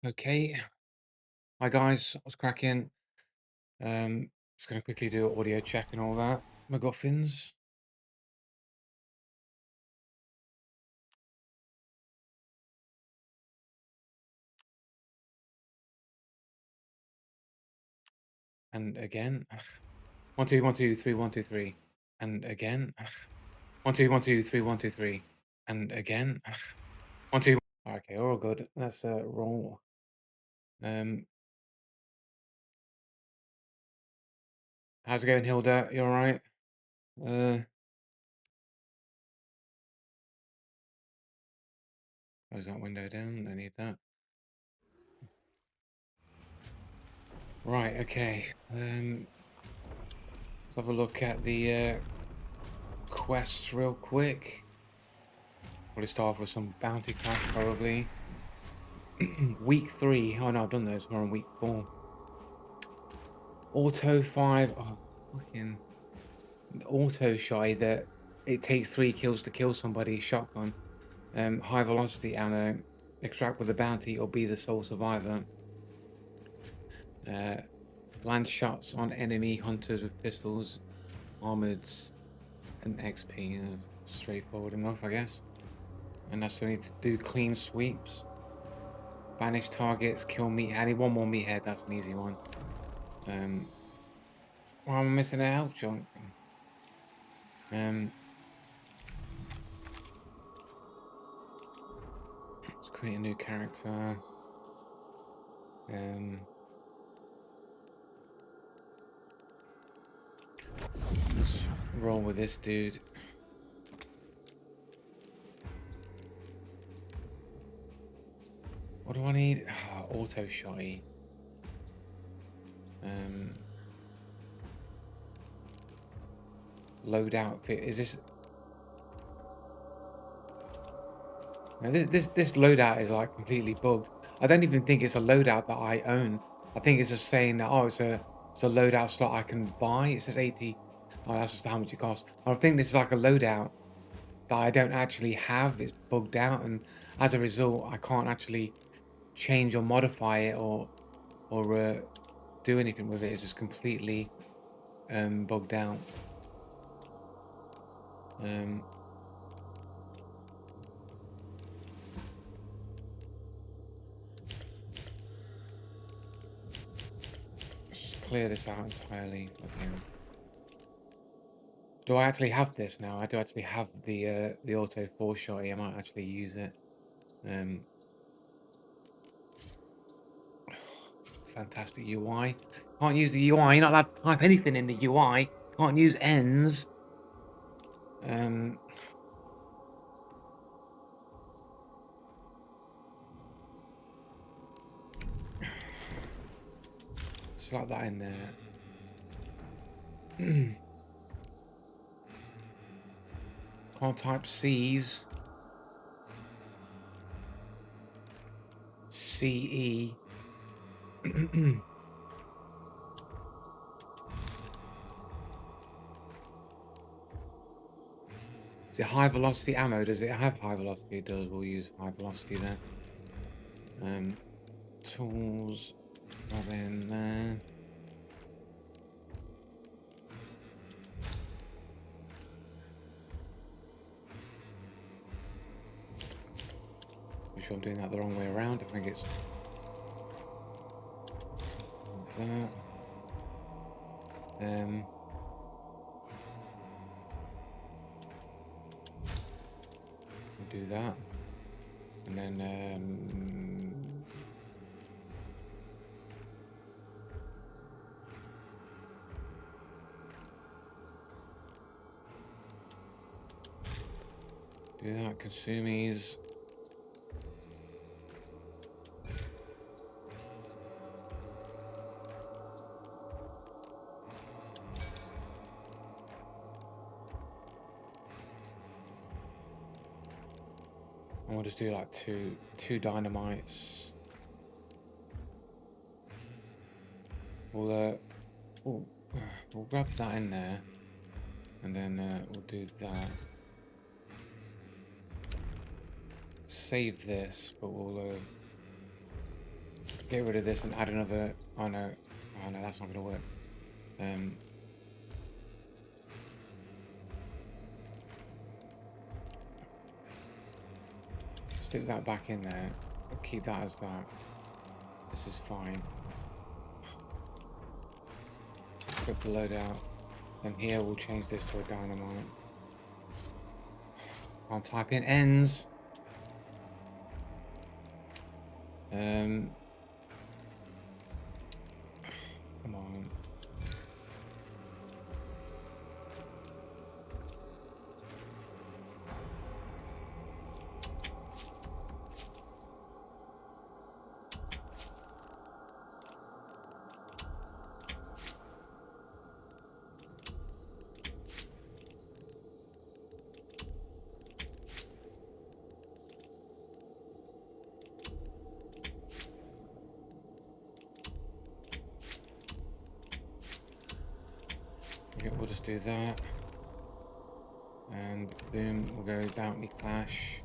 Okay. Hi guys, what's cracking? Just gonna quickly do an audio check and all that. MacGuffins. And again. One, two, one, two, three, one, two, three. And again. One, two, one, two, three, one, two, three. And again. One, two. Okay, all good. Let's roll. Um, how's it going, Hilda? You alright? Uh, close that window down. I need that. Right, okay. Let's have a look at the quests real quick. Probably start off with some bounty quests, probably. Week 3. Oh no, I've done those. We're on week 4. Auto 5. Oh, fucking auto shy that it takes 3 kills to kill somebody. Shotgun. High velocity ammo. Extract with a bounty or be the sole survivor. Land shots on enemy hunters with pistols, armoreds, and XP. Straightforward enough, I guess. And that's only to do clean sweeps. Banish targets, kill meat. I need one more meathead. That's an easy one. Well, I'm missing a health chunk. Let's create a new character. Let's just roll with this dude. What do I need? Oh, auto shotty. Loadout fit. Is this? No, this loadout is like completely bugged. I don't even think it's a loadout that I own. I think it's just saying that it's a loadout slot I can buy. It says 80. Oh, that's just how much it costs. I think this is like a loadout that I don't actually have. It's bugged out, and as a result, I can't actually change or modify it or do anything with it. It's just completely bugged out. Let's just clear this out entirely. Okay. Do I actually have this now? I do actually have the auto 4 shotty. I might actually use it. Fantastic UI. Can't use the UI. You're not allowed to type anything in the UI. Can't use ends. Slot that in there. Can't type C's. CE. Is it high velocity ammo? Does it have high velocity? It does. We'll use high velocity there. Tools. That in there. I'm sure I'm doing that the wrong way around. I think it's that. We'll do that. And then do that. Consumies. And we'll just do like two dynamites. We'll grab that in there, and then we'll do that. Save this, but we'll Get rid of this and add another. Oh no, oh no, that's not gonna work. Stick that back in there. Keep that as that. This is fine. Put the load out. Then here we'll change this to a dynamite. I'll type in ends. Come on. Okay, we'll just do that. And boom, we'll go Bounty Clash.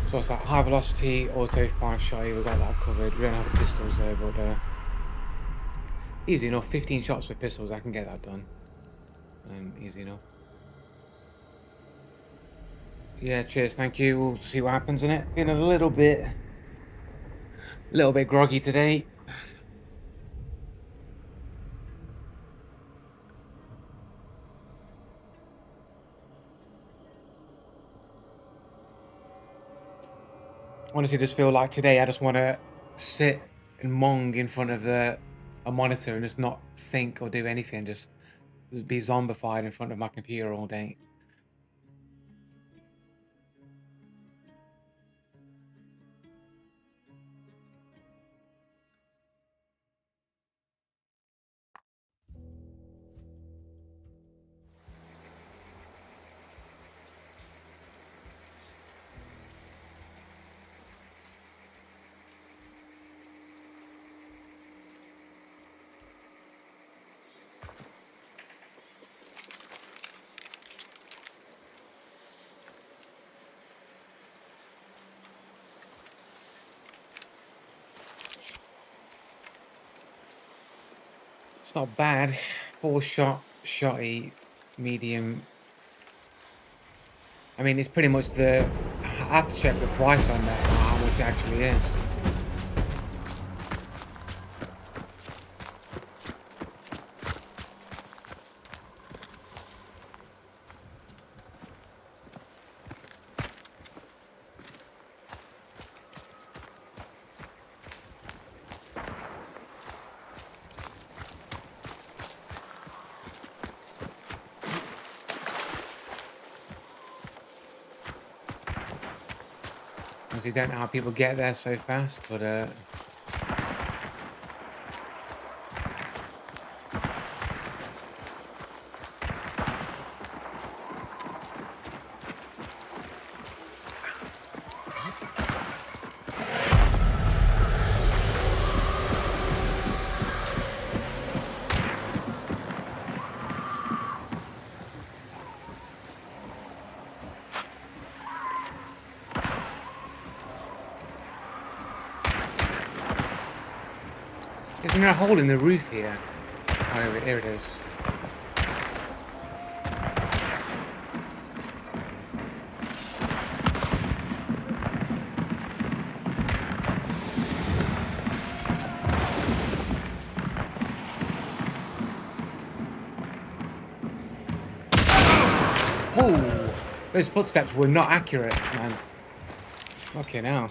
So it's that high velocity, auto 5-shot, we got that covered. We don't have the pistols though, but easy enough. 15 shots with pistols, I can get that done. Easy enough. Yeah, cheers, thank you. We'll see what happens in it. Been a little bit groggy today. Honestly, just feel like today I just want to sit and mong in front of a monitor and just not think or do anything. Just be zombified in front of my computer all day. It's not bad. 4-shot, shotty, medium. I mean, it's pretty much I have to check the price on that, how much it actually is. You don't know how people get there so fast, but isn't there a hole in the roof here? Oh, here it is. Oh, those footsteps were not accurate, man. Fucking hell.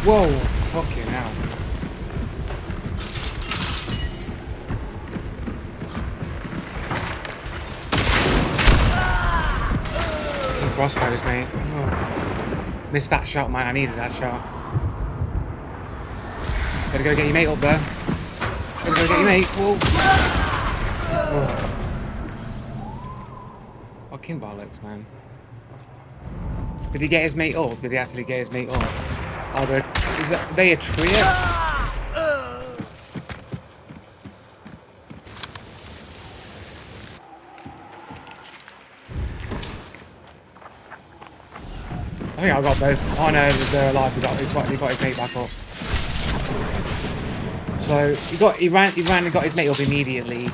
Whoa, fucking hell. Crossbows, mate. Oh. Missed that shot, man. I needed that shot. Better go get your mate up there. Better go get your mate. Whoa. Oh, fucking bollocks, man. Did he get his mate up? Did he actually get his mate up? Are they, are they a trio? I think I got both. Oh no, they're alive. He got his mate back up. So he ran and got his mate up immediately.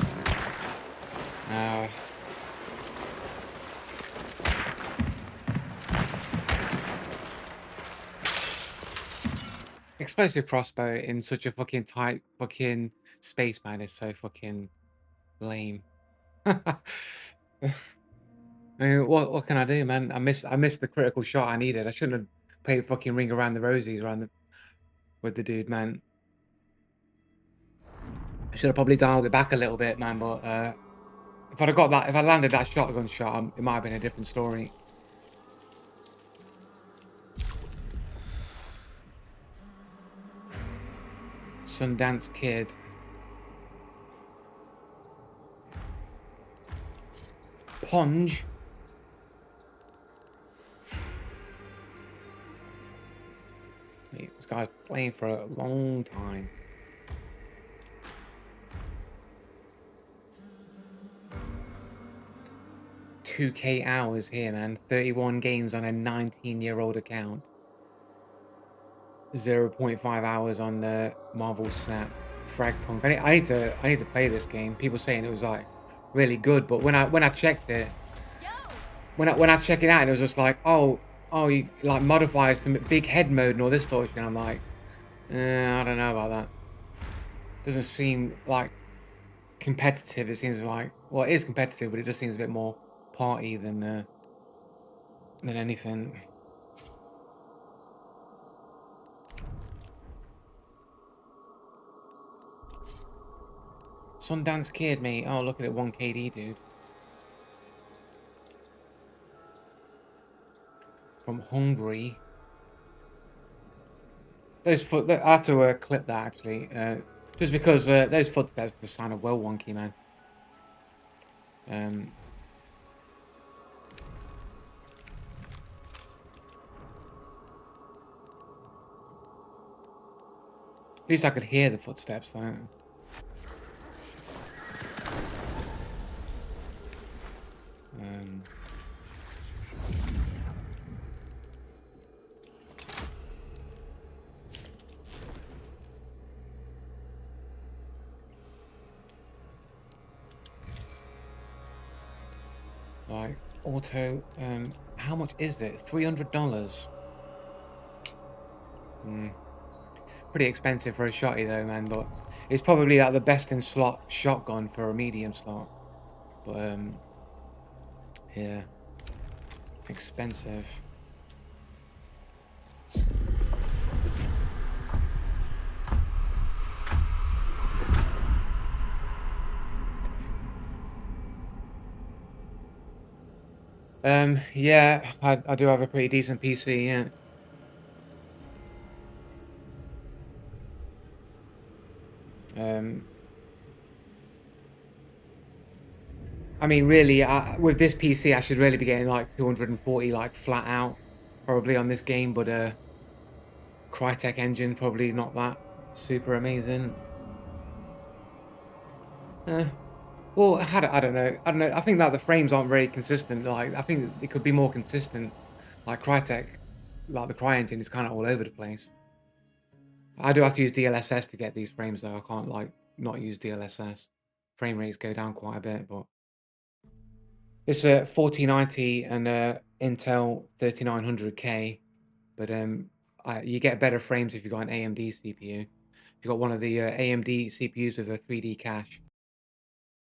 Uh, Explosive crossbow in such a fucking tight fucking space, man, is so fucking lame. I mean, what can I do, man? I missed the critical shot I needed. I shouldn't have played fucking ring around the rosies with the dude, man. I should have probably dialed it back a little bit, man. But if I'd have got that, if I landed that shotgun shot, it might have been a different story. Sundance Kid. Ponge. Mate, this guy's playing for a long time. 2K hours here, man. 31 games on a 19-year-old account. 0.5 hours on the Marvel Snap Fragpunk. I need to play this game. People saying it was like really good, but when I checked it, when I check it out, it was just like, oh, you like modifiers to big head mode and all this sort of shit. I'm like, I don't know about that. Doesn't seem like competitive. It seems like, well, it is competitive, but it just seems a bit more party than anything. Sundance Kid, mate. Oh, look at it, 1KD, dude. From Hungary. Those foot. I had to clip that actually, just because those footsteps just sounded well wonky, man. At least I could hear the footsteps though. Like auto. How much is it? $300. Pretty expensive for a shotty though, man. But it's probably like the best in slot shotgun for a medium slot. But yeah, expensive. Yeah, I do have a pretty decent PC. Yeah. I mean, really, with this PC, I should really be getting like 240, like flat out, probably on this game. But Crytek engine probably not that super amazing. Uh, well, I don't know. I don't know. I think that the frames aren't very consistent. Like, I think it could be more consistent. Like Crytek, like the Cry engine is kind of all over the place. I do have to use DLSS to get these frames though. I can't like not use DLSS. Frame rates go down quite a bit, but it's a 4090 and Intel 3900K, but you get better frames if you've got an AMD CPU. If you've got one of the AMD CPUs with a 3D cache,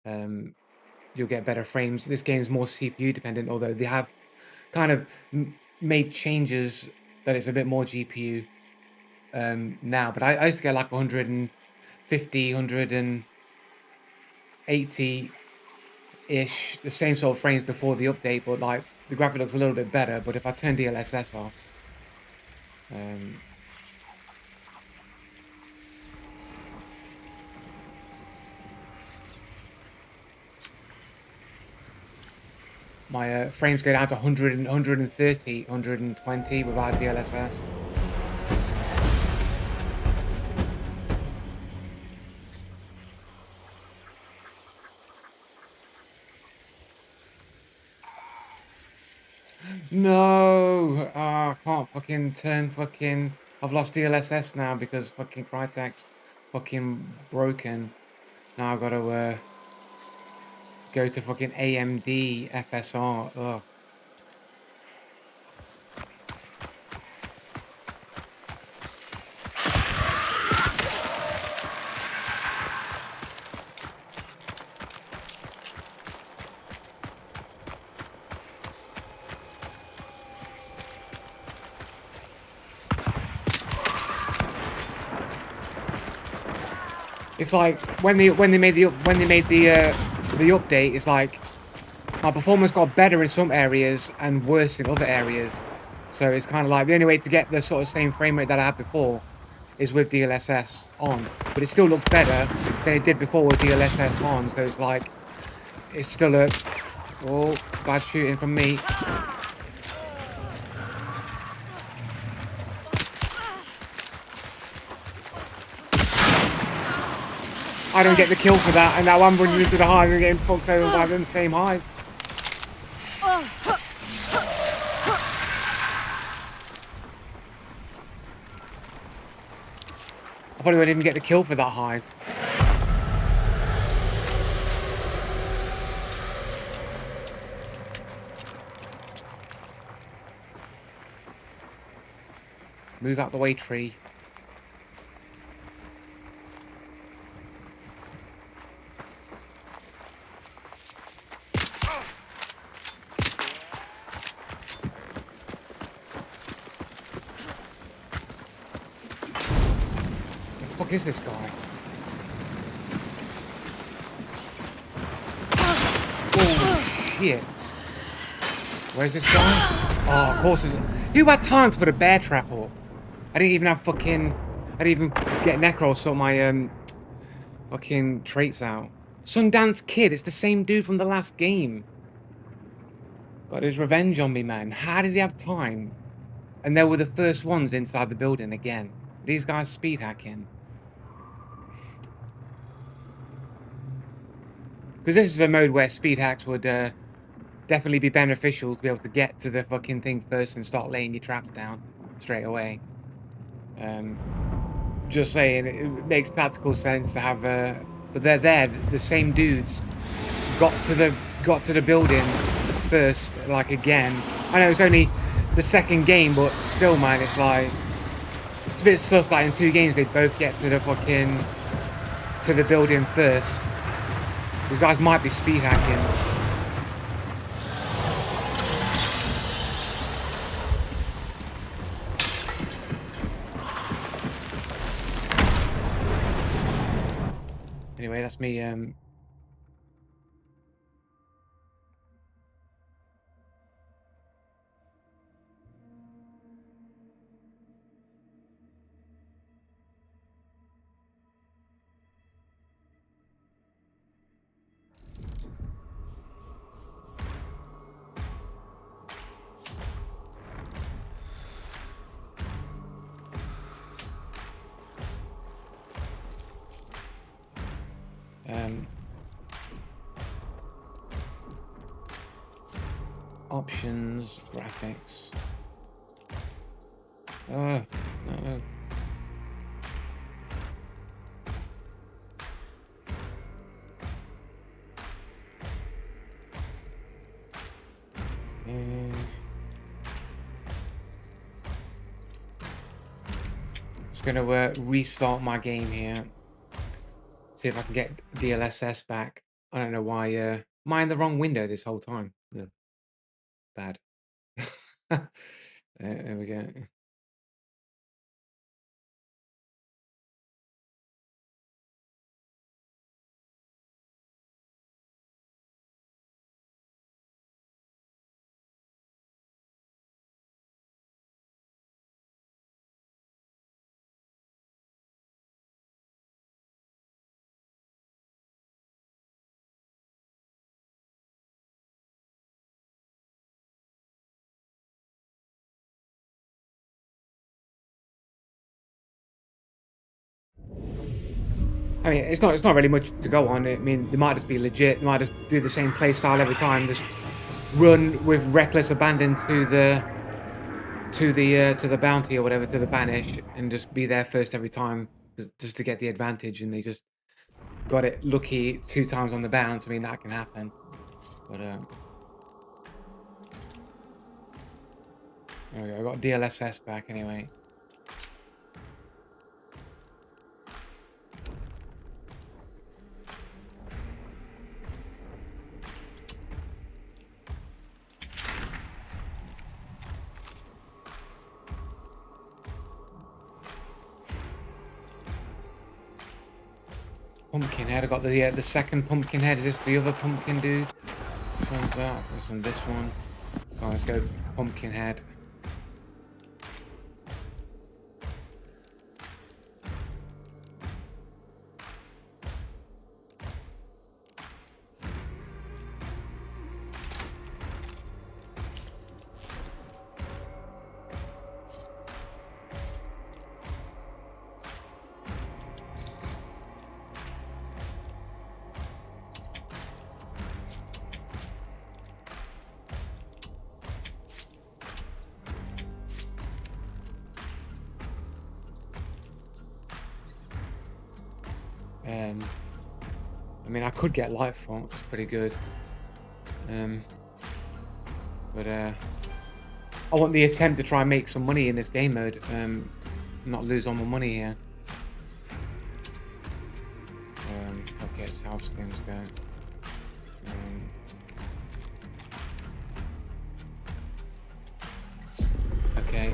you'll get better frames. This game's more CPU dependent, although they have kind of made changes that it's a bit more GPU now. But I used to get like 150, 180-ish, the same sort of frames before the update, but like the graphic looks a little bit better. But if I turn DLSS off, My frames go down to 100 and 130, 120 without DLSS. No! Ah, I can't fucking turn fucking. I've lost DLSS now because fucking Crytek's fucking broken. Now I've got to go to fucking AMD FSR. Ugh. It's like when they made the update. It's like my performance got better in some areas and worse in other areas. So it's kind of like the only way to get the sort of same frame rate that I had before is with DLSS on, but it still looks better than it did before with DLSS on. So it's like it's still a oh bad shooting from me. I don't get the kill for that, and now I'm running into the hive and getting fucked over by them same hive. I probably won't even get the kill for that hive. Move out the way, tree. The fuck is this guy? Oh shit! Where's this guy? Oh, of course. Who had time to put a bear trap up? I didn't even have fucking. I didn't even get Necro sort my fucking traits out. Sundance Kid. It's the same dude from the last game. Got his revenge on me, man. How did he have time? And they were the first ones inside the building again. These guys speed hacking. Because this is a mode where speed hacks would definitely be beneficial to be able to get to the fucking thing first and start laying your traps down straight away. Just saying, it makes tactical sense to have but they're there, the same dudes got to the building first, like again. I know it's only the second game, but still, man, it's like it's a bit sus that in 2 games they both get to the fucking to the building first. These guys might be speed hacking. Anyway, that's me um options, graphics. No. Just gonna restart my game here. See if I can get DLSS back. I don't know why. Am I in the wrong window this whole time? Yeah, bad. There we go. I mean, it's not really much to go on. I mean, they might just be legit. They might just do the same play style every time. Just run with reckless abandon to the bounty or whatever, to the banish, and just be there first every time, just to get the advantage. And they just got it lucky 2 times on the bounce. I mean, that can happen. But there we go. I got DLSS back anyway. Pumpkin head. I got the second pumpkin head. Is this the other pumpkin dude? Which one's that? This one. Oh, let's go pumpkin head. I mean, I could get light font. It's pretty good. But I want the attempt to try and make some money in this game mode. Not lose all my money here. Okay, it's how skins go. Okay.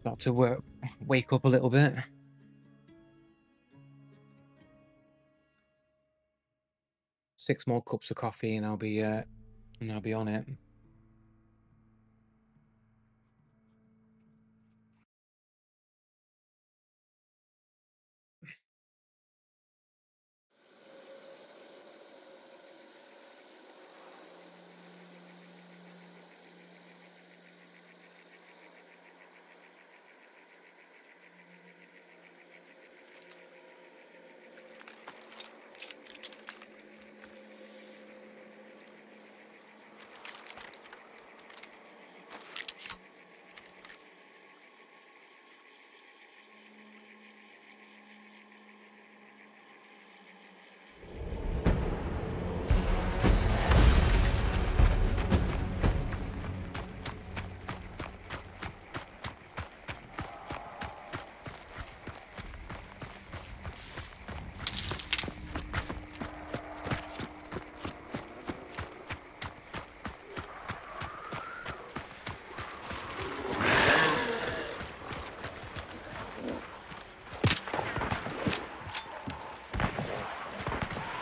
Got to wake up a little bit. Six more cups of coffee and I'll be on it.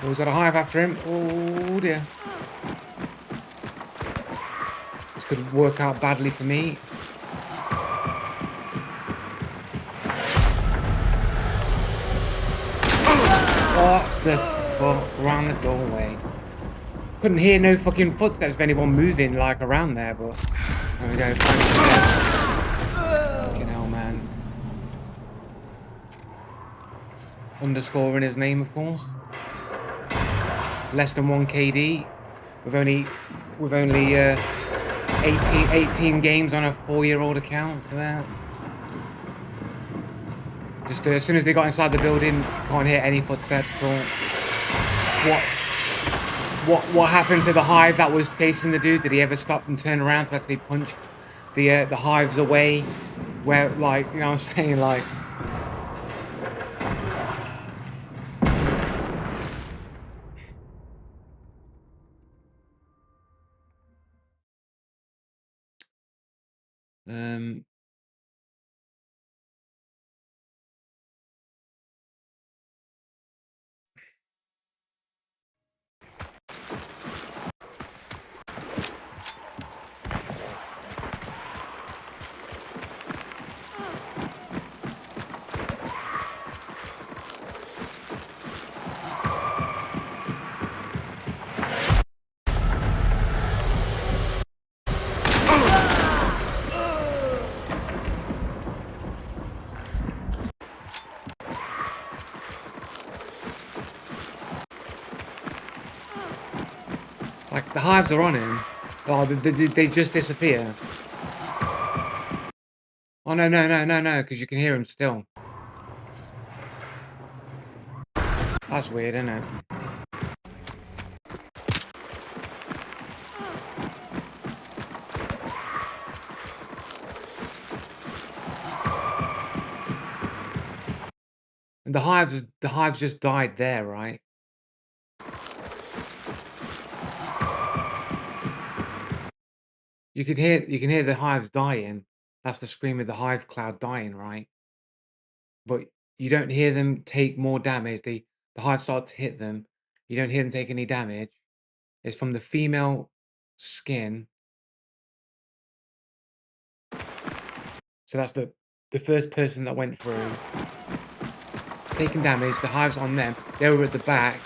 Oh, he's got a hive after him. Oh dear. This could work out badly for me. What the fuck? Around the doorway. Couldn't hear no fucking footsteps of anyone moving like around there, but there we go. Fucking hell, man. Underscore in his name, of course. Less than 1 KD. With only 18 games on a 4-year-old account for that. Just as soon as they got inside the building, can't hear any footsteps at all. What happened to the hive that was chasing the dude? Did he ever stop and turn around to actually punch the hives away? Where, like, you know what I'm saying, like. Um, like the hives are on him. Oh, they just disappear. Oh no, no, no, no, no, because you can hear him still. That's weird, isn't it? And the hives just died there, right? You can hear the hives dying. That's the scream of the hive cloud dying, right? But you don't hear them take more damage. The hives start to hit them. You don't hear them take any damage. It's from the female skin. So that's the first person that went through, taking damage. The hives on them. They were at the back.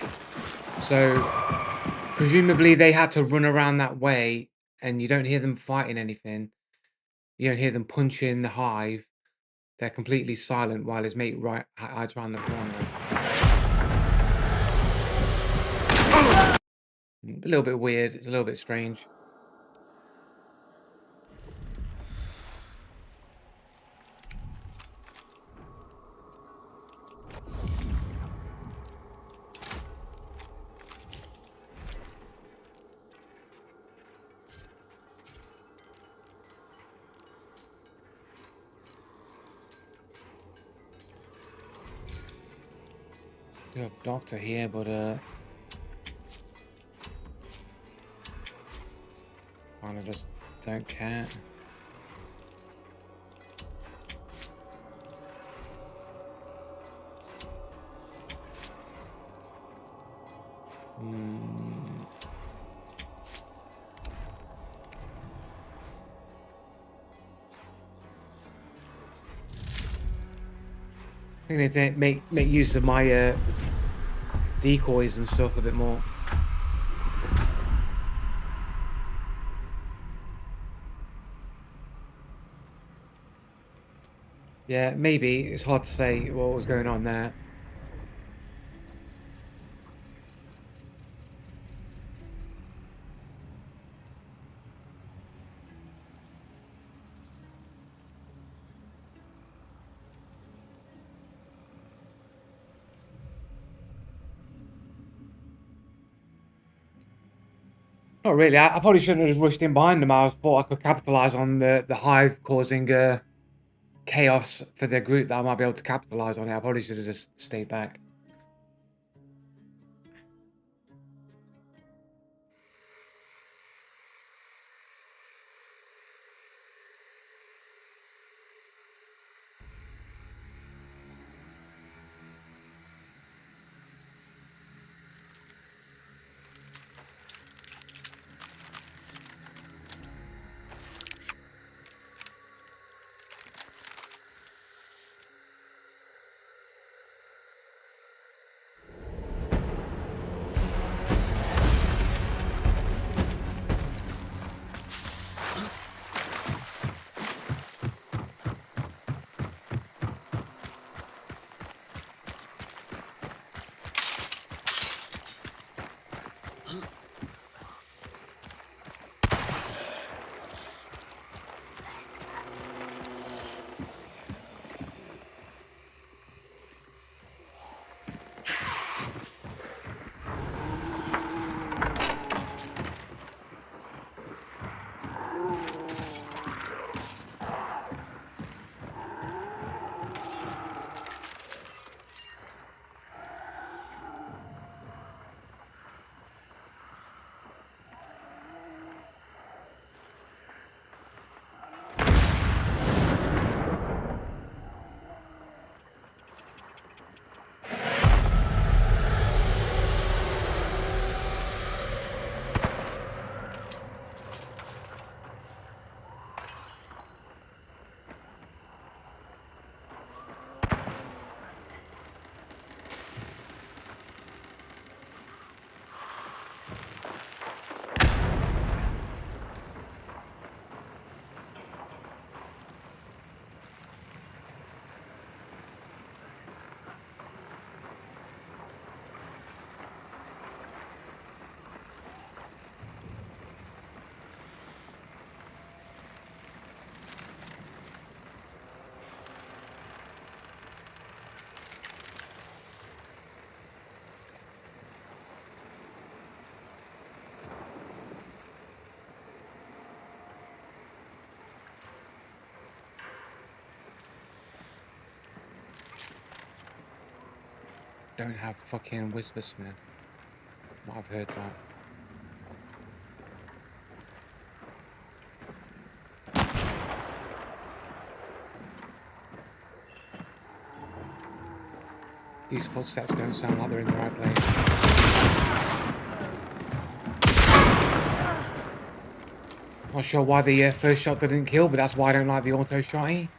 So presumably they had to run around that way, and you don't hear them fighting anything. You don't hear them punching the hive. They're completely silent while his mate hides around the corner. A little bit weird. It's a little bit strange. Do have doctor here, but kind of just don't care. Hmm. I think they need to make use of my decoys and stuff a bit more. Yeah, maybe it's hard to say what was going on there. Not really. I probably shouldn't have rushed in behind them. Thought I could capitalize on the hive causing chaos for their group. That I might be able to capitalize on it. I probably should have just stayed back. don't have fucking Whispersmith. Might have heard that. These footsteps don't sound like they're in the right place. Not sure why the first shot didn't kill, but that's why I don't like the auto shotty.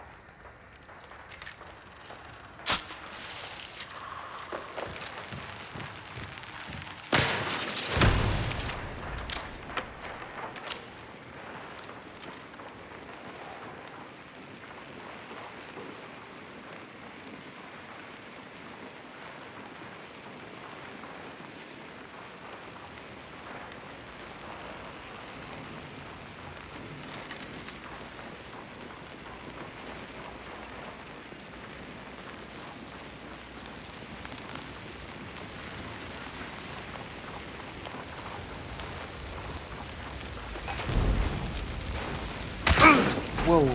Whoa.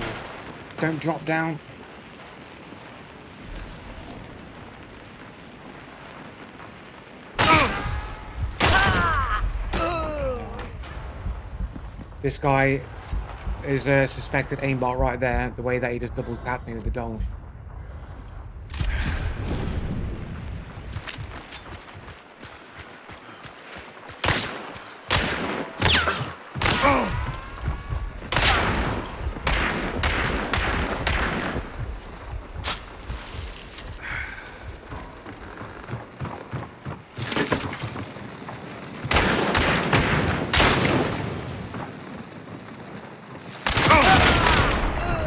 Don't drop down. This guy is a suspected aimbot right there. The way that he just double tapped me with the dong.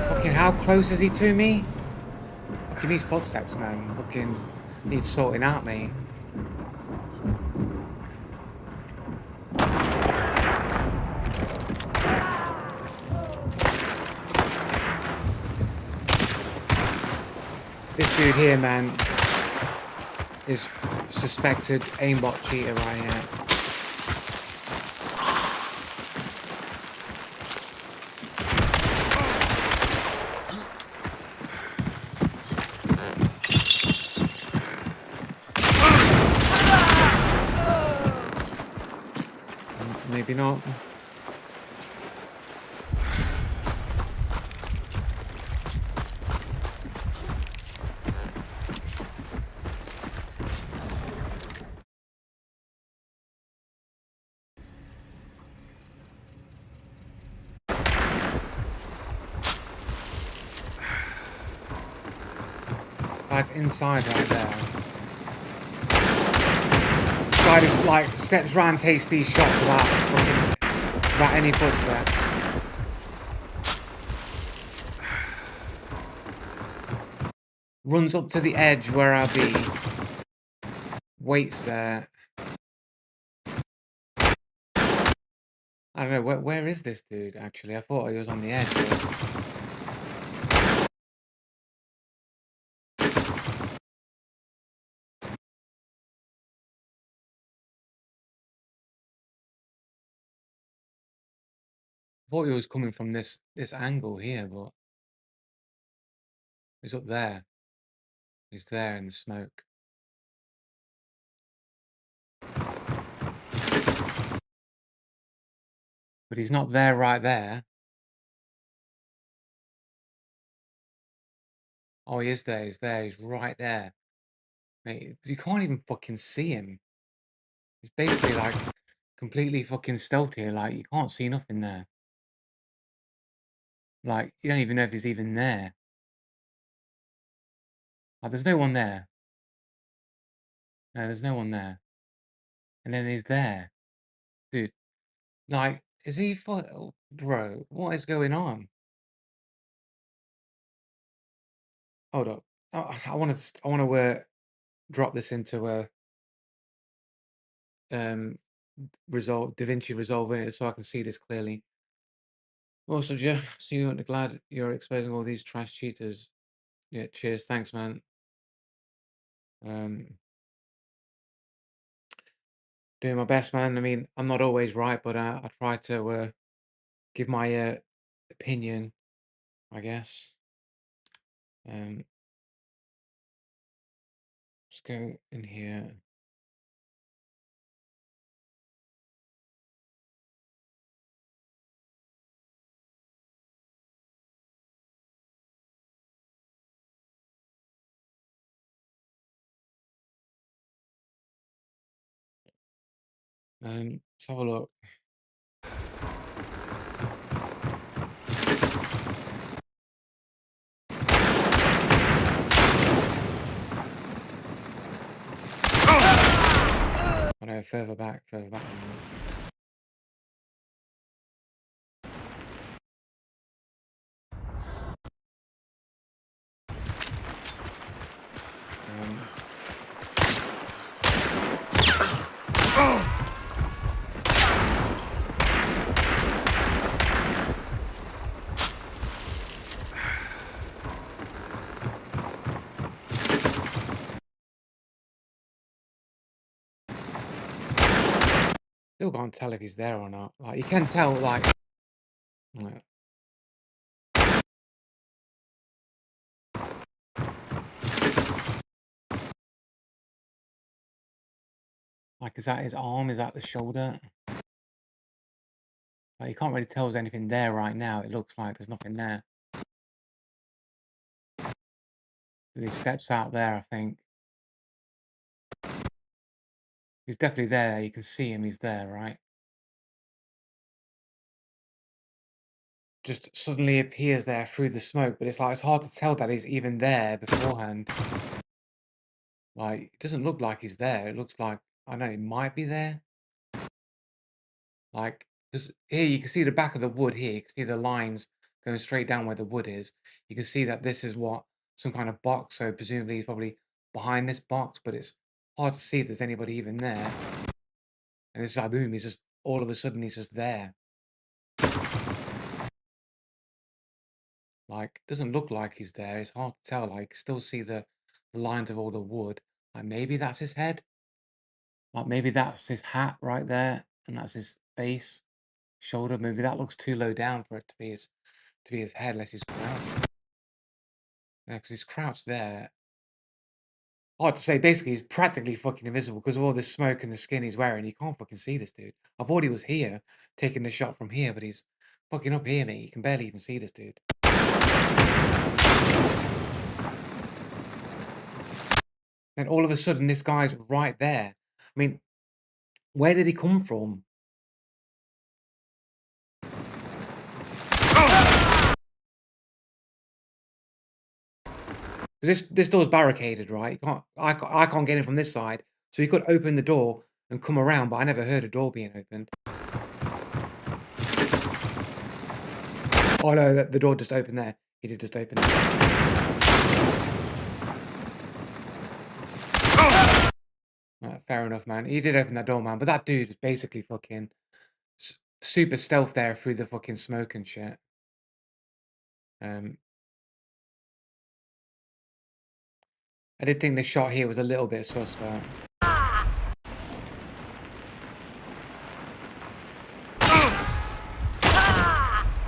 Fucking how close is he to me? Fucking these footsteps, man. Fucking needs sorting out, mate. This dude here, man, is suspected aimbot cheater right here. Maybe not. Guy's inside right there. Guy just like steps round, takes these shots without any footsteps. Runs up to the edge where I'll be. Waits there. I don't know, where is this dude actually? I thought he was on the edge. I thought he was coming from this angle here, but he's up there. He's there in the smoke. But he's not there right there. Oh, he is there. He's there. He's right there. Mate, you can't even fucking see him. He's basically like completely fucking stealthy here. Like, you can't see nothing there. Like, you don't even know if he's even there. Like, there's no one there. No, there's no one there. And then he's there. Dude, like, is he bro, what is going on? Hold up. I want to drop this into a Resolve DaVinci Resolve in it so I can see this clearly. Also, Jeff, see you glad you're exposing all these trash cheaters. Yeah, cheers, thanks, man. Doing my best, man. I mean, I'm not always right, but I try to give my opinion, I guess. Just go in here. And let's have a look. I know, further back, further back. Still can't tell if he's there or not. Like, you can tell, like is that his arm? Is that the shoulder? Like, you can't really tell there's anything there right now. It looks like there's nothing there. He steps out there, I think. He's definitely there. You can see him. He's there, right? Just suddenly appears there through the smoke, but it's like it's hard to tell that he's even there beforehand. Like, it doesn't look like he's there. It looks like, I don't know, he might be there. Like, because here you can see the back of the wood here. You can see the lines going straight down where the wood is. You can see that this is what, some kind of box, so presumably he's probably behind this box, but it's hard to see if there's anybody even there. And this is boom, he's just, all of a sudden he's just there. Like, doesn't look like he's there. It's hard to tell. Like, still see the lines of all the wood. Like, maybe that's his head. Like, maybe that's his hat right there, and that's his face, shoulder. Maybe that looks too low down for it to be his head, unless he's crouched. Yeah, because he's crouched there. Hard to say. Basically, he's practically fucking invisible because of all this smoke and the skin he's wearing. You can't fucking see this dude. I thought he was here, taking the shot from here, but he's fucking up here, mate. You can barely even see this dude. Then all of a sudden, this guy's right there. I mean, where did he come from? This door's barricaded, right? I can't get in from this side, so he could open the door and come around, but I never heard a door being opened. Oh no, the door just opened there. He did just open it. Right, fair enough, man. He did open that door, man. But that dude is basically fucking super stealth there through the fucking smoke and shit. I did think the shot here was a little bit suspect.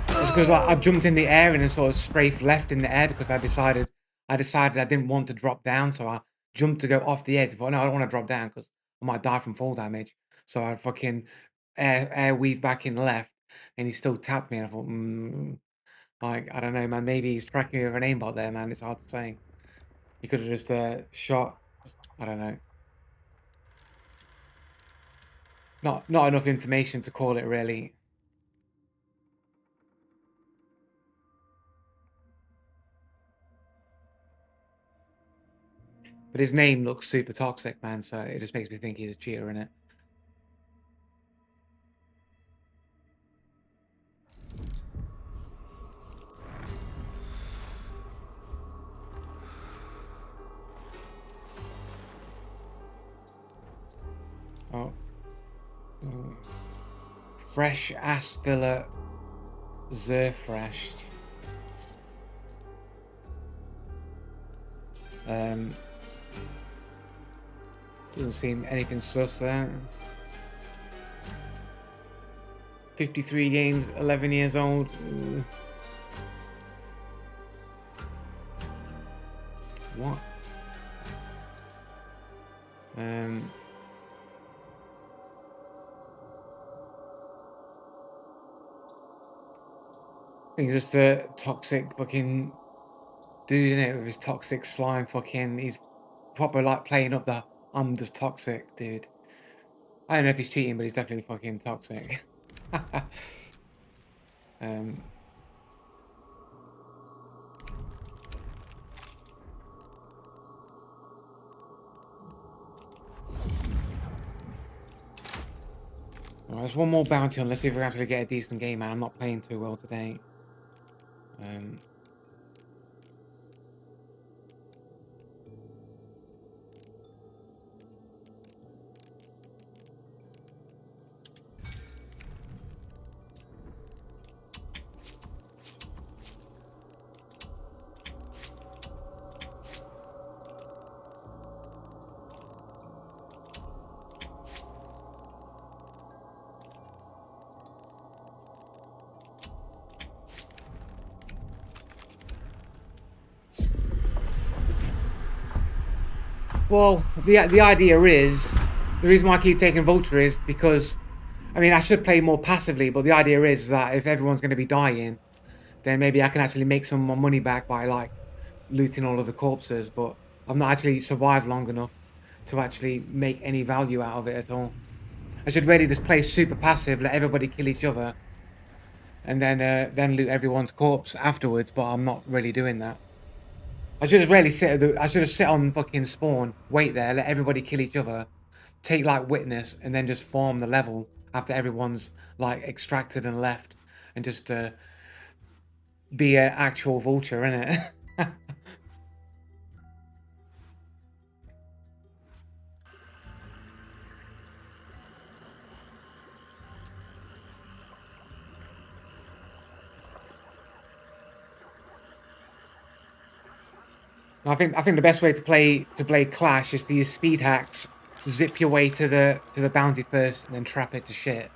Because I jumped in the air and then sort of strafed left in the air because I decided I didn't want to drop down, so I jumped to go off the edge. I thought, no, I don't want to drop down because I might die from fall damage. So I fucking air weave back in left, and he still tapped me. And I thought, like, I don't know, man. Maybe he's tracking me with an aimbot there, man. It's hard to say. He could have just shot. I don't know. Not enough information to call it really. But his name looks super toxic, man. So it just makes me think he's a cheater in it. Oh. Fresh ass filler Zerfresh. Doesn't seem anything sus there. 53 games, 11 years old. What? Um, I think he's just a toxic fucking dude, innit? With his toxic slime fucking, he's proper like playing up the I'm just toxic, dude. I don't know if he's cheating, but he's definitely fucking toxic. um, Alright, there's one more bounty on. Let's see if we can actually get a decent game, man. I'm not playing too well today. Um, well, the idea is the reason why I keep taking Vulture is because I mean I should play more passively, but the idea is that if everyone's going to be dying, then maybe I can actually make some more money back by like looting all of the corpses. But I've not actually survived long enough to actually make any value out of it at all. I should really just play super passive, let everybody kill each other, and then loot everyone's corpse afterwards. But I'm not really doing that. I should just really sit. I should just sit on fucking spawn, wait there, let everybody kill each other, take like witness, and then just farm the level after everyone's like extracted and left, and just be an actual vulture, innit? I think the best way to play Clash is to use speed hacks, zip your way to the bounty first, and then trap it to shit,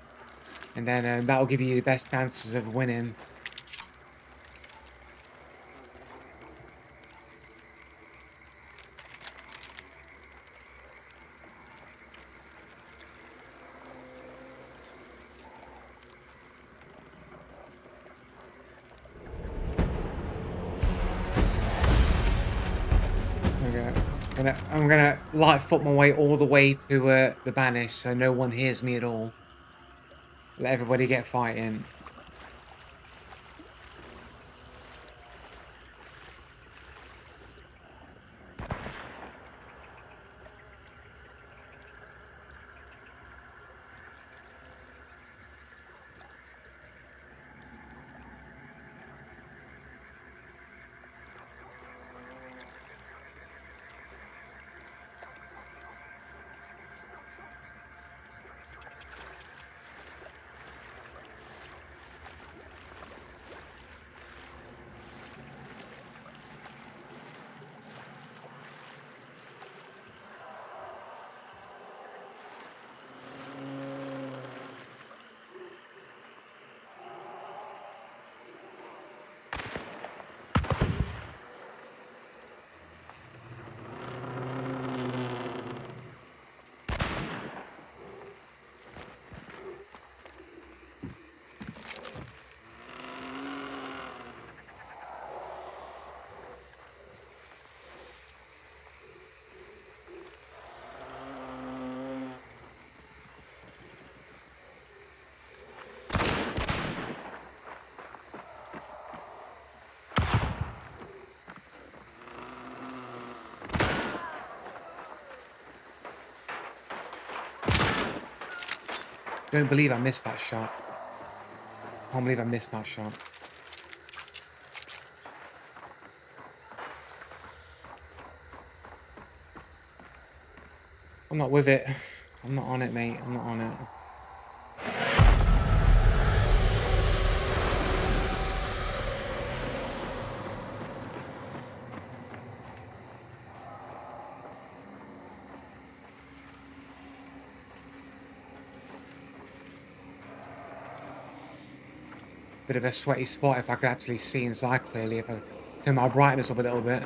and then that'll give you the best chances of winning. Okay. I'm gonna light foot my way all the way to the banish, so no one hears me at all. Let everybody get fighting. Don't believe I missed that shot. Can't believe I missed that shot. I'm not with it. I'm not on it, mate. I'm not on it. Bit of a sweaty spot if I could actually see inside clearly, if I turn my brightness up a little bit.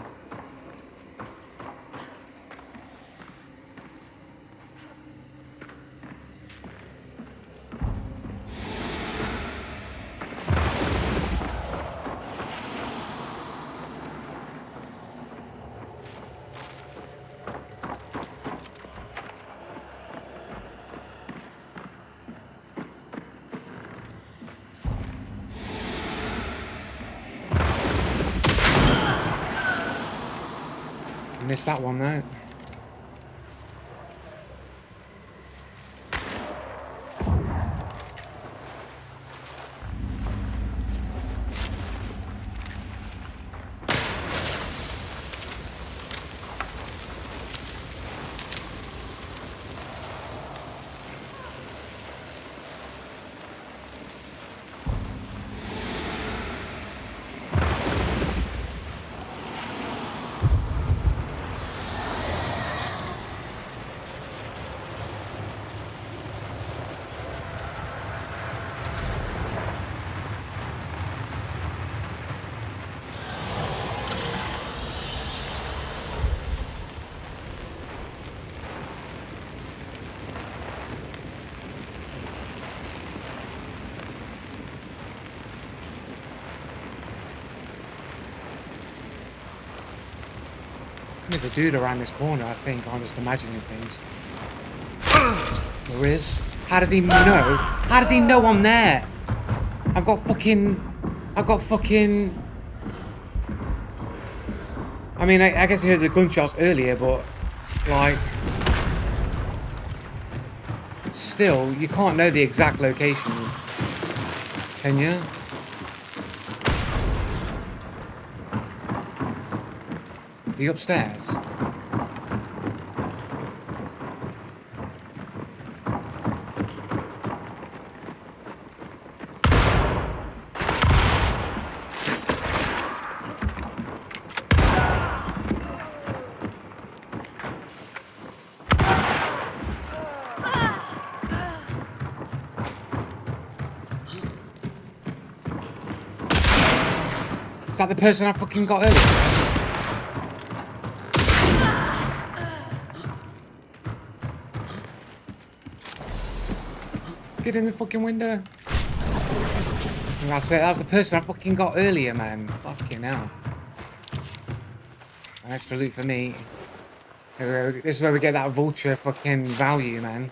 Missed that one though. There's a dude around this corner, I think. I'm just imagining things. There is. How does he know? How does he know I'm there? I've got fucking... I mean, I guess I heard the gunshots earlier, but... Like... Still, you can't know the exact location. Can you? Is he upstairs? Is that the person I fucking got earlier? Get in the fucking window. And that's it. That was the person I fucking got earlier, man. Fucking hell. An extra loot for me. This is where we get that vulture fucking value, man.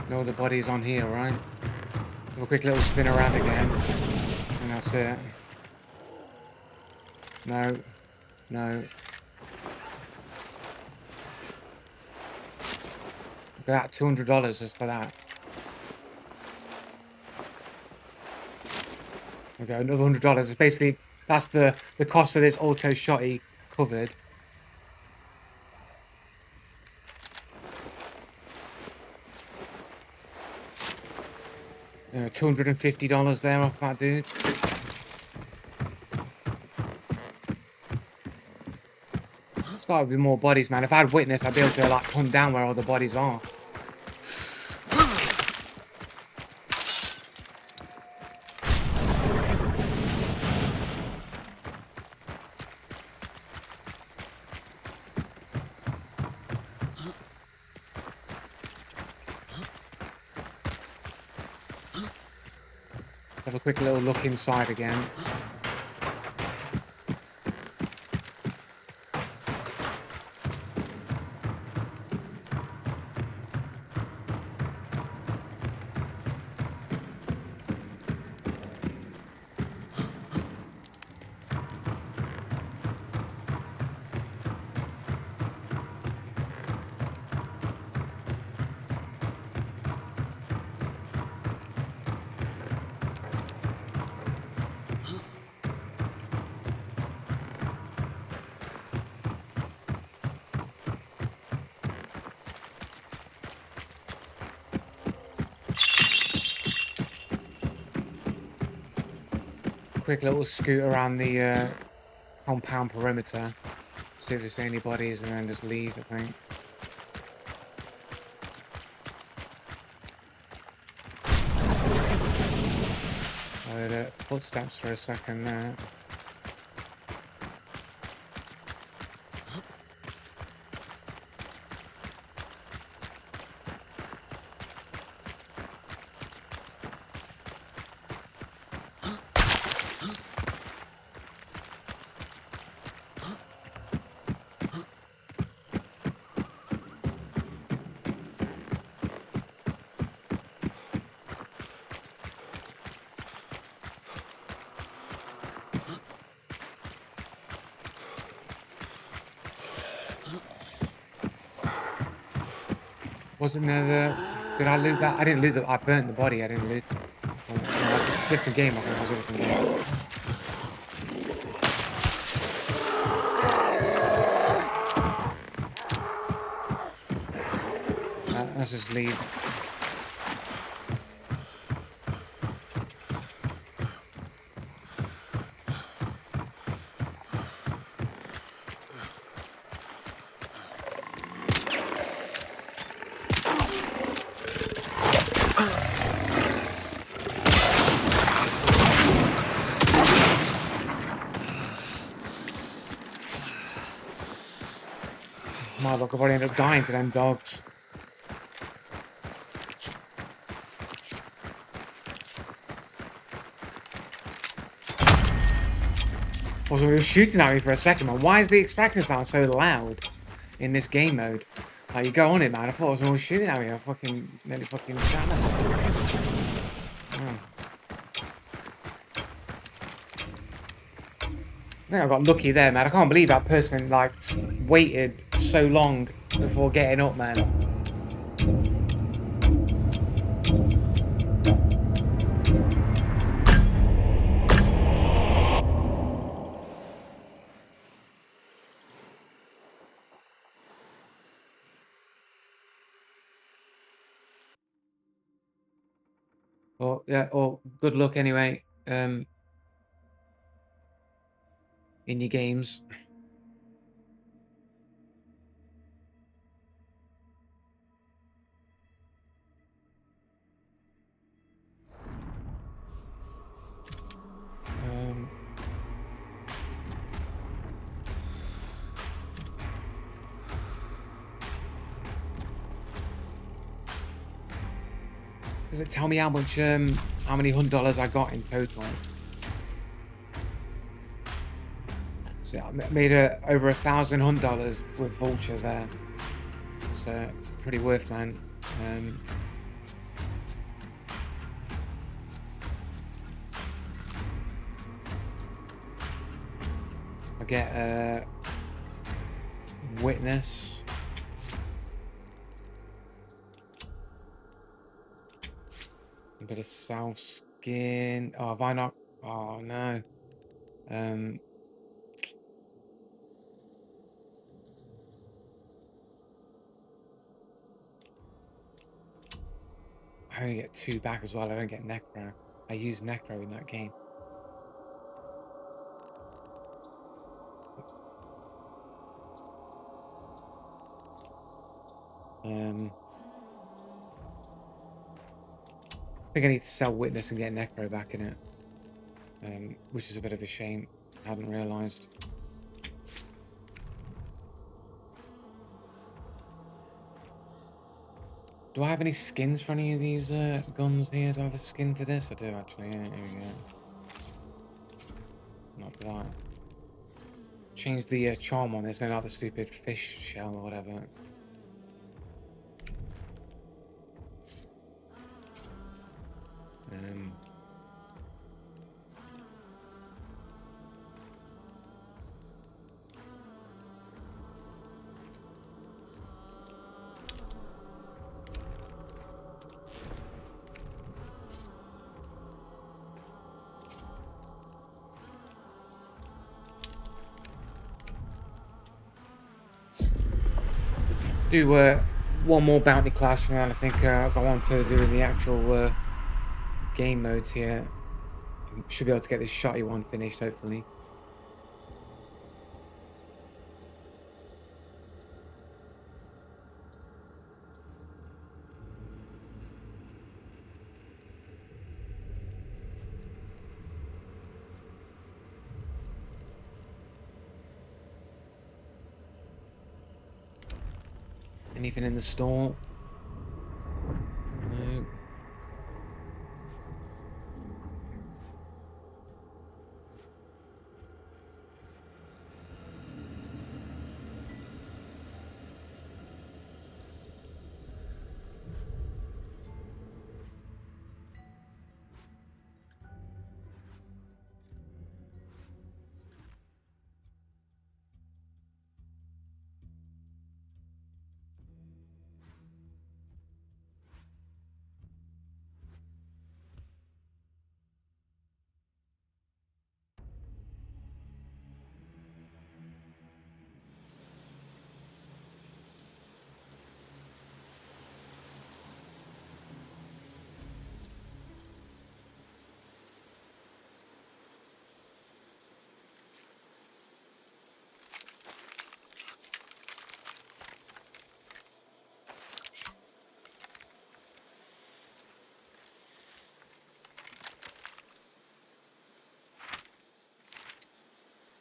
All the bodies on here, right? Have a quick little spin around again. And that's it. No. No. Look at that, $200 just for that. Okay, another $100. It's basically, that's the cost of this auto shotty covered. $250 there off that dude. There's gotta be more bodies, man. If I had witness, I'd be able to like hunt down where all the bodies are. Have a quick little look inside again. Quick little scoot around the compound perimeter, see if there's any bodies, and then just leave, I think. I heard footsteps for a second there. Wasn't there did I loot that? I didn't loot the I burnt the body, I didn't loot it. Oh, no, that's a different game, I think. It was a different game. Let's just leave. My luck, I'll probably end up dying to them dogs. Also, he was shooting at me for a second, man. Why is the extractor sound so loud in this game mode? Like, you go on it, man. I thought someone was shooting at me. I fucking nearly fucking shot myself. Oh. I think I got lucky there, man. I can't believe that person, like, waited so long before getting up, man. Well, yeah, well, good luck anyway, in your games. Um, does it tell me how much, how many $100 I got in total? So I made over $1,000 with Vulture there. It's pretty worth, man. I get a witness. A bit of south skin. Oh, have I not? Oh no. I only get 2 back as well. I don't get Necro. I use Necro in that game. I think I need to sell Witness and get Necro back in it. Which is a bit of a shame. I hadn't realised. Do I have any skins for any of these guns here? Do I have a skin for this? I do actually. Yeah, here we go. Not for that. Change the charm on this, then not the stupid fish shell or whatever. Do one more bounty clash, and then I think I'll go on to doing the actual game modes here. Should be able to get this shotty one finished, hopefully. Anything in the store? No.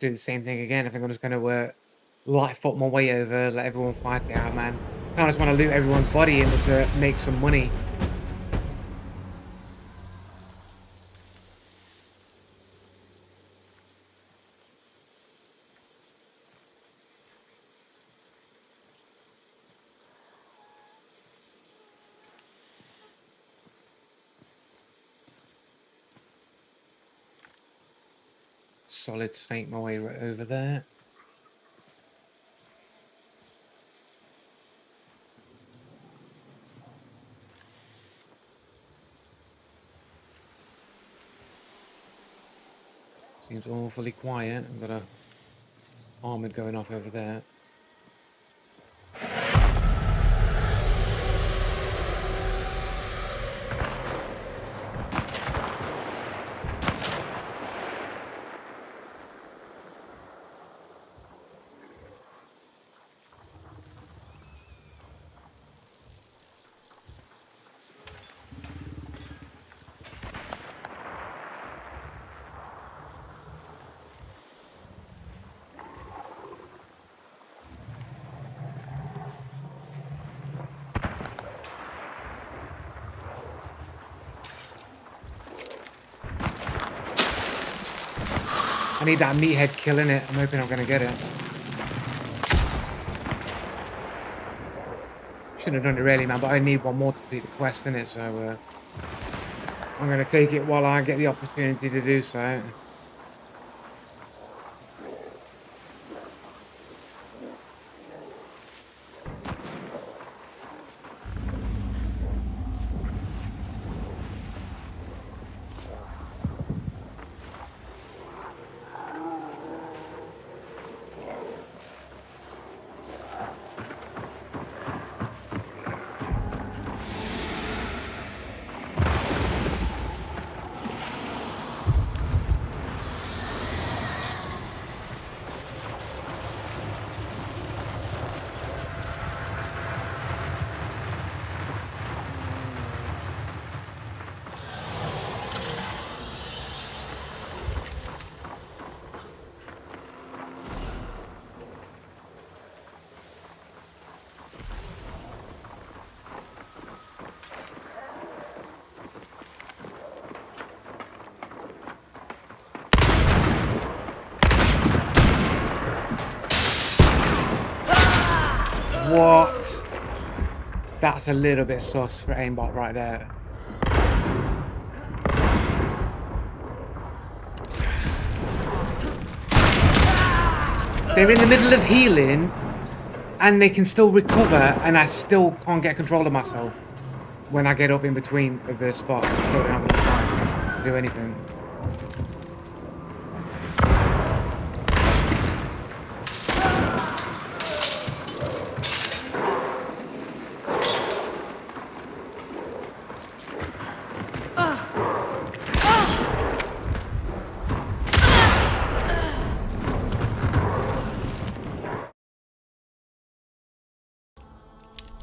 do the same thing again. I think I'm just gonna light foot my way over, let everyone fight it out, man. Kind of just want to loot everyone's body and just make some money. Solid snake my way right over there. Seems awfully quiet. I've got a armored going off over there. I need that meathead killing it. I'm hoping I'm gonna get it. Shouldn't have done it really, man, but I need one more to complete the quest in it, so I'm gonna take it while I get the opportunity to do so. What? That's a little bit sus for aimbot right there. They're in the middle of healing, and they can still recover, and I still can't get control of myself when I get up in between of the spots. I still don't have enough time to do anything.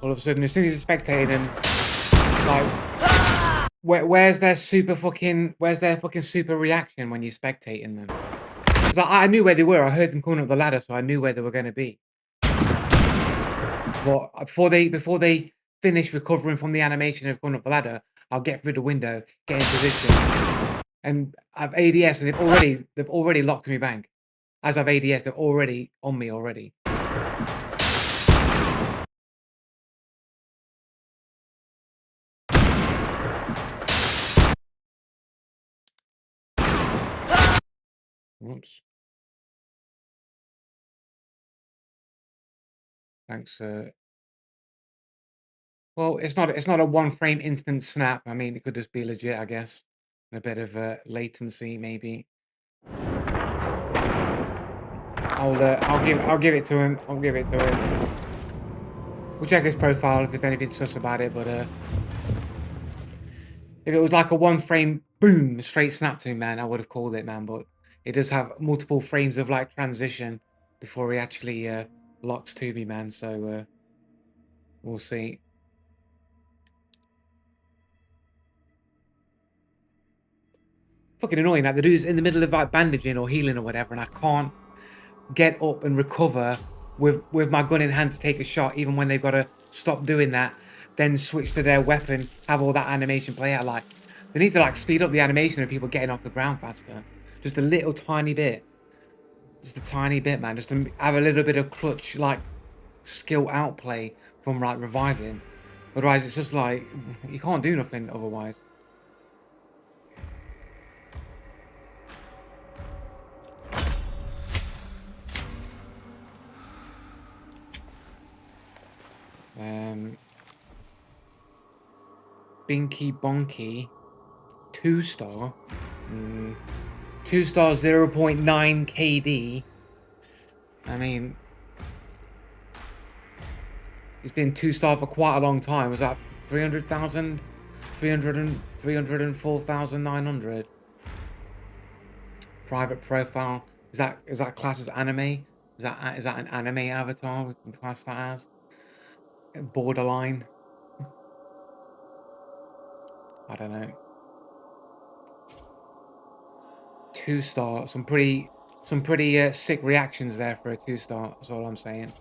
All of a sudden, as soon as you're spectating, like, where's their fucking super reaction when you're spectating them? Because I knew where they were. I heard them coming up the ladder, so I knew where they were going to be. But before they finish recovering from the animation of coming up the ladder, I'll get through the window, get in position, and I've ADS, and they've already locked me bank. As I've ADS, they're already on me already. Oops. Thanks. Well, it's not a one frame instant snap. I mean, it could just be legit, I guess. A bit of latency, maybe. I'll give it to him. I'll give it to him. We'll check his profile if there's anything sus about it. But if it was like a one frame boom straight snap to me, man, I would have called it, man. But it does have multiple frames of like transition before he actually locks to me, man. So we'll see. Fucking annoying. Like the dude's in the middle of like bandaging or healing or whatever, and I can't get up and recover with my gun in hand to take a shot, even when they've got to stop doing that, then switch to their weapon, have all that animation play out. Like, they need to like speed up the animation of people getting off the ground faster. Just a little tiny bit. Just a tiny bit, man. Just to have a little bit of clutch, like, skill outplay from, like, reviving. Otherwise, it's just like, you can't do nothing otherwise. Binky Bonky. 2-star. 2-star 0.9 KD. I mean, he's been 2-star for quite a long time. Was that 300,000? 304,900. Private profile. Is that class as anime? Is that an anime avatar we can class that as? Borderline. I don't know. 2-star. Some pretty sick reactions there for a 2-star. That's all I'm saying.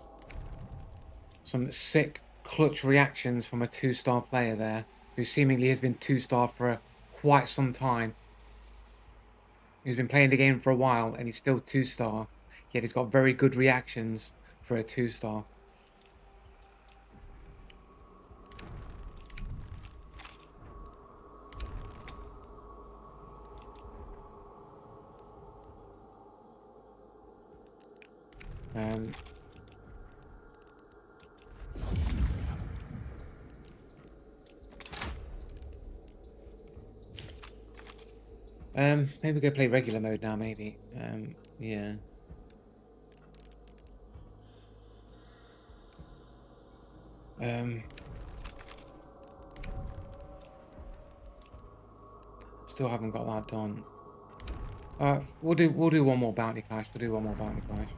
Some sick clutch reactions from a 2-star player there, who seemingly has been 2-star for quite some time. He's been playing the game for a while and he's still 2-star, yet he's got very good reactions for a 2-star. Maybe go play regular mode now, maybe. Yeah. Still haven't got that done. We'll do one more bounty clash. We'll do one more bounty clash.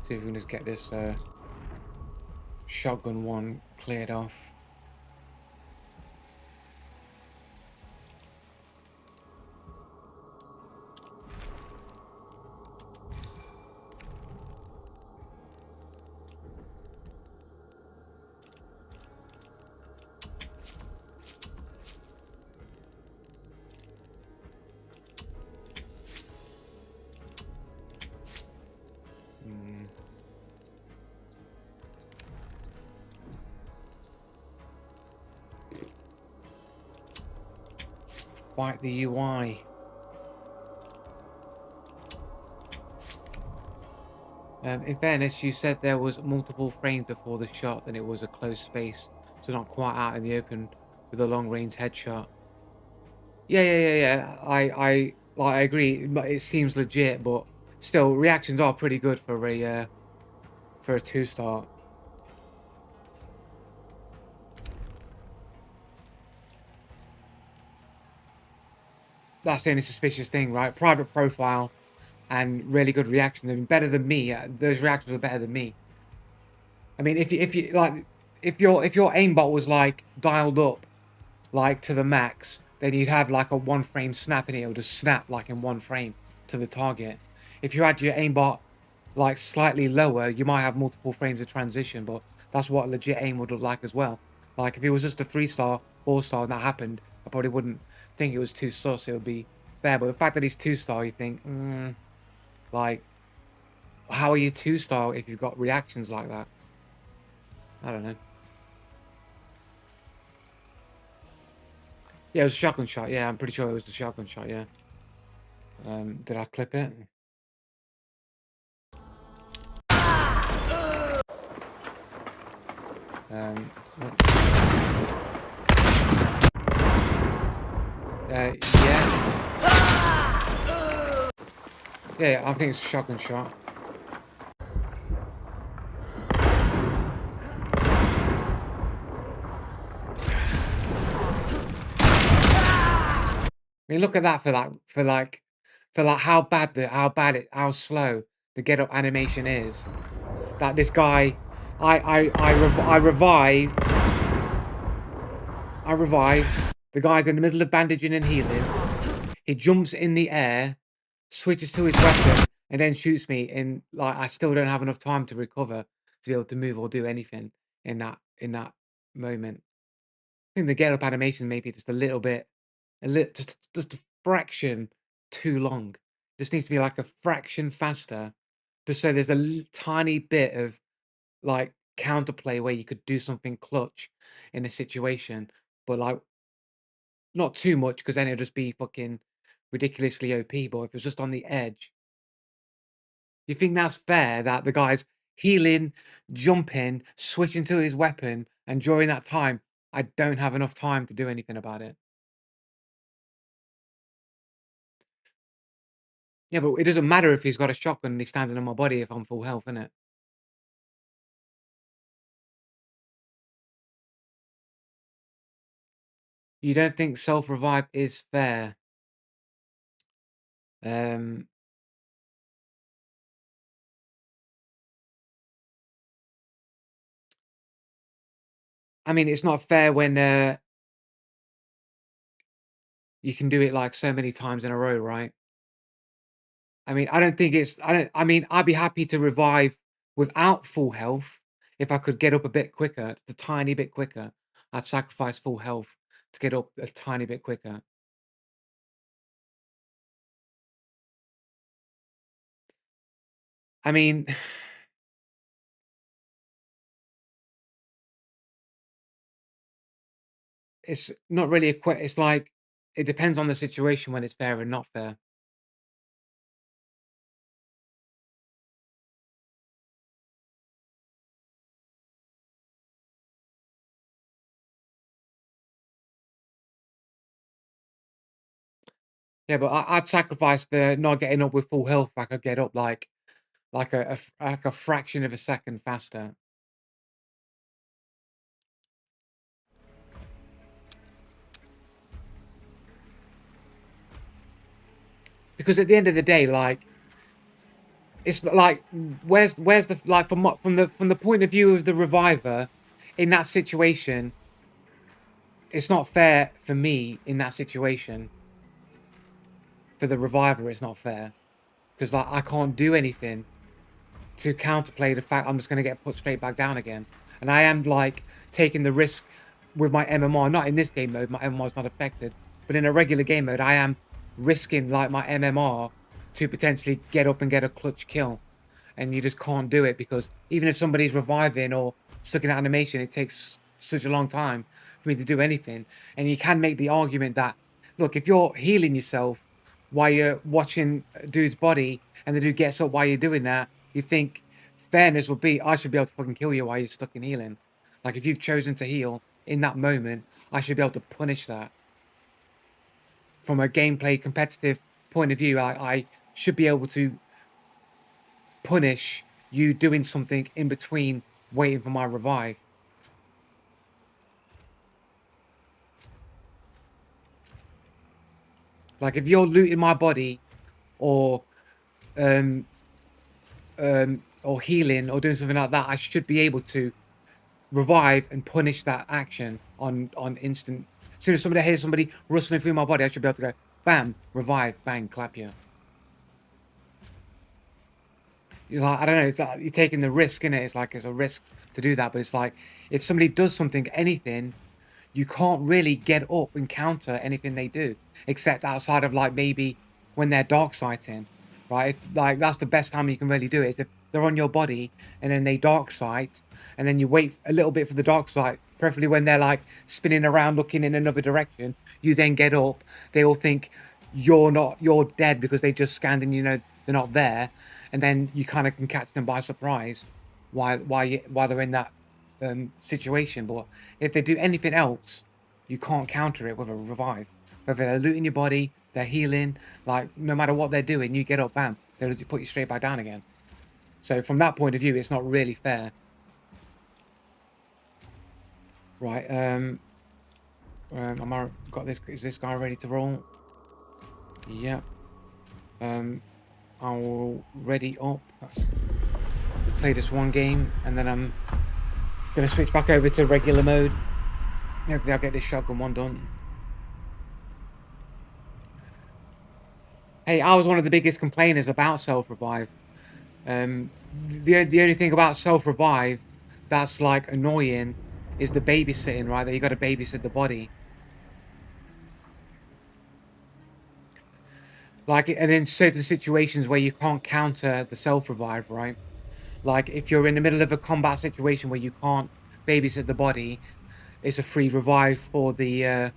See if we can just get this shotgun one cleared off. Fight the UI. In fairness, you said there was multiple frames before the shot, and it was a close space, so not quite out in the open with a long-range headshot. Yeah. I agree. It seems legit, but still, reactions are pretty good for a 2-star. That's the only suspicious thing, right? Private profile and really good reaction. They've been better than me. Those reactions were better than me. I mean, if you like, if your aimbot was like dialed up, like to the max, then you'd have like a 1-frame snap and it'll just snap like in 1 frame to the target. If you had your aimbot like slightly lower, you might have multiple frames of transition, but that's what a legit aim would look like as well. Like if it was just a 3-star, 4-star and that happened, I probably wouldn't think it was too sus. It would be fair, but the fact that he's 2-star, you think, like, how are you 2-star if you've got reactions like that? I don't know. Yeah, it was a shotgun shot. Yeah, I'm pretty sure it was the shotgun shot. Yeah. Did I clip it? Yeah, I think it's a shotgun shot. I mean, look at that for how slow the get up animation is. That this guy, I revive. The guy's in the middle of bandaging and healing. He jumps in the air, switches to his weapon, and then shoots me, and like I still don't have enough time to recover to be able to move or do anything in that moment. I think the get up animation maybe just a little bit, just a fraction too long. Just needs to be like a fraction faster, just so there's a tiny bit of like counterplay where you could do something clutch in a situation, but like not too much because then it'll just be fucking ridiculously OP. But if it's just on the edge, you think that's fair that the guy's healing, jumping, switching to his weapon, and during that time, I don't have enough time to do anything about it. Yeah, but it doesn't matter if he's got a shotgun and he's standing on my body if I'm full health, innit? You don't think self-revive is fair? Um, I mean, it's not fair when you can do it like so many times in a row, right? I mean, I don't think it's. I don't. I mean, I'd be happy to revive without full health if I could get up a bit quicker, just a tiny bit quicker. I'd sacrifice full health to get up a tiny bit quicker. I mean, it's not really a it's like it depends on the situation when it's fair and not fair. Yeah, but I'd sacrifice the not getting up with full health if I could get up like like a fraction of a second faster. Because at the end of the day, like it's like where's the like from the point of view of the reviver in that situation, it's not fair for me in that situation. For the reviver, it's not fair because like I can't do anything to counterplay the fact I'm just going to get put straight back down again. And I am like taking the risk with my MMR, not in this game mode, my MMR is not affected, but in a regular game mode, I am risking like my MMR to potentially get up and get a clutch kill. And you just can't do it because even if somebody's reviving or stuck in animation, it takes such a long time for me to do anything. And you can make the argument that, look, if you're healing yourself while you're watching a dude's body and the dude gets up while you're doing that, you think fairness would be, I should be able to fucking kill you while you're stuck in healing. Like if you've chosen to heal in that moment, I should be able to punish that. From a gameplay competitive point of view, I should be able to punish you doing something in between waiting for my revive. Like if you're looting my body or um or healing or doing something like that, I should be able to revive and punish that action on instant. As soon as somebody hears somebody rustling through my body, I should be able to go bam, revive, bang, clap you. You're like, I don't know, it's like you're taking the risk in it. It's like it's a risk to do that, but it's like if somebody does something, anything, you can't really get up and counter anything they do, except outside of like maybe when they're dark sighting, right? Like that's the best time you can really do it is if they're on your body and then they dark sight, and then you wait a little bit for the dark sight, preferably when they're like spinning around looking in another direction. You then get up. They all think you're dead because they just scanned and you know they're not there, and then you kind of can catch them by surprise while they're in that situation. But if they do anything else, you can't counter it with a revive. Whether they're looting your body, they're healing, like no matter what they're doing, you get up, bam, they'll put you straight back down again. So from that point of view, it's not really fair. Right, am I got this? Is this guy ready to roll? Yeah. I'll ready up. Play this one game, and then I'm gonna switch back over to regular mode. Hopefully I'll get this shotgun one done. Hey, I was one of the biggest complainers about self-revive. The only thing about self-revive that's, like, annoying is the babysitting, right? That you gotta babysit the body. Like, and in certain situations where you can't counter the self-revive, right? Like, if you're in the middle of a combat situation where you can't babysit the body, it's a free revive for the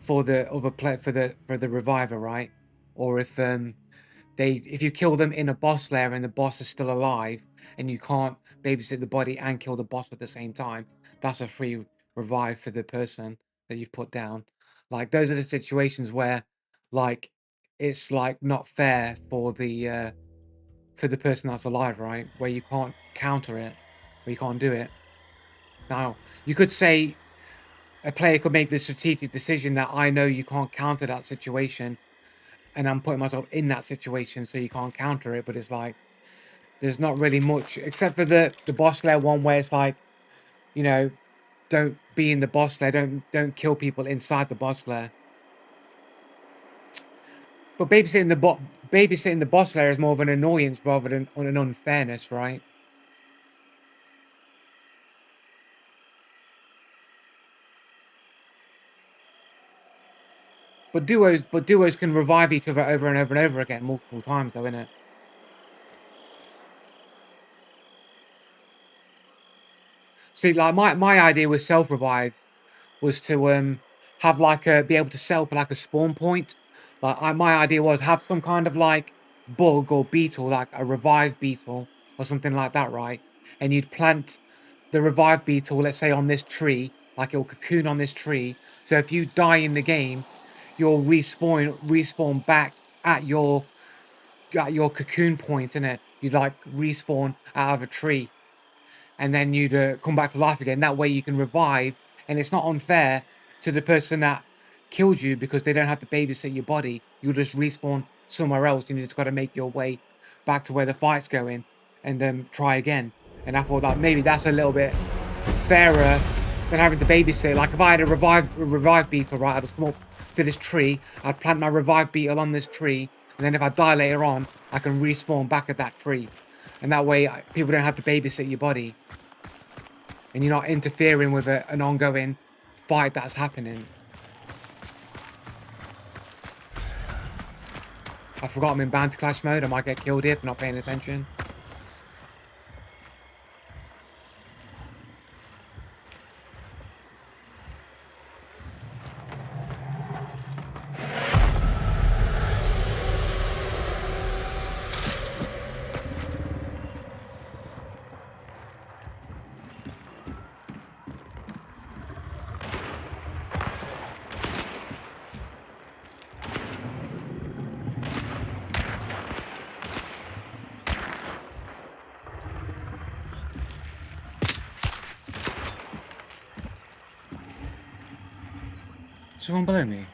other play for the reviver, right? Or if you kill them in a boss lair and the boss is still alive and you can't babysit the body and kill the boss at the same time, that's a free revive for the person that you've put down. Like, those are the situations where, like, it's like not fair for the person that's alive, right? Where you can't counter it, where you can't do it. Now, you could say a player could make the strategic decision that I know you can't counter that situation, and I'm putting myself in that situation so you can't counter it. But it's like there's not really much except for the boss lair one where it's like, you know, don't be in the boss lair, don't kill people inside the boss lair. But babysitting the boss lair is more of an annoyance rather than an unfairness, right? But duos can revive each other over and over and over again multiple times though, innit? See, like my idea with self revives was to have like a be able to self like a spawn point. My idea was have some kind of like bug or beetle, like a revive beetle or something like that, right? And you'd plant the revive beetle, let's say on this tree, like it'll cocoon on this tree. So if you die in the game, you'll respawn back at your cocoon point, innit? You'd like respawn out of a tree and then you'd come back to life again. That way you can revive, and it's not unfair to the person that killed you because they don't have to babysit your body. You'll just respawn somewhere else, and you just got to make your way back to where the fight's going, and try again. And I thought that maybe that's a little bit fairer than having to babysit. Like if I had a revive beetle, right, I'd just come up to this tree, I'd plant my revive beetle on this tree, and then if I die later on, I can respawn back at that tree. And that way, people don't have to babysit your body and you're not interfering with an ongoing fight that's happening. I forgot I'm in Bounty Clash mode. I might get killed here for not paying attention. Someone below me.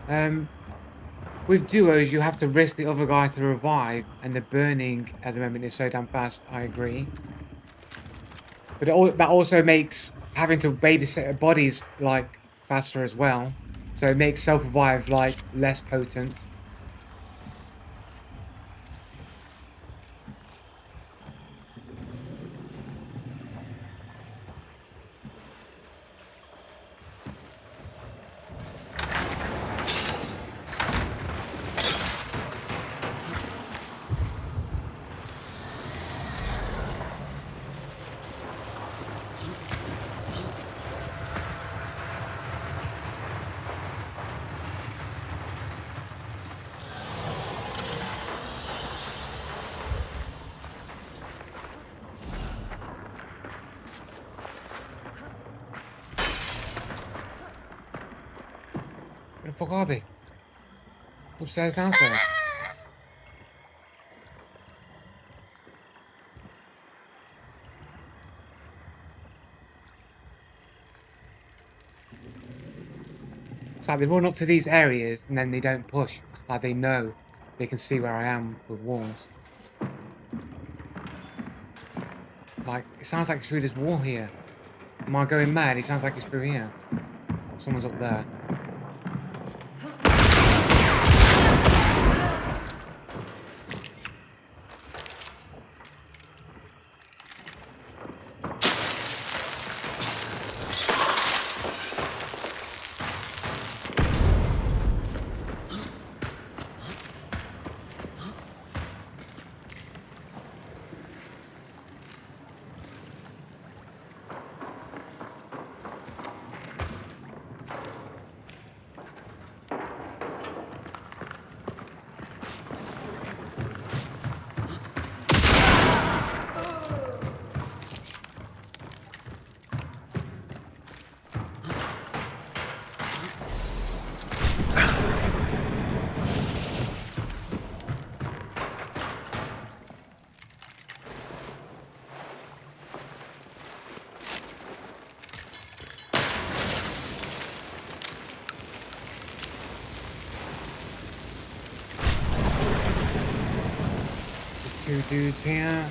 Um, with duos, you have to risk the other guy to revive, and the burning at the moment is so damn fast. I agree, but that also makes having to babysit bodies like faster as well. So it makes self revive like less potent. Where the fuck are they? Upstairs, downstairs. It's like they run up to these areas and then they don't push. Like they know they can see where I am with walls. Like, it sounds like it's through this wall here. Am I going mad? It sounds like it's through here. Someone's up there. Two dudes here.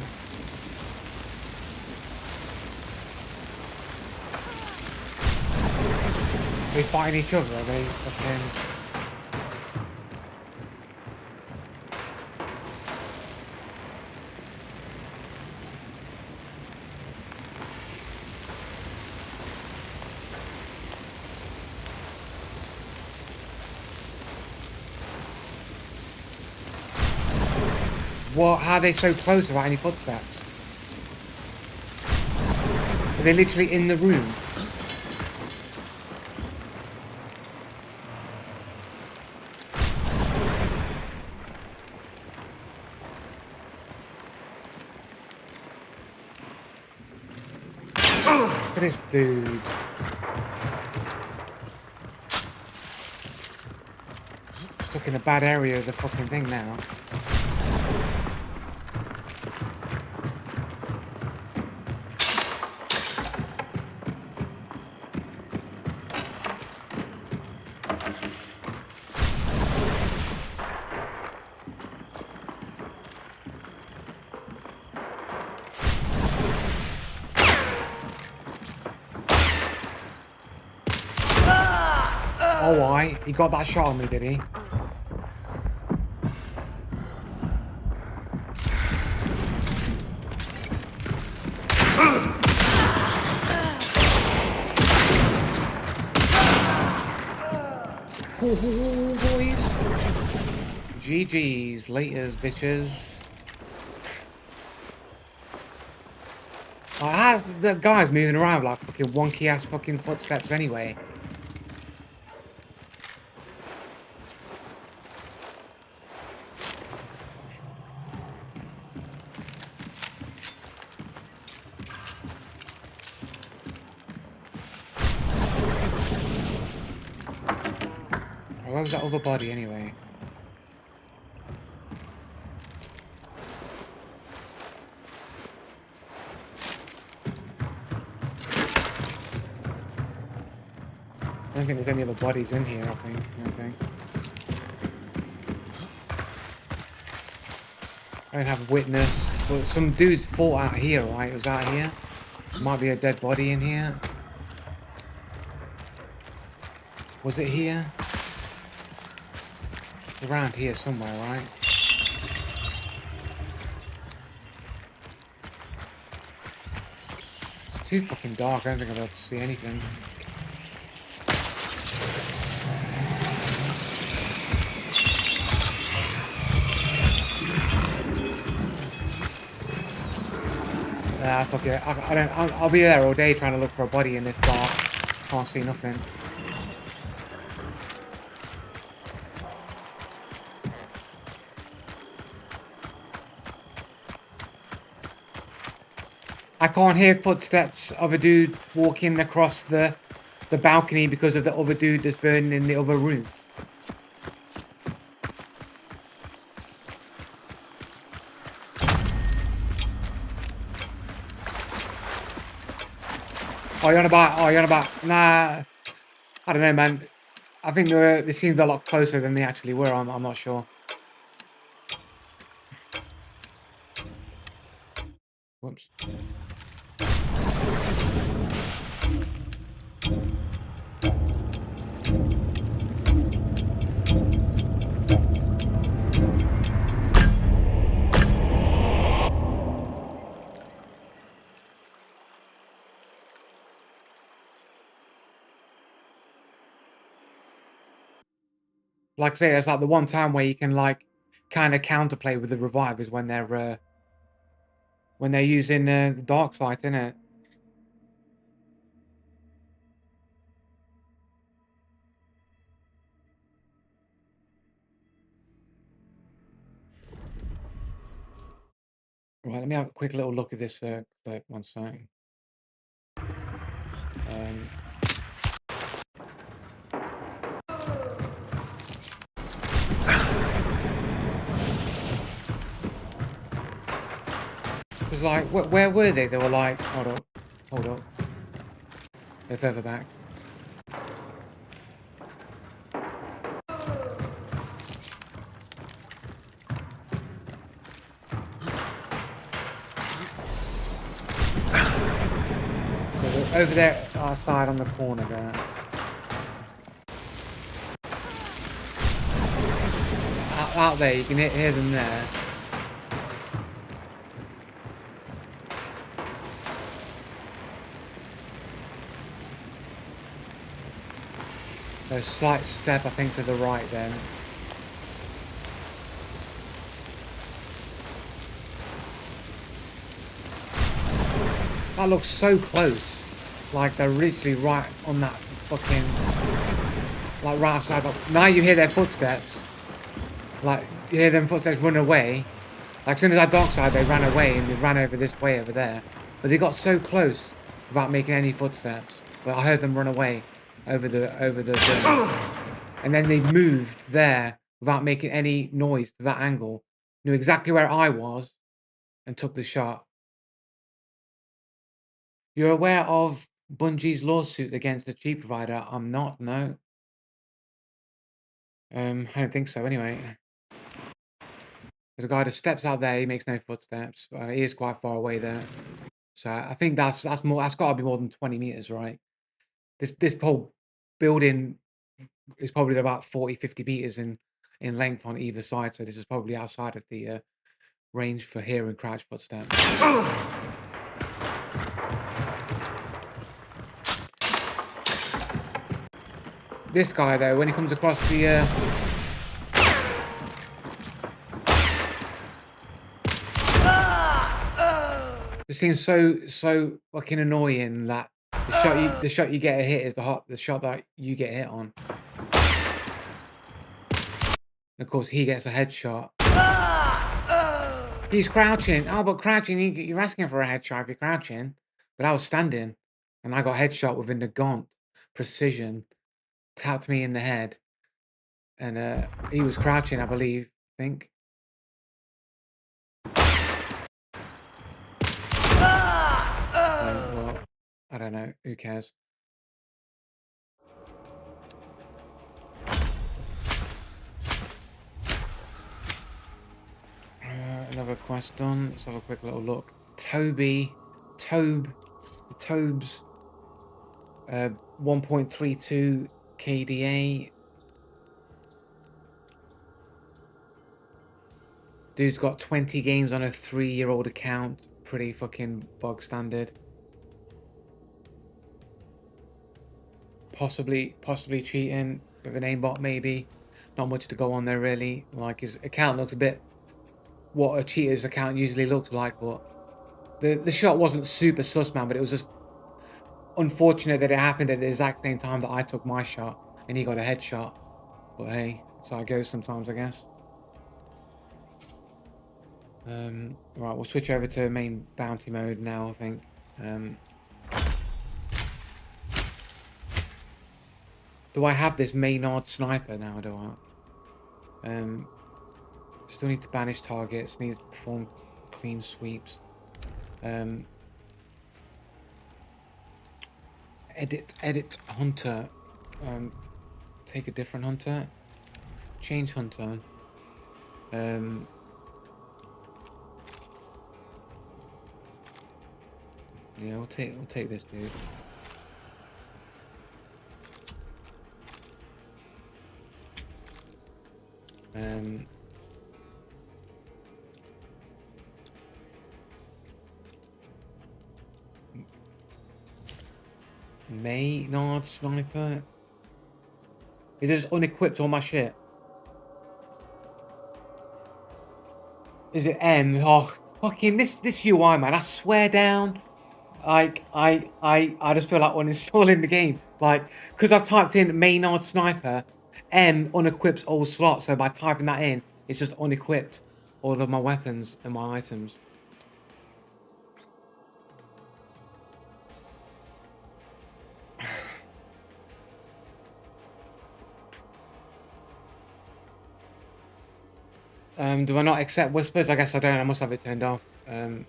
Are they fighting each other? Are they fucking... What? How are they so close without any footsteps? Are they literally in the room? Look at this dude. Stuck in a bad area of the fucking thing now. Oh, why? He got that shot on me, did he? Ooh, boys. GG's, laters, bitches. How's the guy's moving around like fucking wonky ass fucking footsteps anyway? Where was that other body anyway? I don't think there's any other bodies in here, I think. I don't have witness, but some dudes fought out here, right? It was out here. Might be a dead body in here. Was it here? Around here somewhere, right? It's too fucking dark, I don't think I'll be able to see anything. Fuck it. I'll be there all day trying to look for a body in this dark. Can't see nothing. I can't hear footsteps of a dude walking across the balcony because of the other dude that's burning in the other room. Oh, you're on about. Nah. I don't know, man. I think they seemed a lot closer than they actually were. I'm not sure. Whoops. Like I say, it's like the one time where you can like kind of counterplay with the revivers when they're using the dark side, isn't it? Right, let me have a quick little look at this clip. One second. Um, it was like, where were they? They were like, hold up, they're further back. So they're over there, outside on the corner there. Out there, you can hear them there. A slight step, I think, to the right then. That looks so close. Like they're literally right on that fucking, like right outside. Now you hear their footsteps. Like you hear them footsteps run away. Like as soon as that dark side, they ran away and they ran over this way over there. But they got so close without making any footsteps. But I heard them run away over the and then they moved there without making any noise to that angle. Knew exactly where I was and took the shot. You're aware of Bungie's lawsuit against the cheap provider? I'm not, no. I don't think so anyway. There's a guy that steps out there, he makes no footsteps. He is quite far away there. So I think that's gotta be more than 20 meters, right? This whole building is probably about 40, 50 meters in length on either side. So this is probably outside of the range for hearing crouch footsteps. This guy though, when he comes across the it seems so fucking annoying that the shot you get a hit is the shot that you get hit on. And of course he gets a headshot. He's crouching. Oh, but crouching, you're asking for a headshot if you're crouching. But I was standing and I got headshot within the gaunt precision. Tapped me in the head. And he was crouching, I believe. I think. Well, I don't know. Who cares? Another quest done. Let's have a quick little look. The Tobes, 1.32 KDA. Dude's got 20 games on a 3-year-old account. Pretty fucking bog standard. Possibly cheating with an aimbot, maybe. Not much to go on there, really. Like, his account looks a bit what a cheater's account usually looks like, but the shot wasn't super sus, man, but it was just unfortunate that it happened at the exact same time that I took my shot and he got a headshot. But hey, that's how it goes sometimes, I guess. Right, we'll switch over to main bounty mode now, I think. Do I have this Maynard sniper now, do I? Still need to banish targets, needs to perform clean sweeps. Edit hunter. take a different hunter. Change hunter. Yeah, we'll take this dude. Maynard sniper. Is it just unequipped all my shit? Is it M? Oh, fucking this UI, man. I swear down. Like I just feel like uninstalling the game. Like, because I've typed in Maynard sniper, M unequips all slots. So by typing that in, it's just unequipped all of my weapons and my items. Do I not accept whispers? I guess I don't. I must have it turned off. Okay.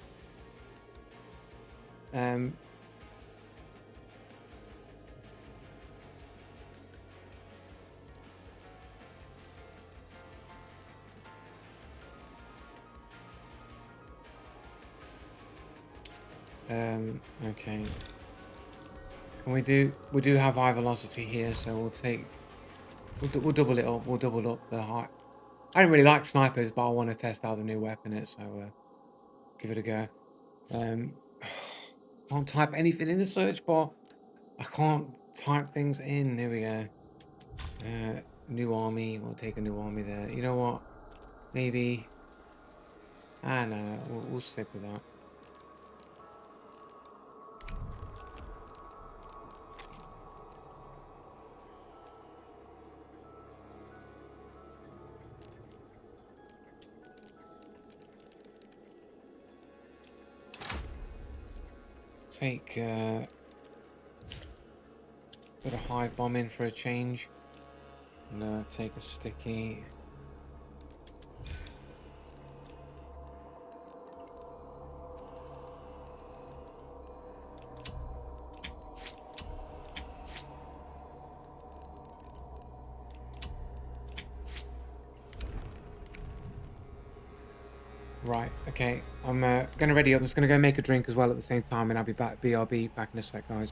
Can we do have high velocity here, so we'll double it up. We'll double up the height. I don't really like snipers, but I want to test out the new weapon, so give it a go. Can't type anything in the search bar. I can't type things in. There we go. New army. We'll take a new army there. You know what? Maybe. No. We'll stick with that. Take put a hive bomb in for a change. And take a sticky. Right, okay. I'm gonna ready up. I'm just gonna go make a drink as well at the same time, and I'll be back. BRB back in a sec, guys.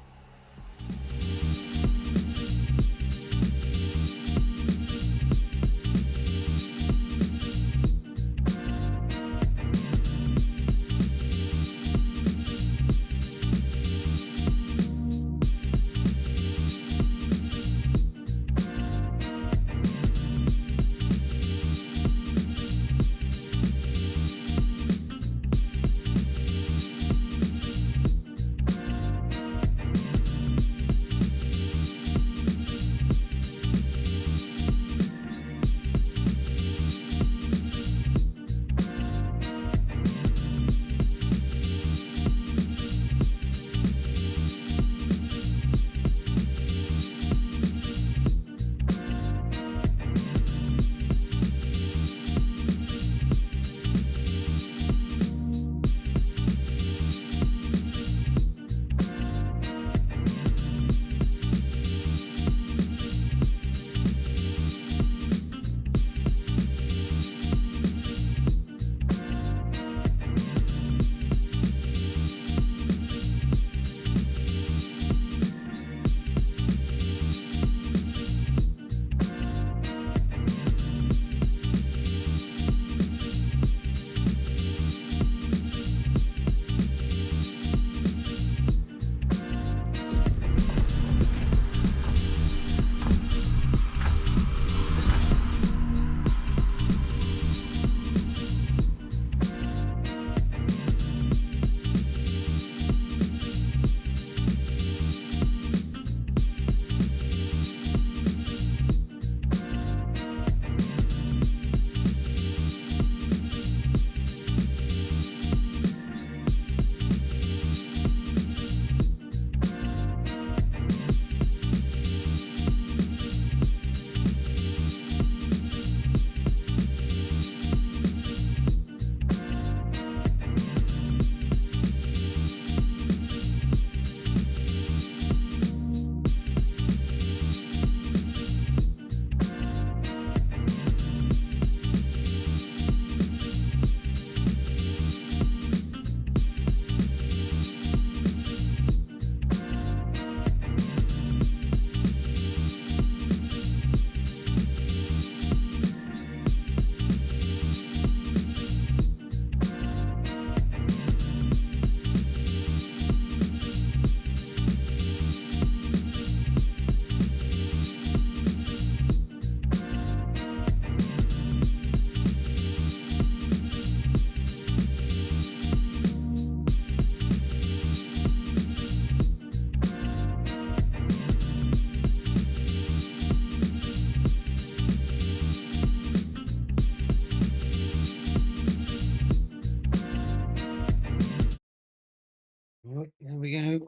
Oh, there we go.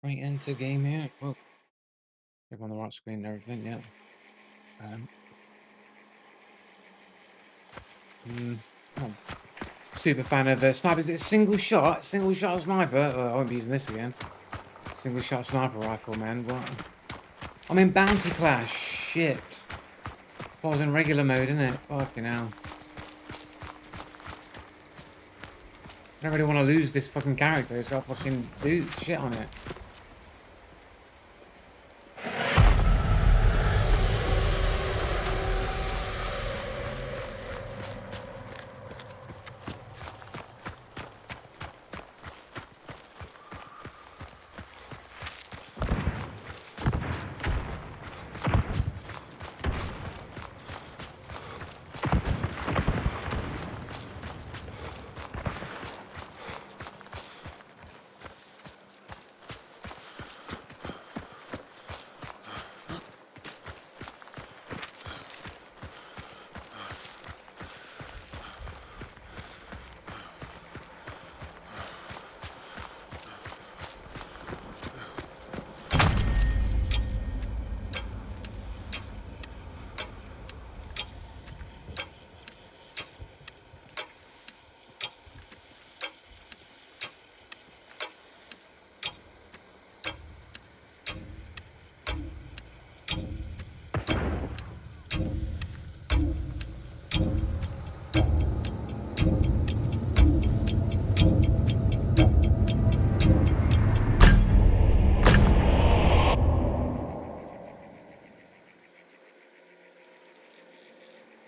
Right, enter game here. Oh, I'm on the right screen and everything, yeah. Um, oh, super fan of snipers. It's single shot sniper. I won't be using this again. Single shot sniper rifle, man. What? I'm in bounty class. Shit. I was in regular mode, innit? Fucking hell. I don't really want to lose this fucking character. It's got fucking shit on it.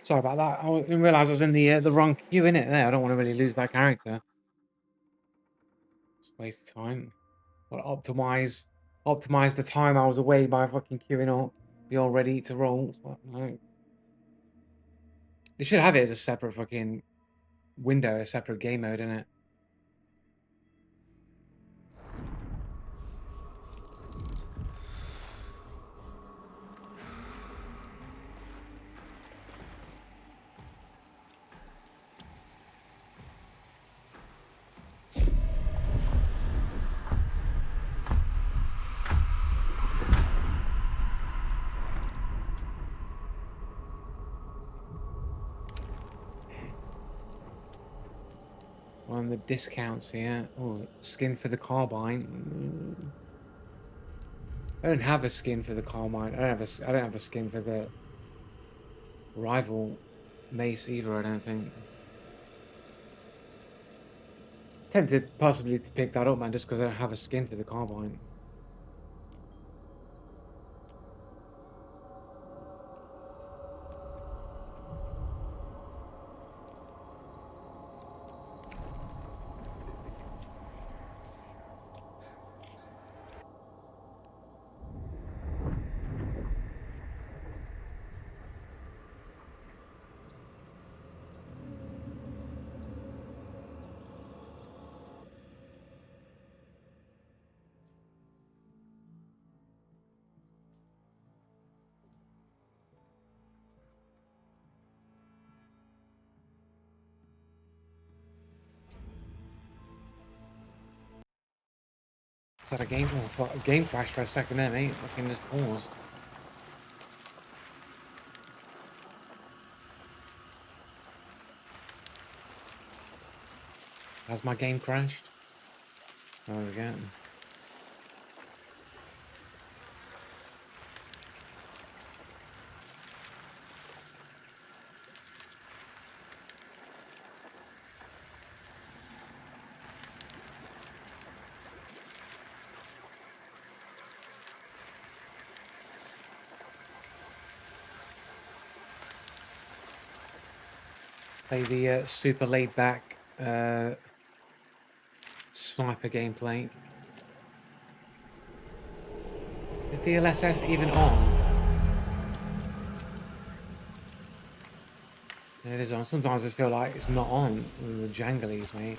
Sorry about that. I didn't realise I was in the wrong queue in it there. I don't want to really lose that character. It's a waste of time. Well, optimize the time I was away by fucking queuing up. Be all ready to roll. But no. They should have it as a separate fucking window, a separate game mode, innit? On the discounts here. Oh, skin for the carbine. I don't have a skin for the carbine. I don't have a skin for the rival mace either, I don't think. Tempted possibly to pick that up, man, just because I don't have a skin for the carbine. Is that a game? Oh, fuck, a game crashed for a second then, eh? Fucking just paused. Has my game crashed? Oh, again. Play the super laid back sniper gameplay. Is DLSS even on? It is on. Sometimes I feel like it's not on. The janglies, mate.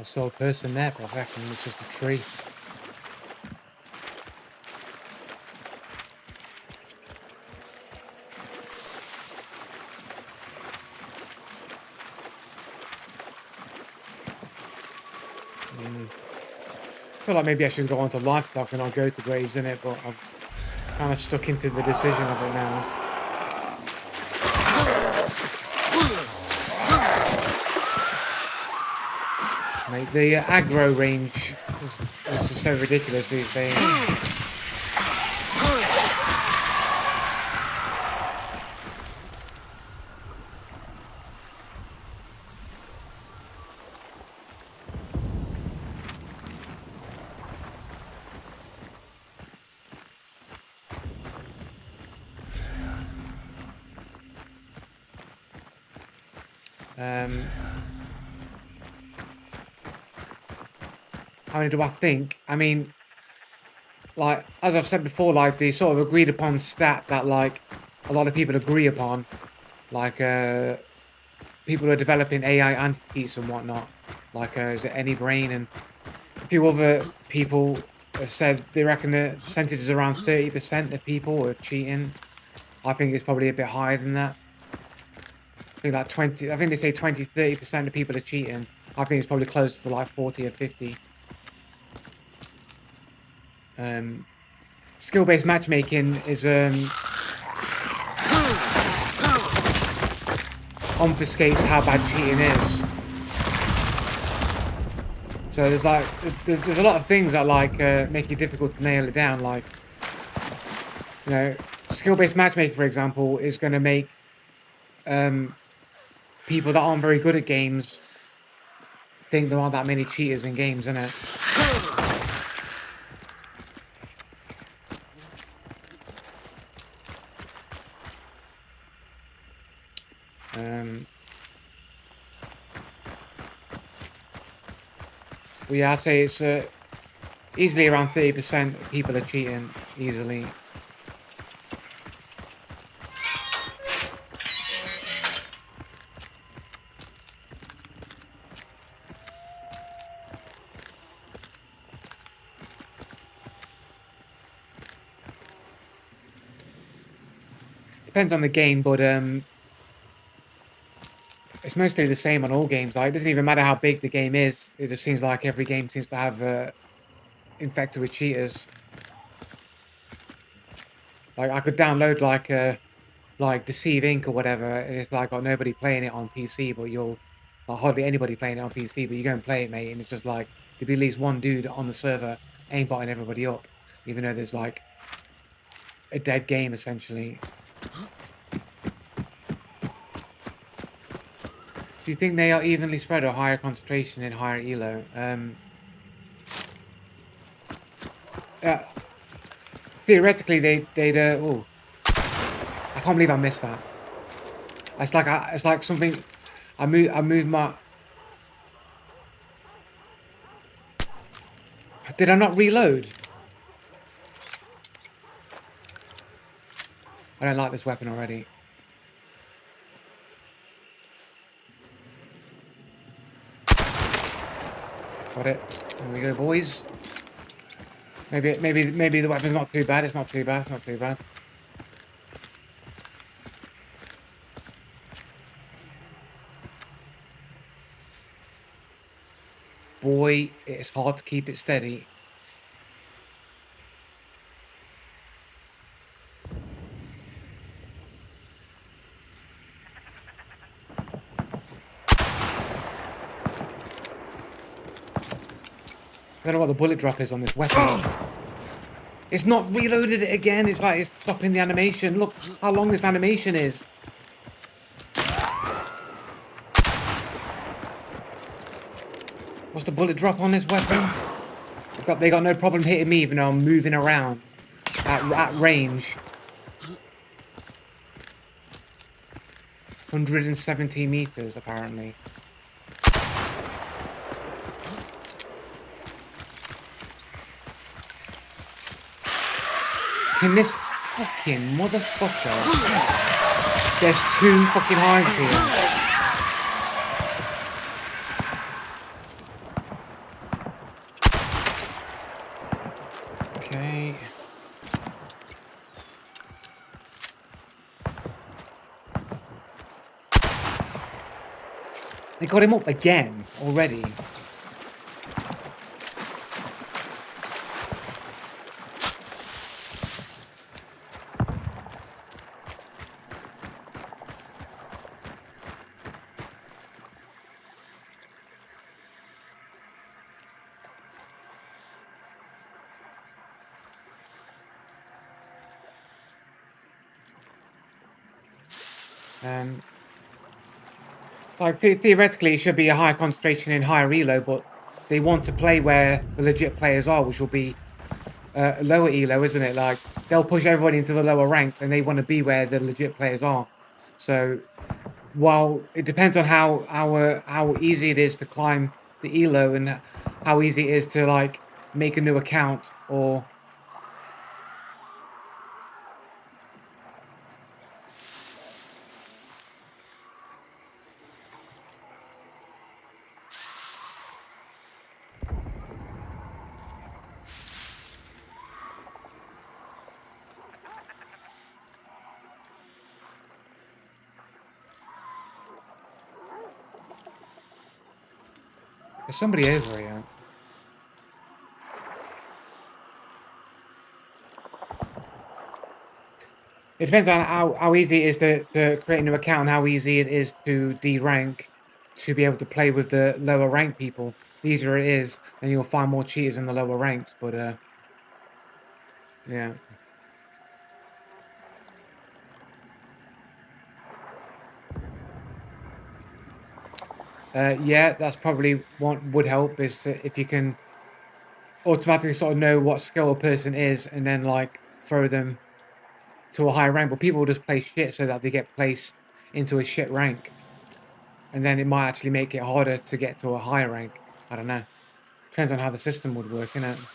saw a person there for a second. It's just a tree. I feel like maybe I should go on to livestock and not go to graves in it, but I've kind of stuck into the decision of it now. Mate, the aggro range is just so ridiculous these days. How many do I think? I mean, like, as I've said before, like, the sort of agreed upon stat that, like, a lot of people agree upon, like, people who are developing AI anti-cheats and whatnot, like, is it AnyBrain and a few other people have said they reckon the percentage is around 30% of people are cheating. I think it's probably a bit higher than that. I think like 20, I think they say 20-30% of people are cheating. I think it's probably closer to like 40 or 50. Skill-based matchmaking is obfuscates how bad cheating is. So there's like there's a lot of things that like make it difficult to nail it down. Like, you know, skill-based matchmaking, for example, is going to make people that aren't very good at games think there aren't that many cheaters in games, innit? Well, yeah, I'd say it's easily around 30% of people are cheating easily. Depends on the game, but it's mostly the same on all games. Like, it doesn't even matter how big the game is. It just seems like every game seems to have infected with cheaters. Like, I could download like Deceive Inc. or whatever, and it's like got nobody playing it on PC, but you'll like hardly anybody playing it on PC, but you go and play it, mate, and it's just like there'll be at least one dude on the server aimbotting everybody up, even though there's like a dead game essentially. Do you think they are evenly spread or higher concentration in higher elo? Theoretically, they'd. Oh, I can't believe I missed that. It's like something. I moved my. Did I not reload? I don't like this weapon already. Got it. There we go, boys. Maybe the weapon's not too bad. It's not too bad. It's not too bad. Boy, it's hard to keep it steady. I don't know what the bullet drop is on this weapon. It's not reloaded it again. It's like it's stopping the animation. Look how long this animation is. What's the bullet drop on this weapon? They got no problem hitting me even though I'm moving around at range. 170 meters apparently. Can this fucking motherfucker... There's two fucking hives here. They got him up again already. Um, like theoretically, it should be a higher concentration in higher elo, but they want to play where the legit players are, which will be lower elo, isn't it? Like they'll push everybody into the lower ranks, and they want to be where the legit players are. So while it depends on how easy it is to climb the elo and how easy it is to like make a new account or there's somebody over here. It depends on how easy it is to create a new account and how easy it is to de-rank to be able to play with the lower rank people. The easier it is, then you'll find more cheaters in the lower ranks. But yeah. Yeah, that's probably what would help is if you can automatically sort of know what skill a person is and then like throw them to a higher rank. But people will just play shit so that they get placed into a shit rank. And then it might actually make it harder to get to a higher rank. I don't know. Depends on how the system would work, innit?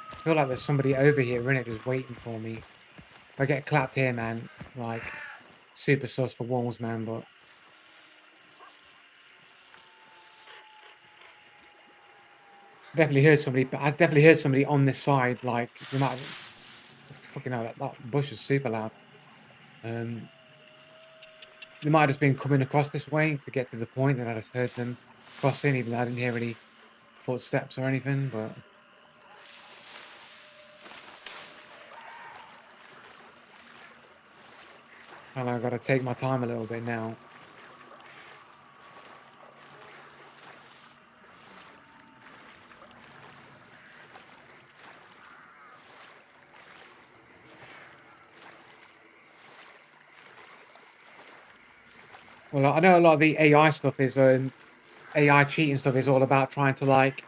I feel like there's somebody over here, innit, just waiting for me. If I get clapped here, man, like super sus for walls, man, but definitely heard somebody, but I definitely heard somebody on this side, like you might fucking hell, that bush is super loud. Um they might have just been coming across this way to get to the point and I just heard them crossing, even though I didn't hear any footsteps or anything, but and I gotta take my time a little bit now. Well, I know a lot of the AI stuff is AI cheating stuff is all about trying to like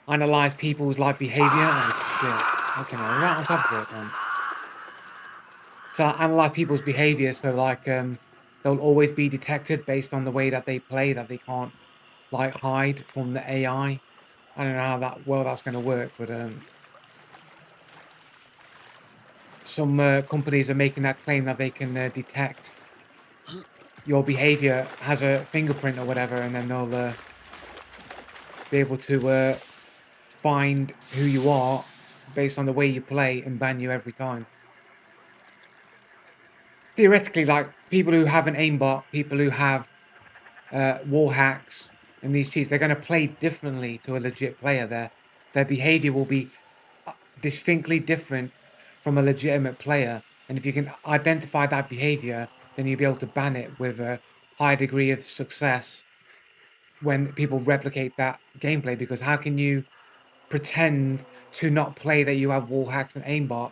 analyze people's like behavior. Oh shit. Okay, now we're right on top of it, man. So analyze people's behavior so like they'll always be detected based on the way that they play, that they can't like hide from the AI. I don't know how that's going to work, but some companies are making that claim that they can detect your behavior has a fingerprint or whatever, and then they'll be able to find who you are based on the way you play and ban you every time. Theoretically, like people who have an aimbot, people who have wall hacks and these cheats, they're going to play differently to a legit player. Their behavior will be distinctly different from a legitimate player. And if you can identify that behavior, then you'll be able to ban it with a high degree of success when people replicate that gameplay. Because how can you pretend to not play that you have wall hacks and aimbot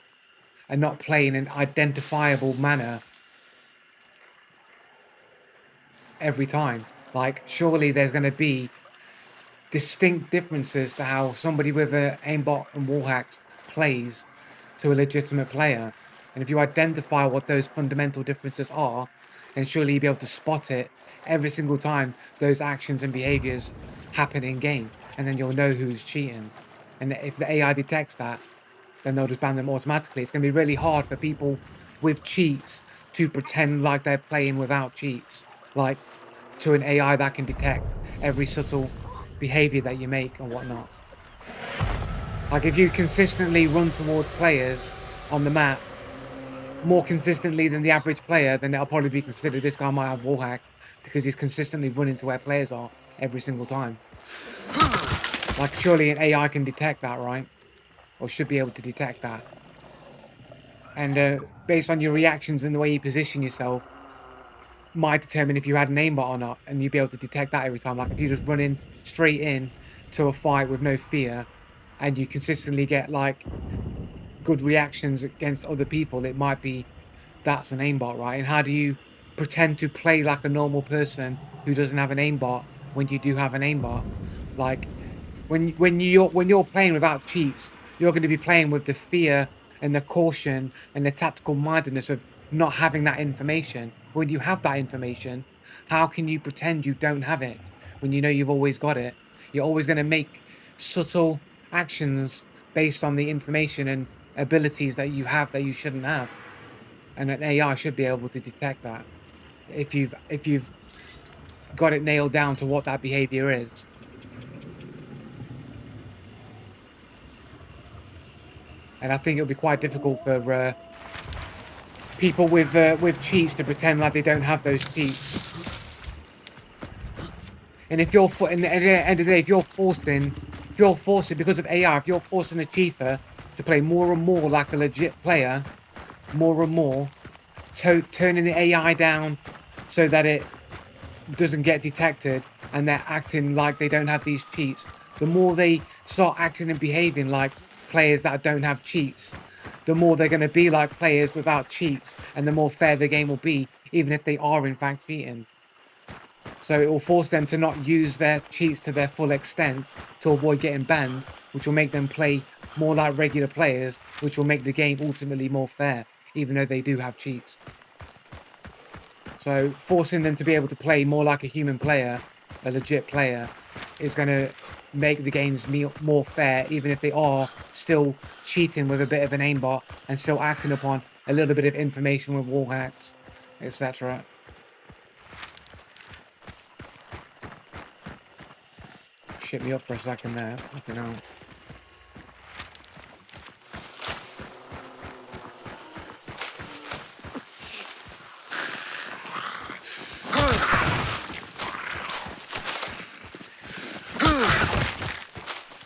and not play in an identifiable manner every time? Like, surely there's going to be distinct differences to how somebody with a aimbot and wall hacks plays to a legitimate player. And if you identify what those fundamental differences are, then surely you'll be able to spot it every single time those actions and behaviors happen in game. And then you'll know who's cheating. And if the AI detects that, then they'll just ban them automatically. It's going to be really hard for people with cheats to pretend like they're playing without cheats, like to an AI that can detect every subtle behavior that you make and whatnot. Like if you consistently run towards players on the map more consistently than the average player, then it'll probably be considered this guy might have wall hacks because he's consistently running to where players are every single time. Like surely an AI can detect that, right? Or should be able to detect that. And based on your reactions and the way you position yourself, might determine if you had an aimbot or not, and you'd be able to detect that every time. Like if you just run in straight in to a fight with no fear, and you consistently get like good reactions against other people, it might be that's an aimbot, right? And how do you pretend to play like a normal person who doesn't have an aimbot when you do have an aimbot? Like when you're playing without cheats, you're going to be playing with the fear and the caution and the tactical mindedness of not having that information. When you have that information, how can you pretend you don't have it when you know you've always got it? You're always going to make subtle actions based on the information and abilities that you have that you shouldn't have. And an AI should be able to detect that if you've got it nailed down to what that behavior is. And I think it'll be quite difficult for people with cheats to pretend like they don't have those cheats. And if you're and at the end of the day, if you're forcing because of AI, if you're forcing a cheater to play more and more like a legit player, more and more, turning the AI down so that it doesn't get detected and they're acting like they don't have these cheats, the more they start acting and behaving like players that don't have cheats, the more they're going to be like players without cheats, and the more fair the game will be, even if they are in fact cheating. So it will force them to not use their cheats to their full extent to avoid getting banned, which will make them play more like regular players, which will make the game ultimately more fair, even though they do have cheats. So forcing them to be able to play more like a human player, a legit player, is going to make the games more fair, even if they are still cheating with a bit of an aimbot and still acting upon a little bit of information with wall hacks, etc. Shit me up for a second there. You know.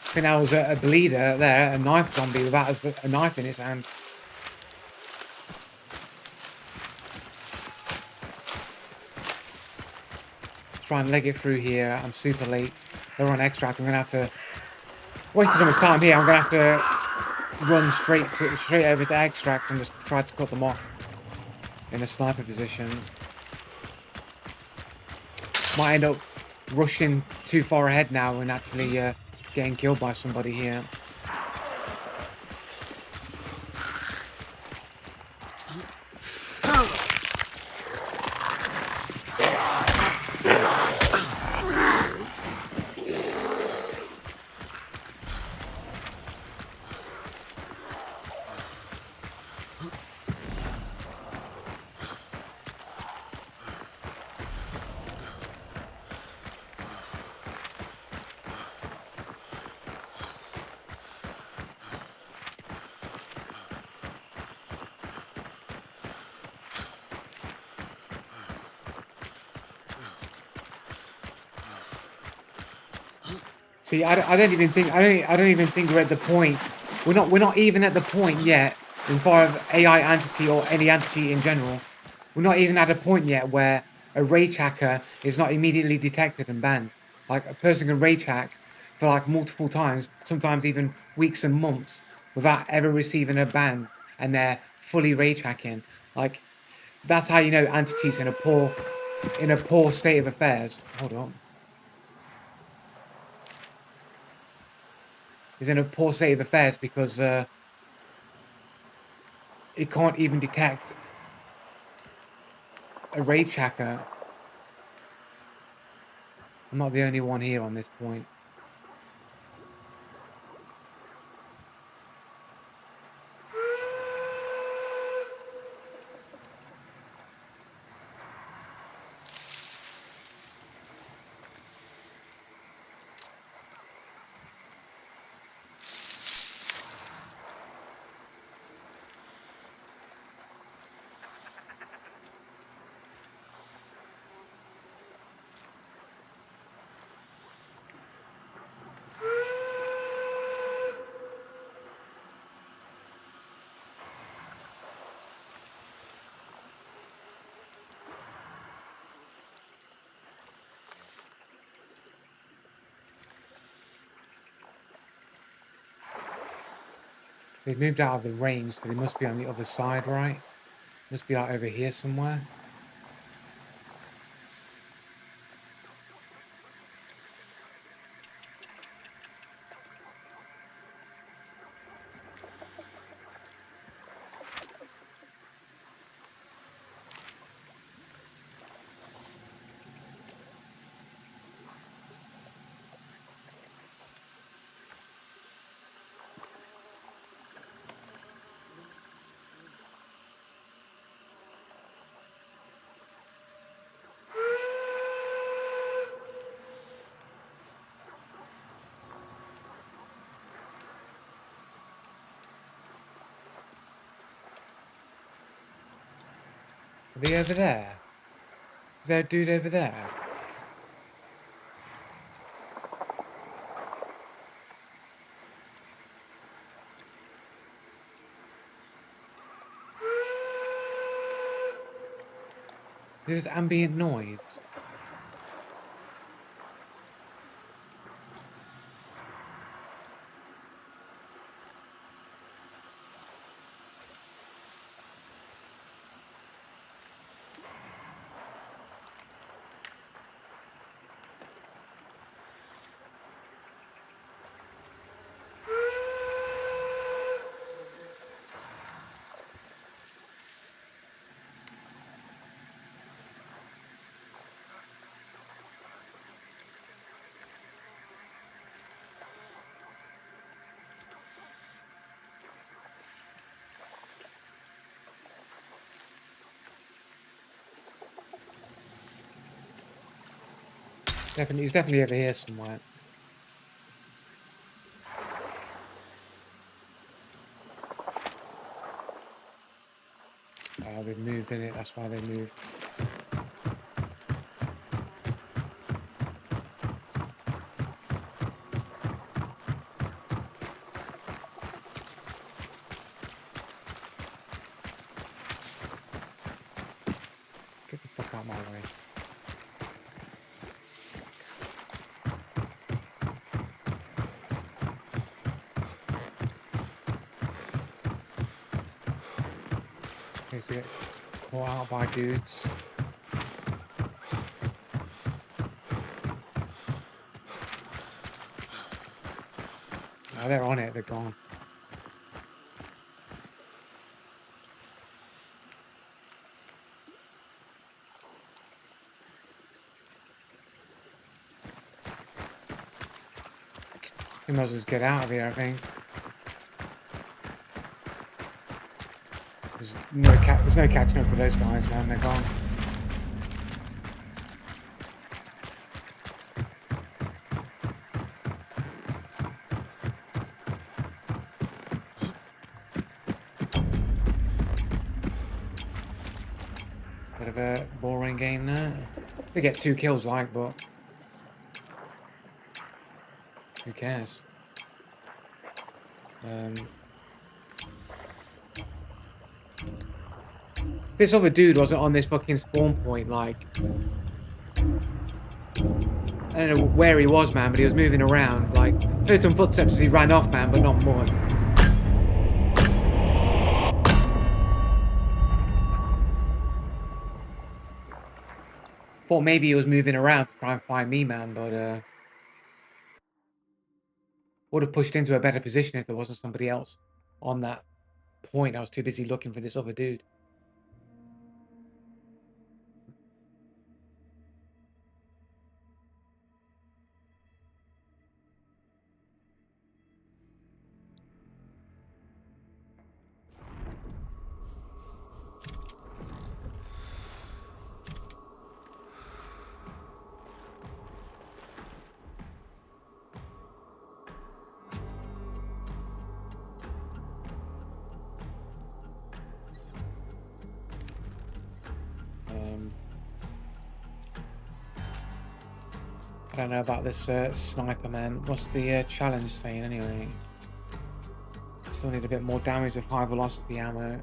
I think that was a bleeder there, a knife zombie without a knife in his hand. Try and leg it through here. I'm super late. They're on extract. I'm gonna have to waste so much time here. I'm gonna have to run straight over to extract and just try to cut them off in a sniper position. Might end up rushing too far ahead now and actually getting killed by somebody here. See, I don't even think we're at the point. We're not even at the point yet in far of AI anti-cheat or any anti-cheat in general, we're not even at a point yet where a rage hacker is not immediately detected and banned. Like a person can rage hack for like multiple times, sometimes even weeks and months, without ever receiving a ban, and they're fully rage hacking. Like that's how you know anti-cheat's in a poor state of affairs. Hold on. Is in a poor state of affairs because it can't even detect a rage hacker. I'm not the only one here on this point. They've moved out of the range, so they must be on the other side, right? Must be like over here somewhere. Are they over there? Is there a dude over there? There's ambient noise. Definitely, he's definitely over here somewhere. Oh, they've moved in it. That's why they moved. Get the fuck out of my way. Okay, so get caught out by dudes. Oh, they're on it. They're gone. We might as well just get out of here, I think. There's no catching up to those guys, man. They're gone. Bit of a boring game there. They get 2 kills, like, but who cares? This other dude wasn't on this fucking spawn point, like, I don't know where he was, man, but he was moving around, like, heard some footsteps as he ran off, man, but not much. Thought maybe he was moving around to try and find me, man, but, would have pushed into a better position if there wasn't somebody else on that point. I was too busy looking for this other dude. I don't know about this sniper, man. What's the challenge saying anyway? Still need a bit more damage with high velocity ammo.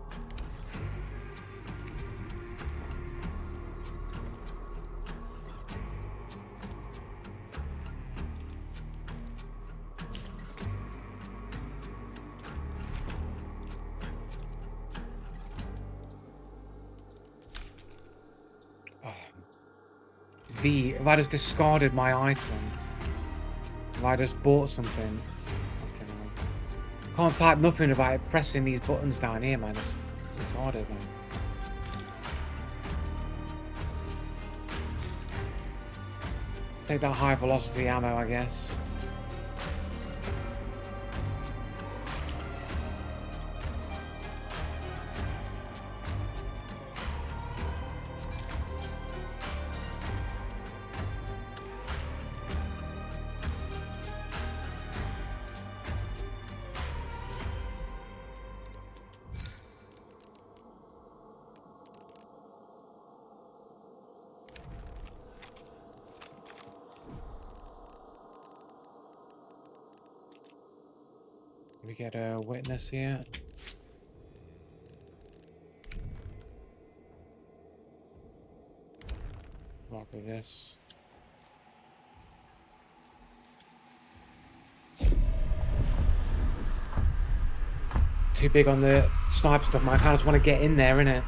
Oh. If I just discarded my item, if I just bought something, fucking hell. Can't type nothing about it pressing these buttons down here, man. It's retarded, man. Take that high velocity ammo, I guess. We get a witness here. Rock with this. Too big on the sniper stuff, man. I kind of just want to get in there, innit?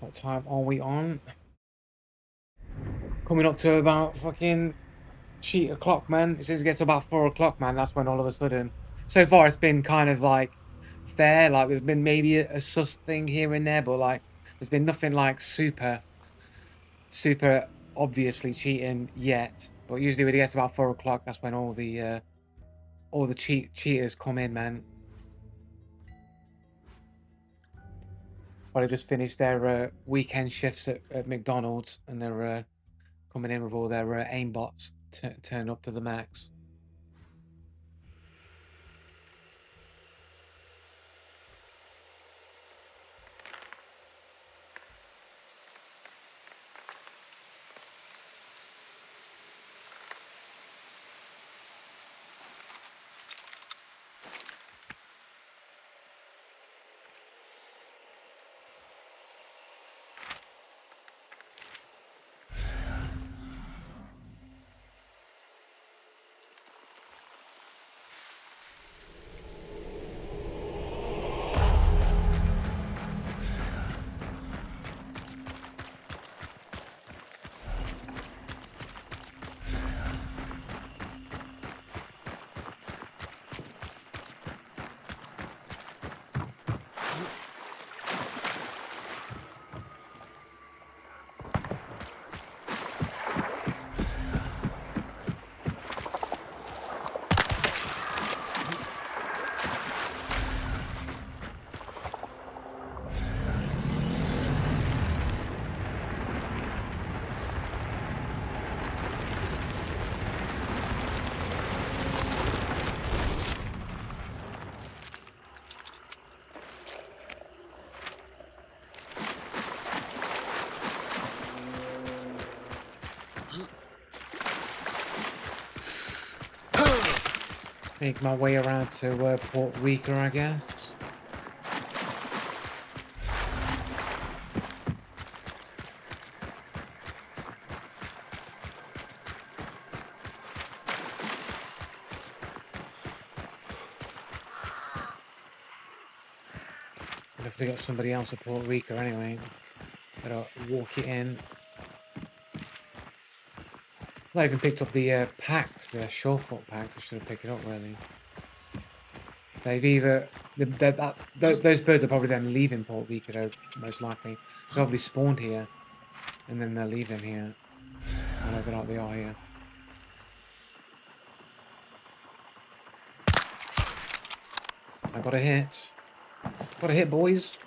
What time are we on? Coming up to about fucking cheat o'clock, man. As soon as it gets to about 4 o'clock, man, that's when all of a sudden. So far, it's been kind of like fair. Like, there's been maybe a sus thing here and there, but like, there's been nothing like super obviously cheating yet. But usually, when it gets to about 4 o'clock, that's when all the cheaters come in, man. Well, they just finished their weekend shifts at McDonald's, and they're coming in with all their aimbots turned up to the max. Make my way around to Port Rica, I guess. Hopefully got somebody else at Port Rica anyway. Gotta walk it in. I even picked up the pact, the Shorefoot pact. I should have picked it up really. They've either those birds are probably then leaving Port Rica, though, most likely. They probably spawned here, and then they're leaving here. Whenever not they are here. I got a hit. Got a hit, boys.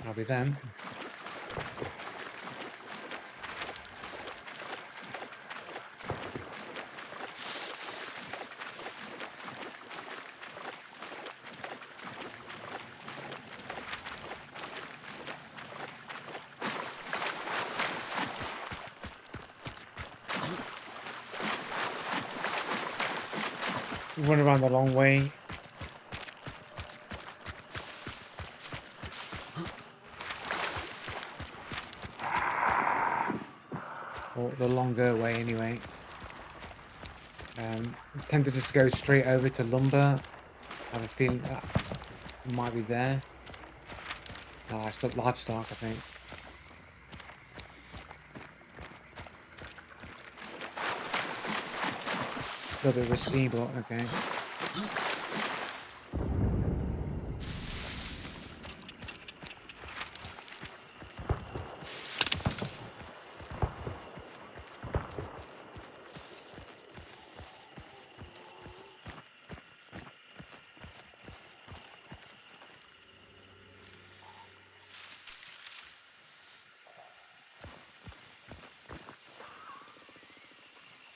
I'll be them. Run around the long way. Or the longer way anyway. Tempted just to go straight over to lumber. I have a feeling that it might be there. Oh, it's got livestock, I think. A little bit risky, but okay.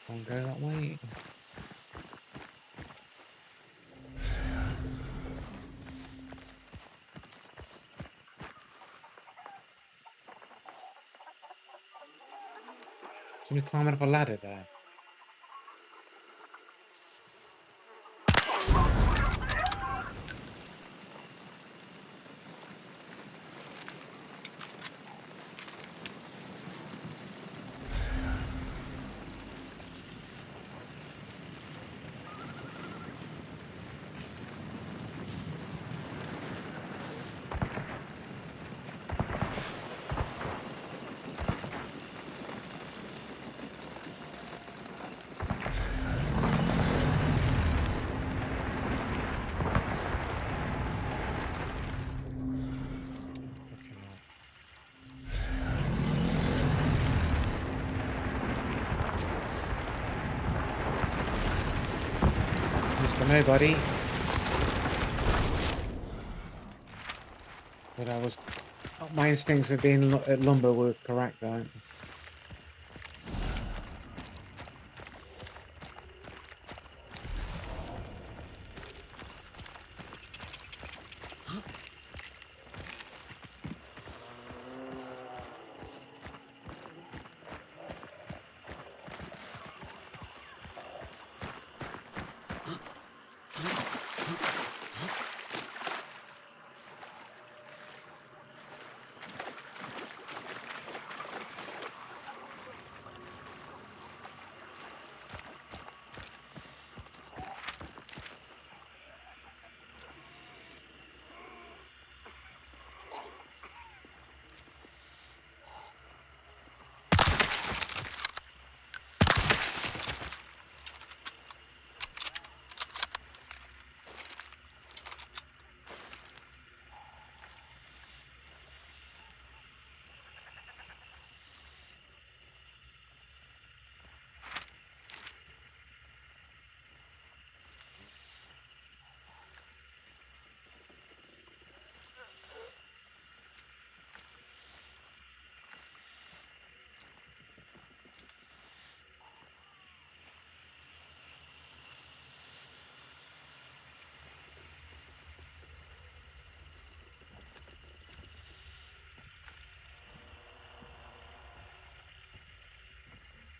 Can't go that way. Somebody climbing up a ladder there. Mr. Nobody. But I was... my instincts of being at lumber were correct though.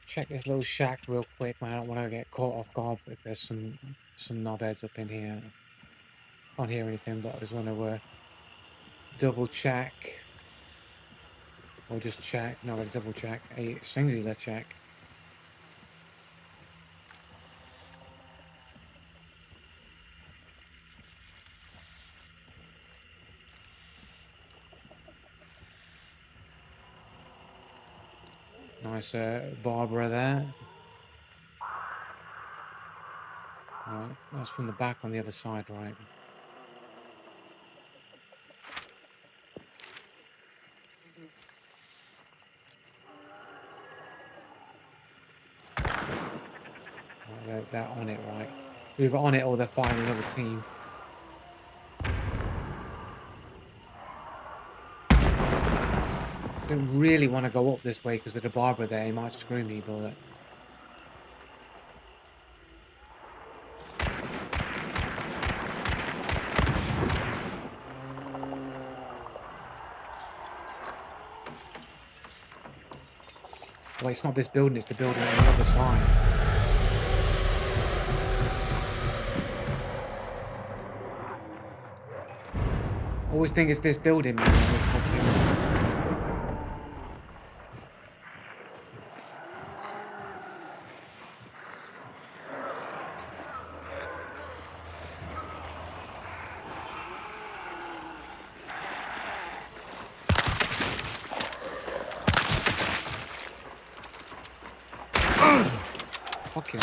Check this little shack real quick, man. I don't want to get caught off guard if there's some knobheads up in here. Can't hear anything, but I just want to double check. Or just check. No, a double check. A singular check. Nice Barbara there. Alright, that's from the back on the other side, right? They're on it, right? They're either on it or they're fighting another team. Don't really want to go up this way because of the Barbara there. He might screw me, but... Well, it's not this building, it's the building on the other side. Always think it's this building, man. This fucking... Fucking...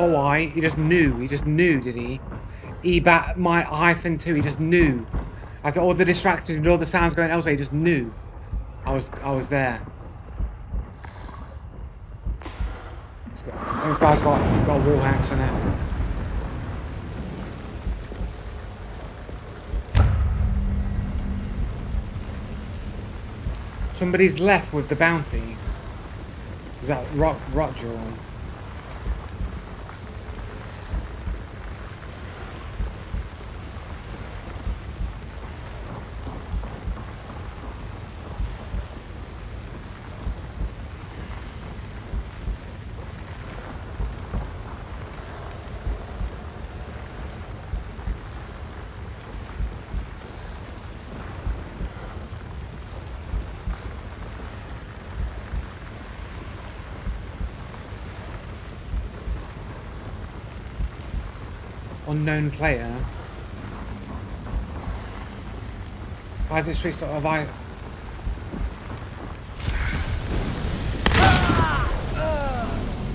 Oh, he just knew. He just knew, did he? E-bat my -2. He just knew. After all the distractions and all the sounds going elsewhere, he just knew. I was there. This guy's got wall hacks in it. Somebody's left with the bounty. Is that Rockjaw? Unknown player. Why has it switched off?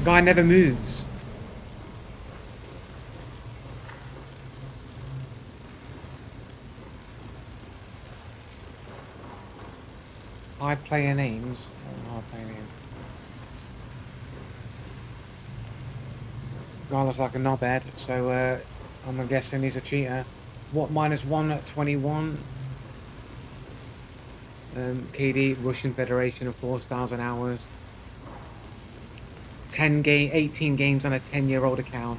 Guy never moves. Hard player names. Hard player names. Guy looks like a knobhead, so I'm guessing he's a cheater. What, -1 at 21? KD, Russian Federation of 4,000 hours. 18 games on a 10-year-old account.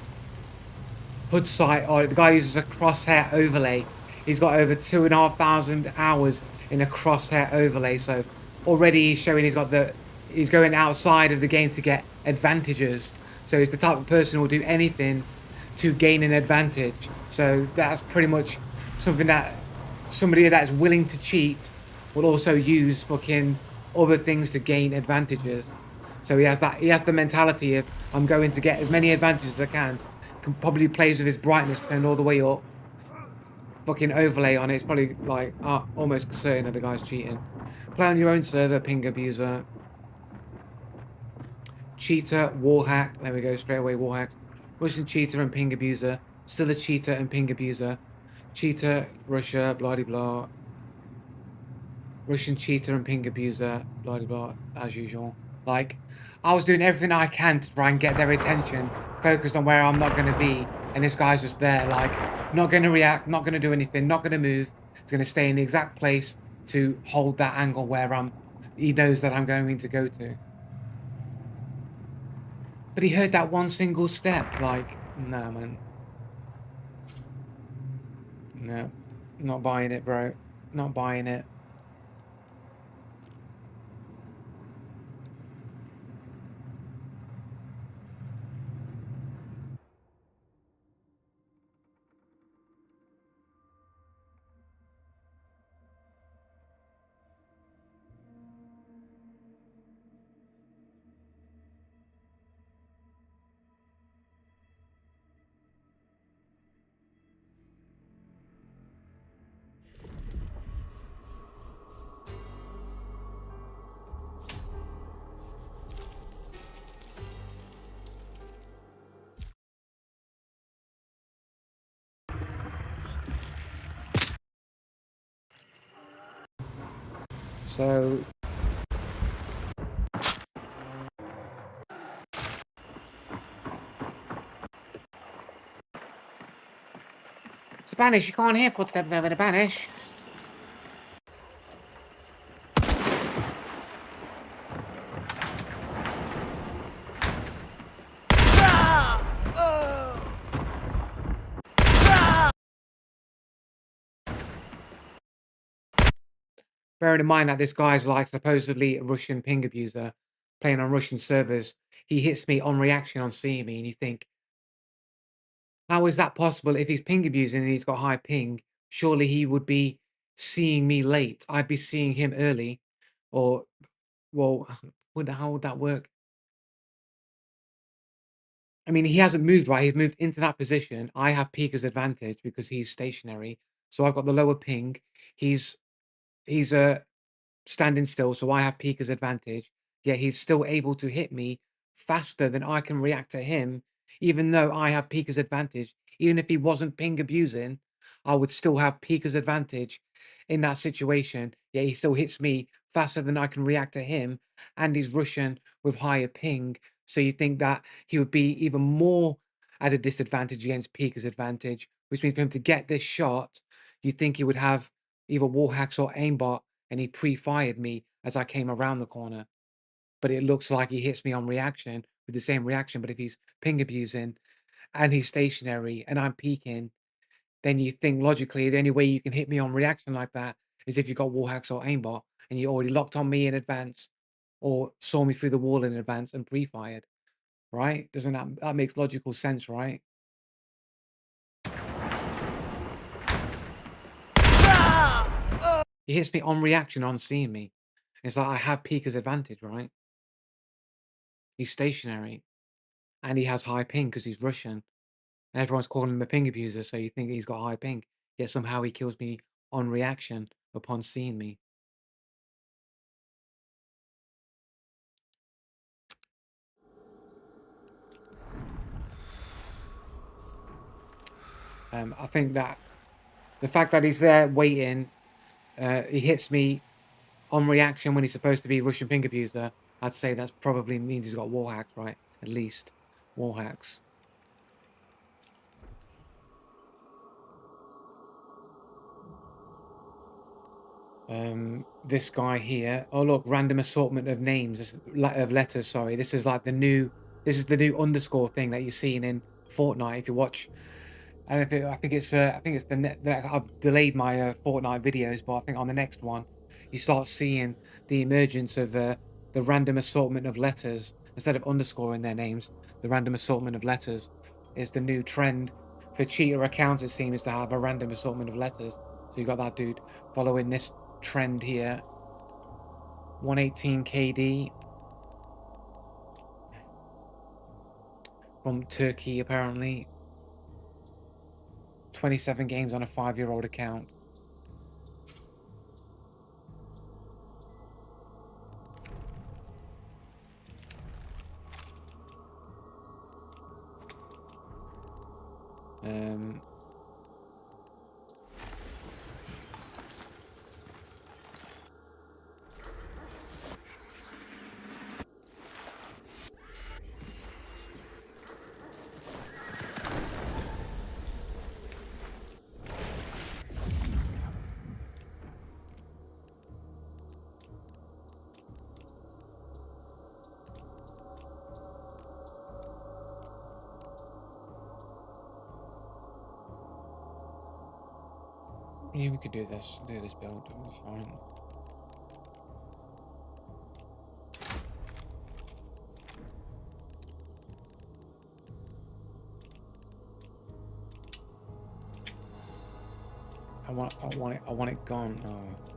HUD site, the guy uses a crosshair overlay. He's got over 2,500 hours in a crosshair overlay, so already he's showing he's going outside of the game to get advantages. So he's the type of person who will do anything to gain an advantage. So that's pretty much something that somebody that's willing to cheat will also use fucking other things to gain advantages. So he has the mentality of, I'm going to get as many advantages as I can. Probably plays with his brightness turned all the way up. Fucking overlay on it. It's probably like almost certain that the guy's cheating. Play on your own server, ping abuser. Cheater, wall hack. There we go, straight away, wall hack. Russian cheater and ping abuser. Still a cheater and ping abuser. Cheater, Russia, blah blah. Russian cheater and ping abuser, blah blah, as usual. Like, I was doing everything I can to try and get their attention, focused on where I'm not going to be, and this guy's just there, like, not going to react, not going to do anything, not going to move. He's going to stay in the exact place to hold that angle where he knows that I'm going to go to. But he heard that one single step, like, no, man. No, not buying it, bro. Not buying it. So, Spanish, you can't hear footsteps over the Spanish. Bearing in mind that this guy's like supposedly a Russian ping abuser playing on Russian servers, he hits me on reaction on seeing me, and you think, how is that possible? If he's ping abusing and he's got high ping, surely he would be seeing me late. I'd be seeing him early, or well, how would that work? I mean, he hasn't moved, right? He's moved into that position. I have Pika's advantage because he's stationary, so I've got the lower ping. He's he's standing still, so I have Pika's advantage. Yet he's still able to hit me faster than I can react to him, even though I have Pika's advantage. Even if he wasn't ping abusing, I would still have Pika's advantage in that situation. Yet he still hits me faster than I can react to him, and he's Russian with higher ping. So you think that he would be even more at a disadvantage against Pika's advantage, which means for him to get this shot, you think he would have either wall hacks or aimbot, and he pre-fired me as I came around the corner. But it looks like he hits me on reaction with the same reaction. But if he's ping abusing and he's stationary and I'm peeking, then you think logically the only way you can hit me on reaction like that is if you got wall hacks or aimbot and you already locked on me in advance or saw me through the wall in advance and pre-fired, right? Doesn't that makes logical sense, right? He hits me on reaction on seeing me. It's like I have Pika's advantage, right? He's stationary and he has high ping because he's Russian. And everyone's calling him a ping abuser, so you think he's got high ping. Yet somehow he kills me on reaction upon seeing me. I think that the fact that he's there waiting, he hits me on reaction when he's supposed to be Russian ping abuser. I'd say that's probably means he's got wall hacks, right? At least wall hacks. This guy here. Oh look, random assortment of names, of letters. Sorry, this is like the new. This is the new underscore thing that you're seeing in Fortnite. If you watch, and if I think it's I've delayed my Fortnite videos, but I think on the next one, you start seeing the emergence of the random assortment of letters instead of underscoring their names. The random assortment of letters is the new trend for cheater accounts. It seems to have a random assortment of letters. So you got that dude following this trend here. 118 KD from Turkey, apparently. 27 games on a 5-year-old account. Um, yeah, we could do this. Do this build. It'll be fine. I want it gone. Oh.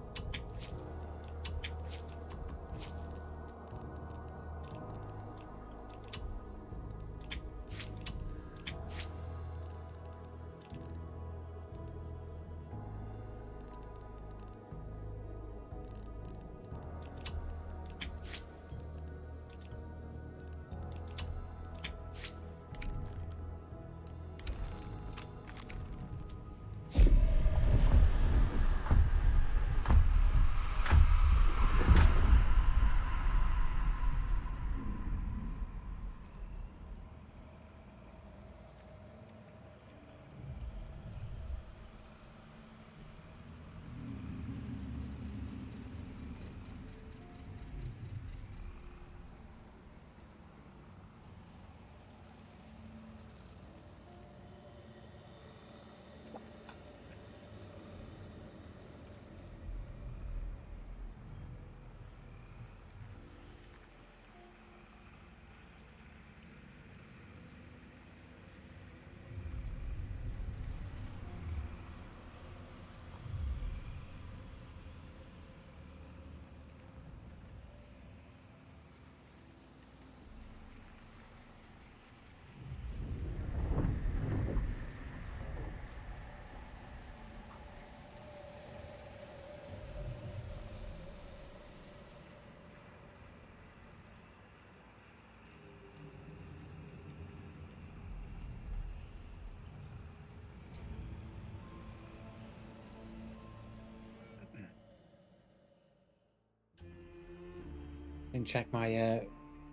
And check my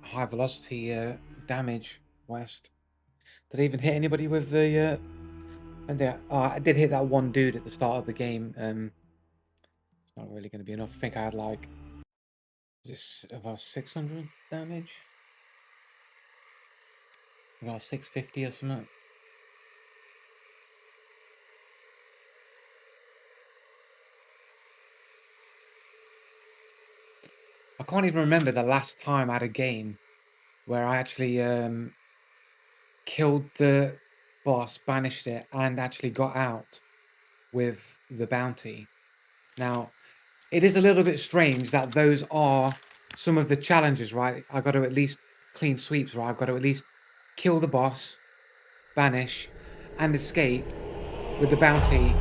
high velocity damage, West. Did I even hit anybody with the and there? I did hit that one dude at the start of the game. It's not really going to be enough. I think I had like, is this about 600 damage? About 650 or something. I can't even remember the last time I had a game where I actually killed the boss, banished it, and actually got out with the bounty. Now, it is a little bit strange that those are some of the challenges, right? I got to at least clean sweeps, right? I've got to at least kill the boss, banish, and escape with the bounty.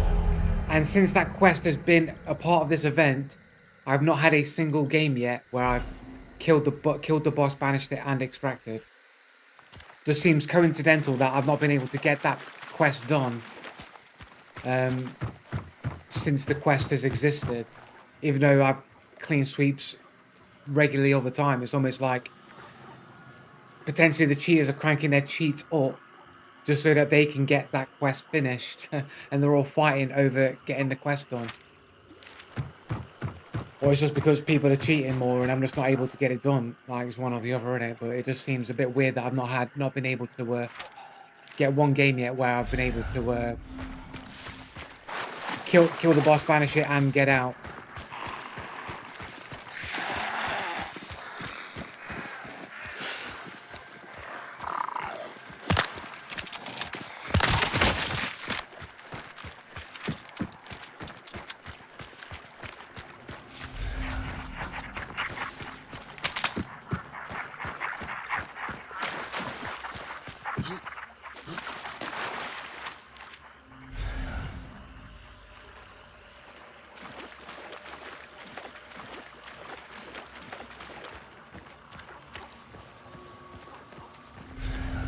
And since that quest has been a part of this event, I've not had a single game yet where I've killed the boss, banished it, and extracted. Just seems coincidental that I've not been able to get that quest done since the quest has existed. Even though I've clean sweeps regularly all the time, it's almost like potentially the cheaters are cranking their cheats up just so that they can get that quest finished, and they're all fighting over getting the quest done. Or it's just because people are cheating more and I'm just not able to get it done. Like, it's one or the other, in it. But it just seems a bit weird that I've not been able to get one game yet where I've been able to kill the boss, banish it, and get out.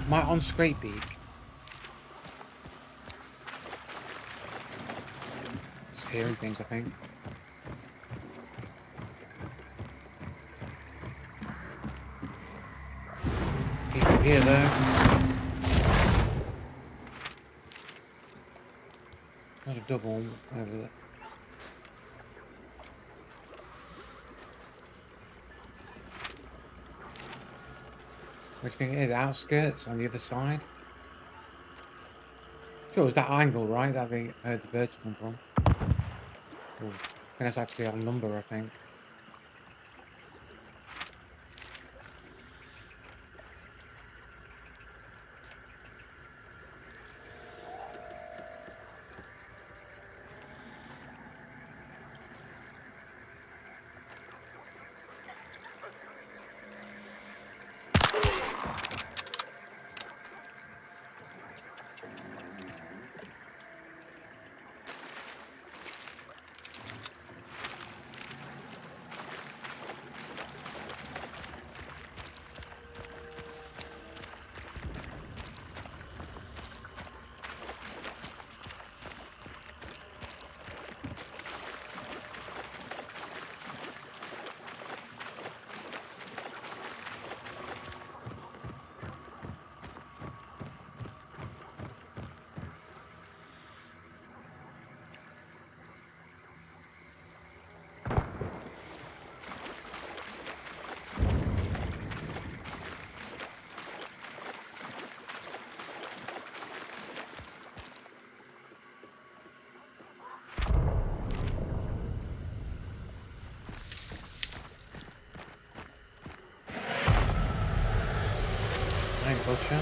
Am I on Scrape Beak? hearing things, I think. People here, though. Not a double over there. What do you think it is? Outskirts on the other side? Sure, it was that angle, right? That they heard the birds come from. Oh, I think that's actually our number, I think. Right, butcher.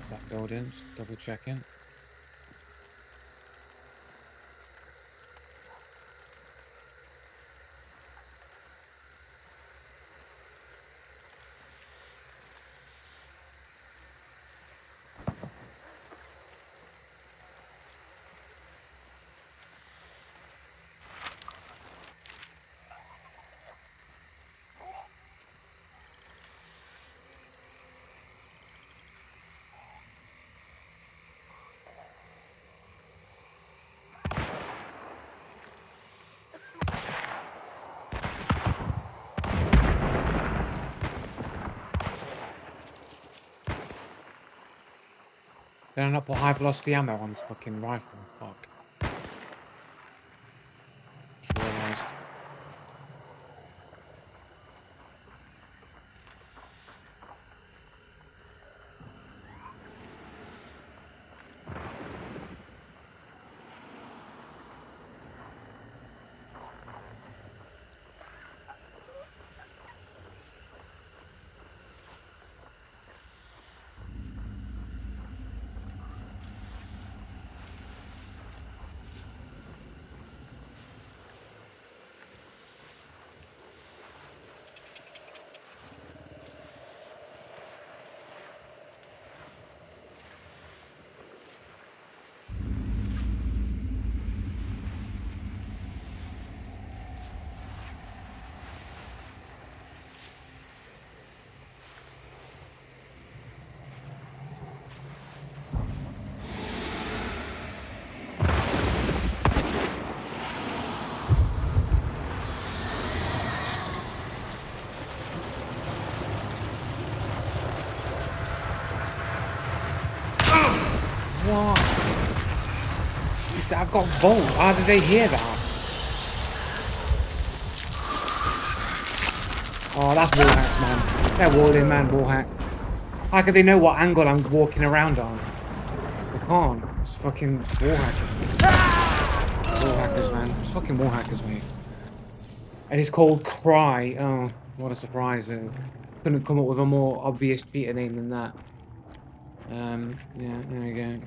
Is that building? Just double checking. Did I not put high velocity ammo on this fucking rifle? Fuck. Just realised. I've got Volt. How did they hear that? Oh, that's wall hacks, man. They're walling, man, wall hack. How could they know what angle I'm walking around on? They can't. It's fucking wall hackers. Wall hackers, man. It's fucking wall hackers, mate. And it's called Cry. Oh, what a surprise. Couldn't come up with a more obvious cheater name than that. Yeah, there we go.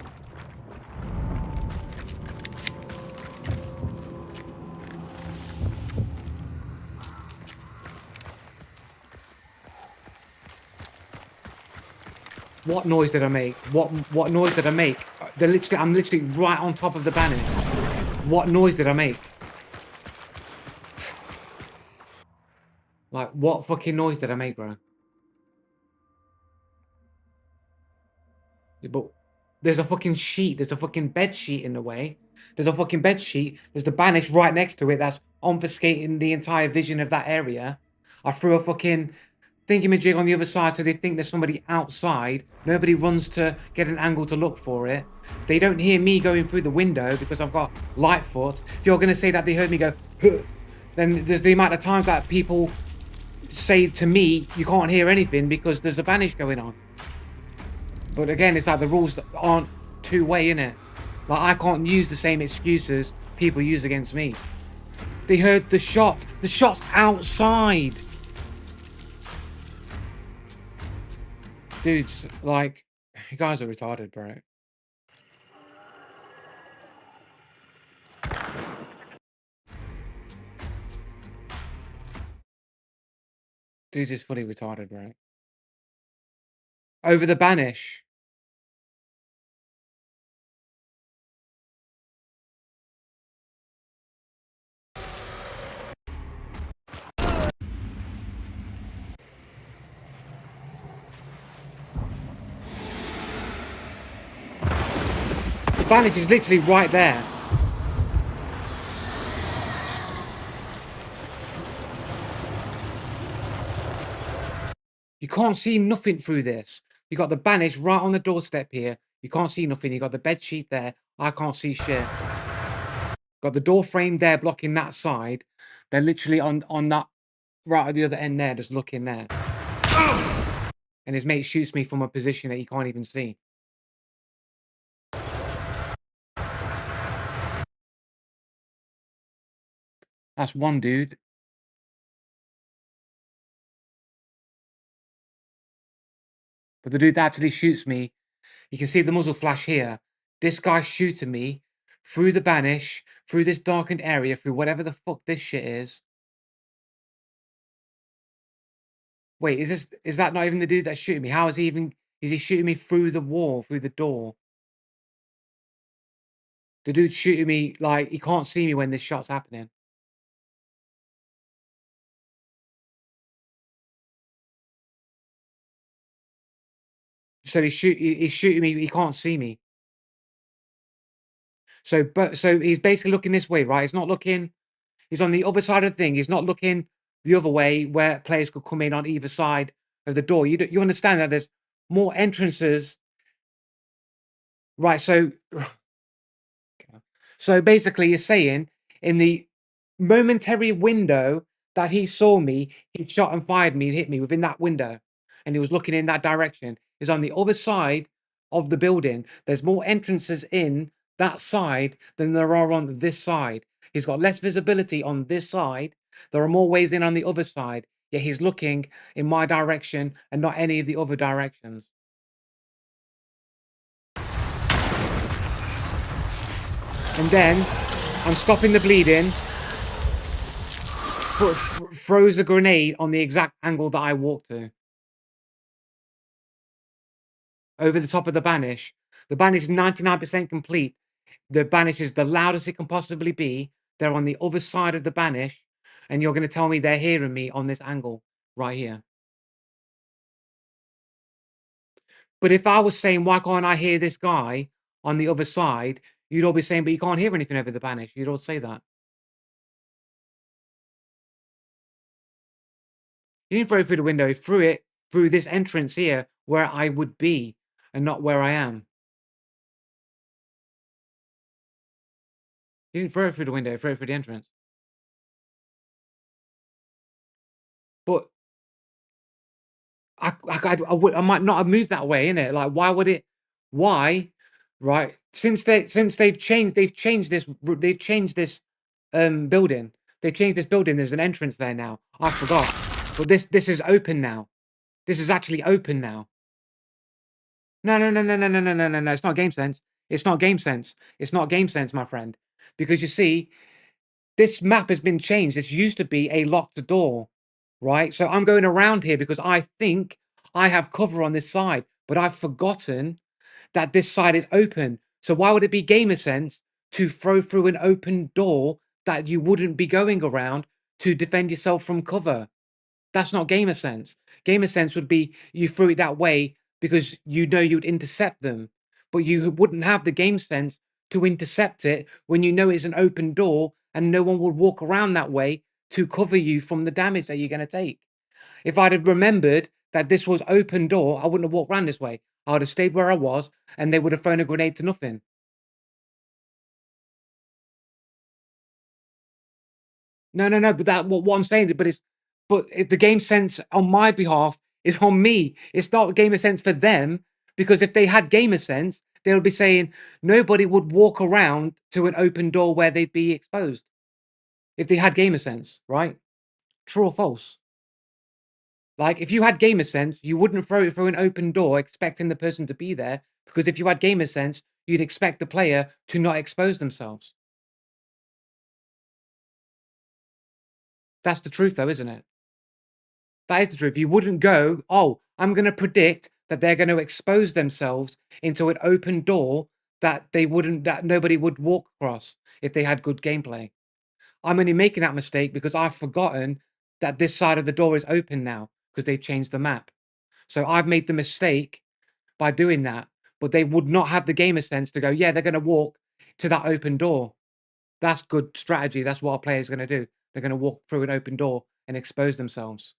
What noise did I make? What noise did I make? I'm literally right on top of the banish. What noise did I make? Like, what fucking noise did I make, bro? Yeah, but there's a fucking sheet. There's a fucking bed sheet in the way. There's a fucking bed sheet. There's the banish right next to it that's obfuscating the entire vision of that area. I threw a fucking thingamajig on the other side so they think there's somebody outside. Nobody runs to get an angle to look for it. They don't hear me going through the window because I've got Lightfoot. If you're going to say that they heard me go, huh, then there's the amount of times that people say to me, you can't hear anything because there's a banish going on. But again, it's like the rules that aren't two-way, innit? Like, I can't use the same excuses people use against me. They heard the shot. The shot's outside. Dudes, like, you guys are retarded, bro. Dudes is fully retarded, bro. Over the banish. The banish is literally right there. You can't see nothing through this. You got the banish right on the doorstep here. You can't see nothing. You got the bed sheet there. I can't see shit. Got the door frame there blocking that side. They're literally on that right at the other end there, just looking there. And his mate shoots me from a position that he can't even see. That's one dude. But the dude that actually shoots me, you can see the muzzle flash here. This guy's shooting me through the banish, through this darkened area, through whatever the fuck this shit is. Wait, is that not even the dude that's shooting me? How is he even, is he shooting me through the wall, through the door? The dude's shooting me like he can't see me when this shot's happening. So he's shooting me, he can't see me. So he's basically looking this way, right? He's not looking, he's on the other side of the thing. He's not looking the other way where players could come in on either side of the door. You understand that there's more entrances, right? So basically, you're saying in the momentary window that he saw me, he shot and fired me and hit me within that window, and he was looking in that direction. Is on the other side of the building. There's more entrances in that side than there are on this side. He's got less visibility on this side. There are more ways in on the other side. Yet he's looking in my direction and not any of the other directions. And then I'm stopping the bleeding. Throws a grenade on the exact angle that I walked to. Over the top of the banish. The banish is 99% complete. The banish is the loudest it can possibly be. They're on the other side of the banish. And you're going to tell me they're hearing me on this angle right here. But if I was saying, why can't I hear this guy on the other side? You'd all be saying, but you can't hear anything over the banish. You'd all say that. He didn't throw it through the window. He threw it through this entrance here where I would be and not where I am. He didn't throw it through the window, he threw it through the entrance. But I might not have moved that way, innit? Like, why would it why, right? Since they've changed this, building. They've changed this building, there's an entrance there now. I forgot. But this is open now. This is actually open now. No, no, no, no, no, no, no, no, no, no, it's not game sense. It's not game sense. It's not game sense, my friend. Because you see, this map has been changed. This used to be a locked door, right? So I'm going around here because I think I have cover on this side, but I've forgotten that this side is open. So why would it be gamer sense to throw through an open door that you wouldn't be going around to defend yourself from cover? That's not gamer sense. Gamer sense would be you threw it that way because you know you'd intercept them, but you wouldn't have the game sense to intercept it when you know it's an open door and no one would walk around that way to cover you from the damage that you're going to take. If I'd have remembered that this was open door, I wouldn't have walked around this way. I would have stayed where I was and they would have thrown a grenade to nothing. No, no, no, but what I'm saying, but the game sense on my behalf is on me. It's not gamer sense for them because if they had gamer sense, they would be saying nobody would walk around to an open door where they'd be exposed. If they had gamer sense, right? True or false? Like if you had gamer sense, you wouldn't throw it through an open door expecting the person to be there because if you had gamer sense, you'd expect the player to not expose themselves. That's the truth though, isn't it? That is the truth. You wouldn't go, "Oh, I'm gonna predict that they're gonna expose themselves into an open door that nobody would walk across if they had good gameplay." I'm only making that mistake because I've forgotten that this side of the door is open now because they changed the map. So I've made the mistake by doing that, but they would not have the gamer sense to go, "Yeah, they're gonna walk to that open door." That's good strategy. That's what a player's gonna do. They're gonna walk through an open door and expose themselves.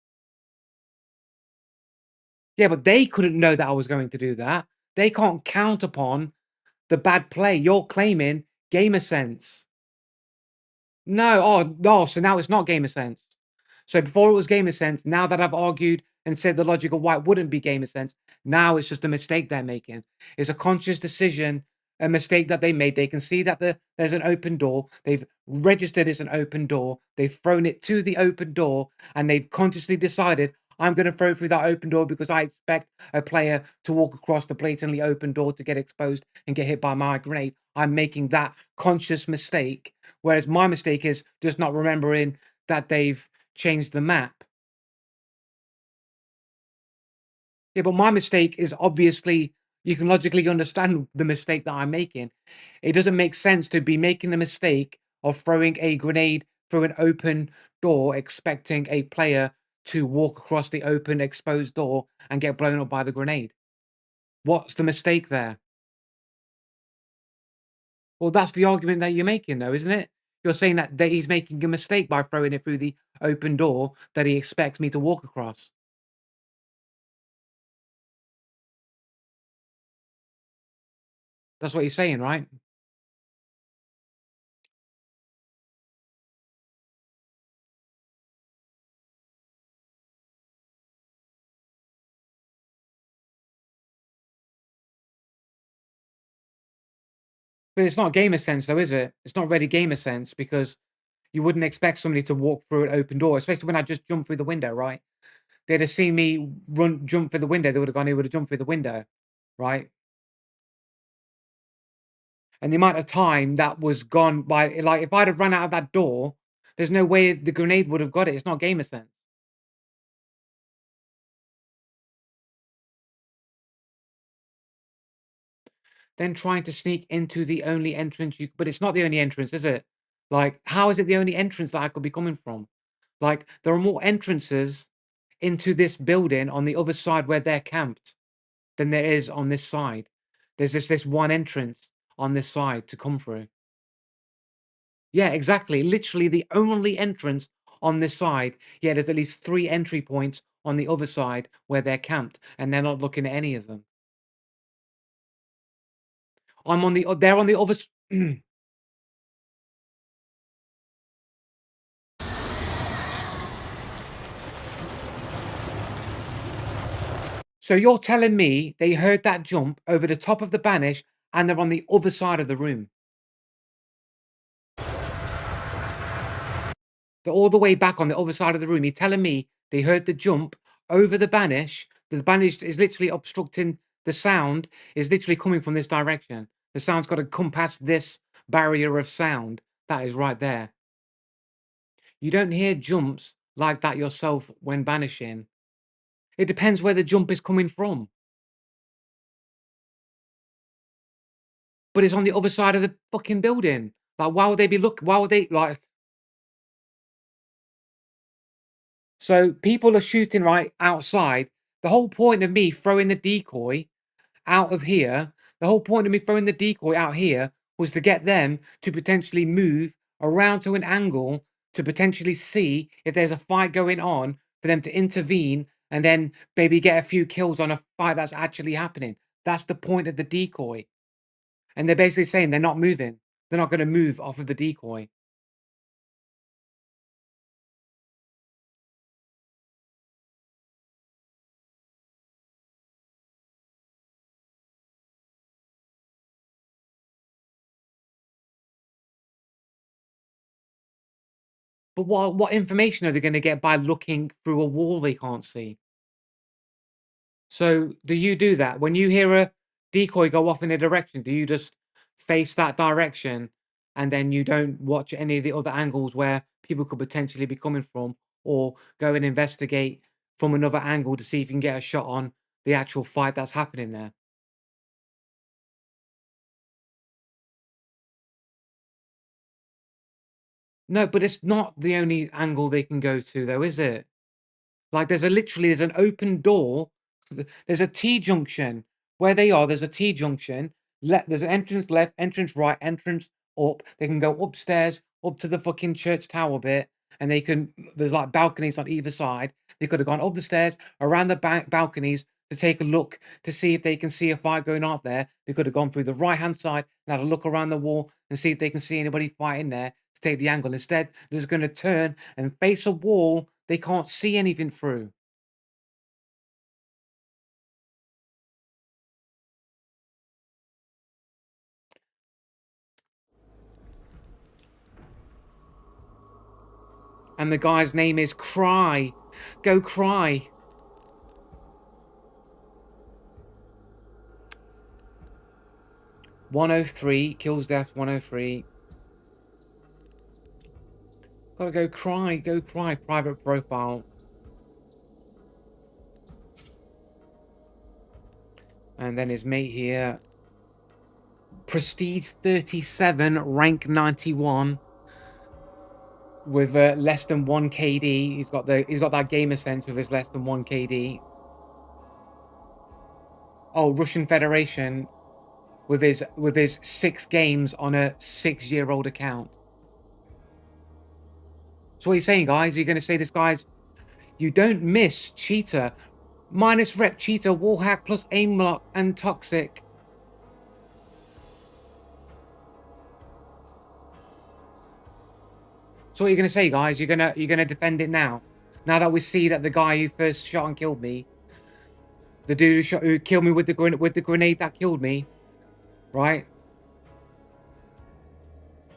Yeah, but they couldn't know that I was going to do that. They can't count upon the bad play. You're claiming gamer sense. No, oh no, so now it's not gamer sense. So before it was gamer sense, now that I've argued and said the logic of why it wouldn't be gamer sense, now it's just a mistake they're making. It's a conscious decision, a mistake that they made. They can see that there's an open door. They've registered it's an open door. They've thrown it to the open door and they've consciously decided I'm going to throw it through that open door because I expect a player to walk across the blatantly open door to get exposed and get hit by my grenade. I'm making that conscious mistake. Whereas my mistake is just not remembering that they've changed the map. Yeah, but my mistake is obviously you can logically understand the mistake that I'm making. It doesn't make sense to be making the mistake of throwing a grenade through an open door, expecting a player to walk across the open, exposed door and get blown up by the grenade. What's the mistake there? Well, that's the argument that you're making, though, isn't it? You're saying that he's making a mistake by throwing it through the open door that he expects me to walk across. That's what you're saying, right? But it's not gamer sense, though, is it? It's not really gamer sense because you wouldn't expect somebody to walk through an open door, especially when I just jumped through the window, right? They'd have seen me jump through the window. They would have gone, he would have jumped through the window, right? And the amount of time that was gone by, like, if I'd have run out of that door, there's no way the grenade would have got it. It's not gamer sense. Then trying to sneak into the only entrance but it's not the only entrance, is it? Like, how is it the only entrance that I could be coming from? Like, there are more entrances into this building on the other side where they're camped than there is on this side. There's just this one entrance on this side to come through. Yeah, exactly. Literally the only entrance on this side. Yeah, there's at least 3 entry points on the other side where they're camped, and they're not looking at any of them. I'm on the they're on the other So you're telling me they heard that jump over the top of the banish and they're on the other side of the room? They're all the way back on the other side of the room. You're telling me they heard the jump over the banish. The banish is literally obstructing the sound, is literally coming from this direction. The sound's got to come past this barrier of sound that is right there. You don't hear jumps like that yourself when banishing. It depends where the jump is coming from. But it's on the other side of the fucking building. Like, why would they be why would they like so people are shooting right outside. The whole point of me throwing the decoy out of here, the whole point of me throwing the decoy out here was to get them to potentially move around to an angle to potentially see if there's a fight going on for them to intervene and then maybe get a few kills on a fight that's actually happening. That's the point of the decoy. And they're basically saying they're not moving. They're not going to move off of the decoy. But what information are they going to get by looking through a wall they can't see? So do you do that when you hear a decoy go off in a direction? Do you just face that direction and then you don't watch any of the other angles where people could potentially be coming from, or go and investigate from another angle to see if you can get a shot on the actual fight that's happening there? No, but it's not the only angle they can go to, though, is it? Like there's an open door. There's a T junction where they are. There's a T junction. There's an entrance left, entrance right, entrance up. They can go upstairs, up to the fucking church tower bit, and they can. There's like balconies on either side. They could have gone up the stairs, around the balconies to take a look to see if they can see a fight going on there. They could have gone through the right hand side and had a look around the wall and see if they can see anybody fighting there to take the angle. Instead, they're just going to turn and face a wall they can't see anything through. And the guy's name is Cry. Go Cry. 103, kills death 103. Gotta go Cry, go Cry. Private profile. And then his mate here. Prestige 37, rank 91. With less than 1 KD. He's got that gamer sense with his less than 1 KD. Oh, Russian Federation with his 6 games on a 6-year-old account. So what are you saying, guys? You're gonna say this guy's you don't miss cheater. Minus rep cheater, wall hack plus aim lock and toxic. So what are you gonna say, guys? You're gonna defend it now? Now that we see that the guy who first shot and killed me, the dude who killed me with the grenade that killed me, right?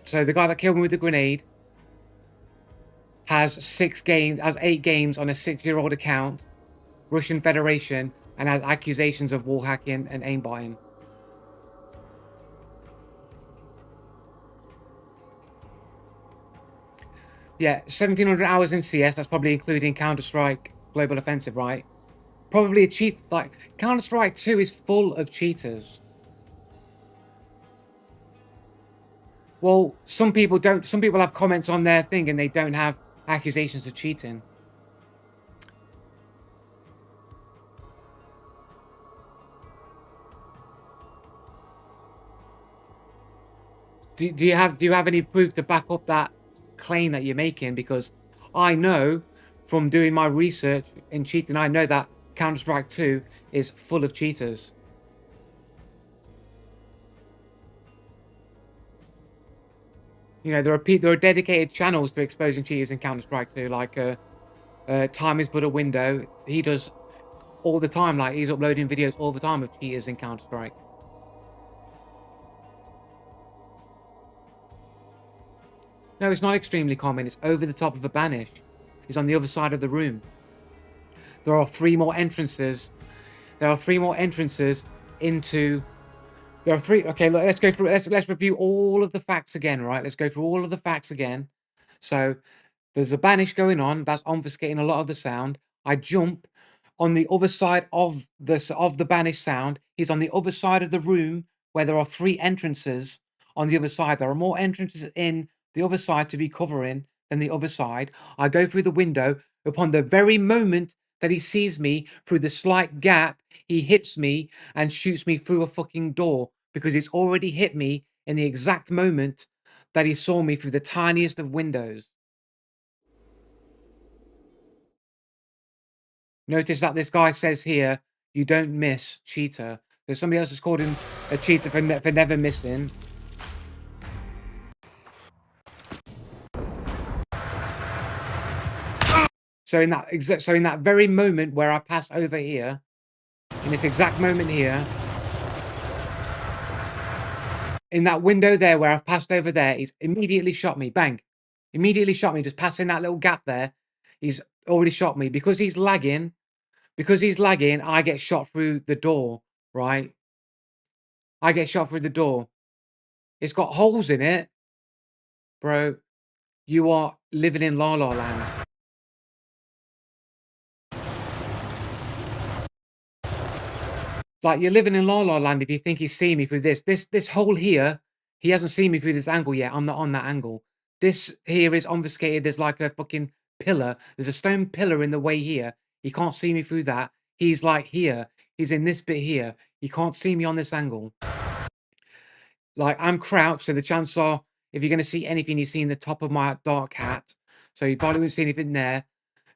So the guy that killed me with the grenade has 8 games on a 6-year-old account, Russian Federation, and has accusations of wall hacking and aimbotting. Yeah, 1,700 hours in CS. That's probably including Counter-Strike Global Offensive, right? Probably a cheat. Like Counter-Strike 2 is full of cheaters. Well, some people don't. Some people have comments on their thing and they don't have accusations of cheating. Do you have any proof to back up that claim that you're making? Because I know from doing my research in cheating, I know that Counter-Strike 2 is full of cheaters. You know, there are dedicated channels to exposing cheaters in Counter-Strike 2, like Time is but a window. He does all the time. Like, he's uploading videos all the time of cheaters in Counter-Strike. No, it's not extremely common. It's over the top of a banish. He's on the other side of the room. There are 3 more entrances. There are 3 more entrances into... There are 3... Okay, look, let's go through... Let's review all of the facts again, right? Let's go through all of the facts again. So, there's a banish going on. That's obfuscating a lot of the sound. I jump on the other side of the banish sound. He's on the other side of the room where there are 3 entrances on the other side. There are more entrances in the other side to be covering than the other side. I go through the window. Upon the very moment that he sees me through the slight gap, he hits me and shoots me through a fucking door because he's already hit me in the exact moment that he saw me through the tiniest of windows. Notice that this guy says here, you don't miss, cheater. There's somebody else has called him a cheater for never missing. So in that very moment where I pass over here, in this exact moment here, in that window there where I've passed over there, he's immediately shot me. Bang. Immediately shot me, just passing that little gap there. He's already shot me. Because he's lagging, I get shot through the door, right? I get shot through the door. It's got holes in it. Bro, you are living in La La Land. Like, you're living in La La Land if you think he's seen me through this. This hole here, he hasn't seen me through this angle yet. I'm not on that angle. This here is obfuscated. There's like a fucking pillar. There's a stone pillar in the way here. He can't see me through that. He's like here. He's in this bit here. He can't see me on this angle. Like, I'm crouched, so the chances are, if you're going to see anything, you see in the top of my dark hat. So you probably won't see anything there.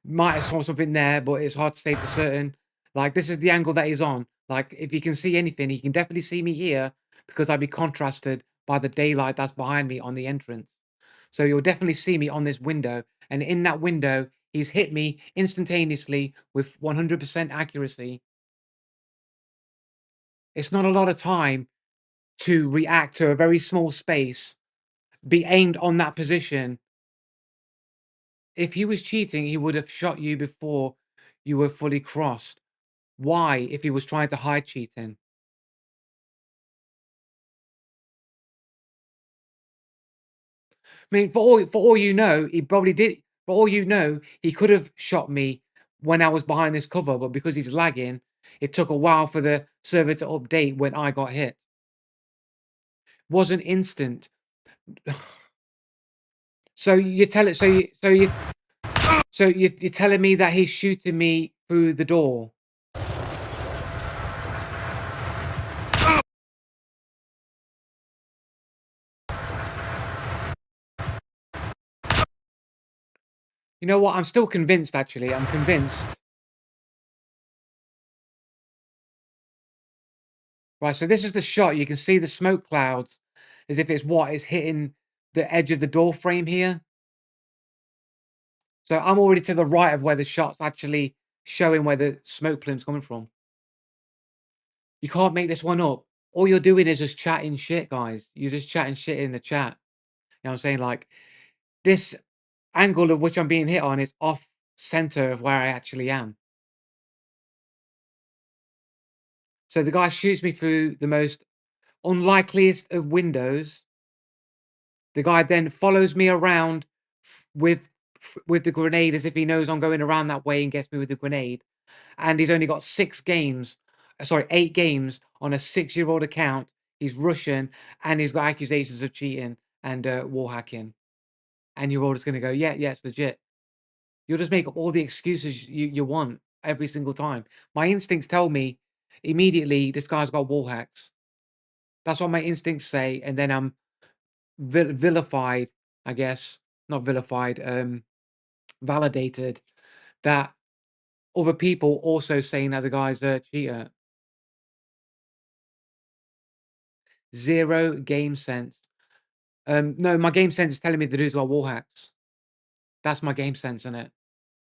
Might have saw something there, but it's hard to say for certain. Like, this is the angle that he's on. Like, if you can see anything, he can definitely see me here because I'd be contrasted by the daylight that's behind me on the entrance. So you'll definitely see me on this window. And in that window, he's hit me instantaneously with 100% accuracy. It's not a lot of time to react to a very small space, be aimed on that position. If he was cheating, he would have shot you before you were fully crossed. Why, if he was trying to hide cheating? I mean, for all you know, he probably did. For all you know, he could have shot me when I was behind this cover, but because he's lagging, it took a while for the server to update when I got hit. Wasn't instant. So you tell it. You're telling me that he's shooting me through the door. You know what? I'm still convinced. Actually, I'm convinced. Right, so this is the shot. You can see the smoke clouds as if it's what is hitting the edge of the door frame here. So I'm already to the right of where the shot's actually showing where the smoke plume's coming from. You can't make this one up. All you're doing is just chatting shit, guys. You're just chatting shit in the chat. You know what I'm saying? Like, this angle of which I'm being hit on is off center of where I actually am. So the guy shoots me through the most unlikeliest of windows. The guy then follows me around with the grenade as if he knows I'm going around that way and gets me with the grenade. And he's only got 8 games on a 6-year-old account. He's Russian and he's got accusations of cheating and war hacking. And you're all just going to go, yeah, it's legit. You'll just make up all the excuses you want every single time. My instincts tell me immediately this guy's got wall hacks. That's what my instincts say. And then I'm vilified, I guess. Not vilified, validated that other people also saying that the guy's a cheater. Zero game sense. No, my game sense is telling me the dude's got wall hacks. That's my game sense in it.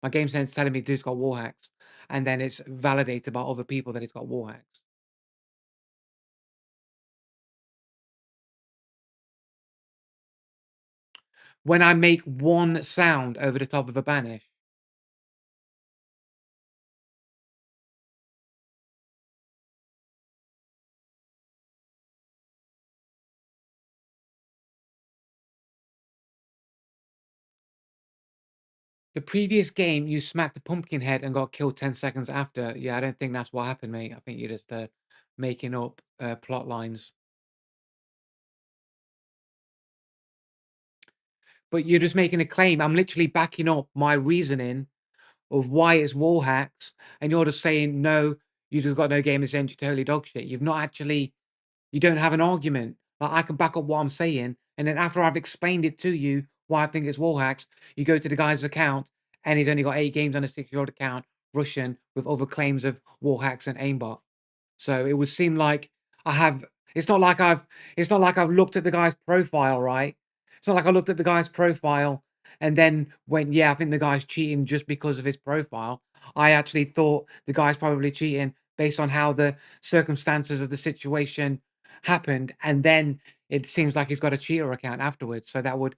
My game sense is telling me the dude's got wall hacks. and then it's validated by other people that it's got wall hacks. When I make one sound over the top of a banish, the previous game you smacked a pumpkin head and got killed 10 seconds after. Yeah, I don't think that's what happened, mate. I think you're just making up plot lines. But you're just making a claim. I'm literally backing up my reasoning of why it's wall hacks, and you're just saying, no, you just got no game sense, you're totally dog shit. You've not actually, you don't have an argument. Like, I can back up what I'm saying, and then after I've explained it to you why I think it's wall hacks, you go to the guy's account, and he's only got 8 games on a 6-year-old account, Russian, with other claims of wall hacks and aimbot. So it would seem like I have. It's not like I've. It's not like I've looked at the guy's profile, right? It's not like I looked at the guy's profile and then went, "Yeah, I think the guy's cheating just because of his profile." I actually thought the guy's probably cheating based on how the circumstances of the situation happened, and then it seems like he's got a cheater account afterwards. So that would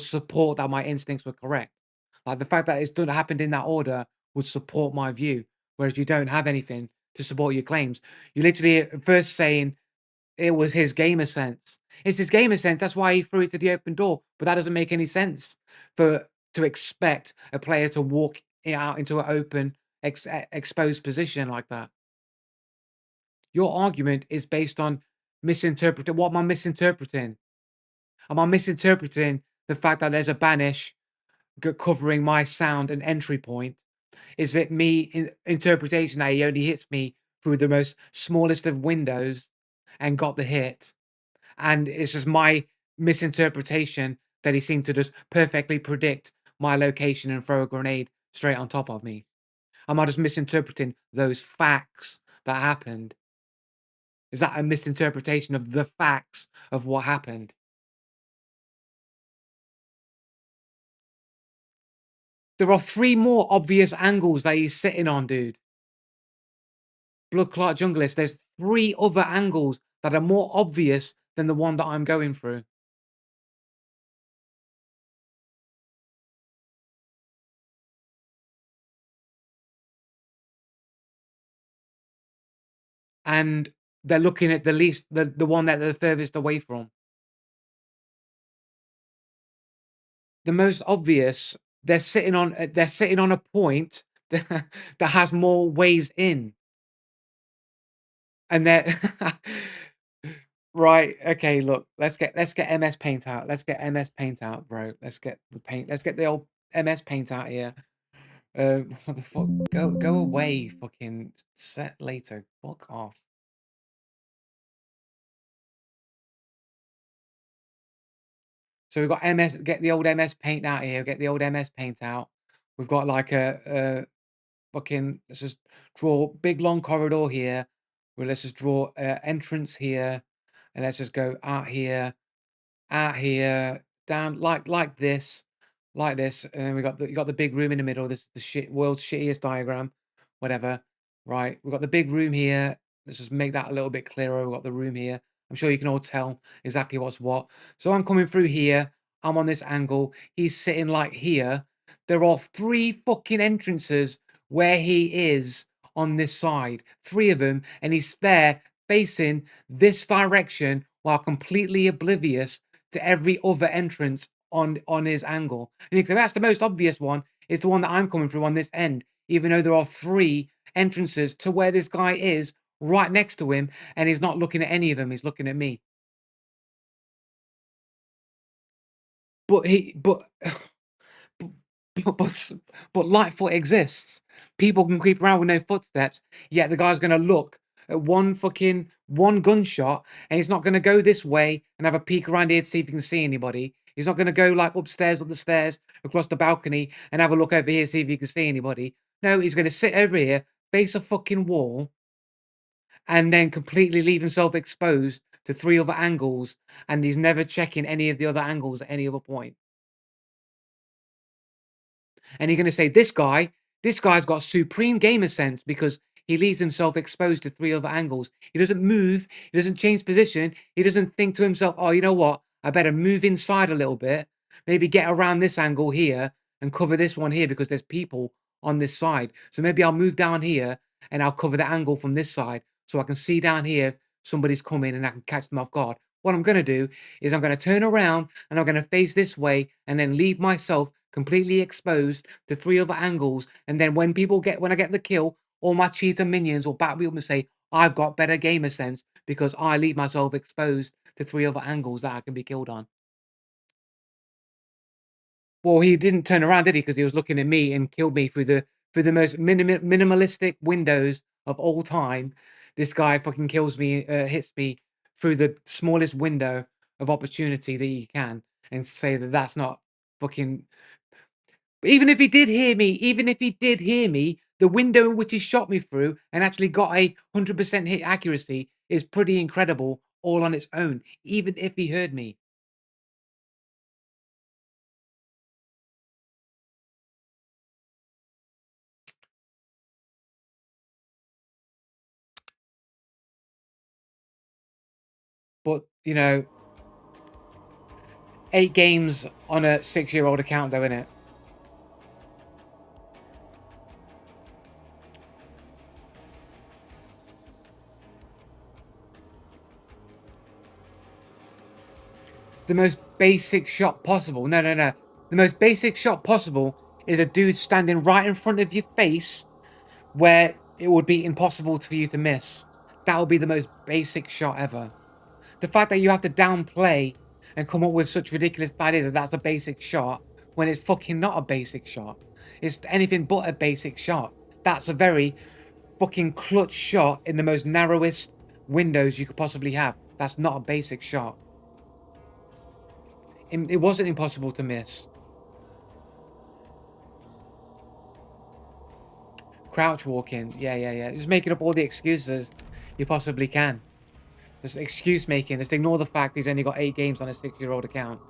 support that my instincts were correct. Like the fact that it's done happened in that order would support my view, whereas you don't have anything to support your claims. You literally at first saying it was his gamer sense. It's his gamer sense. That's why he threw it to the open door. But that doesn't make any sense for to expect a player to walk out into an open, exposed position like that. Your argument is based on misinterpreting. What am I misinterpreting? Am I misinterpreting the fact that there's a banish covering my sound and entry point? Is it me interpretation that he only hits me through the most smallest of windows and got the hit? And it's just my misinterpretation that he seemed to just perfectly predict my location and throw a grenade straight on top of me. Am I just misinterpreting those facts that happened? Is that a misinterpretation of the facts of what happened? There are 3 more obvious angles that he's sitting on, dude. Blood clot junglist, there's 3 other angles that are more obvious than the one that I'm going through. And they're looking at the one that they're furthest away from. The most obvious, they're sitting on a point that has more ways in. And they're right, okay, look, let's get MS Paint out. Let's get MS Paint out, bro. Let's get the old MS Paint out here. What the fuck? Go away, fucking set later. Fuck off. So we've got MS. Get the old MS Paint out here. Get the old MS Paint out. We've got like a fucking. Let's just draw big long corridor here. Well, let's just draw entrance here, and let's just go out here, down like this, and then we got the big room in the middle. This is the world's shittiest diagram, whatever. Right, we've got the big room here. Let's just make that a little bit clearer. We've got the room here. I'm sure you can all tell exactly what's what. So I'm coming through here. I'm on this angle. He's sitting like here. There are 3 fucking entrances where he is on this side. 3 of them, and he's there facing this direction while completely oblivious to every other entrance on his angle. And you can say, that's the most obvious one. It's the one that I'm coming through on this end, even though there are 3 entrances to where this guy is right next to him, and he's not looking at any of them. He's looking at me. But he, but, but, but Lightfoot exists. People can creep around with no footsteps. Yet the guy's gonna look at one gunshot, and he's not gonna go this way and have a peek around here to see if he can see anybody. He's not gonna go like upstairs up the stairs across the balcony and have a look over here see if he can see anybody. No, he's gonna sit over here, face a fucking wall, and then completely leave himself exposed to 3 other angles, and he's never checking any of the other angles at any other point. And you're gonna say, this guy This guy's got supreme gamer sense because he leaves himself exposed to 3 other angles. He doesn't move, he doesn't change position, he doesn't think to himself, "Oh, you know what? I better move inside a little bit, maybe get around this angle here and cover this one here because there's people on this side. So maybe I'll move down here and I'll cover the angle from this side so I can see down here somebody's coming and I can catch them off guard." What I'm gonna do is I'm gonna turn around and I'm gonna face this way and then leave myself completely exposed to 3 other angles. And then when I get the kill, all my cheater minions will back me up and say, "I've got better gamer sense because I leave myself exposed to 3 other angles that I can be killed on." Well, he didn't turn around, did he? Because he was looking at me and killed me through the most minimalistic windows of all time. This guy fucking kills me, hits me through the smallest window of opportunity that you can, and say that that's not fucking. Even if he did hear me, the window in which he shot me through and actually got a 100% hit accuracy is pretty incredible all on its own, even if he heard me. But, 8 games on a 6-year-old account though, innit? The most basic shot possible. No, no, no. The most basic shot possible is a dude standing right in front of your face where it would be impossible for you to miss. That would be the most basic shot ever. The fact that you have to downplay and come up with such ridiculous ideas that that's a basic shot when it's fucking not a basic shot. It's anything but a basic shot. That's a very fucking clutch shot in the most narrowest windows you could possibly have. That's not a basic shot. It wasn't impossible to miss. Crouch walking. Yeah, yeah, yeah. Just making up all the excuses you possibly can. Just excuse making. Just ignore the fact he's only got 8 games on a 6-year-old account.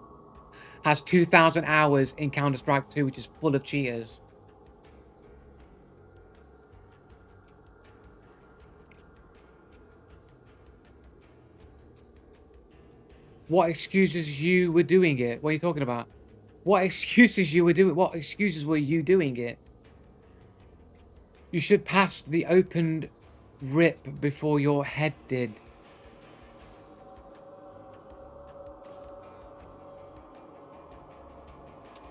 Has 2,000 hours in Counter-Strike 2, which is full of cheaters. What excuses you were doing it? What are you talking about? What excuses you were doing? What excuses were you doing it? You should pass the opened rip before your head did.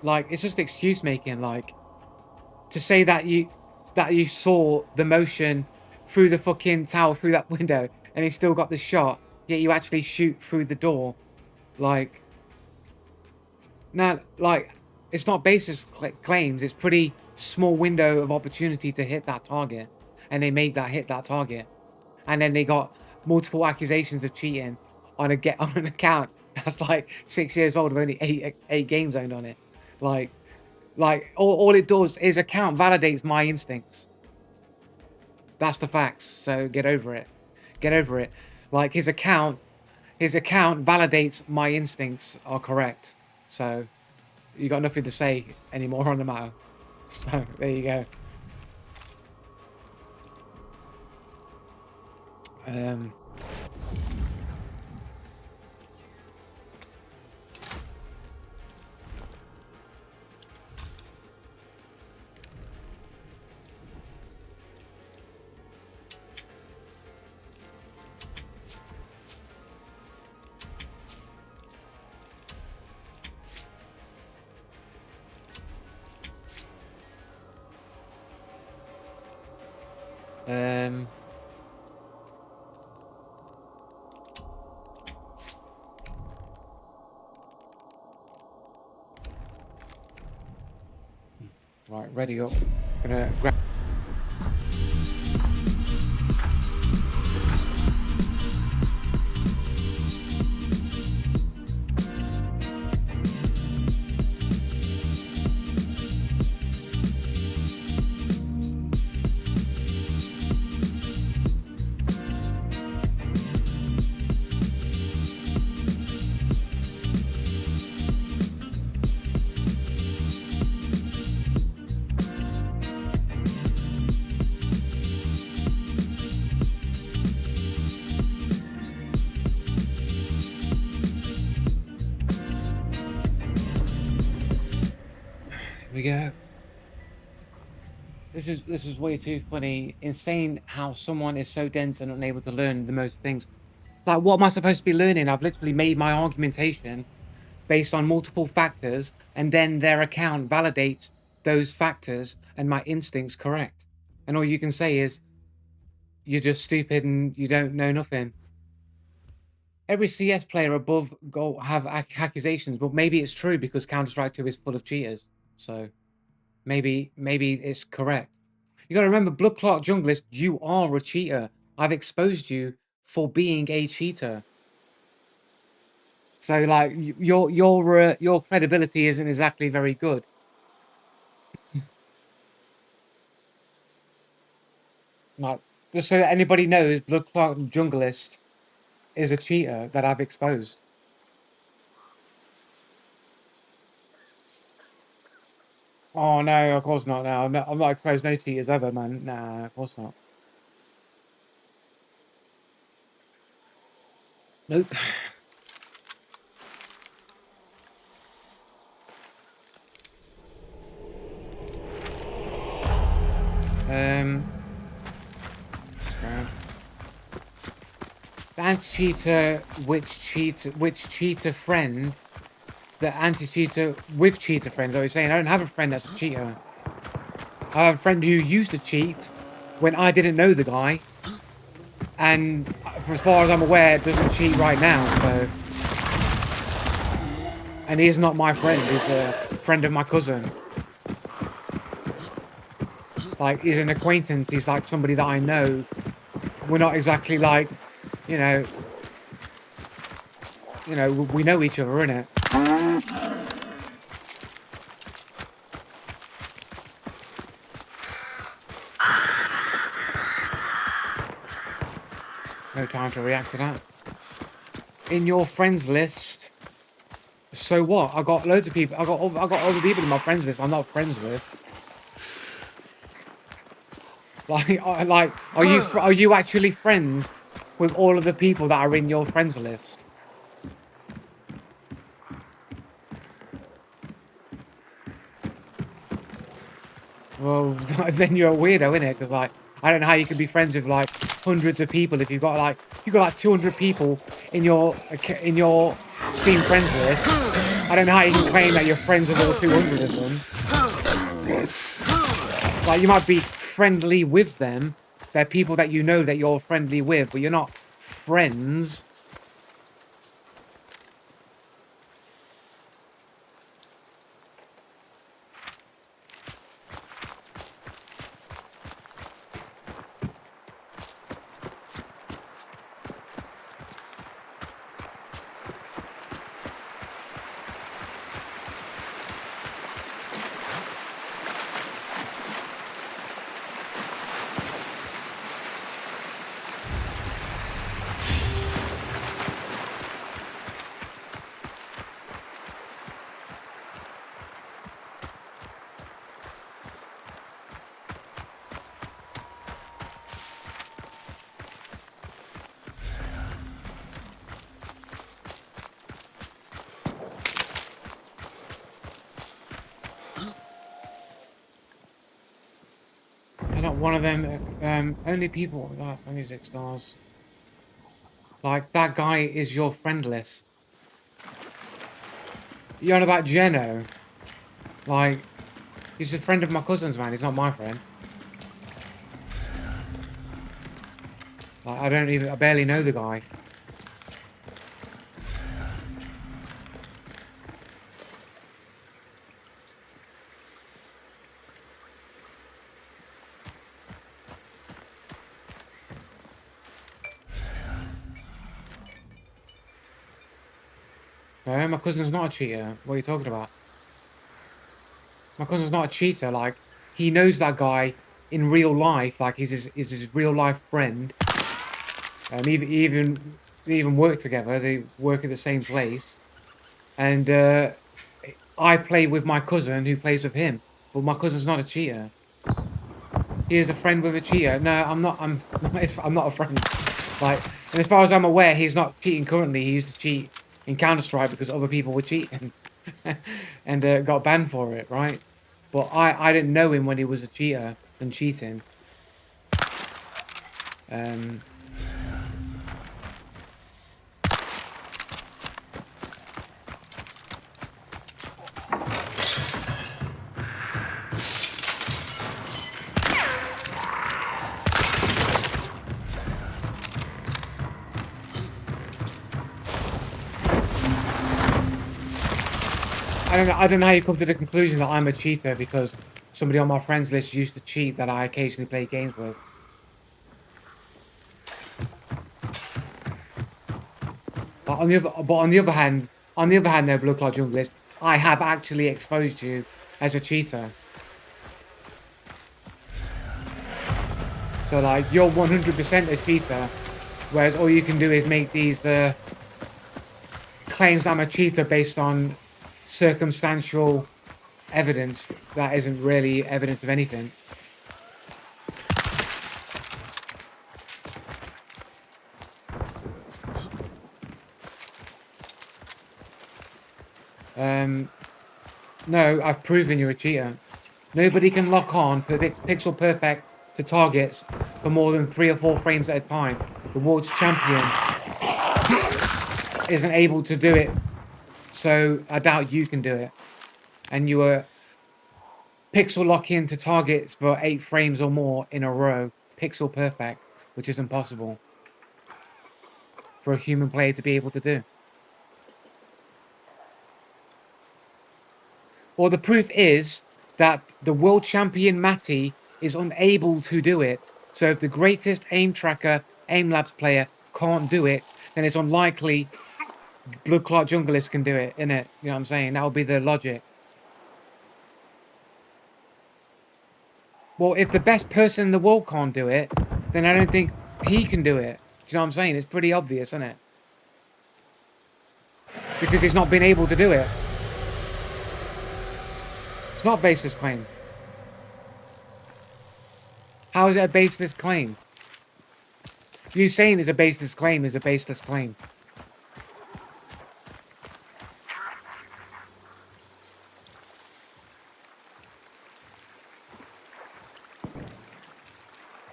Like, it's just excuse making. Like, to say that you saw the motion through the fucking tower through that window and he still got the shot, yet you actually shoot through the door. Like, no, like, it's not basis claims. It's pretty small window of opportunity to hit that target, and they made that hit that target, and then they got multiple accusations of cheating on on an account that's like 6 years old with only eight games owned on it. Like, all it does is account validates my instincts. That's the facts. So get over it. Get over it. Like his account validates my instincts are correct. So you got nothing to say anymore on the matter. So there you go. Um, um, right, ready up. Gonna grab. we go. This is way too funny. Insane how someone is so dense and unable to learn the most things. Like, what am I supposed to be learning? I've literally made my argumentation based on multiple factors, and then their account validates those factors and my instincts correct. And all you can say is, you're just stupid and you don't know nothing. Every CS player above go have accusations, but maybe it's true because Counter-Strike 2 is full of cheaters. So maybe it's correct. You got to remember, Blood Clot Junglist, you are a cheater. I've exposed you for being a cheater. So like your credibility isn't exactly very good. Like, just so that anybody knows, Blood Clot Junglist is a cheater that I've exposed. Oh no, of course not. No, I'm not exposed no cheaters ever, man. Nah, of course not. Nope. Um, the anti-cheater, which cheater friend, the anti-cheater with cheater friends. I was saying I don't have a friend that's a cheater. I have a friend who used to cheat when I didn't know the guy, and as far as I'm aware, doesn't cheat right now. So, and he is not my friend. He's a friend of my cousin. Like, he's an acquaintance. He's like somebody that I know. We're not exactly like, you know, we know each other, innit? No time to react to that. In your friends list, so what? I got loads of people. I got other people in my friends list I'm not friends with. Like, are you actually friends with all of the people that are in your friends list? Well, then you're a weirdo, innit? Because like, I don't know how you can be friends with like hundreds of people if you've got like 200 people in your Steam friends list. I don't know how you can claim that you're friends with all 200 of them. Like, you might be friendly with them. They're people that you know that you're friendly with, but you're not friends. I'm not one of them. Only people with like only 6 stars. Like, that guy is your friend list. You're on about Geno. Like, he's a friend of my cousin's, man. He's not my friend. Like, I barely know the guy. My cousin's not a cheater. What are you talking about? My cousin's not a cheater. Like, he knows that guy in real life. Like, he's his real life friend. They even work together. They work at the same place. And I play with my cousin who plays with him. But my cousin's not a cheater. He is a friend with a cheater. No, I'm not. I'm not a friend. Like, and as far as I'm aware, he's not cheating currently. He used to cheat in Counter-Strike because other people were cheating, and got banned for it, right? But I didn't know him when he was a cheater and cheating. I don't know how you come to the conclusion that I'm a cheater because somebody on my friends list used to cheat that I occasionally play games with. But on the other hand, though, Blue Cloud Junglist, I have actually exposed you as a cheater. So like you're 100% a cheater, whereas all you can do is make these claims I'm a cheater based on circumstantial evidence that isn't really evidence of anything. No, I've proven you're a cheater. Nobody can lock on pixel perfect to targets for more than 3 or 4 frames at a time. The world's champion isn't able to do it, so I doubt you can do it. And you were pixel locking to targets for 8 frames or more in a row, pixel perfect, which is impossible for a human player to be able to do. Well, the proof is that the world champion Matty is unable to do it. So if the greatest aim tracker, aim labs player can't do it, then it's unlikely Blue Clock Junglist can do it, innit? You know what I'm saying? That would be the logic. Well, if the best person in the world can't do it, then I don't think he can do it. Do you know what I'm saying? It's pretty obvious, isn't it? Because he's not been able to do it. It's not a baseless claim. How is it a baseless claim? You saying it's a baseless claim is a baseless claim.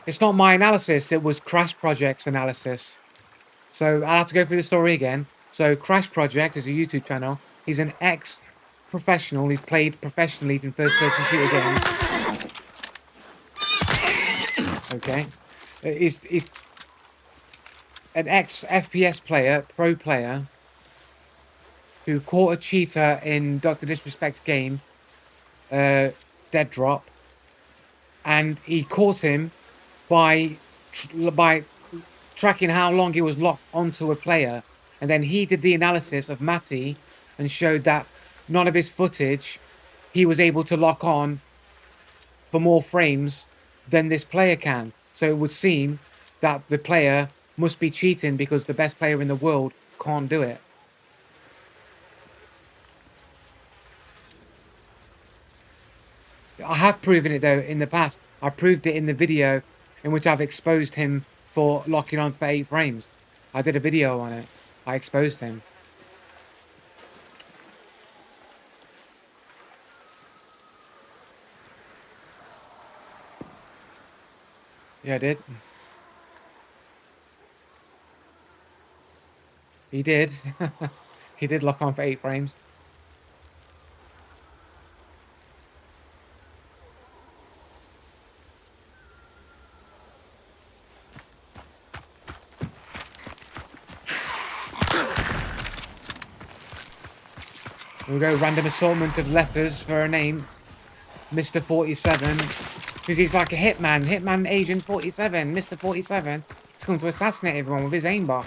It's not my analysis, it was Crash Project's analysis. So I'll have to go through the story again. So Crash Project is a YouTube channel. He's an ex-professional. He's played professionally in first-person shooter games. Okay. He's an ex-FPS player, pro player, who caught a cheater in Dr. Disrespect's game, Dead Drop. And he caught him by tracking how long he was locked onto a player. And then he did the analysis of Matty and showed that none of his footage he was able to lock on for more frames than this player can. So it would seem that the player must be cheating because the best player in the world can't do it. I have proven it though in the past. I proved it in the video in which I've exposed him for locking on for 8 frames. I did a video on it. I exposed him. Yeah, I did. He did. He did lock on for 8 frames. We'll go random assortment of letters for a name. Mr. 47. Because he's like a hitman. Hitman Agent 47. Mr. 47. He's come to assassinate everyone with his aimbot.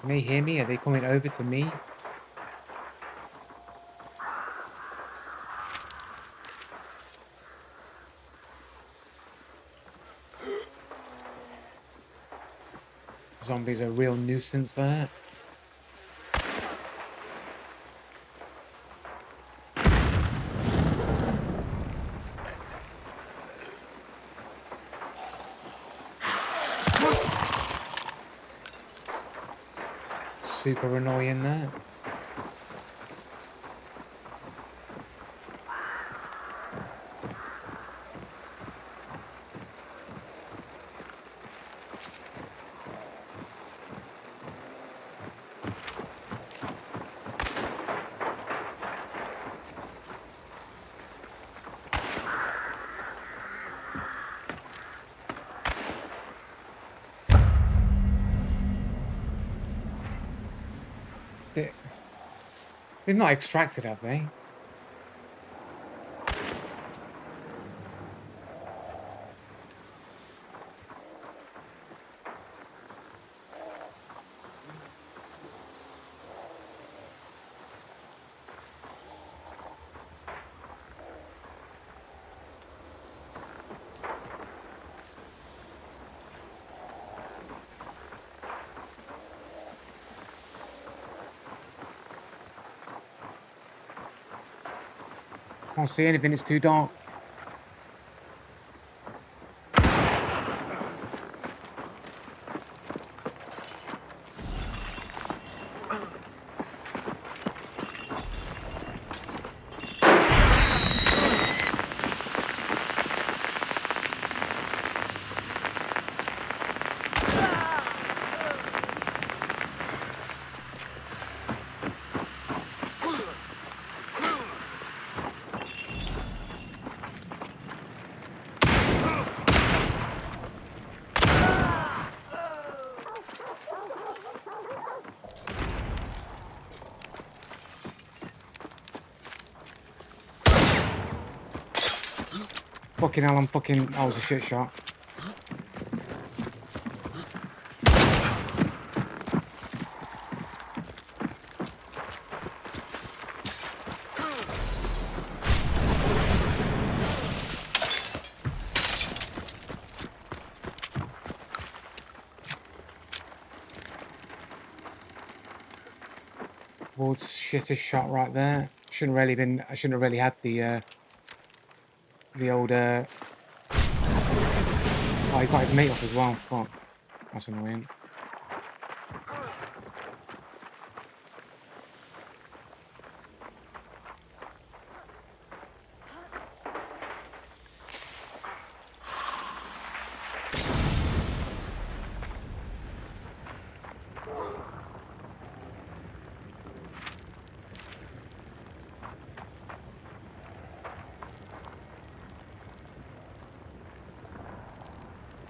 Can they hear me? Are they coming over to me? Zombies are a real nuisance there. Super annoying there. They've not extracted, have they? Can't see anything, it's too dark. Fucking hell, that was a shit shot. World's shittest shot right there. I shouldn't have really had the old oh, he got his mate up as well. Fuck. That's annoying.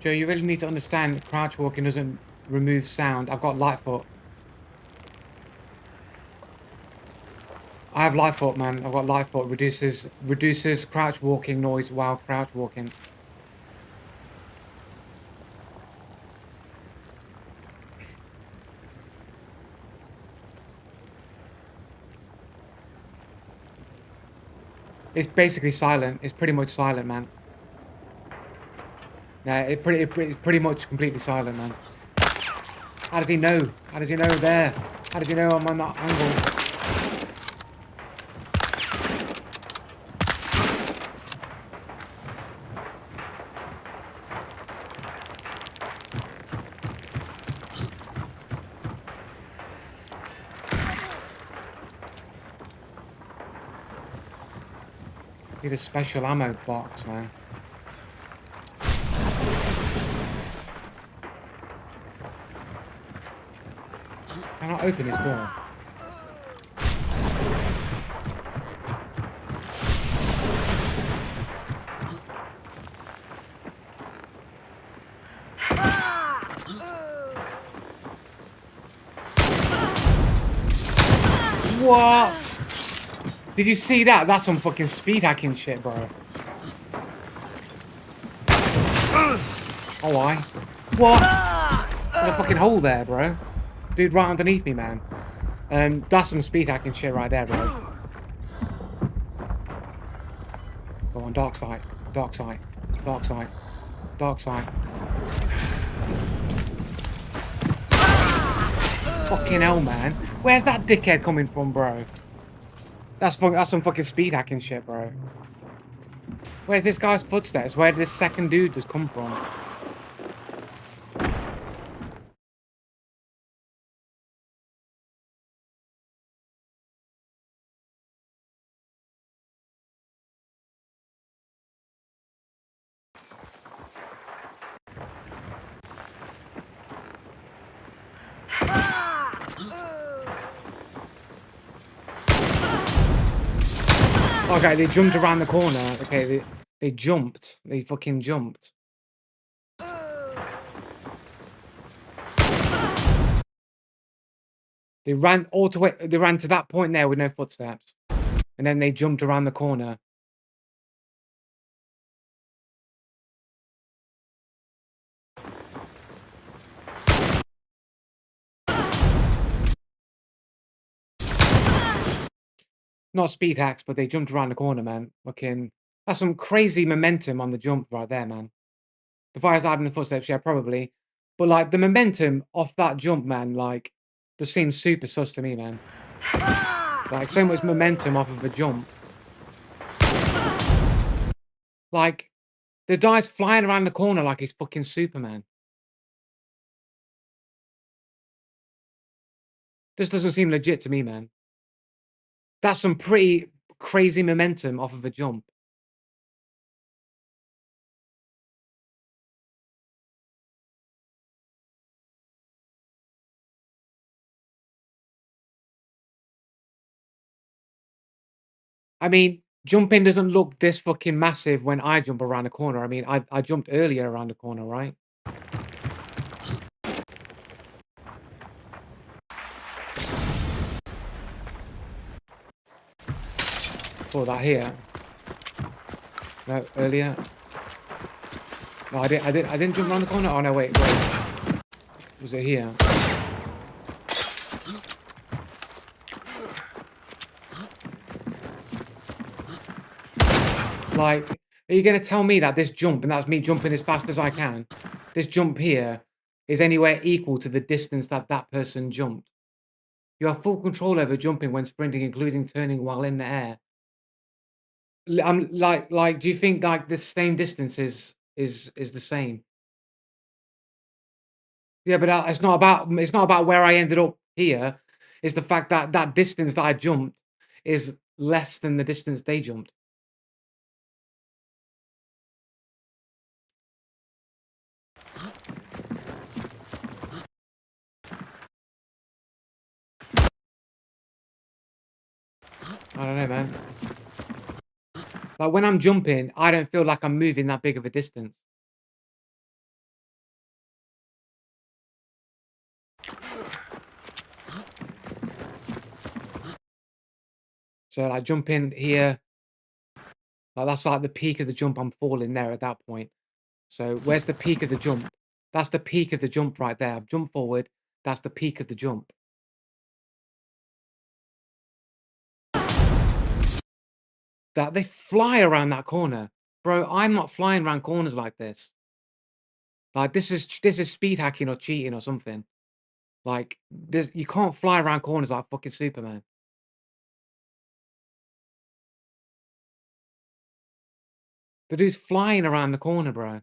Joe, you really need to understand crouch walking doesn't remove sound. I've got Lightfoot. I have Lightfoot, man. I've got Lightfoot. Reduces crouch walking noise while crouch walking. It's basically silent. It's pretty much silent, man. Yeah, it's pretty much completely silent, man. How does he know? How does he know there? How does he know I'm on that angle? Need a special ammo box, man. Can I open this door? What? Did you see that? That's some fucking speed hacking shit, bro. Oh, why? What? There's a fucking hole there, bro. Dude, right underneath me, man. That's some speed hacking shit right there, bro. Go on, dark side. Dark side. Dark side. Dark side. Fucking hell, man. Where's that dickhead coming from, bro? That's some fucking speed hacking shit, bro. Where's this guy's footsteps? Where did this second dude just come from? Okay, they jumped around the corner. Okay, they jumped. They fucking jumped. They ran all the way. They ran to that point there with no footsteps, and then they jumped around the corner. Not speed hacks, but they jumped around the corner, man. Fucking, that's some crazy momentum on the jump right there, man. If I was adding the footsteps, yeah, probably. But like the momentum off that jump, man, like just seems super sus to me, man. Like so much momentum off of a jump. Like the guy's flying around the corner like he's fucking Superman. This doesn't seem legit to me, man. That's some pretty crazy momentum off of a jump. I mean, jumping doesn't look this fucking massive when I jump around the corner. I mean, I jumped earlier around the corner, right? For that here. No, earlier. No, I didn't jump around the corner. Oh no, wait. Was it here? Like, are you gonna tell me that this jump, and that's me jumping as fast as I can, this jump here is anywhere equal to the distance that that person jumped? You have full control over jumping when sprinting, including turning while in the air. I'm like, do you think like the same distance is the same? Yeah, but it's not about where I ended up here. It's the fact that that distance that I jumped is less than the distance they jumped. I don't know, man. Like when I'm jumping, I don't feel like I'm moving that big of a distance. So like jumping here, like that's like the peak of the jump. I'm falling there at that point. So where's the peak of the jump? That's the peak of the jump right there. I've jumped forward. That's the peak of the jump. That they fly around that corner. Bro, I'm not flying around corners like this. Like this is speed hacking or cheating or something. Like this you can't fly around corners like fucking Superman. The dude's flying around the corner, bro.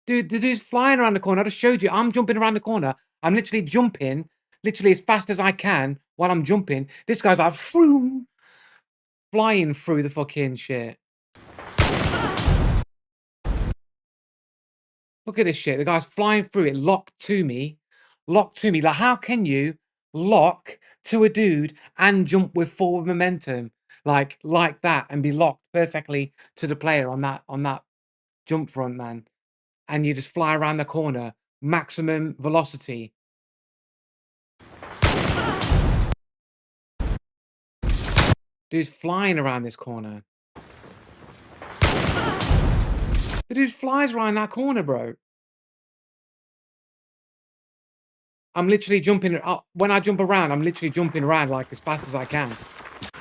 Dude, the dude's flying around the corner. I just showed you. I'm jumping around the corner. I'm literally jumping, literally as fast as I can while I'm jumping. This guy's like flying through the fucking shit. Look at this shit. The guy's flying through it, locked to me. Locked to me. Like, how can you lock to a dude and jump with forward momentum like that and be locked perfectly to the player on that jump front, man? And you just fly around the corner, maximum velocity. Dude's flying around this corner. The dude flies around that corner, bro. I'm literally jumping when I jump around, I'm literally jumping around like as fast as I can.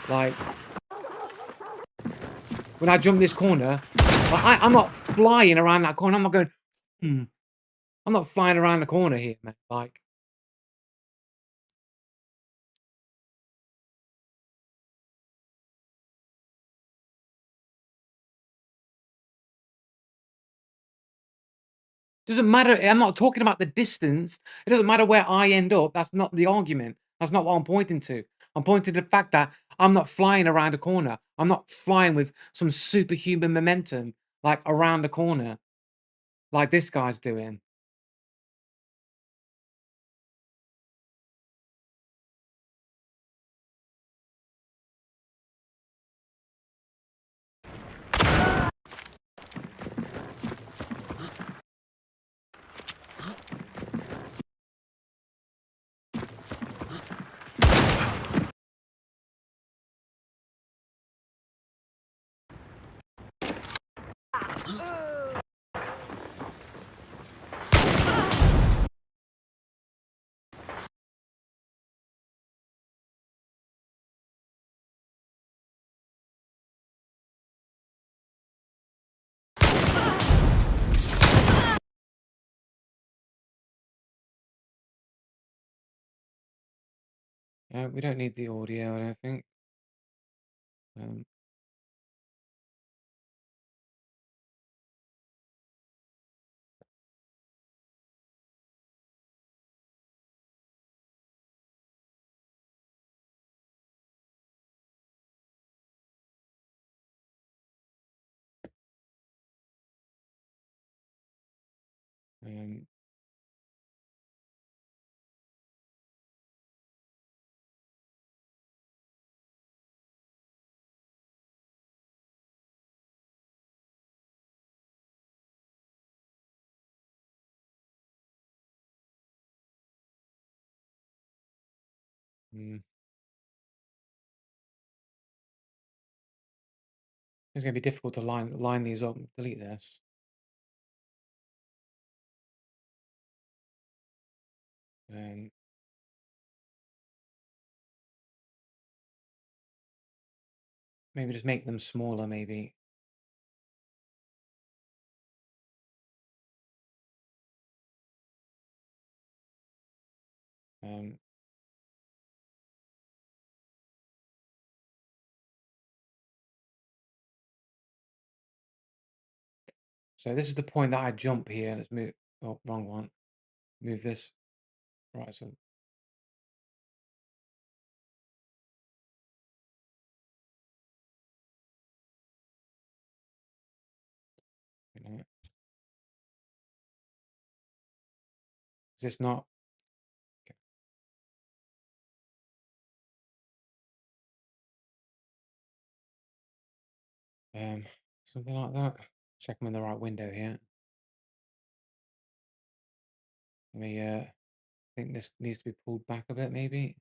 Like when I jump this corner, like, I'm not flying around that corner. I'm not going. Hmm. I'm not flying around the corner here, man. Like Doesn't matter. I'm not talking about the distance. It doesn't matter where I end up. That's not the argument. That's not what I'm pointing to. I'm pointing to the fact that I'm not flying around a corner. I'm not flying with some superhuman momentum like around the corner like this guy's doing. We don't need the audio, I don't think. Um, um, mm, it's gonna be difficult to line these up. Delete this. Um, maybe just make them smaller. Maybe. Um, so this is the point that I jump here. Let's move. Oh, wrong one. Move this. Right. So you know, is this not? Something like that. Check I'm in the right window here. Let me. Think this needs to be pulled back a bit, maybe.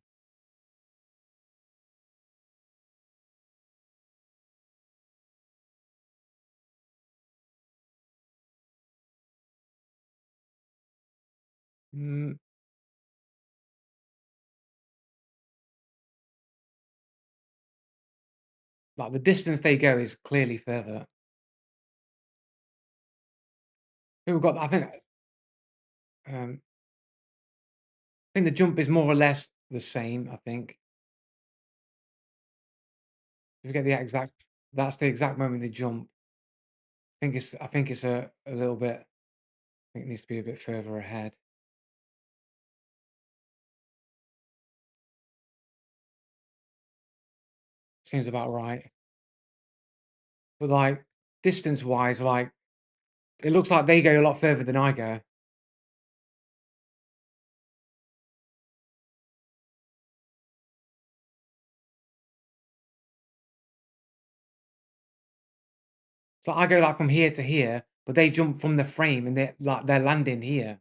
Mm, like the distance they go is clearly further. We've got. I think the jump is more or less the same. I think. If you get the exact, that's the exact moment they jump. I think it's a little bit. I think it needs to be a bit further ahead. Seems about right. But like distance wise, like it looks like they go a lot further than I go. So I go like from here to here, but they jump from the frame and they're landing here.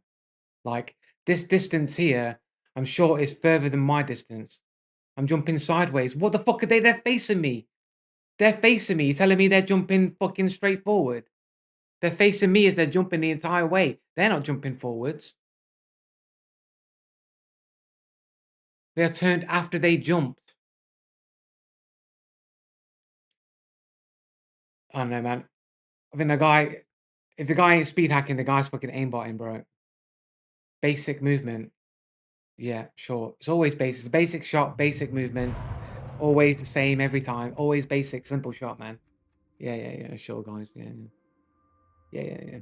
Like this distance here, I'm sure is further than my distance. I'm jumping sideways. What the fuck are they? They're facing me. They're facing me. You're telling me they're jumping fucking straight forward. They're facing me as they're jumping the entire way. They're not jumping forwards. They are turned after they jumped. I don't know, man. I think if the guy ain't speed hacking, the guy's fucking aimbotting, bro. Basic movement. Yeah, sure. It's always basic. It's a basic shot, basic movement. Always the same every time. Always basic, simple shot, man. Yeah, yeah, yeah. Sure, guys. Yeah, yeah, yeah, yeah. Yeah.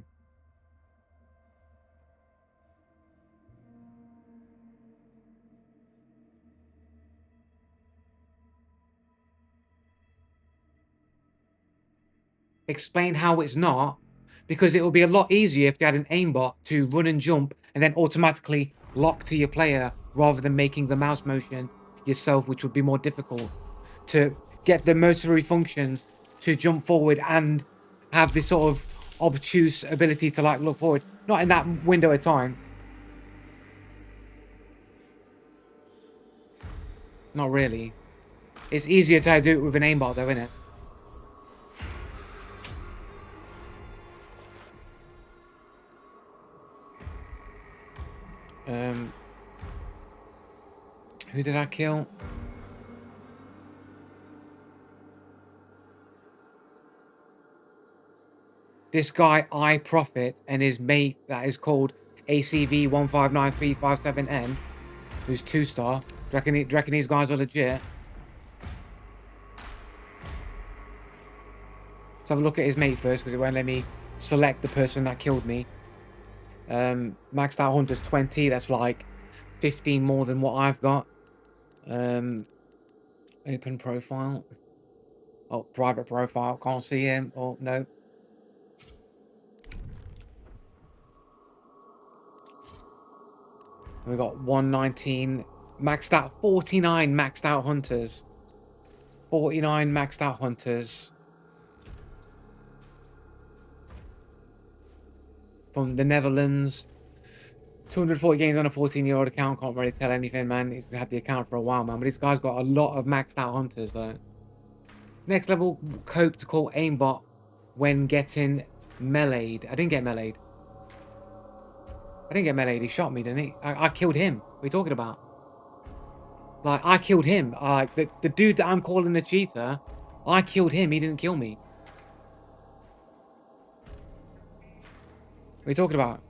explain how it's not, because it would be a lot easier if you had an aimbot to run and jump and then automatically lock to your player rather than making the mouse motion yourself, which would be more difficult to get the motory functions to jump forward and have this sort of obtuse ability to like look forward. Not in that window of time. Not really. It's easier to do it with an aimbot though, isn't it? Um, who did I kill? This guy, I Profit, and his mate that is called ACV 1593557N, who's 2-star. Do you reckon these guys are legit? Let's have a look at his mate first, because it won't let me select the person that killed me. Maxed out Hunter's 20. That's like 15 more than what I've got. Open profile. Oh, private profile. Can't see him. Oh, no. We got 119 maxed out. 49 maxed out Hunters. 49 maxed out Hunters. From the Netherlands. 240 games on a 14-year-old account. Can't really tell anything, man. He's had the account for a while, man. But this guy's got a lot of maxed out Hunters, though. Next level, cope to call aimbot when getting meleeed. I didn't get meleeed. I didn't get meleeed. He shot me, didn't he? I killed him. What are you talking about? Like, I killed him. Like, the dude that I'm calling a cheater, I killed him. He didn't kill me. What are you talking about?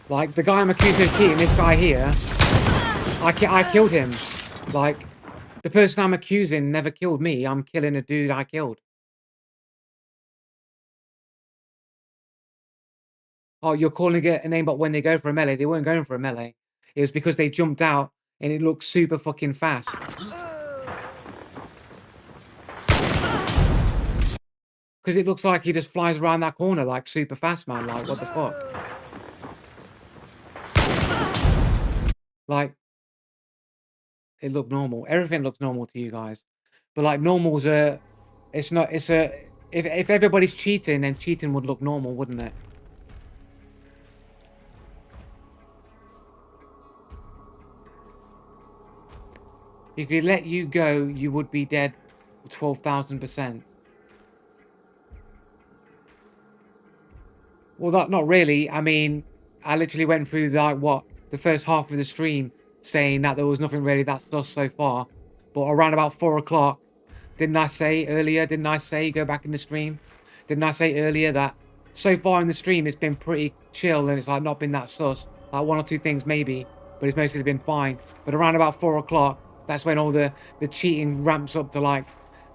Like, the guy I'm accusing of cheating, this guy here, I killed him. Like, the person I'm accusing never killed me. I'm killing a dude I killed. Oh, you're calling it an aimbot when they go for a melee. They weren't going for a melee. It was because they jumped out and it looked super fucking fast. Because it looks like he just flies around that corner like super fast, man. Like, what the fuck? Like, it looked normal. Everything looks normal to you guys. But like, normal's a... It's not... It's a... If everybody's cheating, then cheating would look normal, wouldn't it? If he let you go, you would be dead 12,000%. Well, not really. I mean, I literally went through like the first half of the stream saying that there was nothing really that sus so far. But around about 4 o'clock, didn't I say earlier? Didn't I say go back in the stream? Didn't I say earlier that so far in the stream it's been pretty chill and it's like not been that sus? Like one or two things maybe, but it's mostly been fine. But around about 4 o'clock, that's when all the cheating ramps up to like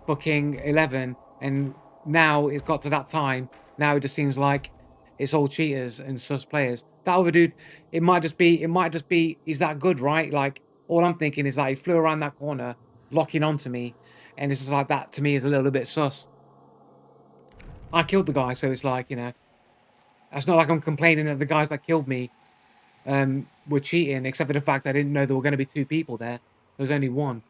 fucking 11, and now it's got to that time. Now it just seems like it's all cheaters and sus players. That other dude, it might just be, he's that good, right? Like, all I'm thinking is that he flew around that corner, locking onto me, and it's just like, that to me is a little bit sus. I killed the guy, so it's like, you know, it's not like I'm complaining that the guys that killed me were cheating, except for the fact I didn't know there were going to be two people there. There was only one.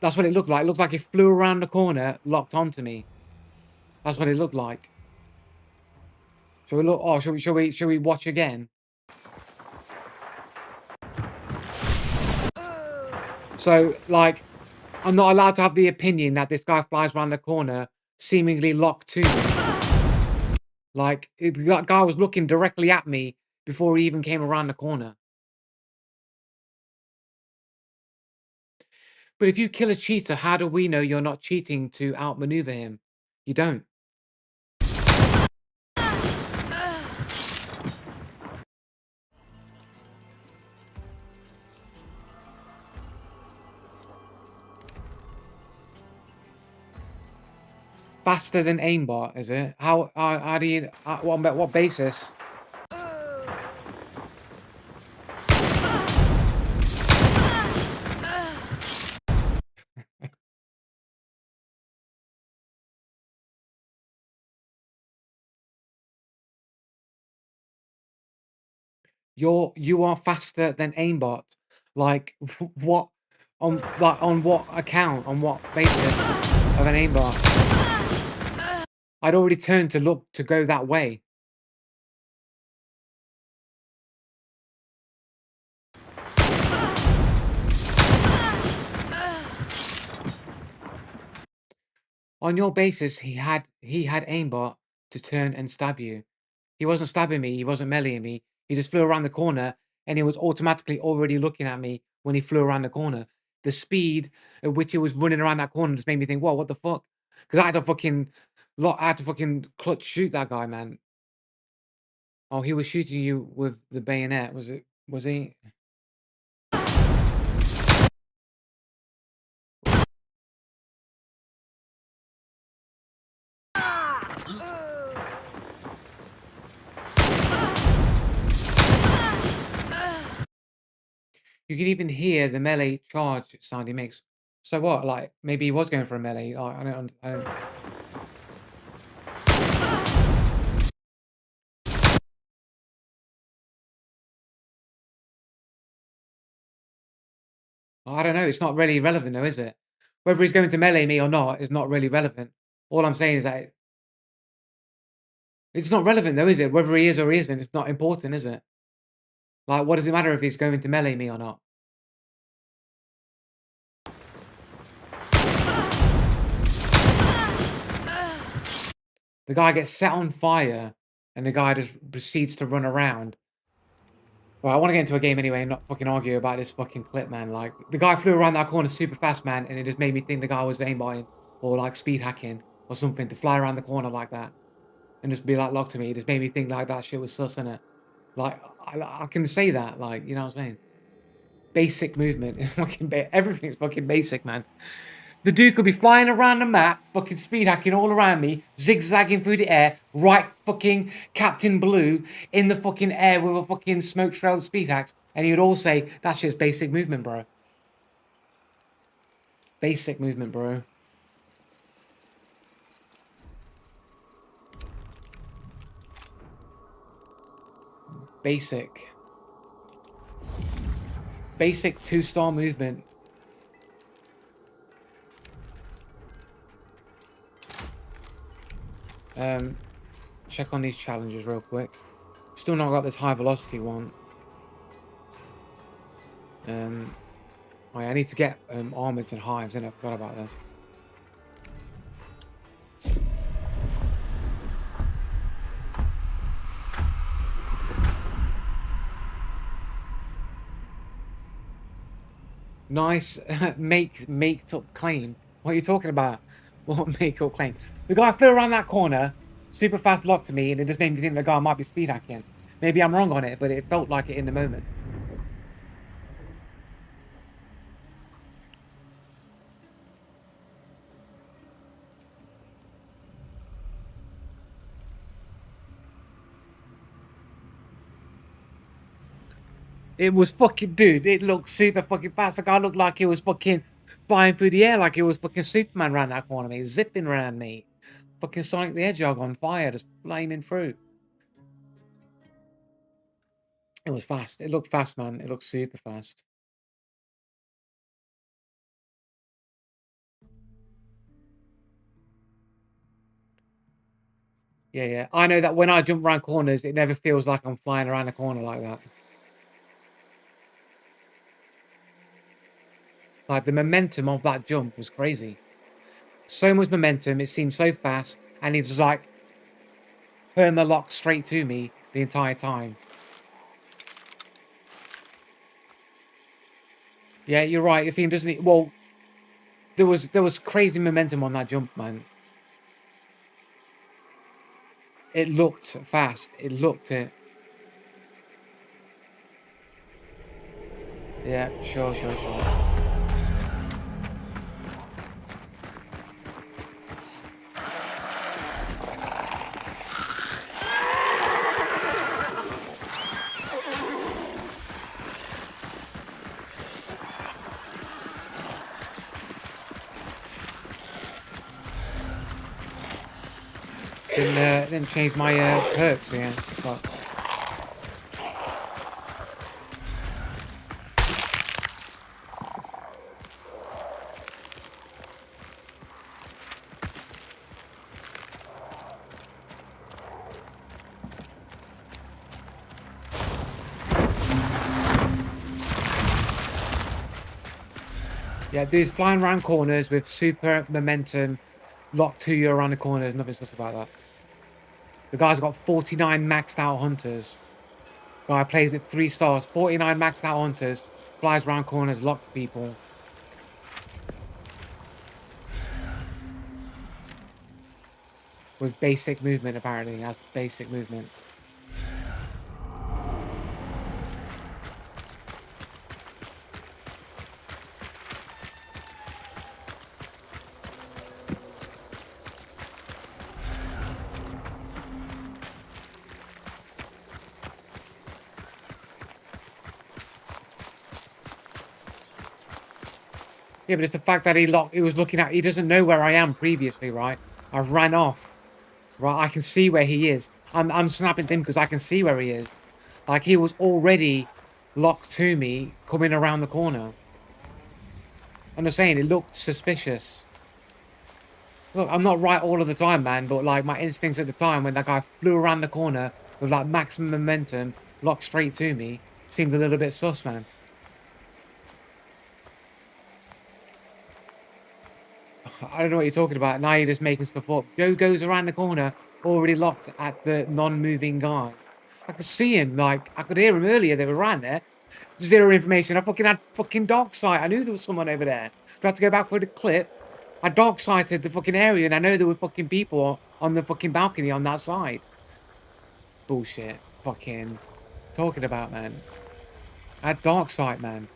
That's what it looked like. It looked like he flew around the corner, locked onto me. That's what it looked like. Shall we look? Oh, shall we watch again? So, like, I'm not allowed to have the opinion that this guy flies around the corner, seemingly locked to me. Like, that guy was looking directly at me before he even came around the corner. But if you kill a cheater, how do we know you're not cheating to outmaneuver him? You don't. Faster than aimbot, is it? How do you... what basis? You are faster than aimbot. Like what on what account? On what basis of an aimbot? I'd already turned to look to go that way. On your basis, he had aimbot to turn and stab you. He wasn't stabbing me, he wasn't meleeing me. He just flew around the corner and he was automatically already looking at me when he flew around the corner. The speed at which he was running around that corner just made me think, whoa, what the fuck? Because I had to fucking clutch shoot that guy, man. Oh, he was shooting you with the bayonet, was he? You could even hear the melee charge sound he makes. So what? Like maybe he was going for a melee. I don't. I don't know. It's not really relevant though, is it? Whether he's going to melee me or not is not really relevant. All I'm saying is that it's not relevant though, is it? Whether he is or he isn't, it's not important, is it? Like, what does it matter if he's going to melee me or not? The guy gets set on fire, and the guy just proceeds to run around. Well, I want to get into a game anyway and not fucking argue about this fucking clip, man. Like, the guy flew around that corner super fast, man, and it just made me think the guy was aimbotting or like speed hacking or something to fly around the corner like that and just be like locked to me. It just made me think like that shit was sus, innit? Like, I can say that, like, you know what I'm saying? Basic movement. Everything's fucking basic, man. The dude could be flying around the map, fucking speed hacking all around me, zigzagging through the air, right fucking Captain Blue in the fucking air with a fucking smoke trail speed hacks, and he would all say, that shit's basic movement, bro. Basic movement, bro. Basic. Basic 2-star movement. Check on these challenges real quick. Still not got this high velocity one. Oh, yeah, I need to get armors and hives, and I forgot about this. Nice make up claim. What are you talking about? What make up claim? The guy flew around that corner, super fast locked to me, and it just made me think the guy might be speed hacking. Maybe I'm wrong on it, but it felt like it in the moment. It was fucking, dude, it looked super fucking fast. The guy looked like he was fucking flying through the air like he was fucking Superman around that corner, mate. Zipping around me. Fucking Sonic the Hedgehog on fire, just flaming through. It was fast. It looked fast, man. It looked super fast. Yeah, yeah. I know that when I jump around corners, it never feels like I'm flying around a corner like that. Like, the momentum of that jump was crazy. So much momentum, it seemed so fast, and he's just like perma-locked straight to me the entire time. Yeah, you're right. The thing doesn't. Well, there was crazy momentum on that jump, man. It looked fast. It looked it. Yeah, sure. Didn't change my perks again. But Yeah, dude's flying around corners with super momentum, locked to you around the corners. Nothing sus about that. The guy's got 49 maxed out hunters. Guy plays it 3 stars, 49 maxed out hunters, flies around corners, locked to people. With basic movement, apparently. He has basic movement. Yeah, but it's the fact that he was looking at, he doesn't know where I am previously, right? I've ran off, right? I can see where he is. I'm snapping to him because I can see where he is. Like he was already locked to me coming around the corner. I'm just saying it looked suspicious. Look, I'm not right all of the time, man, but like my instincts at the time when that guy flew around the corner with like maximum momentum, locked straight to me, seemed a little bit sus, man. I don't know what you're talking about. Now you're just making stuff up. Joe goes around the corner, already locked at the non-moving guy. I could see him, like, I could hear him earlier. They were around there. Zero information. I fucking had fucking dark sight. I knew there was someone over there. Do I have to go back for the clip? I dark sighted the fucking area and I know there were fucking people on the fucking balcony on that side. Bullshit. Fucking talking about, man. I had dark sight, man.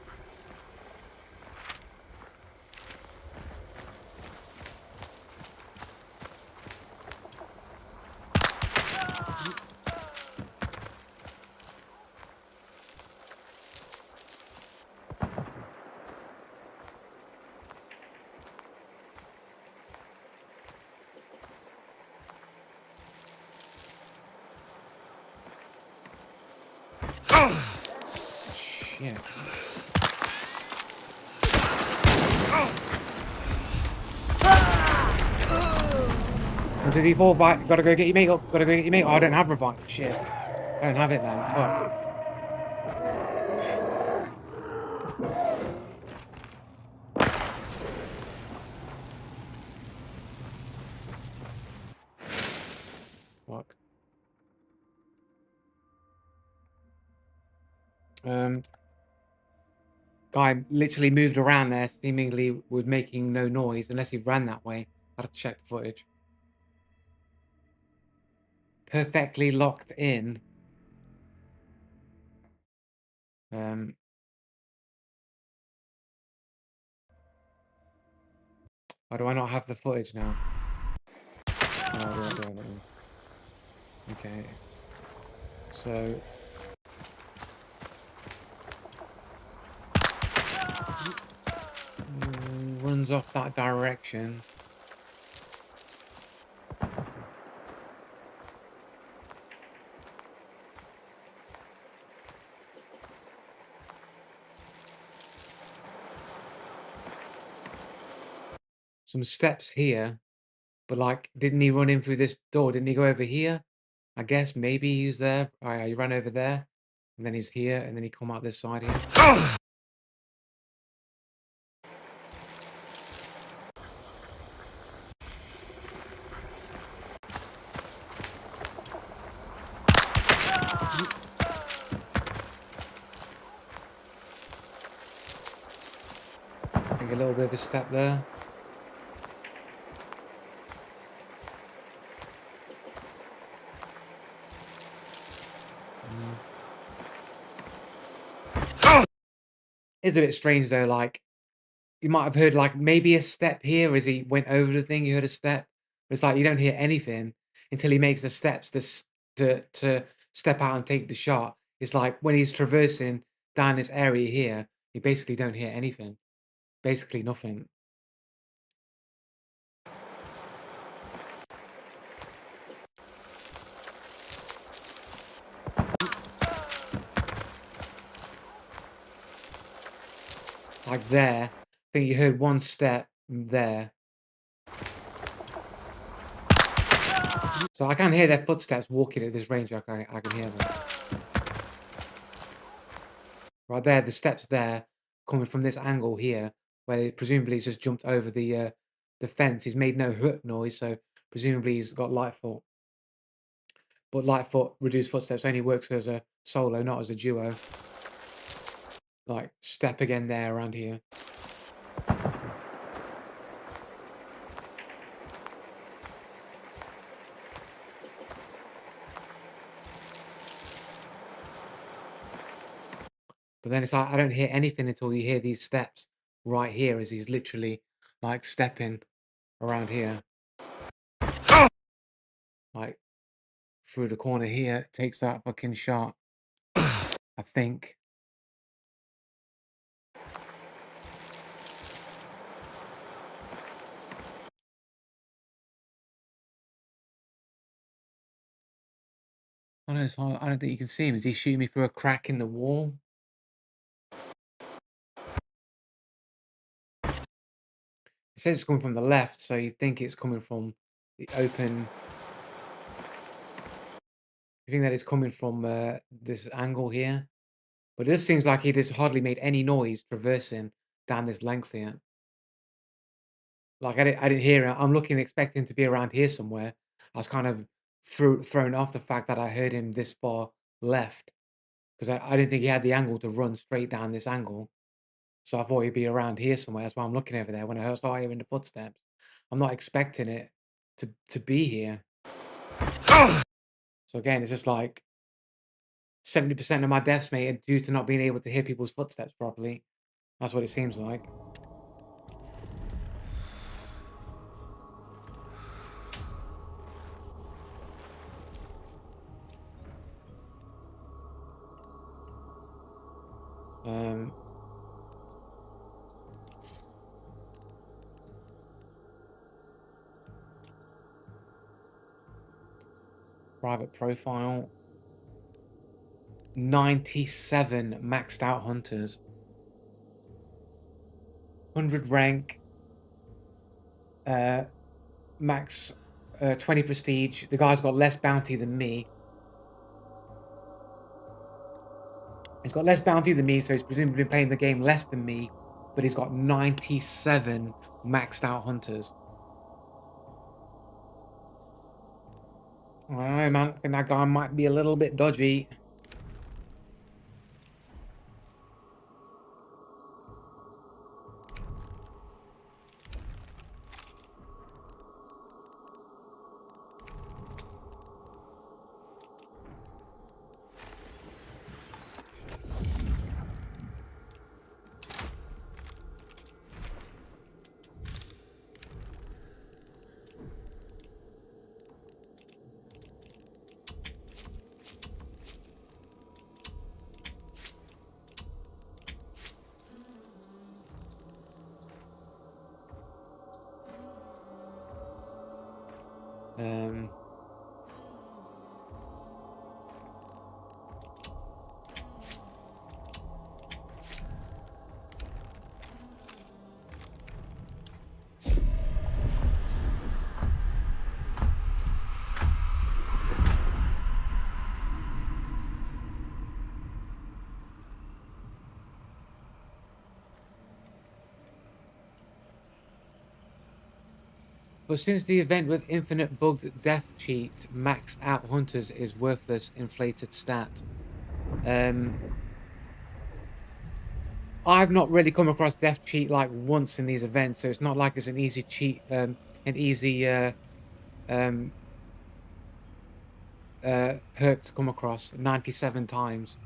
Shit. Into the four bite. Gotta go get your mate up. Gotta go get your mate. Oh, I don't have revive. Shit. I don't have it, man. Fuck. Fuck. Guy literally moved around there, seemingly with making no noise, unless he ran that way. I'd have to check the footage. Perfectly locked in. Um, why do I not have the footage now? Oh, I do. Okay. So runs off that direction. Some steps here, but like, didn't he run in through this door? Didn't he go over here? I guess maybe he was there. He ran over there, and then he's here, and then he come out this side here. I think a little bit of a step there. It's a bit strange though, like, you might have heard, like, maybe a step here as he went over the thing, you heard a step. It's like you don't hear anything until he makes the steps to step out and take the shot. It's like when he's traversing down this area here, you basically don't hear anything. Basically nothing. Like there, I think you heard one step there. So I can hear their footsteps walking at this range. I can hear them. Right there, the steps there, coming from this angle here. where presumably he's just jumped over the fence. He's made no hut noise, so presumably he's got light foot. But light foot reduced footsteps only works as a solo, not as a duo. Like step again there around here. But then it's like I don't hear anything until you hear these steps right here as he's literally like stepping around here. Like through the corner here, takes that fucking shot. I think. Oh no, it's hard. I don't think you can see him. Is he shooting me through a crack in the wall? It says it's coming from the left, so you think it's coming from the open. You think that it's coming from this angle here? But this seems like he just hardly made any noise traversing down this length here. Like I didn't hear him. I'm looking, expecting to be around here somewhere. I was kind of thrown off the fact that I heard him this far left because I didn't think he had the angle to run straight down this angle. So I thought he'd be around here somewhere. That's why I'm looking over there when I started hearing the footsteps. I'm not expecting it to be here. So again, it's just like 70% of my deaths, mate, are due to not being able to hear people's footsteps properly. That's what it seems like. Um, private profile. 97 maxed out hunters. 100 rank. Max 20 prestige. The guy's got less bounty than me. He's got less bounty than me, so he's presumably been playing the game less than me, but he's got 97 maxed out hunters. I don't know, man. I think that guy might be a little bit dodgy. Um, but since the event with infinite bugged death cheat, maxed out hunters is worthless inflated stat. I've not really come across death cheat like once in these events, so it's not like it's an easy cheat, an easy perk to come across 97 times.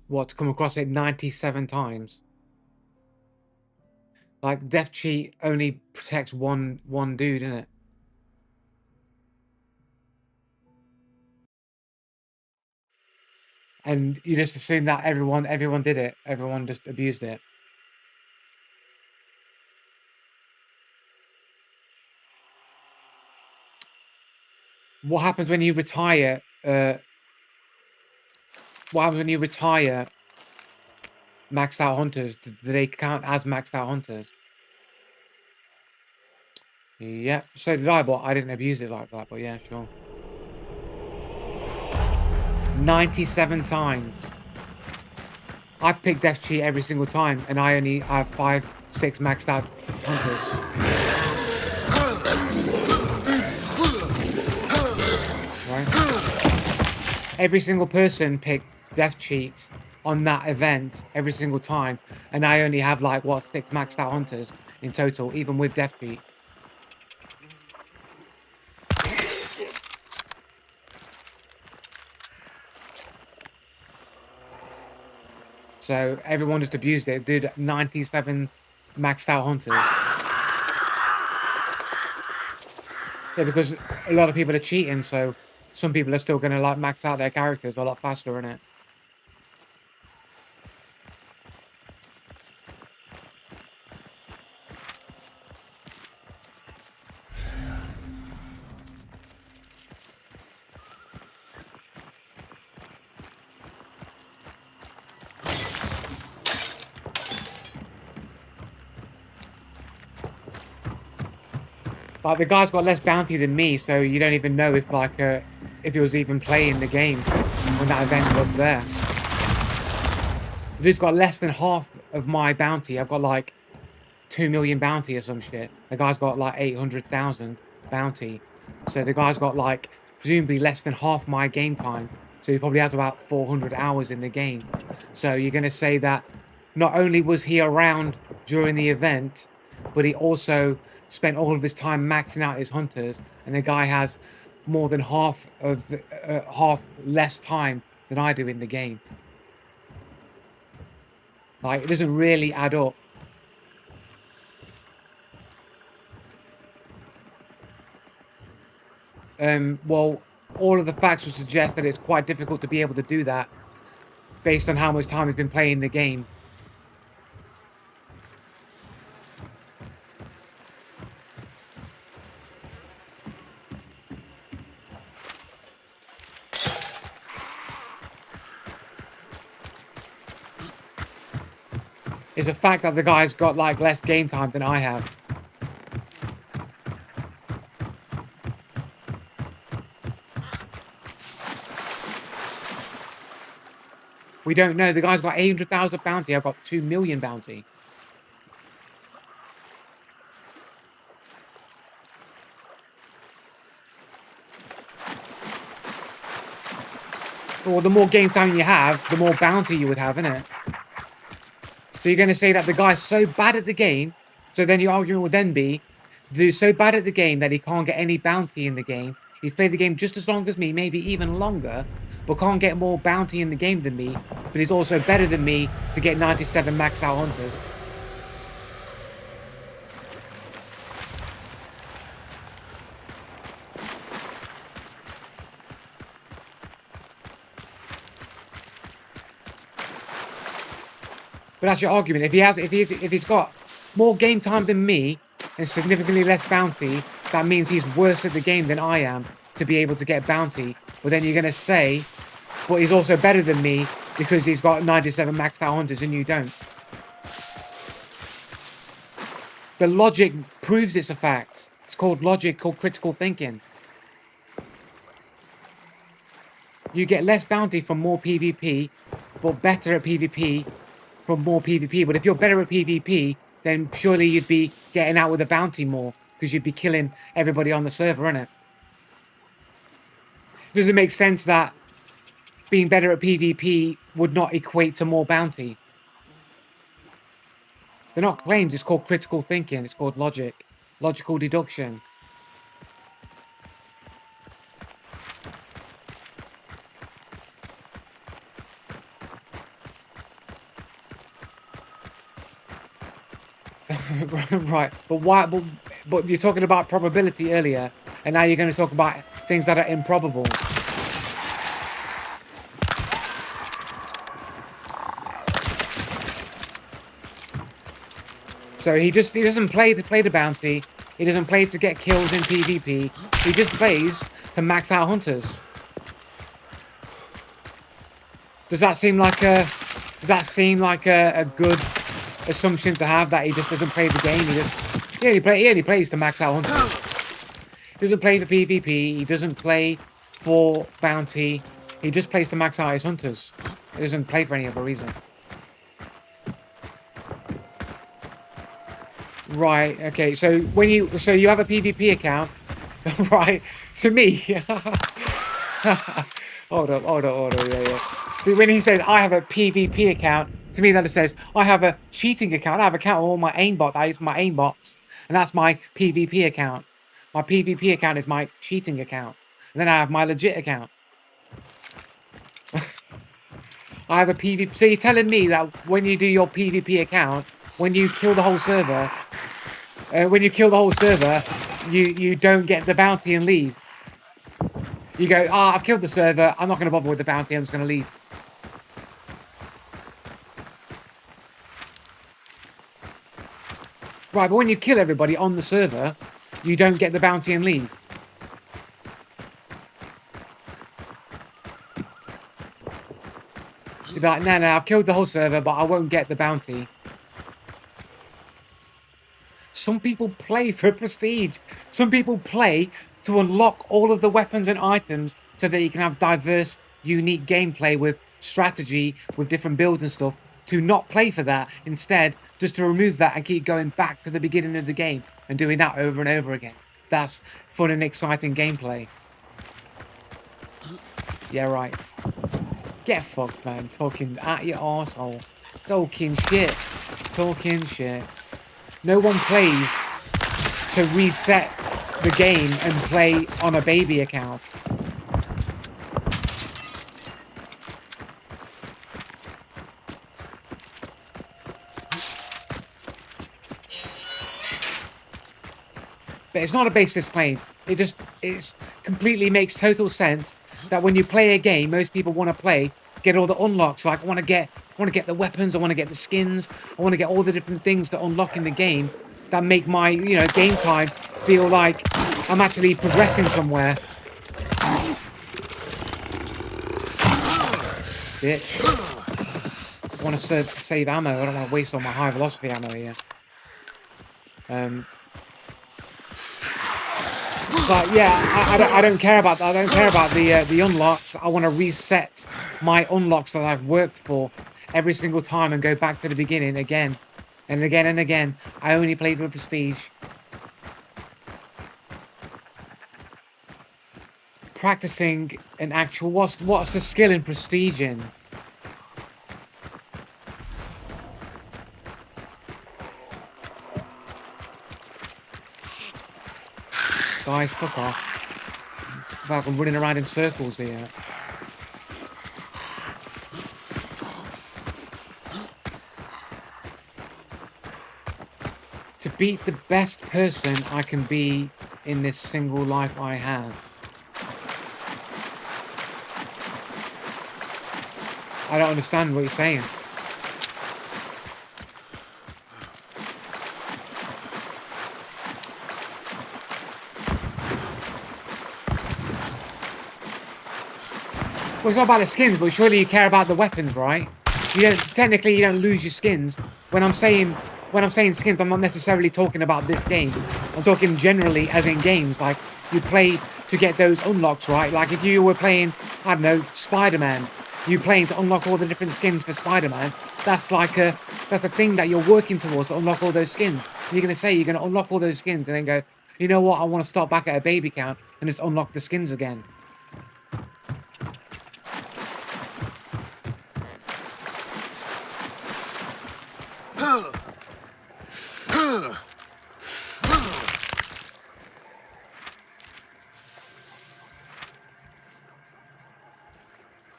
What, to come across it 97 times? Like death cheat only protects one dude, innit? And you just assume that everyone did it. Everyone just abused it. What happens when you retire? What happens when you retire maxed out hunters? Do they count as maxed out hunters? Yeah, so did I, but I didn't abuse it like that. But yeah, sure. 97 times. I pick death cheat every single time, and I only have 5, 6 maxed out hunters. Right? Every single person picked death cheats on that event every single time, and I only have like what 6 maxed out hunters in total, even with death cheat. So everyone just abused it. Dude, 97 maxed out hunters. Yeah, because a lot of people are cheating, so some people are still going to like max out their characters a lot faster, innit? Like the guy's got less bounty than me, so you don't even know if like if he was even playing the game when that event was there. The dude's got less than half of my bounty. I've got like 2 million bounty or some shit. The guy's got like 800,000 bounty. So the guy's got like presumably less than half my game time. So he probably has about 400 hours in the game. So you're going to say that not only was he around during the event, but he also spent all of his time maxing out his hunters, and the guy has more than half less time than I do in the game. Like, it doesn't really add up. Well, all of the facts would suggest that it's quite difficult to be able to do that based on how much time he's been playing the game. It's a fact that the guy's got like less game time than I have. We don't know. The guy's got 800,000 bounty. I've got 2 million bounty. Well, the more game time you have, the more bounty you would have, innit? So you're going to say that the guy's so bad at the game, so then your argument would then be, the dude's so bad at the game that he can't get any bounty in the game. He's played the game just as long as me, maybe even longer, but can't get more bounty in the game than me, but he's also better than me to get 97 maxed out hunters. But that's your argument. If he's got more game time than me and significantly less bounty, that means he's worse at the game than I am to be able to get bounty. But then you're gonna say, but he's also better than me because he's got 97 maxed out hunters and you don't. The logic proves it's a fact. It's called logic, called critical thinking. You get less bounty from more PvP, but better at PvP from more PvP. But if you're better at PvP, then surely you'd be getting out with a bounty more because you'd be killing everybody on the server, innit? Does it make sense that being better at PvP would not equate to more bounty? They're not claims, it's called critical thinking, it's called logic, logical deduction. Right, but why? But you're talking about probability earlier, and now you're going to talk about things that are improbable. So he doesn't play to play the bounty. He doesn't play to get kills in PvP. He just plays to max out hunters. Does that seem like a good assumption to have, that he just doesn't play the game? He only plays to max out hunters. He doesn't play for PvP. He doesn't play for bounty. He just plays to max out his hunters. He doesn't play for any other reason. Right, okay, so when you have a PvP account, right? To me, hold on, yeah. See, when he says I have a PvP account, to me that it says I have a cheating account. I have an account with all my aimbot. I use my aimbots, and that's my PvP account. My PvP account is my cheating account, and then I have my legit account. I have a PvP. So you're telling me that when you do your PvP account, when you kill the whole server, you don't get the bounty and leave. You go, I've killed the server. I'm not going to bother with the bounty. I'm just going to leave. Right, but when you kill everybody on the server, you don't get the bounty and leave. You're like, no, I've killed the whole server, but I won't get the bounty. Some people play for prestige. Some people play to unlock all of the weapons and items so that you can have diverse, unique gameplay with strategy, with different builds and stuff. To not play for that, instead, just to remove that and keep going back to the beginning of the game and doing that over and over again. That's fun and exciting gameplay. Yeah, right. Get fucked, man. Talking at your arsehole. Talking shit. Talking shit. No one plays to reset the game and play on a baby account. But it's not a baseless claim. It completely makes total sense that when you play a game, most people want to play, get all the unlocks. Like I want to get the weapons, I want to get the skins, I want to get all the different things that unlock in the game that make my, game time feel like I'm actually progressing somewhere. Bitch. I want to save ammo. I don't want to waste all my high velocity ammo here. But yeah, I don't care about that. I don't care about the unlocks. I want to reset my unlocks that I've worked for every single time and go back to the beginning again and again and again. I only played with prestige. Practicing an actual what's the skill in prestige in? Guys, fuck off. Like I'm running around in circles here. To beat the best person I can be in this single life I have. I don't understand what you're saying. Well, it's not about the skins, but surely you care about the weapons, right? Technically you don't lose your skins. When I'm saying skins, I'm not necessarily talking about this game. I'm talking generally as in games. Like you play to get those unlocks, right? Like if you were playing, I don't know, Spider-Man, you playing to unlock all the different skins for Spider-Man. That's a thing that you're working towards to unlock all those skins. And you're gonna say you're gonna unlock all those skins and then go, you know what? I want to start back at a baby count and just unlock the skins again.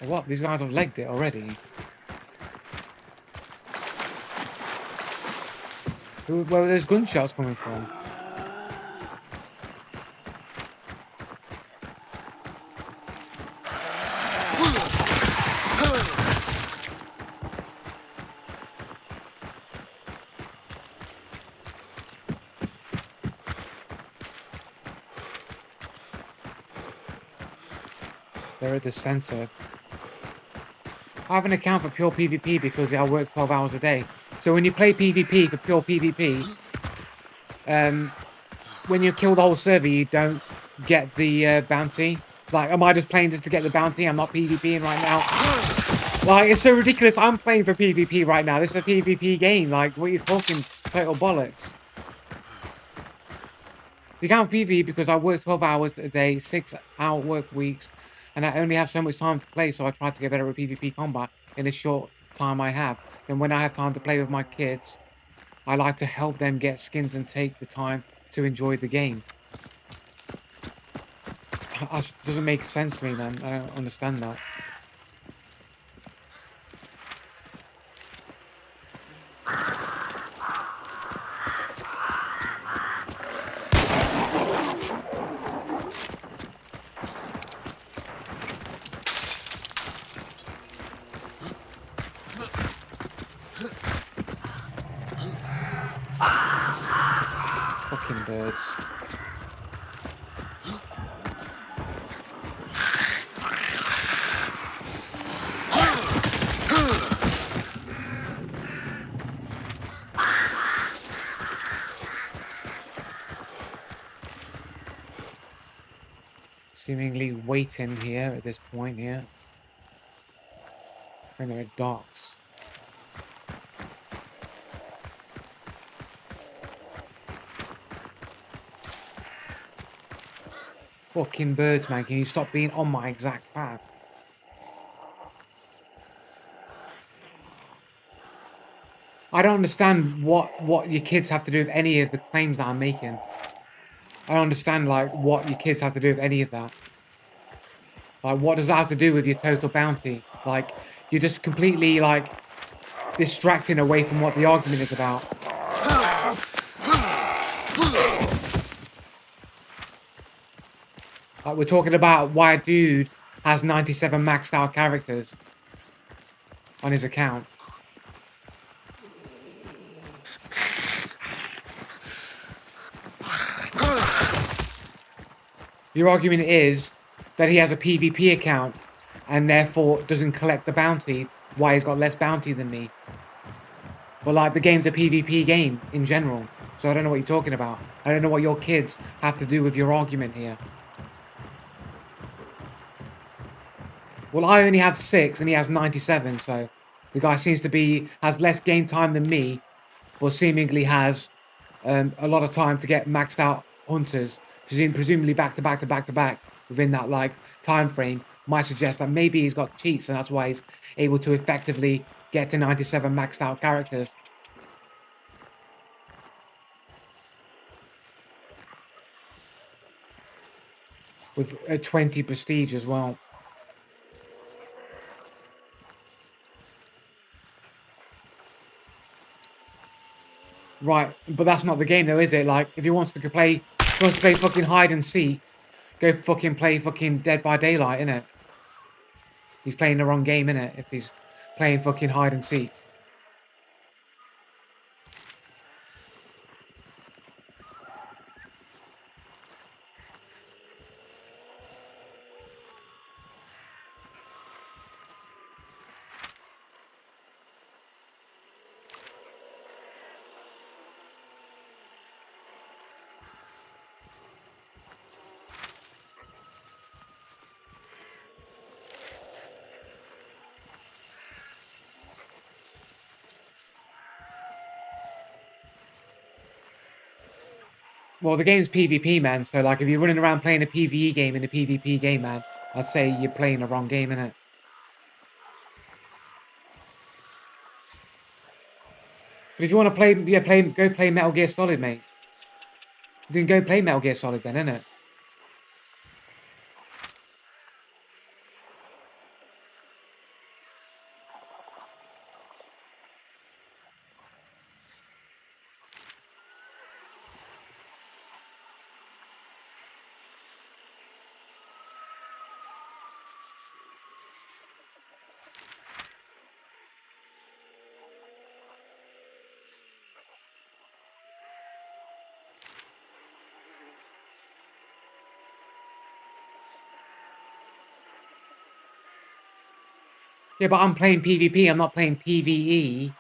What? These guys have legged it already. Where were those gunshots coming from? They're at the center. I have an account for pure PvP because I work 12 hours a day. So when you play PvP for pure PvP, when you kill the whole server, you don't get the bounty. Like, am I just playing just to get the bounty? I'm not PvPing right now. Like, it's so ridiculous. I'm playing for PvP right now. This is a PvP game. Like, what are you talking? Total bollocks. You can't PvP because I work 12 hours a day, 6-hour work weeks, and I only have so much time to play, so I try to get better at PvP combat in the short time I have. Then when I have time to play with my kids, I like to help them get skins and take the time to enjoy the game. That doesn't make sense to me, man. I don't understand that. Fucking birds. Seemingly waiting here at this point here. When there are docks. Fucking birds, man. Can you stop being on my exact path? I don't understand what your kids have to do with any of the claims that I'm making. I don't understand, like, what your kids have to do with any of that. Like, what does that have to do with your total bounty? Like, you're just completely, like, distracting away from what the argument is about. Like, we're talking about why a dude has 97 maxed out characters on his account. Your argument is that he has a PvP account and therefore doesn't collect the bounty, why he's got less bounty than me. But like, the game's a PvP game in general, so I don't know what you're talking about. I don't know what your kids have to do with your argument here. Well, I only have 6 and he has 97, so the guy seems to has less game time than me, but seemingly has a lot of time to get maxed out hunters, presumably back to back to back to back within that like time frame. Might suggest that maybe he's got cheats and that's why he's able to effectively get to 97 maxed out characters. With a 20 prestige as well. Right, but that's not the game though, is it? Like, if he wants to play, fucking hide and seek, go fucking play fucking Dead by Daylight, innit? He's playing the wrong game, innit? If he's playing fucking hide and seek. Well, the game's PvP, man. So, like, if you're running around playing a PvE game in a PvP game, man, I'd say you're playing the wrong game, innit? But if you want to play, yeah, go play Metal Gear Solid, mate. Then go play Metal Gear Solid, then, innit? Yeah, but I'm playing PvP. I'm not playing PvE,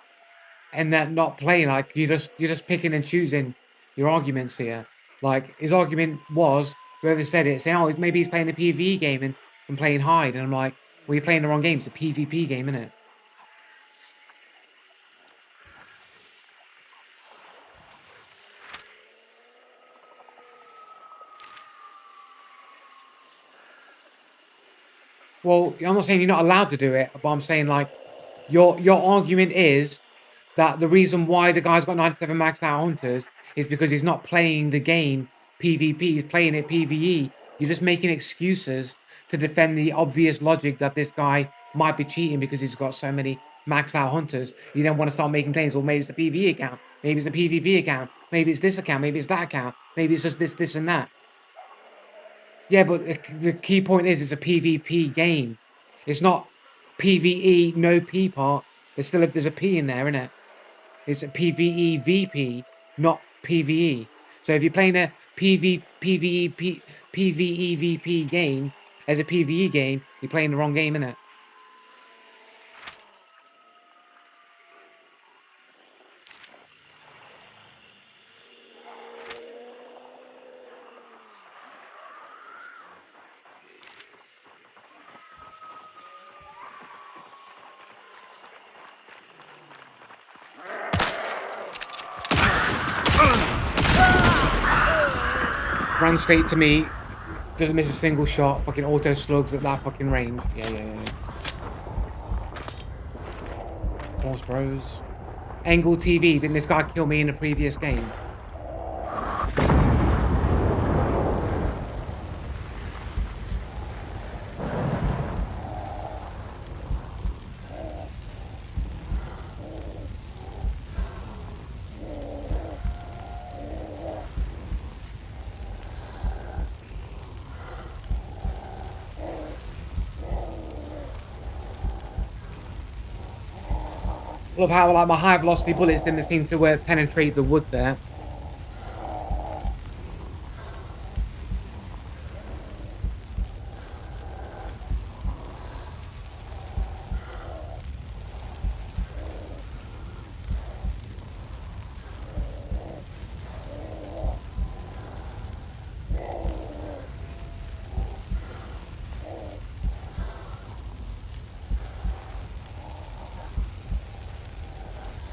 and that not playing like you're just picking and choosing your arguments here. Like his argument was whoever said it, saying, "Oh, maybe he's playing a PvE game and playing hide," and I'm like, "Well, you're playing the wrong game. It's a PvP game, isn't it?" Well, I'm not saying you're not allowed to do it, but I'm saying like your argument is that the reason why the guy's got 97 maxed out hunters is because he's not playing the game PvP, he's playing it PvE. You're just making excuses to defend the obvious logic that this guy might be cheating because he's got so many maxed out hunters. You then want to start making claims. Well, maybe it's the PvE account, maybe it's the PvP account, maybe it's this account, maybe it's that account, maybe it's just this, and that. Yeah, but the key point is it's a PvP game. It's not PvE, no P part. There's a P in there, isn't it? It's a PvE VP, not PvE. So if you're playing a PvE VP game as a PvE game, you're playing the wrong game, innit? Ran straight to me, doesn't miss a single shot, fucking auto slugs at that fucking range. Yeah. Horse bros. Angle TV, didn't this guy kill me in a previous game? Love how like my high velocity bullets didn't seem to penetrate the wood there.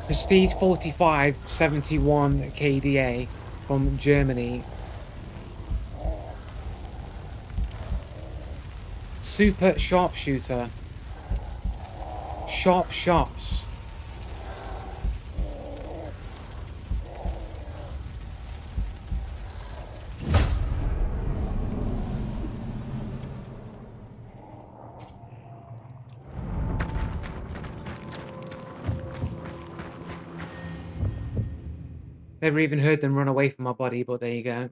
Prestige 45 71 KDA from Germany. Super sharpshooter. Sharp shots. Never even heard them run away from my body, but there you go.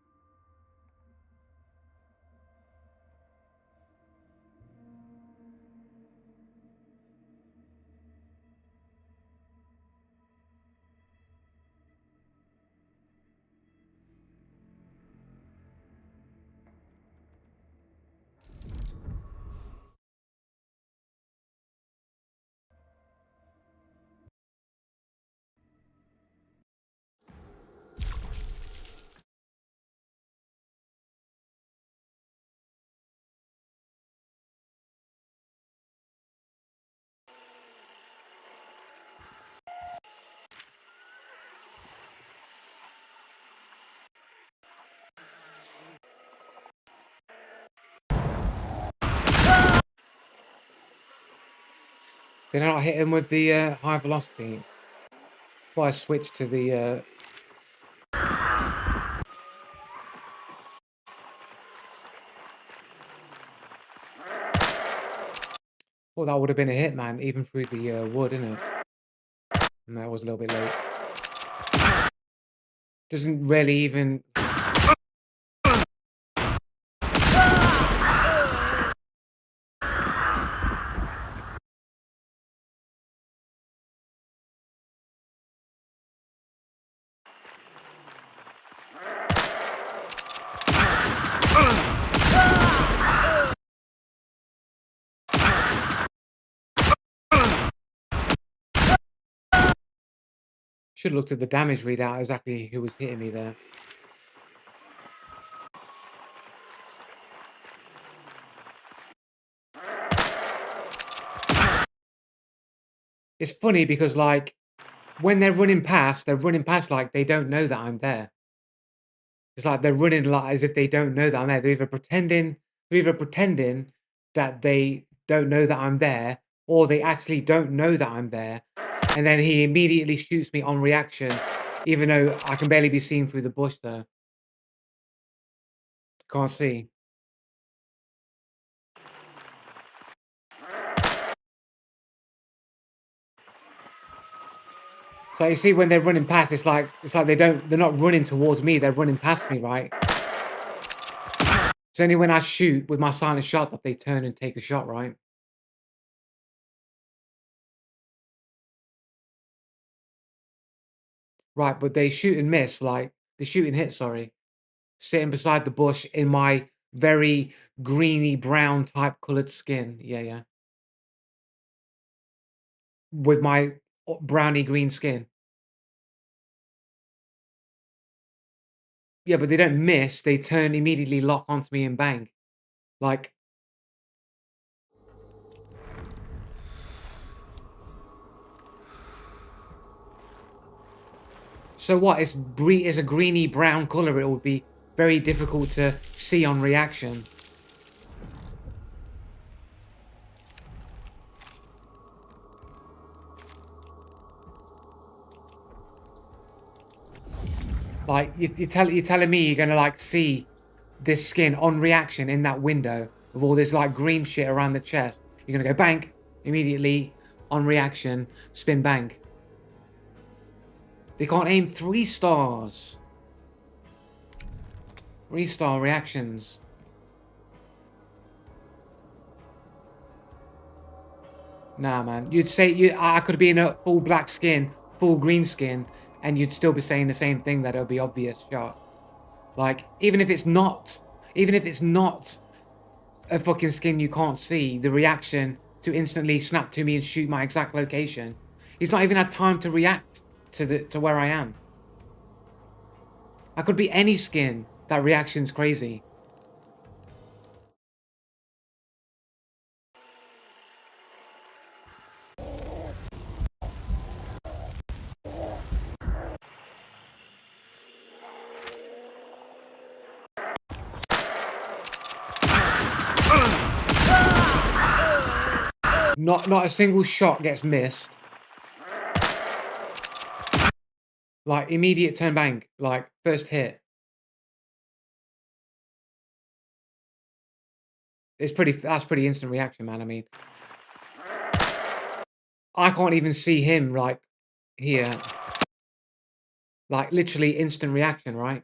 Did I not hit him with the high velocity? Before I switched to the well, that would have been a hit, man, even through the wood, innit? And that was a little bit late. Doesn't really even. Should have looked at the damage readout exactly who was hitting me there. it's funny because, like, when they're running past like they don't know that I'm there. It's like they're running like as if they don't know that I'm there. They're either pretending that they don't know that I'm there, or they actually don't know that I'm there. And then he immediately shoots me on reaction, even though I can barely be seen through the bush there. Can't see. So you see when they're running past, it's like they're not running towards me, they're running past me, right? It's only when I shoot with my silent shot that they turn and take a shot, right? Right, but they shoot and miss, like they shoot and hit, sorry. Sitting beside the bush in my very greeny brown type colored skin. Yeah, yeah. With my browny green skin. Yeah, but they don't miss, they turn immediately lock onto me and bang. Like, so what? It's a greeny brown color. It would be very difficult to see on reaction. Like you're telling me you're gonna like see this skin on reaction in that window with all this like green shit around the chest. You're gonna go bang immediately on reaction, spin bang. They can't aim 3 stars. 3 star reactions. Nah, man. You'd say I could be in a full black skin, full green skin, and you'd still be saying the same thing that it'll be obvious shot. Like, even if it's not a fucking skin you can't see, the reaction to instantly snap to me and shoot my exact location. He's not even had time to react to where I am. I could be any skin. That reaction's crazy. Not a single shot gets missed. Like immediate turn bang, like first hit. That's pretty instant reaction, man. I mean, I can't even see him like here. Like literally instant reaction, right?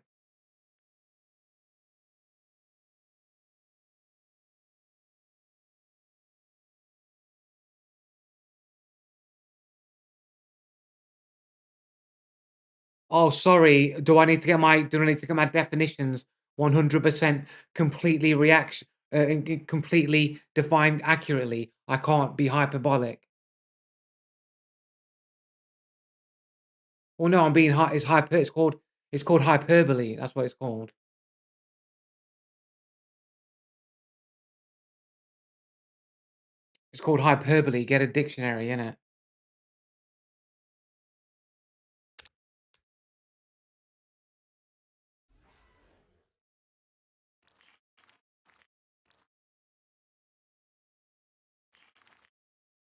Oh, sorry. Do I need to get my definitions 100% completely reaction completely defined accurately? I can't be hyperbolic. Well, no, I'm being it's hyper it's called hyperbole. That's what it's called. It's called hyperbole. Get a dictionary in it.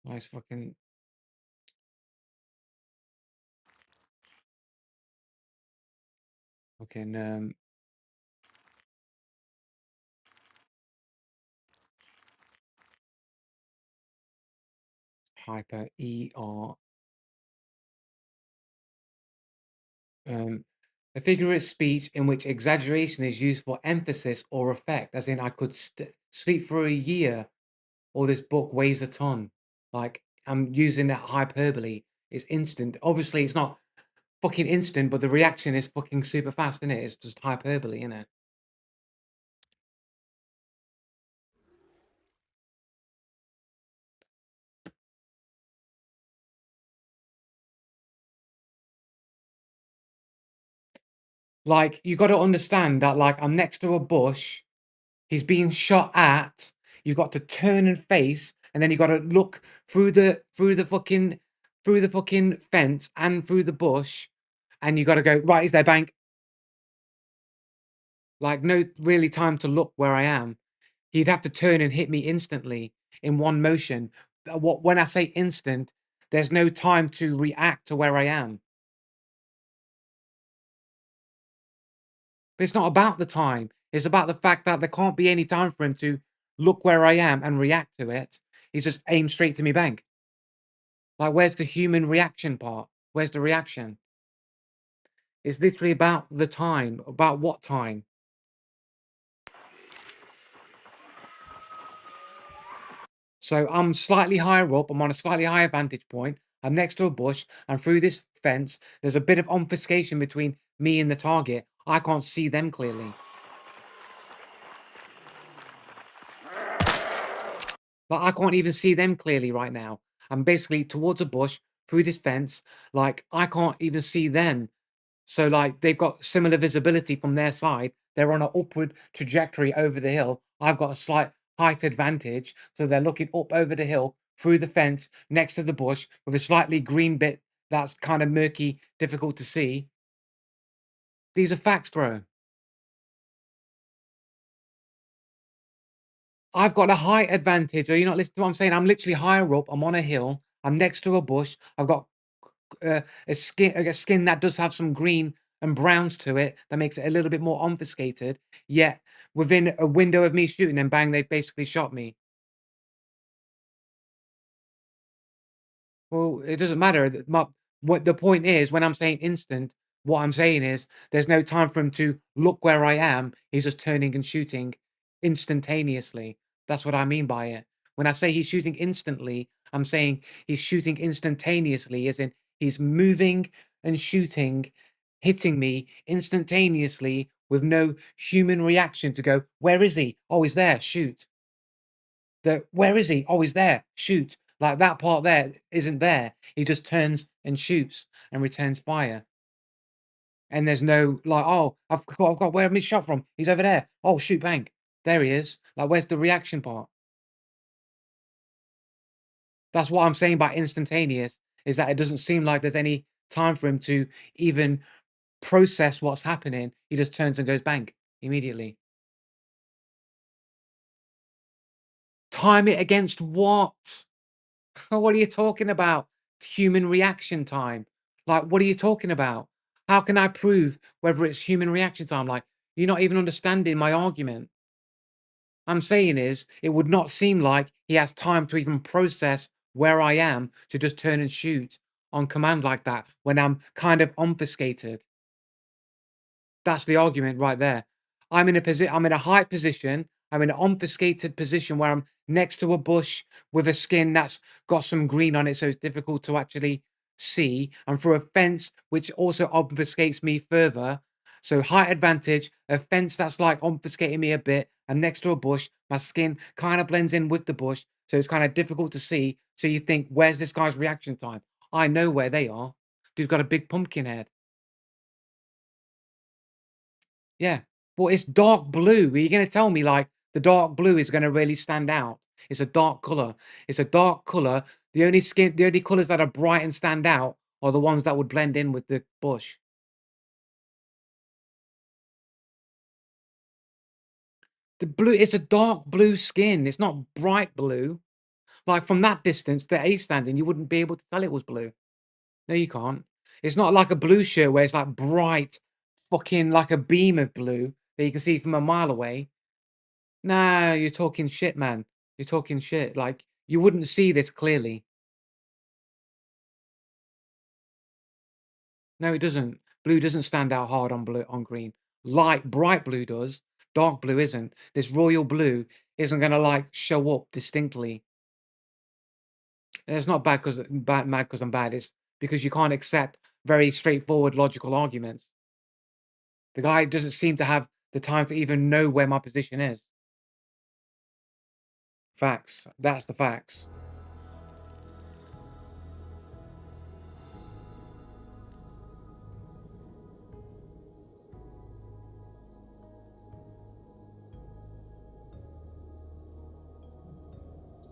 Nice fucking hyper ER. Um, a figure of speech in which exaggeration is used for emphasis or effect, as in I could sleep for a year, or this book weighs a ton. Like I'm using that hyperbole. It's instant. Obviously, it's not fucking instant, but the reaction is fucking super fast, is it? It's just hyperbole, innit? Like you got to understand that. Like I'm next to a bush. He's being shot at. You've got to turn and face, and then you got to look through the fucking through the fucking fence and through the bush, and you gotta go, "Right, is there, bank." Like, no really time to look where I am. He'd have to turn and hit me instantly in one motion. What when I say instant, there's no time to react to where I am. But it's not about the time. It's about the fact that there can't be any time for him to look where I am and react to it. He's just aimed straight to me bank. Like, where's the human reaction part? Where's the reaction? It's literally about the time. About what time? So I'm slightly higher up. I'm on a slightly higher vantage point. I'm next to a bush, and through this fence, there's a bit of obfuscation between me and the target. I can't see them clearly. Like, I can't even see them clearly right now. I'm basically towards a bush through this fence. Like, I can't even see them. So, like, they've got similar visibility from their side. They're on an upward trajectory over the hill. I've got a slight height advantage. So they're looking up over the hill through the fence next to the bush with a slightly green bit that's kind of murky, difficult to see. These are facts, bro. I've got a height advantage. Are you not listening to what I'm saying? I'm literally higher up. I'm on a hill. I'm next to a bush. I've got a skin that does have some green and browns to it that makes it a little bit more obfuscated. Yet within a window of me shooting them, bang, they basically shot me. Well, it doesn't matter. What the point is, when I'm saying instant, what I'm saying is there's no time for him to look where I am. He's just turning and shooting instantaneously. That's what I mean by it. When I say he's shooting instantly, I'm saying he's shooting instantaneously, as in he's moving and shooting, hitting me instantaneously with no human reaction to go, where is he? Oh, he's there, shoot. Where is he? Oh, he's there. Shoot. Like that part there isn't there. He just turns and shoots and returns fire. And there's no like, oh, I've got where am I shot from? He's over there. Oh, shoot, bang. There he is. Like, where's the reaction part? That's what I'm saying by instantaneous, is that it doesn't seem like there's any time for him to even process what's happening. He just turns and goes bang immediately. Time it against what? What are you talking about? Human reaction time. Like, what are you talking about? How can I prove whether it's human reaction time? Like, you're not even understanding my argument. I'm saying is, it would not seem like he has time to even process where I am to just turn and shoot on command like that when I'm kind of obfuscated. That's the argument right there. I'm in a high position. I'm in an obfuscated position where I'm next to a bush with a skin that's got some green on it, so it's difficult to actually see. And through a fence, which also obfuscates me further. So height advantage, a fence that's like obfuscating me a bit, and next to a bush, my skin kind of blends in with the bush, so it's kind of difficult to see. So you think, where's this guy's reaction time? I know where they are. Dude's got a big pumpkin head. Yeah. Well, it's dark blue. Are you gonna tell me, like, the dark blue is gonna really stand out? It's a dark color. It's a dark color. The only colors that are bright and stand out are the ones that would blend in with the bush. The blue, it's a dark blue skin. It's not bright blue. Like, from that distance, the A standing, you wouldn't be able to tell it was blue. No, you can't. It's not like a blue shirt where it's like bright, fucking like a beam of blue that you can see from a mile away. Nah, you're talking shit, man. You're talking shit. Like, you wouldn't see this clearly. No, it doesn't. Blue doesn't stand out hard on blue on green. Light, bright blue does. Dark blue isn't. This royal blue isn't gonna like show up distinctly. And it's not mad because I'm bad. It's because you can't accept very straightforward logical arguments. The guy doesn't seem to have the time to even know where my position is. Facts. That's the facts.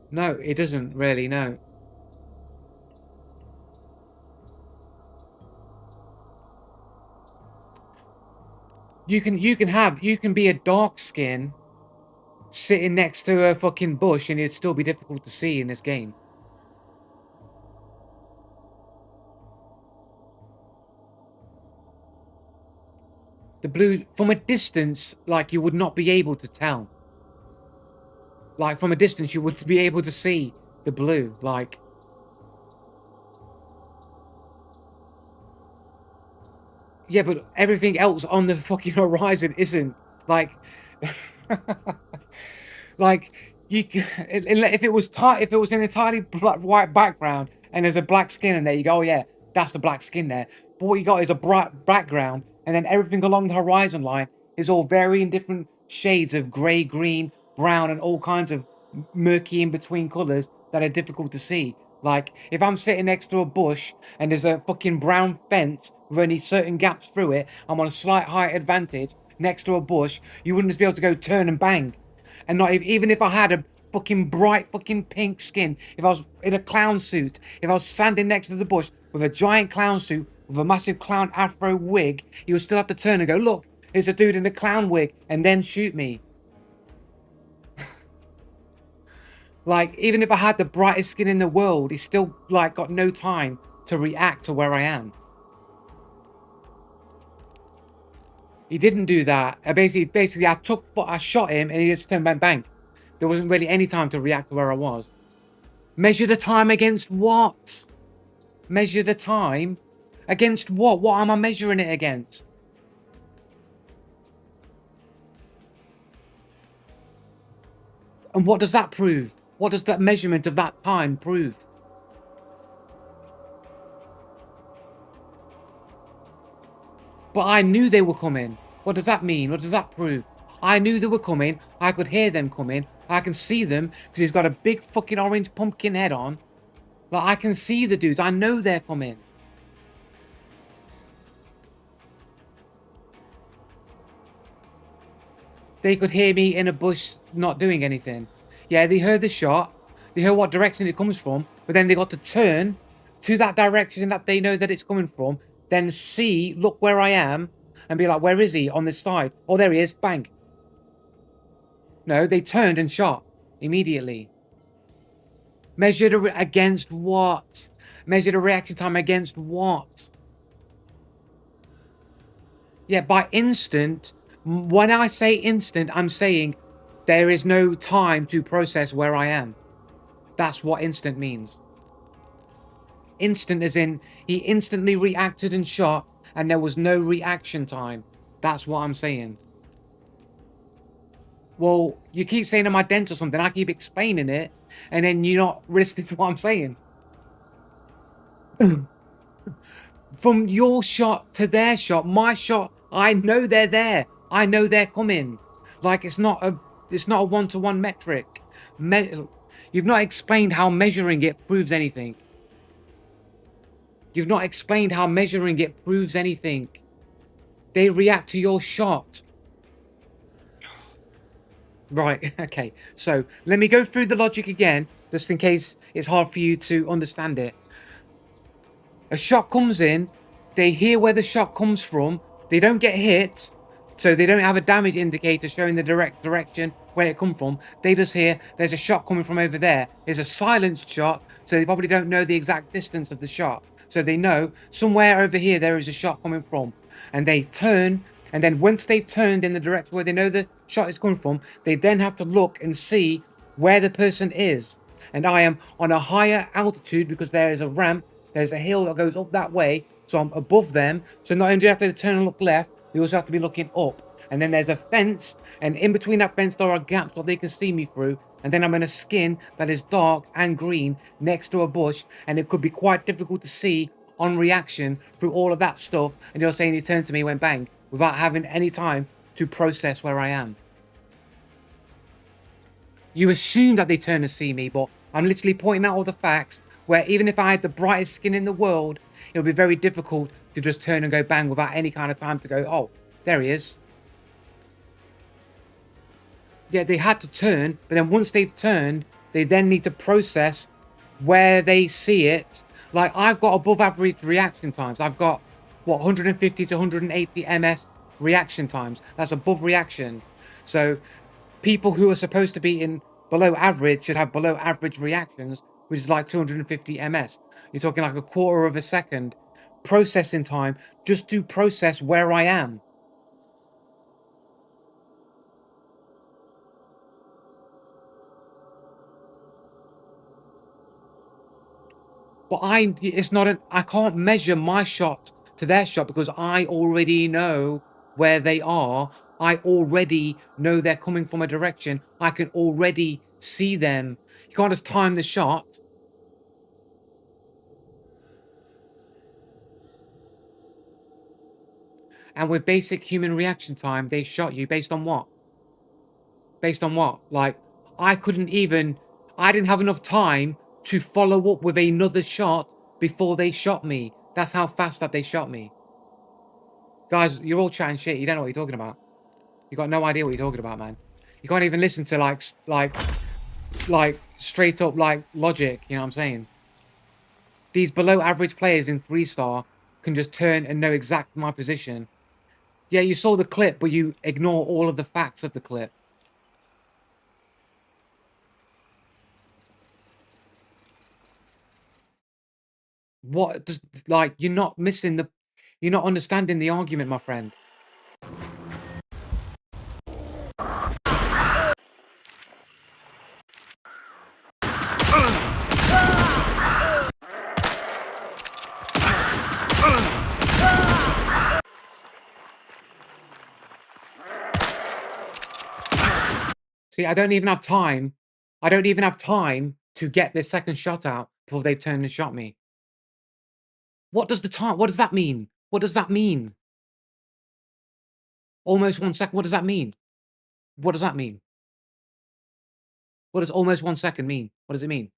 No, it doesn't really, no. You can be a dark skin sitting next to a fucking bush and it'd still be difficult to see in this game. The blue from a distance, like you would not be able to tell. Like from a distance, you would be able to see the blue. Like, yeah, but everything else on the fucking horizon isn't. Like, like if it was if it was an entirely black, white background and there's a black skin in there, you go, oh yeah, that's the black skin there. But what you got is a bright background, and then everything along the horizon line is all varying different shades of grey, green, brown, and all kinds of murky in between colors that are difficult to see. Like if I'm sitting next to a bush and there's a fucking brown fence with only certain gaps through it, I'm on a slight height advantage next to a bush. You wouldn't just be able to go turn and bang, and not even if I had a fucking bright fucking pink skin, if I was in a clown suit, if I was standing next to the bush with a giant clown suit with a massive clown afro wig, you would still have to turn and go, look, there's a dude in a clown wig, and then shoot me. Like, even if I had the brightest skin in the world, it's still, like, got no time to react to where I am. He didn't do that. Basically, I shot him, and he just turned bang, bang. There wasn't really any time to react to where I was. Measure the time against what? Measure the time against what? What am I measuring it against? And what does that prove? What does that measurement of that time prove? But I knew they were coming. What does that mean? What does that prove? I knew they were coming. I could hear them coming. I can see them because he's got a big fucking orange pumpkin head on. Like, I can see the dudes. I know they're coming. They could hear me in a bush not doing anything. Yeah, they heard the shot. They heard what direction it comes from. But then they got to turn to that direction that they know that it's coming from. Then see, look where I am. And be like, where is he? On this side. Oh, there he is. Bang. No, they turned and shot immediately. Measured against what? Measured a reaction time against what? Yeah, by instant, when I say instant, I'm saying there is no time to process where I am. That's what instant means. Instant as in, he instantly reacted and shot, and there was no reaction time. That's what I'm saying. Well, you keep saying I'm dense or something, I keep explaining it, and then you're not listening to what I'm saying. From your shot to their shot, my shot, I know they're there. I know they're coming. Like it's not a one-to-one metric. You've not explained how measuring it proves anything. You've not explained how measuring it proves anything. They react to your shot. Right, okay. So let me go through the logic again, just in case it's hard for you to understand it. A shot comes in, they hear where the shot comes from, they don't get hit, so they don't have a damage indicator showing the direct direction where it comes from. They just hear there's a shot coming from over there. It's a silenced shot, so they probably don't know the exact distance of the shot. So they know somewhere over here there is a shot coming from. And they turn, and then once they've turned in the direction where they know the shot is coming from, they then have to look and see where the person is. And I am on a higher altitude because there is a ramp. There's a hill that goes up that way, so I'm above them. So not only do you have to turn and look left, you also have to be looking up. And then there's a fence, and in between that fence there are gaps that they can see me through. And then I'm in a skin that is dark and green next to a bush, and it could be quite difficult to see on reaction through all of that stuff. And you're saying he turned to me, went bang, without having any time to process where I am. You assume that they turn to see me, but I'm literally pointing out all the facts where even if I had the brightest skin in the world, it would be very difficult to just turn and go bang without any kind of time to go, oh, there he is. Yeah, they had to turn, but then once they've turned, they then need to process where they see it. Like, I've got above average reaction times. I've got, what, 150 to 180 ms reaction times. That's above reaction. So people who are supposed to be in below average should have below average reactions, which is like 250 ms. You're talking like a quarter of a second processing time just to process where I am. But it's not an, I can't measure my shot to their shot because I already know where they are. I already know they're coming from a direction. I can already see them. You can't just time the shot. And with basic human reaction time, they shot you based on what? Based on what? Like, I couldn't even, I didn't have enough time to follow up with another shot before they shot me. That's how fast that they shot me. Guys, you're all chatting shit. You don't know what you're talking about. You got no idea what you're talking about, man. You can't even listen to like straight up like logic. You know what I'm saying? These below average players in 3-star can just turn and know exactly my position. Yeah, you saw the clip, but you ignore all of the facts of the clip. What does like you're not missing the, you're not understanding the argument, my friend. See, I don't even have time. I don't even have time to get this second shot out before they've turned and shot me. What does the time? What does that mean? What does that mean? Almost 1 second. What does that mean? What does that mean? What does almost 1 second mean? What does it mean?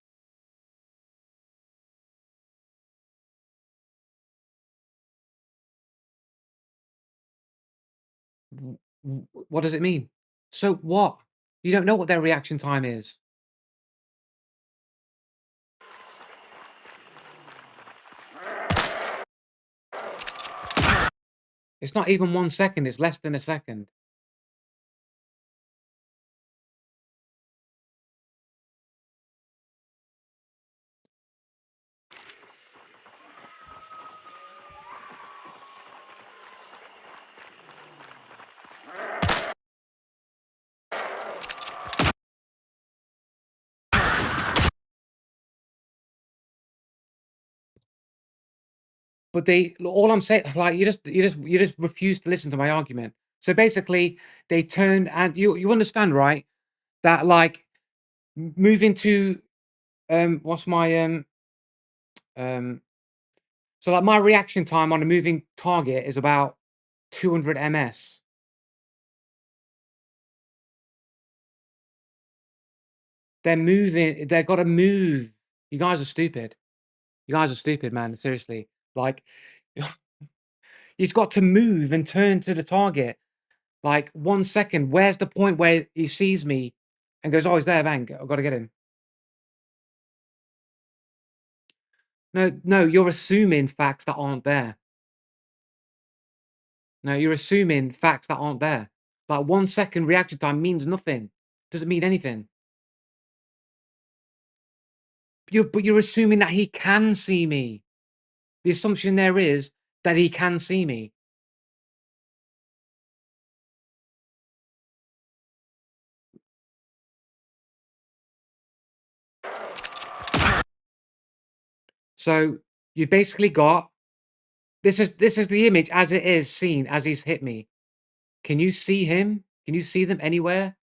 What does it mean? So what? You don't know what their reaction time is. It's not even 1 second. It's less than a second. But they, all I'm saying, like you just refuse to listen to my argument. So basically, they turned and you understand, right? That like moving to what's my um so like my reaction time on a moving target is about 200 ms. They're moving. They've got to move. You guys are stupid. You guys are stupid, man. Seriously. Like, he's got to move and turn to the target. Like 1 second. Where's the point where he sees me and goes, "Oh, he's there, bang! I've got to get him." No, no, you're assuming facts that aren't there. No, you're assuming facts that aren't there. Like 1 second reaction time means nothing. Doesn't mean anything. But you're assuming that he can see me. The assumption there is that he can see me. So you've basically got, this is the image as it is seen as he's hit me. Can you see him? Can you see them anywhere?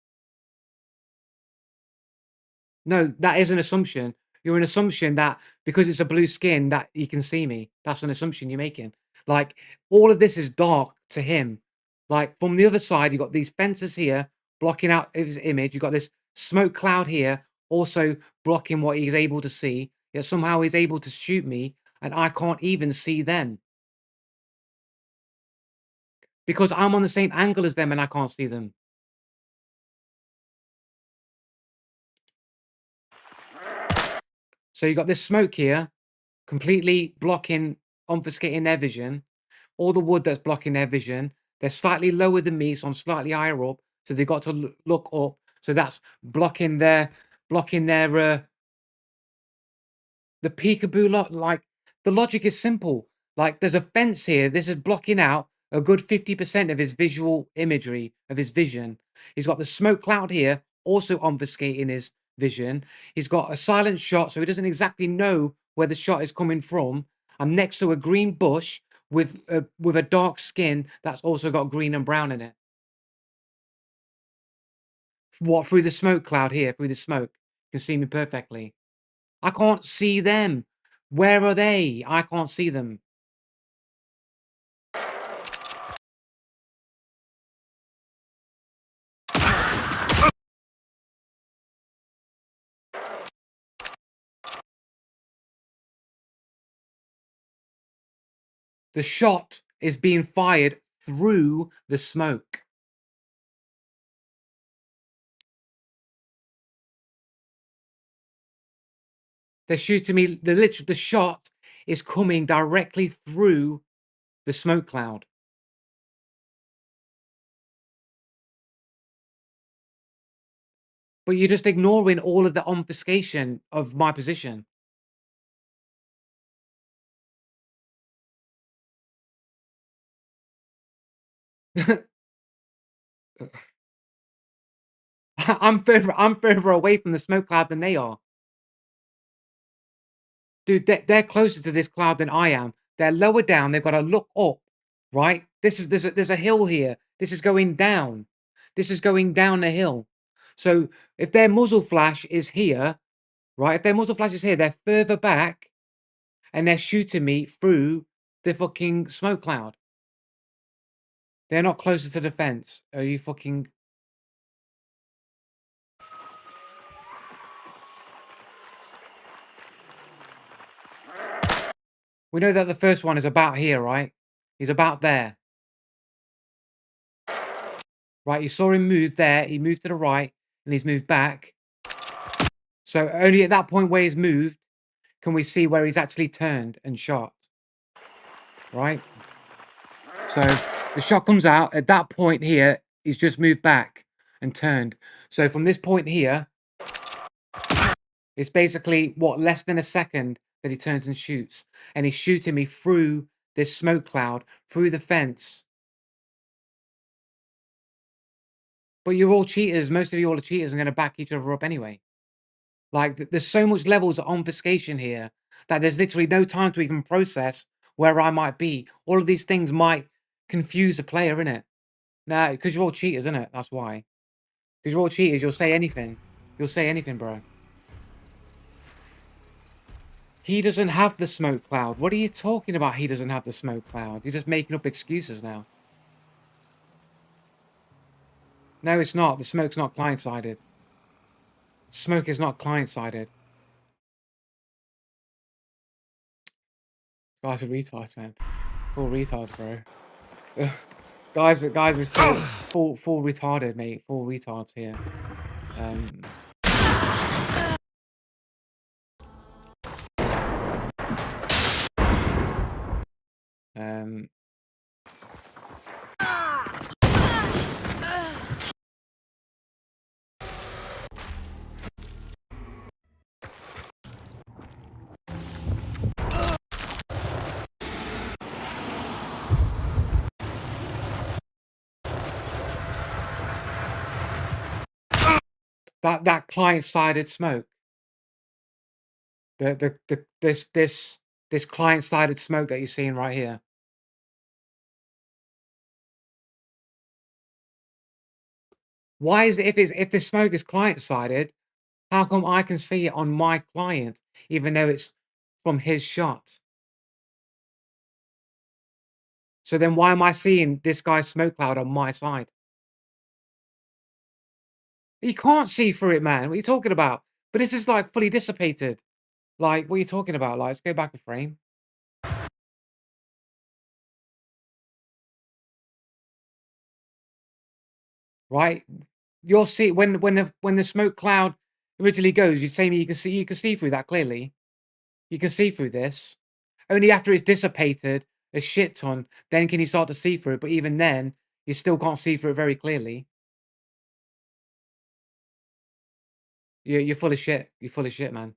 No, that is an assumption. You're an assumption that because it's a blue skin that he can see me. That's an assumption you're making. Like all of this is dark to him. Like from the other side, you got these fences here blocking out his image. You got this smoke cloud here also blocking what he's able to see. Yet somehow he's able to shoot me and I can't even see them because I'm on the same angle as them and I can't see them. So you got this smoke here completely blocking, obfuscating their vision. All the wood that's blocking their vision. They're slightly lower than me, so I'm slightly higher up. So they've got to look up. So that's blocking their the peekaboo lot. Like the logic is simple. Like there's a fence here. This is blocking out a good 50% of his visual imagery, of his vision. He's got the smoke cloud here, also obfuscating his vision. He's got a silent shot, so he doesn't exactly know where the shot is coming from. I'm next to a green bush with a dark skin that's also got green and brown in it. What, through the smoke cloud here, through the smoke? You can see me perfectly. I can't see them. Where are they? I can't see them. The shot is being fired through the smoke. They're shooting me. The shot is coming directly through the smoke cloud. But you're just ignoring all of the obfuscation of my position. I'm further away from the smoke cloud than they are. Dude, they're closer to this cloud than I am. They're lower down. They've got to look up, right? There's a hill here. This is going down. This is going down a hill. So if their muzzle flash is here, right? If their muzzle flash is here, they're further back, and they're shooting me through the fucking smoke cloud. They're not closer to the fence. Are you fucking? We know that the first one is about here, right? He's about there. Right, you saw him move there. He moved to the right, and he's moved back. So only at that point where he's moved can we see where he's actually turned and shot. Right? So the shot comes out. At that point here, he's just moved back and turned. So from this point here, it's basically, what, less than a second that he turns and shoots. And he's shooting me through this smoke cloud, through the fence. But you're all cheaters. Most of you all are cheaters and going to back each other up anyway. Like, there's so much levels of obfuscation here that there's literally no time to even process where I might be. All of these things might confuse the player, innit? Nah, because you're all cheaters, innit? That's why. Because you're all cheaters, you'll say anything. You'll say anything, bro. He doesn't have the smoke cloud. What are you talking about? He doesn't have the smoke cloud. You're just making up excuses now. No, it's not. The smoke's not client-sided. Smoke is not client-sided. Guys are retards, man. Full retards, bro. Guys is full retarded, mate. Full retards here. Um, um, that client-sided smoke. This client-sided smoke that you're seeing right here. Why is it, if the smoke is client-sided, how come I can see it on my client, even though it's from his shot? So then why am I seeing this guy's smoke cloud on my side? You can't see through it, man. What are you talking about? But this is like fully dissipated. Like, what are you talking about? Like, let's go back a frame. Right? You'll see when the smoke cloud originally goes, you're saying you can see through that clearly. You can see through this. Only after it's dissipated a shit ton, then can you start to see through it. But even then, you still can't see through it very clearly. You're full of shit. You're full of shit, man.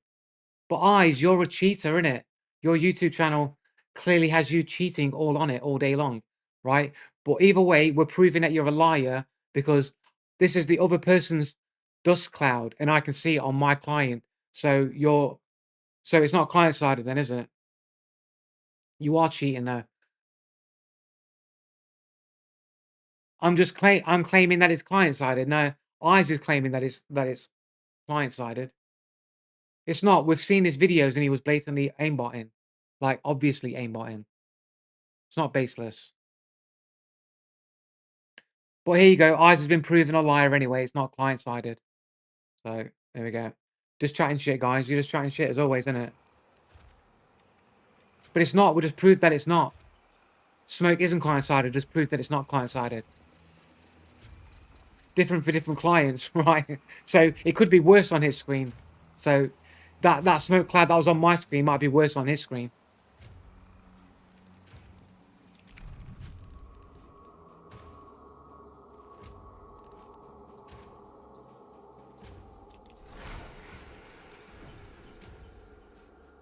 But Eyes, you're a cheater, innit? Your YouTube channel clearly has you cheating all on it all day long, right? But either way, we're proving that you're a liar because this is the other person's dust cloud, and I can see it on my client. So it's not client-sided then, is it? You are cheating though. I'm claiming that it's client-sided. No, Eyes is claiming that it's client-sided. It's not. We've seen his videos and he was blatantly aimbotting. Like, obviously aimbotting. It's not baseless. But here you go. Eyes has been proven a liar anyway. It's not client-sided. So, there we go. Just chatting shit, guys. You're just chatting shit as always, isn't it? But it's not. We just proved that it's not. Smoke isn't client-sided. Just proved that it's not client-sided. Different for different clients, right? So, it could be worse on his screen. So, that smoke cloud that was on my screen might be worse on his screen.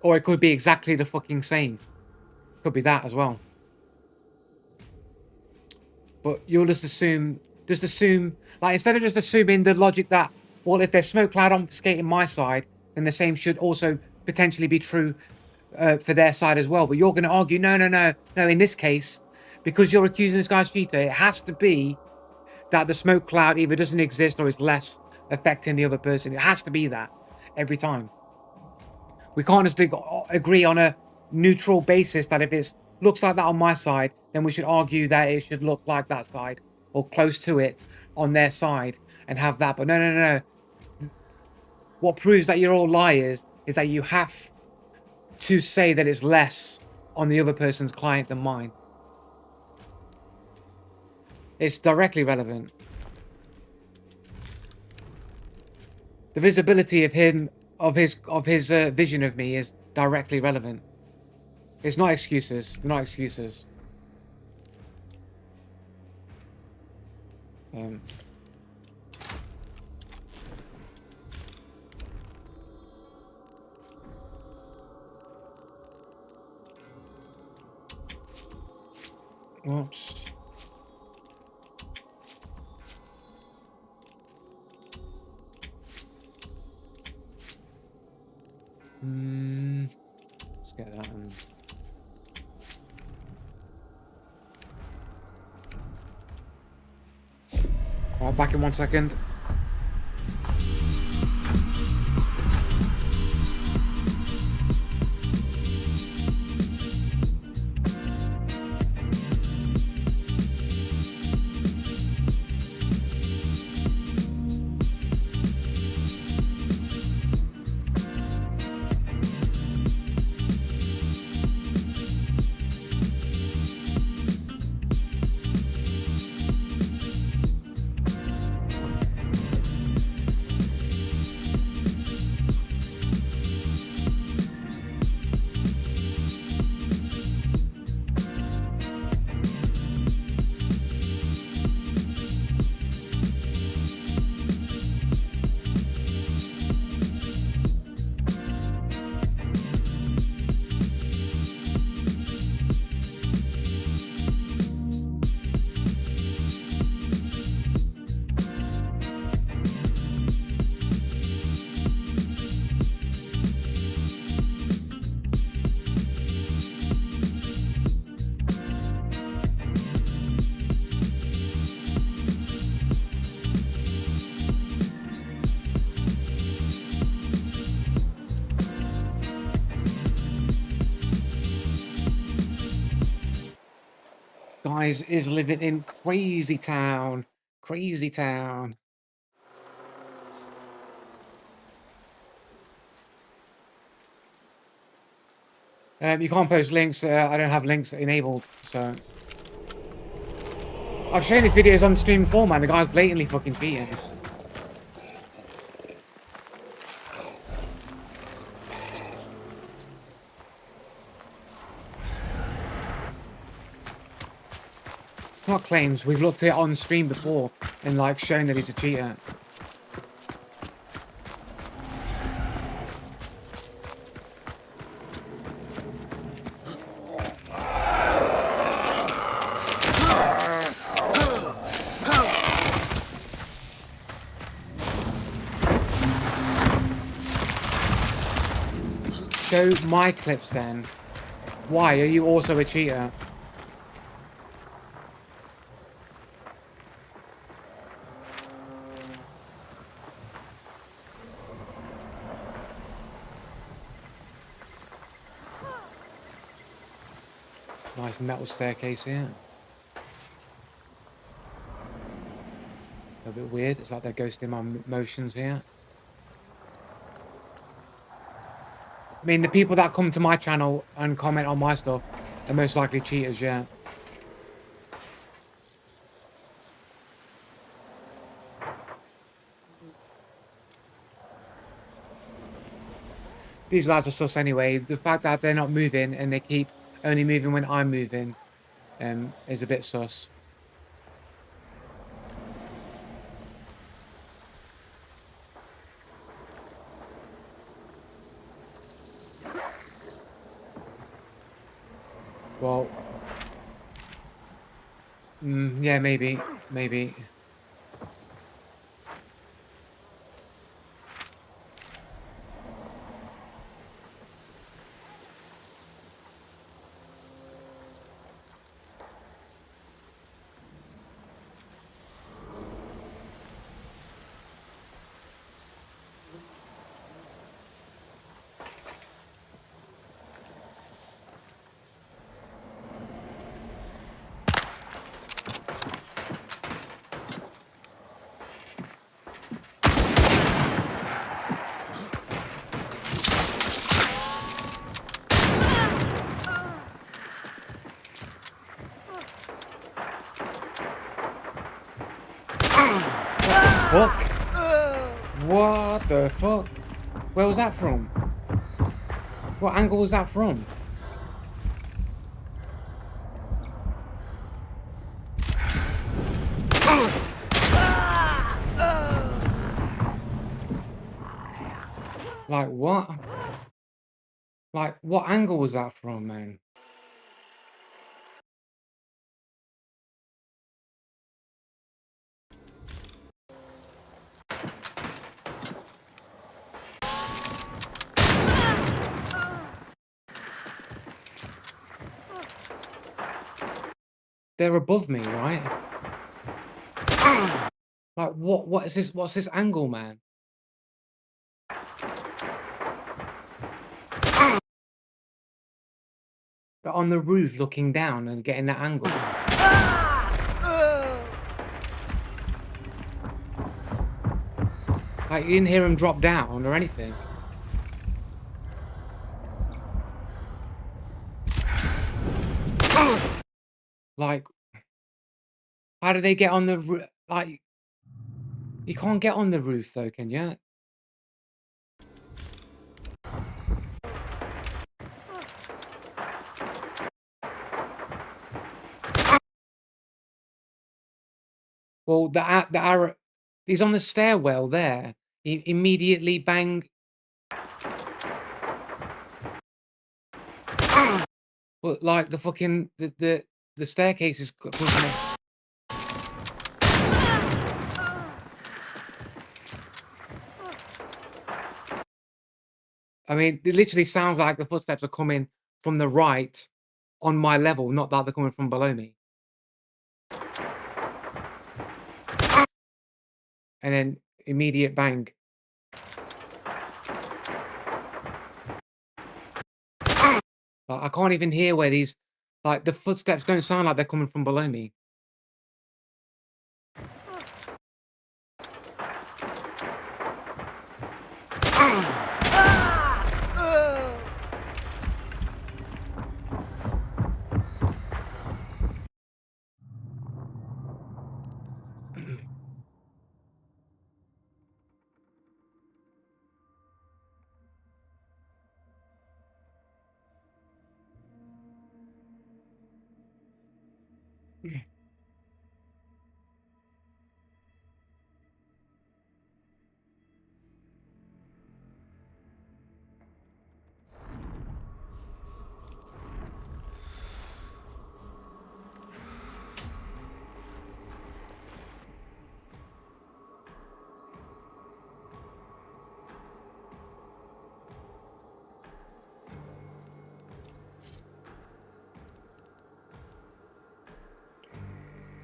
Or it could be exactly the fucking same. Could be that as well. But you'll just assume, like, instead of just assuming the logic that, well, if there's smoke cloud obfuscating my side, then the same should also potentially be true for their side as well. But you're going to argue, no, in this case, because you're accusing this guy's cheater, it has to be that the smoke cloud either doesn't exist or is less affecting the other person. It has to be that every time. We can't just agree on a neutral basis that if it looks like that on my side, then we should argue that it should look like that side or close to it on their side and have that. But no. What proves that you're all liars is that you have to say that it's less on the other person's client than mine. It's directly relevant. The visibility of him, of his vision of me is directly relevant. It's not excuses. They're not excuses. Whoops. Let's get that one. All right, back in 1 second. Guys is living in crazy town. Crazy town. You can't post links. I don't have links enabled, so. I've shown his videos on the stream before, man. The guy's blatantly fucking cheating. Not claims. We've looked at it on stream before and like shown that he's a cheater. Show my clips then. Why are you also a cheater? Nice metal staircase here. A bit weird. It's like they're ghosting my motions here. I mean, the people that come to my channel and comment on my stuff are most likely cheaters, yeah. These lads are sus anyway. The fact that they're not moving and they keep only moving when I'm moving is a bit sus. Well, yeah, maybe. Fuck? What the fuck? Where was that from? What angle was that from? Like what? Like what angle was that from, man? They're above me, right? Like what is this? What's this angle, man? They're on the roof looking down and getting that angle. Like you didn't hear him drop down or anything. Like, how do they get on the roof? Like, you can't get on the roof though, can you? Well, the arrow, he's on the stairwell there. He immediately bang. But like the fucking the staircase is. I mean, it literally sounds like the footsteps are coming from the right on my level, not that they're coming from below me. And then immediate bang. Like, I can't even hear where these, like the footsteps don't sound like they're coming from below me.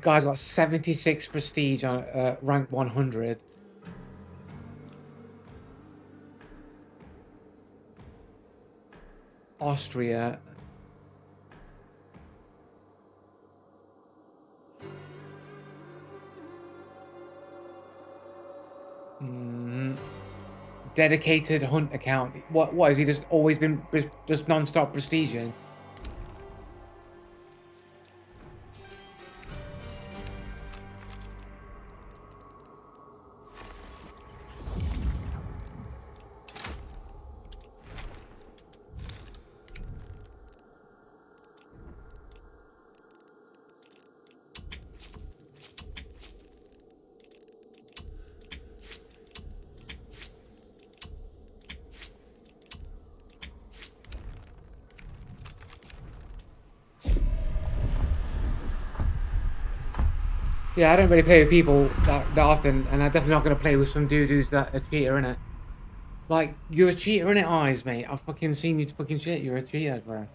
Guy's got 76 prestige on rank 100. Austria. Dedicated hunt account. What has he just always been just non-stop prestiging? Yeah, I don't really play with people that often, and I'm definitely not going to play with some dude who's a cheater, innit? Like, you're a cheater, innit, Eyes, mate? I've fucking seen you fucking shit. You're a cheater, bro.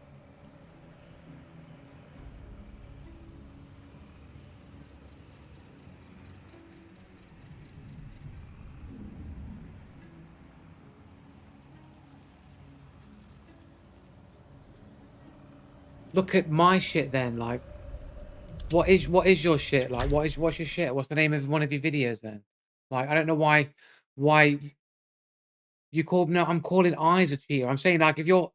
Look at my shit then, like, what is your shit? Like, what's your shit? What's the name of one of your videos then? Like, I don't know why you call no, I'm calling Eyes a cheater. I'm saying like if you're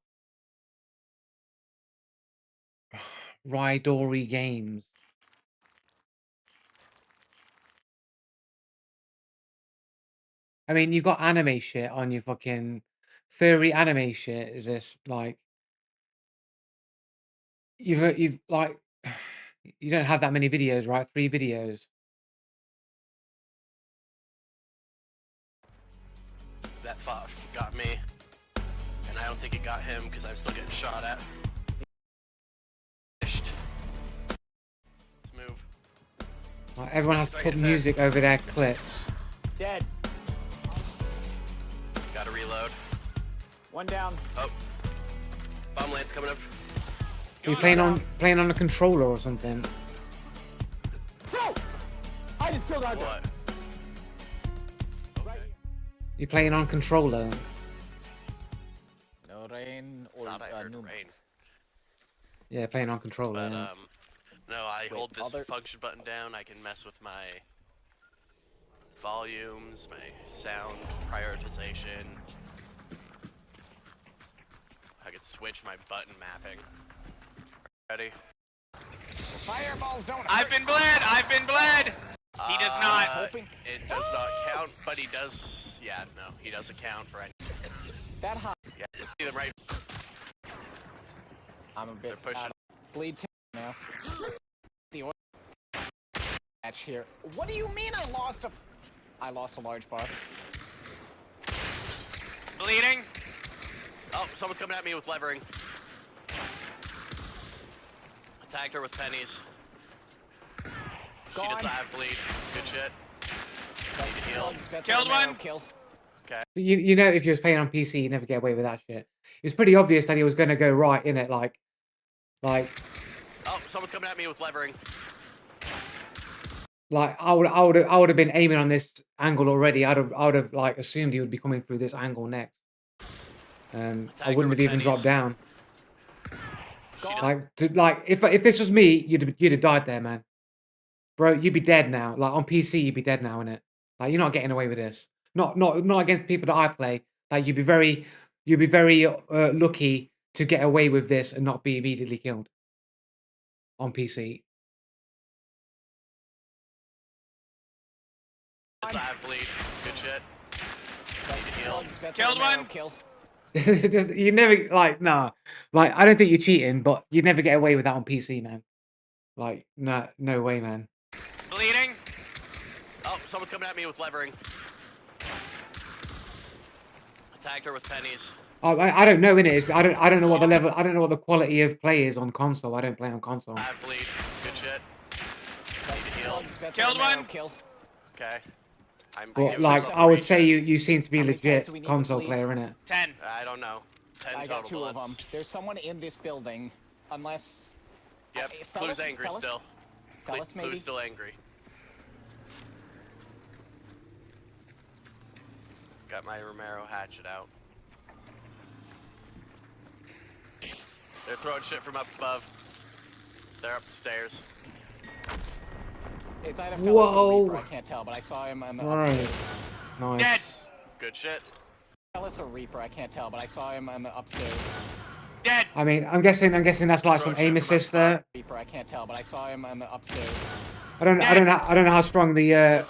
Rydori Games. I mean, you've got anime shit on your fucking furry anime shit. Is this like you've like you don't have that many videos, right? 3 videos. That fuck got me, and I don't think it got him because I'm still getting shot at. Let's move. Like, everyone has to put music over their clips. Dead. Gotta reload. One down. Oh, bomb lance coming up. You're playing on a controller or something. Bro! I just killed our guy. What? Okay. You're playing on controller. No rain or Thought I heard Noom. rain. Yeah, playing on controller. But Yeah. no, I Wait, hold this other- function button down. I can mess with my volumes, my sound prioritization. I can switch my button mapping. Ready? Fireballs don't I've been bled! I've been bled! He does not. hoping It does not count, but he does. Yeah, no, he does account for any. that high. Yeah, see them right. I'm a bit They're pushing. out of bleed now. The match here. What do you mean I lost a large bar? Bleeding. Oh, someone's coming at me with levering. Attacked her with pennies. She does Gone. not have bleed. Good shit. Need to heal. That's Killed a narrow one. Kill. Okay. But you know, if you was playing on PC, you never get away with that shit. It's pretty obvious that he was going to go right in it, like. Oh, someone's coming at me with levering. Like I would have been aiming on this angle already. I would have like assumed he would be coming through this angle next. I Attack wouldn't her have with even pennies. dropped down. She does- Like if this was me, you'd have died there, man. Bro, you'd be dead now. Like on PC, you'd be dead now, innit? Like you're not getting away with this. Not against people that I play. Like you'd be very lucky to get away with this and not be immediately killed on PC. does not have bleed. Good shit. Need to heal. That's Killed a narrow one. Kill. You never like nah. Like I don't think you're cheating, but you'd never get away with that on PC, man. Like no way, man. Bleeding. Oh, someone's coming at me with levering. Attacked her with pennies. I don't know, innit? I don't know what the level. I don't know what the quality of play is on console. I don't play on console. I have bleed. Good shit. Need to heal. That's Killed a narrow one. Kill. Okay. I'm But giving like myself I a would reach. say, you seem to be a How many times legit do we need to console bleed? player, innit? 10. I don't know. 10 I total got 2 bullets. of them. There's someone in this building, unless. Yep. fellas, Blue's angry fellas? still. Fellas, maybe? Who's still angry? Got my Romero hatchet out. They're throwing shit from up above. They're up the stairs. It's either Fellas or Reaper, Whoa. I can't tell, but I saw him on the Right. upstairs. Nice. Good shit. Fellas or Reaper, I can't tell, but I saw him on the upstairs. Dead. I mean, I'm guessing that's like some Throw aim shit from assist up above. there. Reaper, I can't tell, but I saw him on the upstairs. I don't know how strong the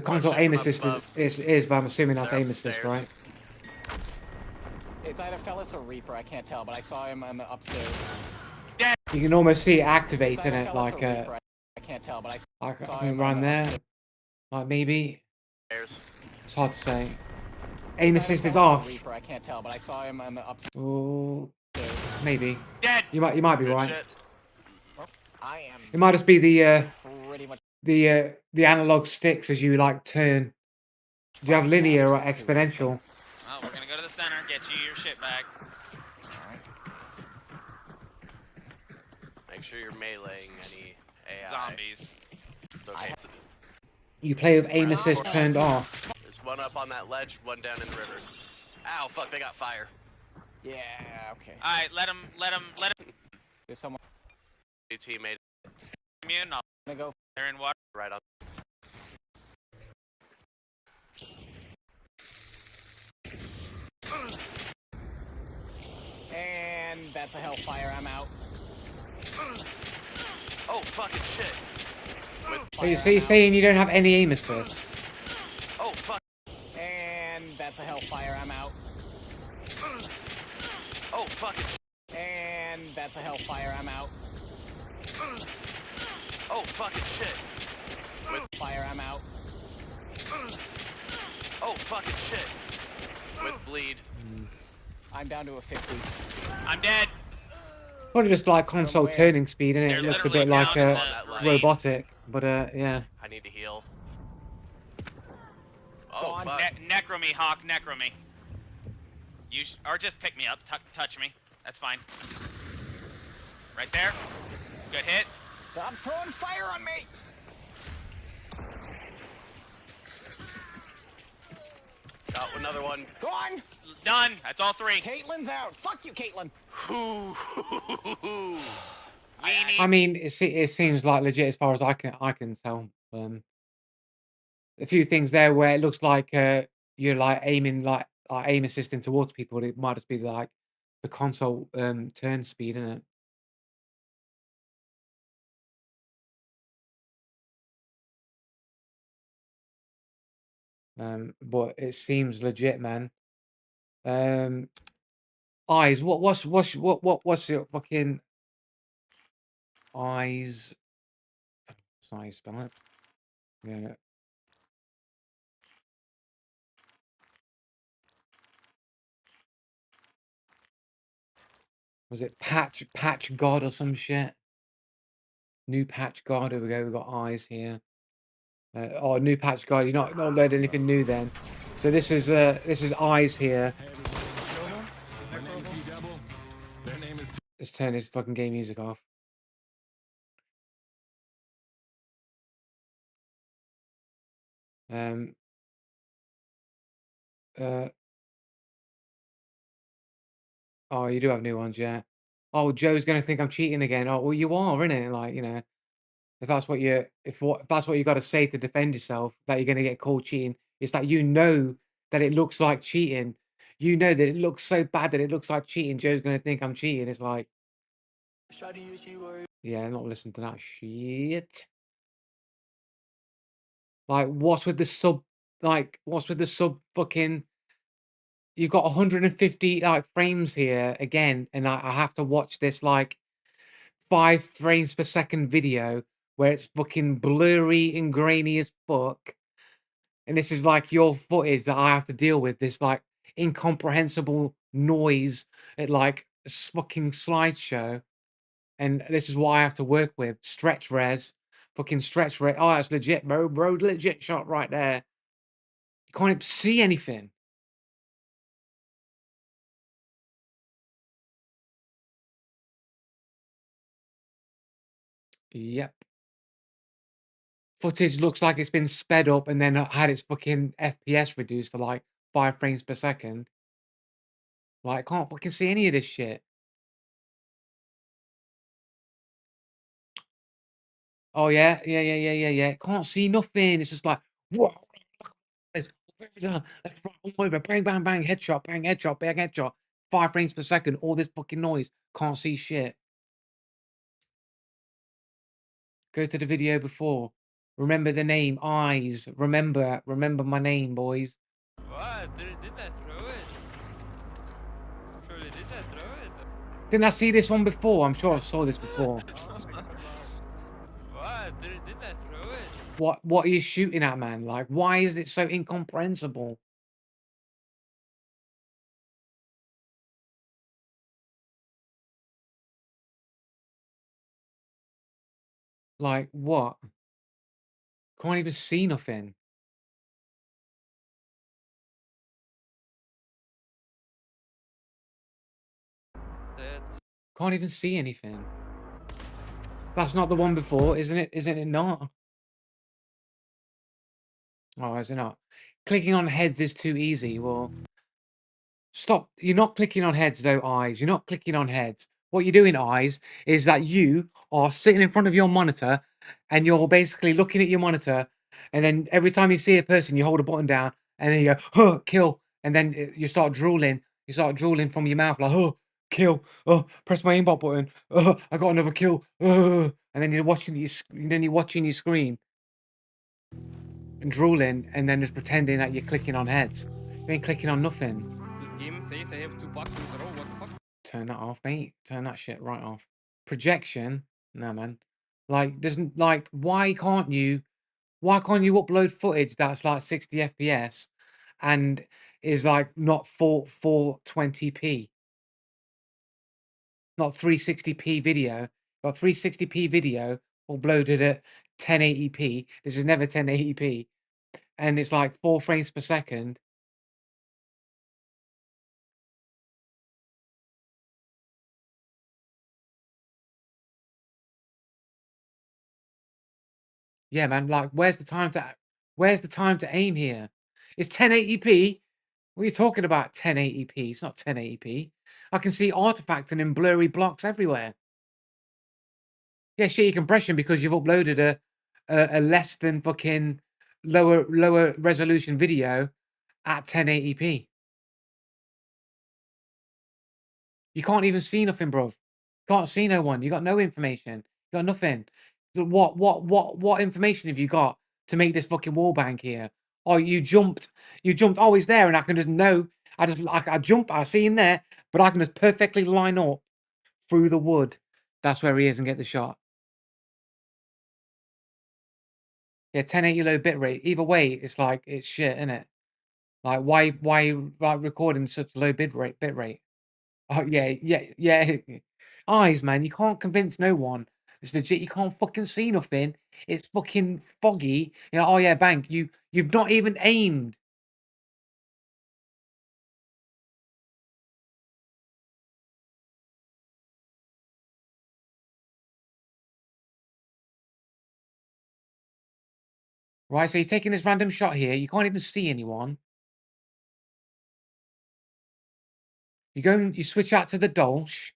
console shit aim from up assist above. is, but I'm assuming that's They're aim assist, upstairs. right? It's either Fellas or Reaper, I can't tell, but I saw him on the upstairs. You can almost see it It's activate, either innit? Fellas Like or Reaper, I can't tell, but I like saw I him think on around the there. upstairs. Like maybe Stairs. it's hard to say. Aim It's either assist is Fellas or off. Reaper, I can't tell, but I saw him on the upstairs. Oh, maybe. Dead. You might be Good right. shit. I am It might just be pretty much. the analog sticks as you like turn. Do you have linear or exponential? Well, we're gonna go to the center, get you your shit back. Make sure you're meleeing any AI. Zombies. It's okay. You play with aim assist turned off. There's one up on that ledge, one down in the river. Ow, fuck, they got fire. Yeah, okay. All right, let him. There's someone New teammate Immune. I'll gonna go. they're in water. right on. And that's a hellfire, I'm out. Oh, fucking shit. So you're saying you don't have any aim assist? Oh, fuck. And that's a hellfire, I'm out. Oh, fucking shit. And that's a hellfire, I'm out. Oh, fucking shit. Fire, I'm out. Oh, fucking shit. With bleed. I'm down to a 50. I'm dead. Probably just like console where? turning speed, and They're it looks a literally bit like down in that lane. robotic. But yeah. I need to heal. Go Oh, on. fuck. Necro me, Hawk. Necro me. Or just pick me up. Touch me. That's fine. Right there. Good hit. Stop throwing fire on me! Got another one. Go on! Done. That's all three. Caitlin's out. Fuck you, Caitlin. We need. I mean, it seems like legit as far as I can tell. A few things there where it looks like you're like aiming like aim assisting towards people. It might just be like the console turn speed, isn't it? But it seems legit, man. Eyes. What's your fucking eyes? That's not how you spell it. Yeah. Was it patch god or some shit? New patch god. Here we go. We've got eyes here. Oh, new patch god. You're not loading anything new then. So this is eyes here. Let's turn this fucking game music off. Oh, you do have new ones, yeah. Oh, Joe's gonna think I'm cheating again. Oh, well, you are, innit? Like, if that's what if that's what you got to say to defend yourself, that you're gonna get called cheating, it's that that it looks like cheating. You know that it looks so bad that it looks like cheating. Joe's gonna think I'm cheating. It's like, yeah, not listen to that shit. Like, what's with the sub? Like, what's with the sub? Fucking, you've got 150 like frames here again, and I have to watch this like 5 frames per second video where it's fucking blurry and grainy as fuck. And this is like your footage that I have to deal with, this like incomprehensible noise at like a fucking slideshow. And this is what I have to work with. Stretch res. Fucking stretch res. Oh, that's legit, bro. Bro, legit shot right there. You can't even see anything. Yep. footage looks like it's been sped up and then had its fucking FPS reduced to like 5 frames per second. Like, I can't fucking see any of this shit. Oh yeah, yeah. Can't see nothing. It's just like, whoa, it's left, right, all over, bang, bang, bang, headshot, bang, headshot, bang, headshot. 5 frames per second, all this fucking noise. Can't see shit. Go to the video before. Remember the name, eyes. Remember my name, boys. What? Did I throw it? Surely did I throw it? Didn't I see this one before? I'm sure I saw this before. What? Did I throw it? What are you shooting at, man? Like, why is it so incomprehensible? Like, what? Can't even see nothing. That. Can't even see anything. That's not the one before, isn't it? Isn't it not? Oh, is it not? Clicking on heads is too easy. Well, stop. You're not clicking on heads, though, eyes. You're not clicking on heads. What you're doing, eyes, is that you are sitting in front of your monitor and you're basically looking at your monitor. And then every time you see a person, you hold a button down and then you go, huh, kill. And then you start drooling. You start drooling from your mouth like, oh, kill. Oh, press my aimbot button. Oh, I got another kill. Oh. And then you're watching your screen and drooling and then just pretending that you're clicking on heads. You ain't clicking on nothing. This game says I have 2 bucks in a row. What the fuck? Turn that off, mate. Turn that shit right off. Projection? No, man. Like, like, why can't you upload footage that's like 60 FPS and is like not 420p, not 360p video? Got 360p video uploaded at 1080p. This is never 1080p, and it's like 4 frames per second. Yeah, man. Like, where's the time to aim here? It's 1080p. What are you talking about? 1080p? It's not 1080p. I can see artifacting in blurry blocks everywhere. Yeah, shitty compression because you've uploaded a less than fucking lower resolution video at 1080p. You can't even see nothing, bro. Can't see no one. You got no information. You got nothing. What information have you got to make this fucking wall bank here? Oh, you jumped. Oh, he's there, and I can just know. I jump. I see him there, but I can just perfectly line up through the wood. That's where he is and get the shot. Yeah, 1080 low bitrate. Either way, it's like it's shit, isn't it? Like why like recording such low bitrate? Oh yeah. Eyes, man, you can't convince no one. It's legit. You can't fucking see nothing. It's fucking foggy. You know. Oh yeah, Bank. You've not even aimed. Right. So you're taking this random shot here. You can't even see anyone. You go and you switch out to the Dolch.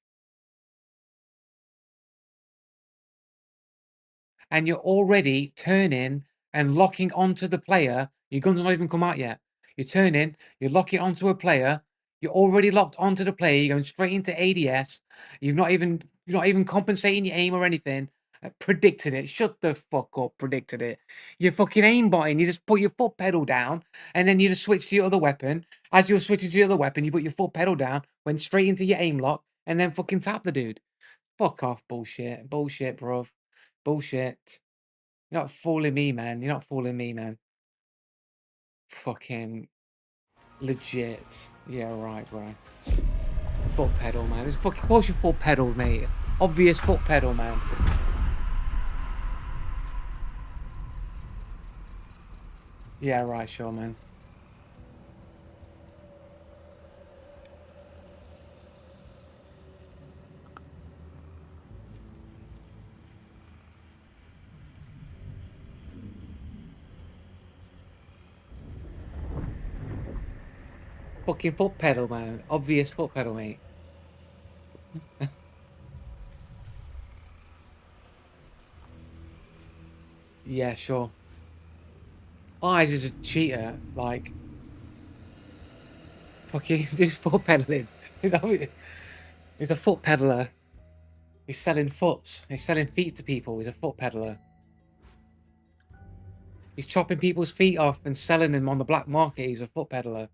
And you're already turning and locking onto the player. Your gun's not even come out yet. You're turning, you're locking onto a player. You're already locked onto the player. You're going straight into ADS. You're not even compensating your aim or anything. Predicted it. Shut the fuck up. Predicted it. You're fucking aimbotting. You just put your foot pedal down and then you just switch to your other weapon. As you're switching to your other weapon, you put your foot pedal down, went straight into your aim lock, and then fucking tap the dude. Fuck off, bullshit. Bullshit, bruv. Bullshit. You're not fooling me, man. You're not fooling me, man. Fucking legit. Yeah, right, bro. Foot pedal, man. It's fucking. What's your foot pedal, mate? Obvious foot pedal, man. Yeah, right, sure, man. fucking foot pedal, man. Obvious foot pedal, mate. Yeah, sure. Eyes is a cheater. Like, fucking just foot pedaling. He's a foot peddler. He's selling foots. He's selling feet to people. He's a foot peddler. He's chopping people's feet off and selling them on the black market. He's a foot peddler.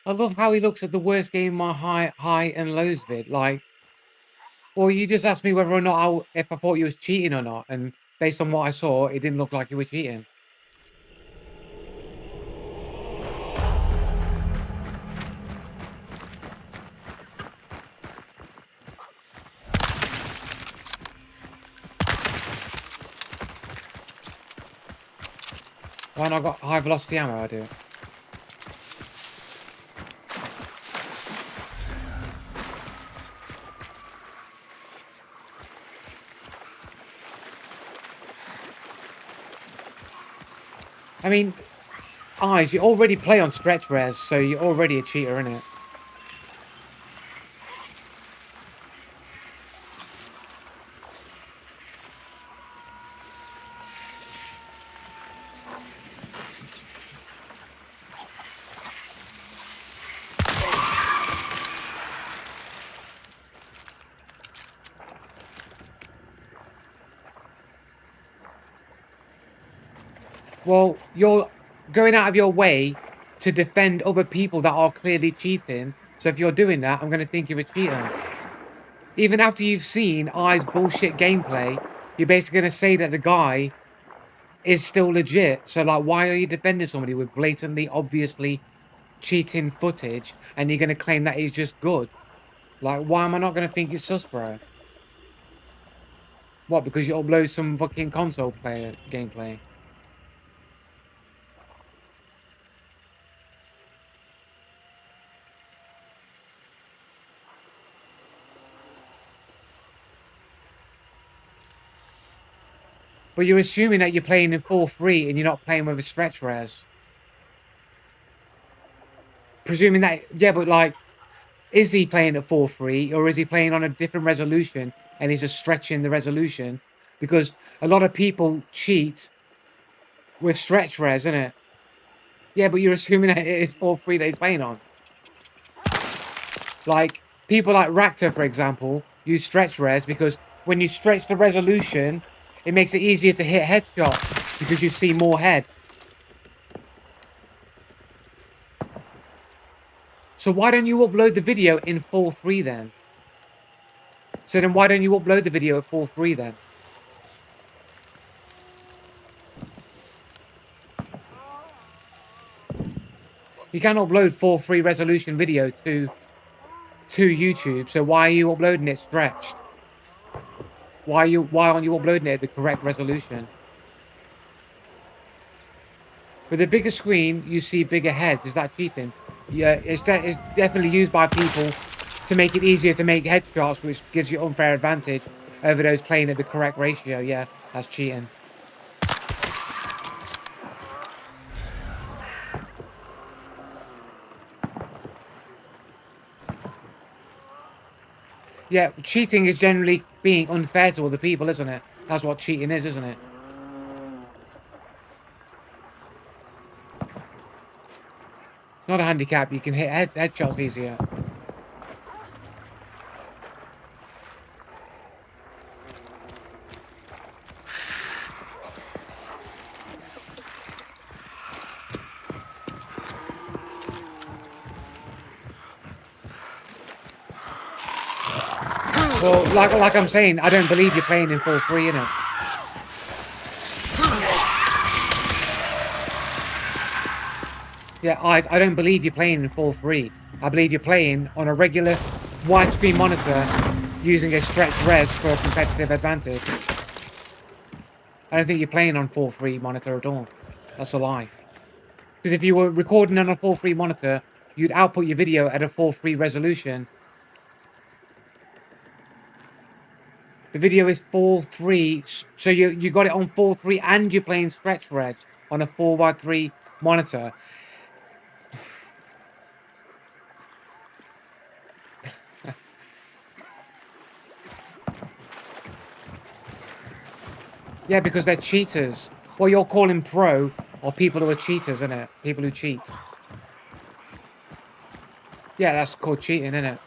I love how he looks at the worst game in my high and lows vid. Like, or you just asked me whether or not if I thought you was cheating or not, and based on what I saw, it didn't look like you were cheating. Why not got high velocity ammo? I do. I mean, Eyes, you already play on stretch res, so you're already a cheater, innit? Well, you're going out of your way to defend other people that are clearly cheating. So if you're doing that, I'm going to think you're a cheater. Even after you've seen Eyes' bullshit gameplay, you're basically going to say that the guy is still legit. So, like, why are you defending somebody with blatantly, obviously cheating footage and you're going to claim that he's just good? Like, why am I not going to think it's sus, bro? What, because you upload some fucking console player gameplay? But you're assuming that you're playing in 4-3 and you're not playing with a stretch res. Presuming that, yeah, but like, is he playing at 4-3 or is he playing on a different resolution and he's just stretching the resolution? Because a lot of people cheat with stretch res, isn't it? Yeah, but you're assuming that it's 4-3 that he's playing on. Like, people like Ractor, for example, use stretch res because when you stretch the resolution, it makes it easier to hit headshots because you see more head. So why don't you upload the video in 4-3 then? So then why don't you upload the video at 4-3 then? You can't upload 4-3 resolution video to YouTube, so why are you uploading it stretched? Why aren't you uploading it at the correct resolution? With a bigger screen, you see bigger heads. Is that cheating? Yeah, it's definitely used by people to make it easier to make headshots, which gives you unfair advantage over those playing at the correct ratio. Yeah, that's cheating. Yeah, cheating is generally being unfair to other people, isn't it? That's what cheating is, isn't it? Not a handicap, you can hit headshots easier. Well, like I'm saying, I don't believe you're playing in full free, innit? Yeah, I don't believe you're playing in full free. I believe you're playing on a regular widescreen monitor using a stretched res for a competitive advantage. I don't think you're playing on full free monitor at all. That's a lie. Because if you were recording on a full free monitor, you'd output your video at a full free resolution. The video is 4:3, so you got it on 4:3 and you're playing stretch reg on a 4:3 monitor. Yeah, because they're cheaters. What you're calling pro are people who are cheaters, isn't it? People who cheat. Yeah, that's called cheating, isn't it?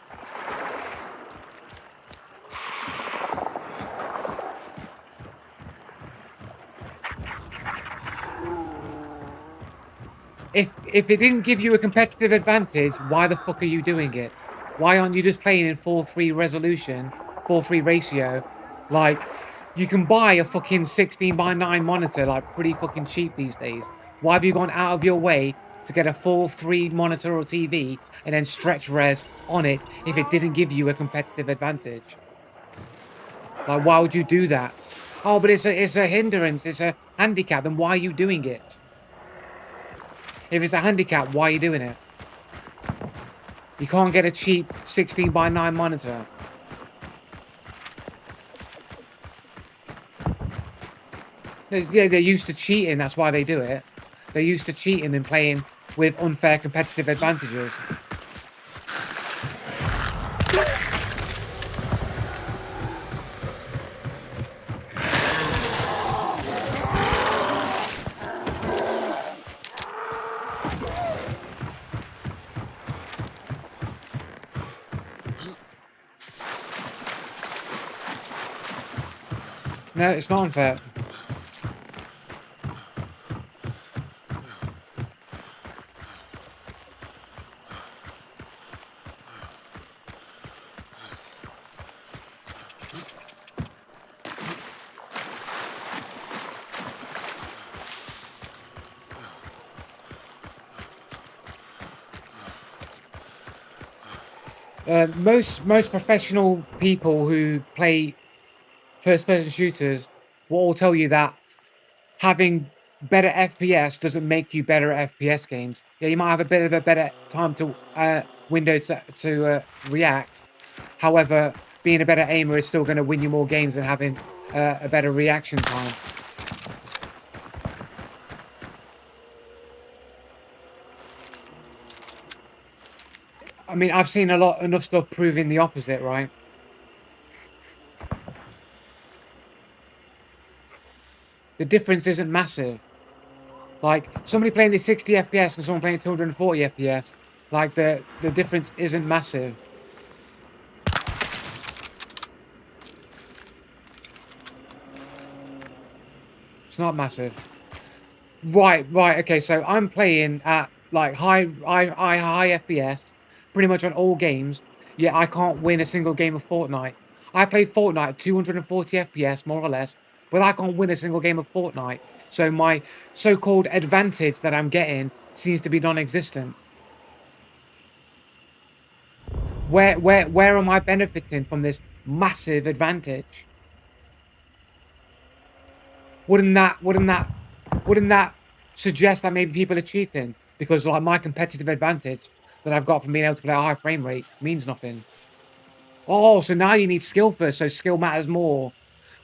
If it didn't give you a competitive advantage, why the fuck are you doing it? Why aren't you just playing in 4:3 resolution, 4:3 ratio? Like, you can buy a fucking 16:9 monitor like pretty fucking cheap these days. Why have you gone out of your way to get a 4:3 monitor or TV and then stretch res on it if it didn't give you a competitive advantage? Like, why would you do that? Oh, but it's a hindrance, it's a handicap, then why are you doing it? If it's a handicap, why are you doing it? You can't get a cheap 16:9 monitor. Yeah, they're used to cheating, that's why they do it. They're used to cheating and playing with unfair competitive advantages. No, it's not unfair. Most professional people who play first-person shooters will all tell you that having better FPS doesn't make you better at FPS games. Yeah, you might have a bit of a better time to window to react. However, being a better aimer is still going to win you more games than having a better reaction time. I mean, I've seen enough stuff proving the opposite, right? The difference isn't massive. Like, somebody playing the 60 FPS and someone playing 240 FPS, like, the difference isn't massive. It's not massive. Right, okay, so I'm playing at, like, high FPS, pretty much on all games, yet I can't win a single game of Fortnite. I play Fortnite at 240 FPS, more or less, but I can't win a single game of Fortnite. So my so-called advantage that I'm getting seems to be non-existent. Where am I benefiting from this massive advantage? Wouldn't that suggest that maybe people are cheating? Because like my competitive advantage that I've got from being able to play at a high frame rate means nothing. Oh, so now you need skill first, so skill matters more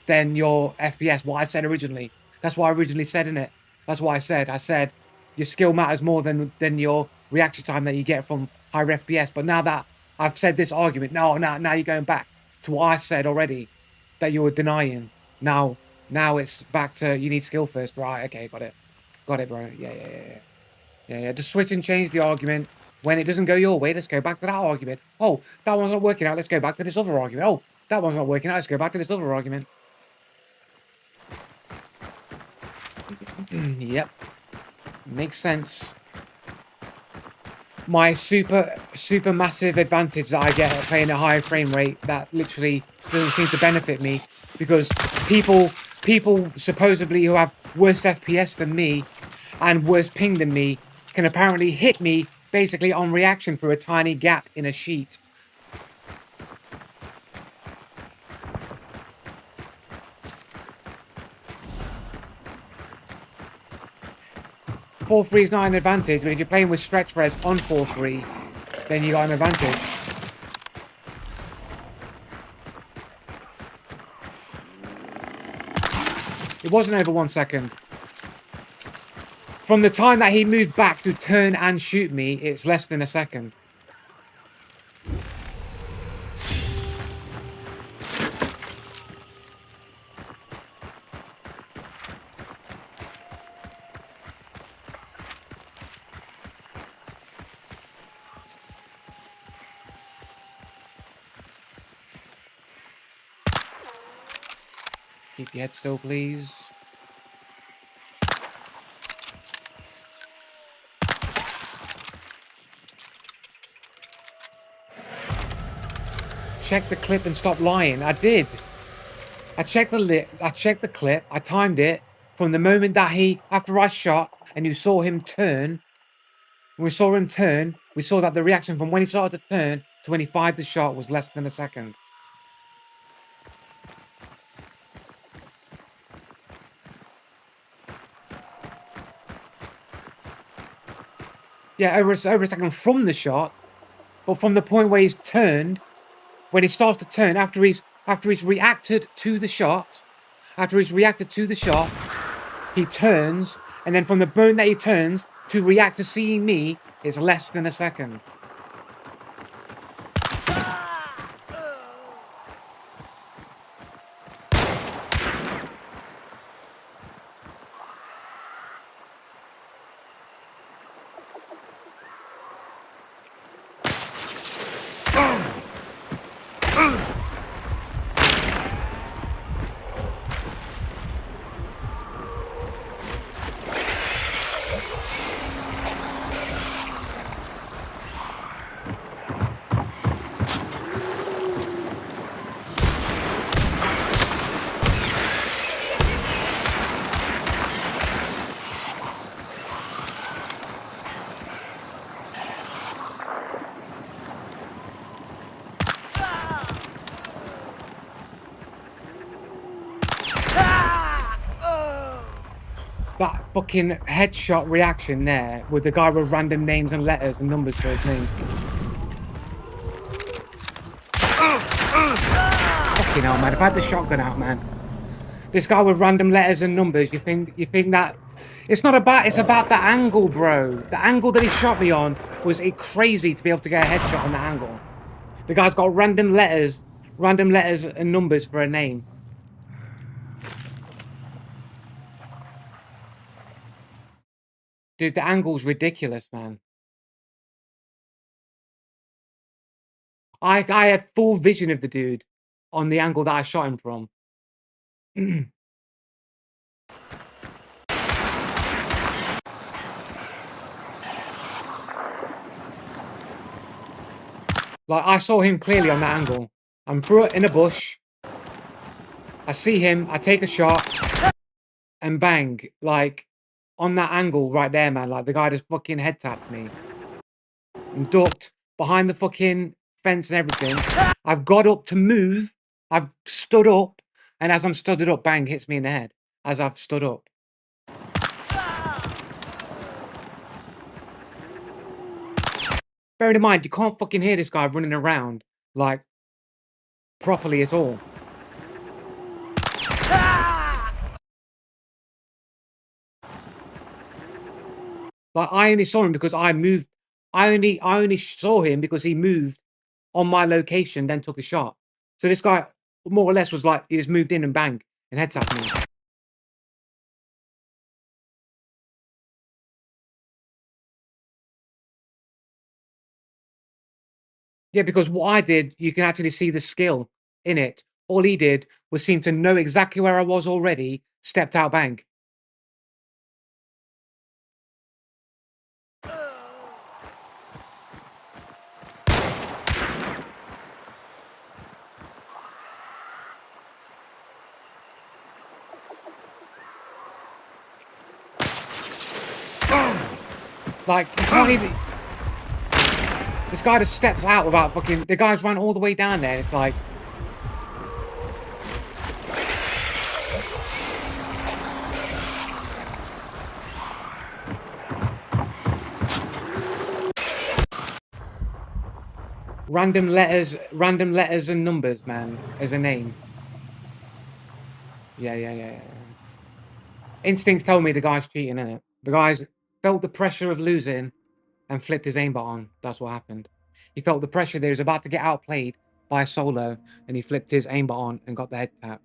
than your FPS. What I said originally. That's what I originally said in it. That's what I said. I said your skill matters more than your reaction time that you get from higher FPS. But now that I've said this argument, now you're going back to what I said already that you were denying. Now it's back to you need skill first. Right, okay, got it. Got it, bro. Yeah. Just switch and change the argument. When it doesn't go your way, let's go back to that argument. Oh, that one's not working out. Let's go back to this other argument. Oh, that one's not working out. Let's go back to this other argument. Yep. Makes sense. my super massive advantage that I get at playing a higher frame rate that literally doesn't seem to benefit me because people supposedly who have worse FPS than me and worse ping than me can apparently hit me basically on reaction through a tiny gap in a sheet. Four three is not an advantage, but if you're playing with stretch res on 4-3, then you got an advantage. It wasn't over 1 second. From the time that he moved back to turn and shoot me, it's less than a second. Keep your head still, please. Check the clip and stop lying. I did. I checked the clip. I timed it from the moment that after I shot and you saw him turn. When we saw him turn, we saw that the reaction from when he started to turn to when he fired the shot was less than a second. Yeah, over a second from the shot, but from the point where he's turned, when he starts to turn after he's reacted to the shot, he turns, and then from the moment that he turns to react to seeing me is less than a second. That fucking headshot reaction there with the guy with random names and letters and numbers for his name. Fucking hell, man. If I had the shotgun out, man. This guy with random letters and numbers, you think that it's not about, it's about the angle, bro. The angle that he shot me on was crazy to be able to get a headshot on that angle. The guy's got random letters and numbers for a name. Dude, the angle's ridiculous, man. I had full vision of the dude on the angle that I shot him from. Like, I saw him clearly on that angle. I'm through it in a bush. I see him, I take a shot, and bang. Like, on that angle right there, man. Like, the guy just fucking head tapped me. And ducked behind the fucking fence and everything. I've got up to move. I've stood up. And as I'm stood up, bang, hits me in the head. As I've stood up. Bearing in mind, you can't fucking hear this guy running around, like, properly at all. Like, I only saw him because I moved. I only saw him because he moved on my location, then took a shot. So this guy, more or less, was like, he just moved in and bang, and head tapped me. Yeah, because what I did, you can actually see the skill in it. All he did was seem to know exactly where I was already, stepped out, bang. Like, you can't even... This guy just steps out without fucking... The guy's run all the way down there, and it's like... random letters and numbers, man, as a name. Yeah. Instincts tell me the guy's cheating, innit? The guy's felt the pressure of losing and flipped his aimbot on. That's what happened. He felt the pressure that he was about to get outplayed by a solo, and he flipped his aimbot on and got the head tap.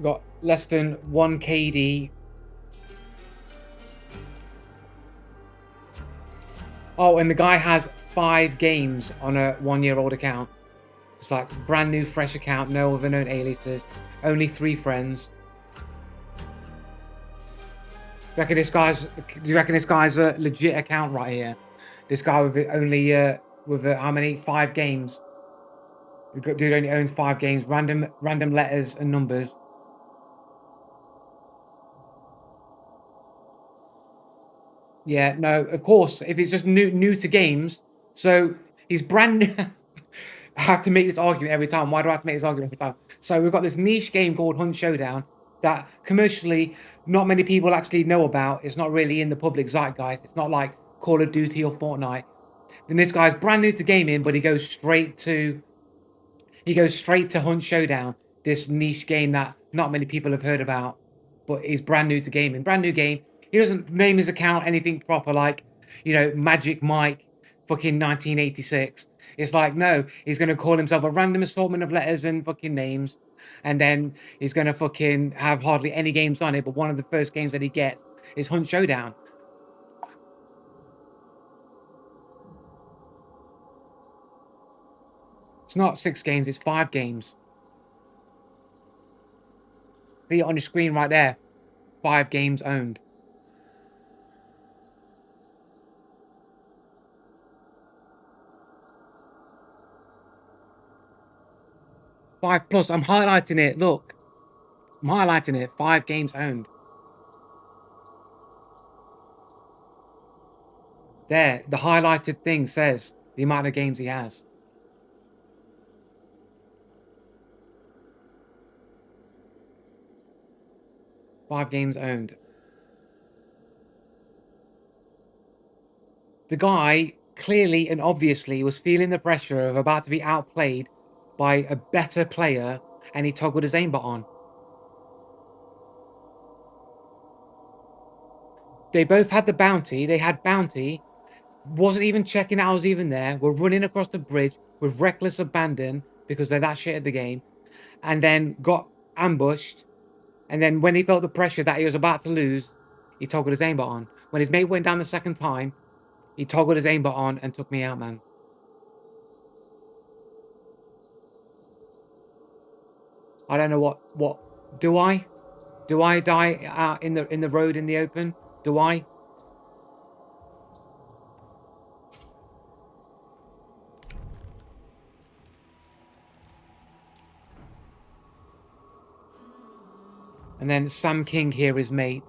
Got less than 1 KD. Oh, and the guy has 5 games on a 1-year-old account. It's like brand new, fresh account, no other known aliases, only 3 friends. Do you reckon this guy's a legit account right here? This guy with only how many? 5 games. Dude only owns 5 games. Random letters and numbers. Yeah, no, of course. If it's just new to games, so he's brand new. I have to make this argument every time. Why do I have to make this argument every time? So we've got this niche game called Hunt Showdown that commercially not many people actually know about. It's not really in the public zeitgeist. It's not like Call of Duty or Fortnite. Then this guy's brand new to gaming, but he goes straight to Hunt Showdown, this niche game that not many people have heard about, but he's brand new to gaming. Brand new game. He doesn't name his account anything proper like, Magic Mike, fucking 1986. It's like, no, he's going to call himself a random assortment of letters and fucking names. And then he's going to fucking have hardly any games on it. But one of the first games that he gets is Hunt Showdown. It's not 6 games, it's 5 games. See it on your screen right there. 5 games owned. Five plus. I'm highlighting it. Look. I'm highlighting it. 5 games owned. There. The highlighted thing says the amount of games he has. Five games owned. The guy clearly and obviously was feeling the pressure of about to be outplayed by a better player, and he toggled his aimbot on. They both had the bounty. They had bounty. Wasn't even checking I was even there. Were running across the bridge with reckless abandon because they're that shit at the game. And then got ambushed. And then when he felt the pressure that he was about to lose, he toggled his aimbot on. When his mate went down the second time, he toggled his aimbot on and took me out, man. I don't know what do I? Do I die out in the road in the open? Do I? And then Sam King here, his mate,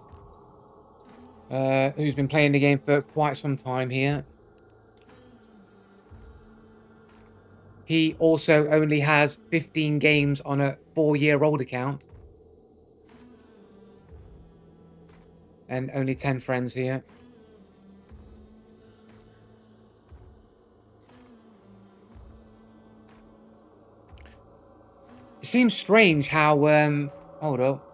who's been playing the game for quite some time here. He also only has 15 games on a 4-year-old account. And only 10 friends here. It seems strange how, hold up.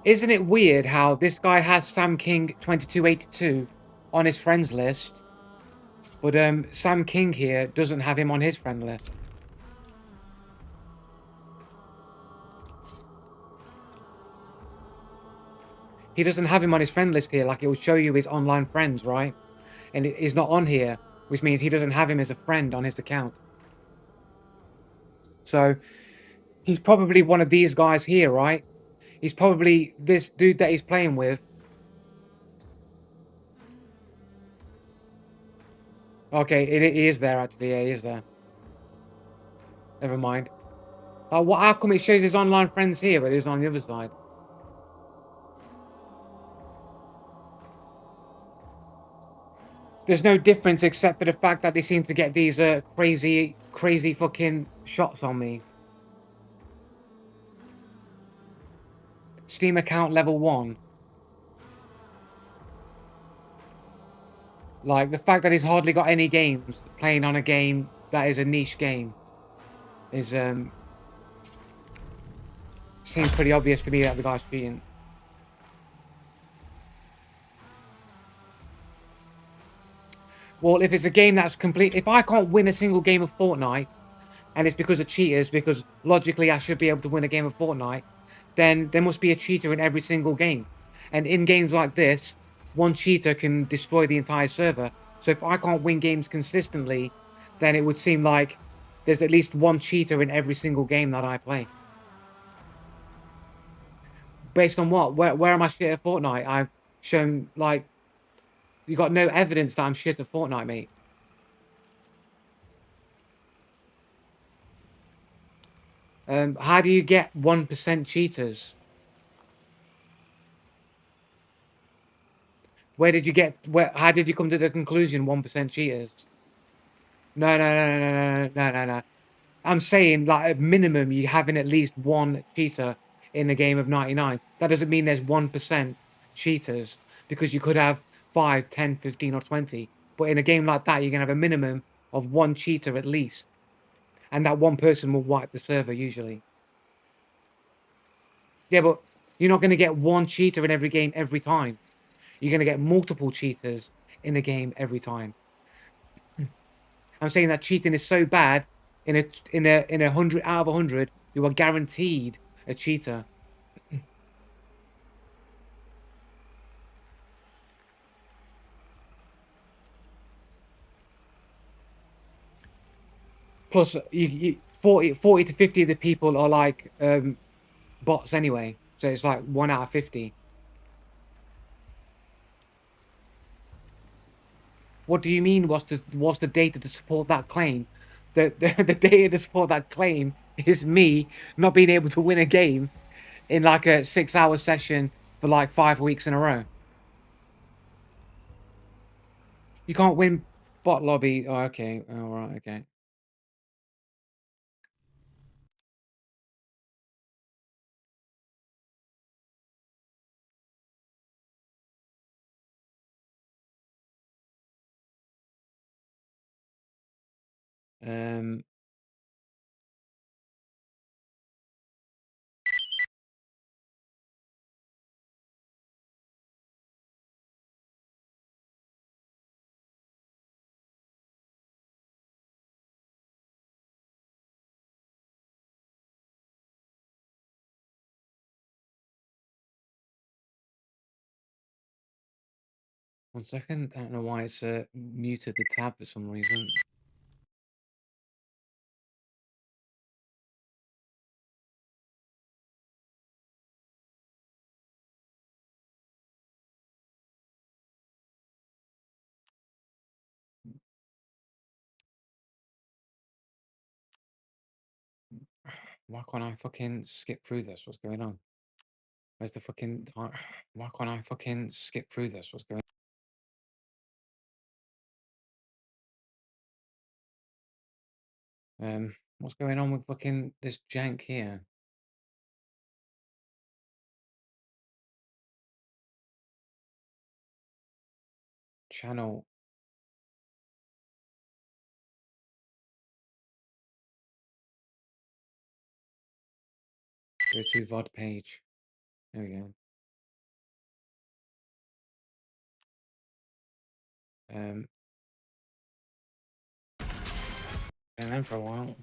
Isn't it weird how this guy has Sam King 2282 on his friends list, but Sam King here doesn't have him on his friend list? he doesn't have him on his friend list here. Like, it will show you his online friends, right? And he's not on here, which means he doesn't have him as a friend on his account. So he's probably one of these guys here, right? He's probably this dude that he's playing with. Okay, he is there actually. Yeah, he is there. Never mind. What? How come it shows his online friends here, but it's on the other side? There's no difference except for the fact that they seem to get these crazy fucking shots on me. Steam account level 1. Like, the fact that he's hardly got any games playing on a game that is a niche game is seems pretty obvious to me that the guy's cheating. Well, if it's a game that's complete, if I can't win a single game of Fortnite, and it's because of cheaters, because logically I should be able to win a game of Fortnite, then there must be a cheater in every single game. And in games like this, one cheater can destroy the entire server. So if I can't win games consistently, then it would seem like there's at least one cheater in every single game that I play. Based on what? Where am I shit at Fortnite? I've shown, like, you got no evidence that I'm shit at Fortnite, mate. How do you get 1% cheaters? Where did you get? How did you come to the conclusion 1% cheaters? No, no, no, no, no, no, no, no. I'm saying, like, at minimum, you having at least one cheater in a game of 99. That doesn't mean there's 1% cheaters, because you could have 5, 10, 15, or 20. But in a game like that, you're gonna have a minimum of one cheater at least, and that one person will wipe the server usually. Yeah, but you're not gonna get one cheater in every game every time. You're gonna get multiple cheaters in a game every time. I'm saying that cheating is so bad, in a 100 out of 100, you are guaranteed a cheater. Plus, 40 to 50 of the people are like bots anyway, so it's like 1 out of 50. What do you mean? What's the data to support that claim? The data to support that claim is me not being able to win a game in like a 6-hour session for like 5 weeks in a row. You can't win bot lobby. Oh, okay. All right. Okay. Um. One second. I don't know why it's muted the tab for some reason. Why can't I fucking skip through this? What's going on? Where's the fucking time? Why can't I fucking skip through this? What's going on? What's going on with fucking this jank here? Channel. Go to VOD page. There we go. And then for a while.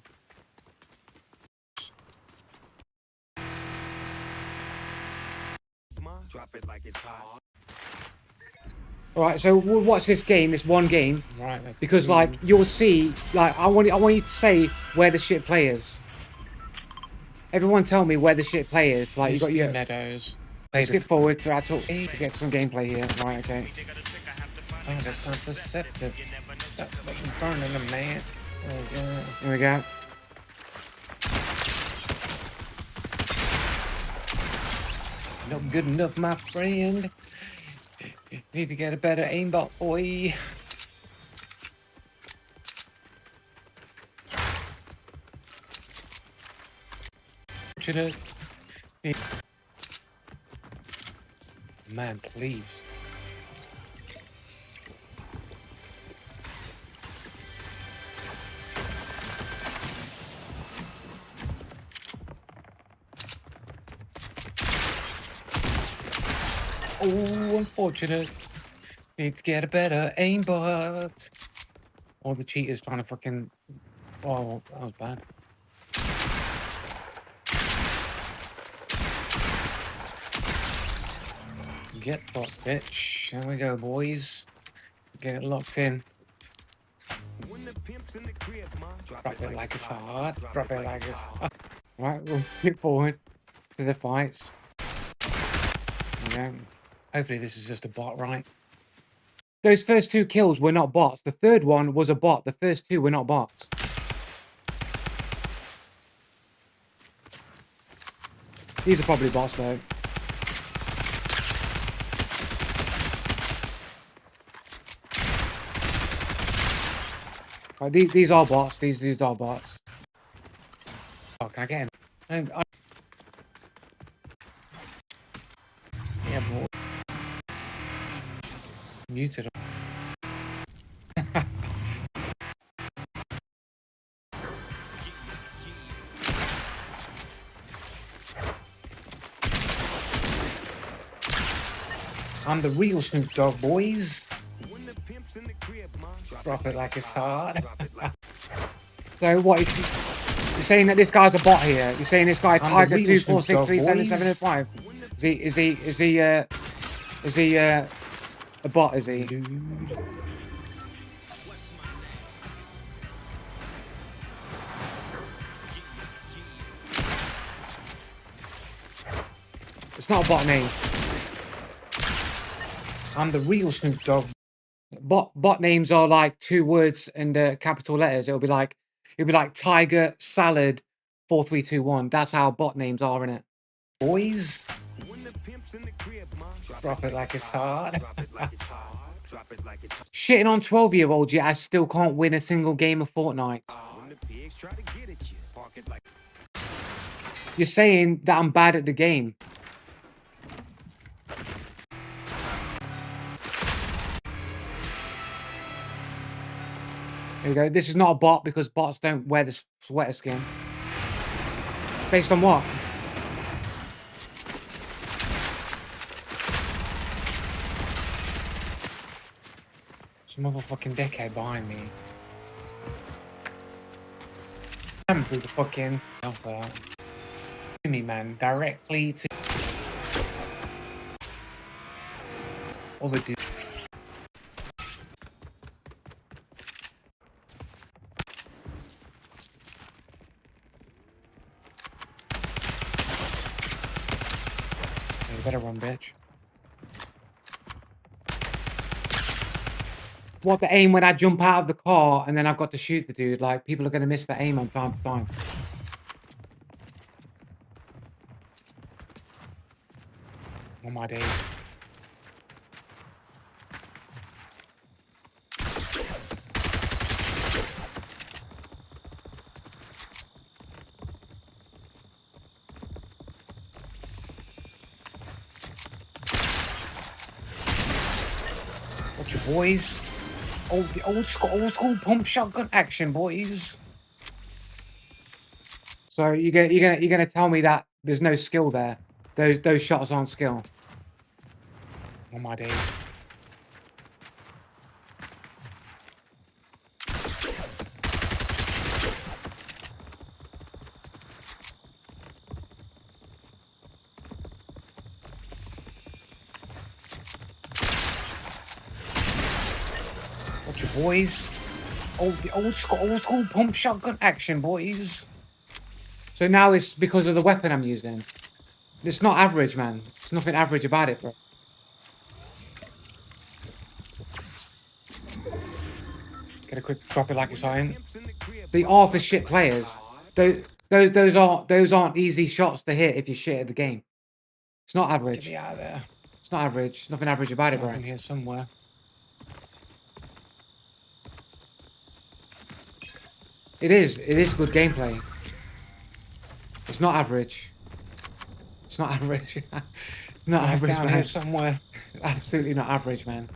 All right, so we'll watch this game, this one game, Right. because like you'll see, like I want you to say where the shit players. Everyone, tell me where the shit players. Like you got your Meadows. skip forward to actual to get some gameplay here. Right, okay. Oh, that's not perceptive. That's fucking burning a man. Oh god. Here we go. Not good enough, my friend. Need to get a better aimbot, boy. Fortunate. Man, please. Oh, unfortunate. Need to get a better aimbot. All the cheaters trying to fucking... Oh, that was bad. Get fucked, bitch. There we go, boys. Get it locked in. Drop it like it's hot. Drop it like it's hot. Right, we'll get forward to the fights. Okay. Hopefully this is just a bot, right? Those first 2 kills were not bots. The third one was a bot. The first 2 were not bots. These are probably bots, though. Right, these are bots. These are bots. Oh, can I get in? Yeah, boy. Muted. I'm the real Snoop Dogg, boys. Drop it like it's hot. So what? You're saying that this guy's a bot here? You're saying this guy Tiger 2463775? Is he a bot? Is he? It's not a bot name. I'm the real Snoop Dogg. Bot names are like 2 words and capital letters. It'll be like Tiger Salad 4321. That's how bot names are, innit? Boys. Drop it like it's hot. Shitting on 12-year-olds, yet I still can't win a single game of Fortnite. You're saying that I'm bad at the game. There we go. This is not a bot because bots don't wear the sweater skin. Based on what? Some motherfucking dickhead behind me. I'm through the fucking alpha. To me, man. Directly to all the dudes. You better run, bitch. What the aim when I jump out of the car and then I've got to shoot the dude? Like, people are going to miss the aim on time to time. On my days. Watch your boys. The old school pump shotgun action, boys. So you're gonna tell me that there's no skill there? Those shots aren't skill. On my days. Gotcha, boys. The old school pump shotgun action, boys. So now it's because of the weapon I'm using. It's not average, man. There's nothing average about it, bro. Get a quick drop it like it's iron. They are for shit players. Those aren't easy shots to hit if you're shit at the game. It's not average. Get me out of there. It's not average. Nothing average about it, bro. In here somewhere. It is good gameplay. It's not average. It's not average. It's not average, down man. Here somewhere. Absolutely not average, man.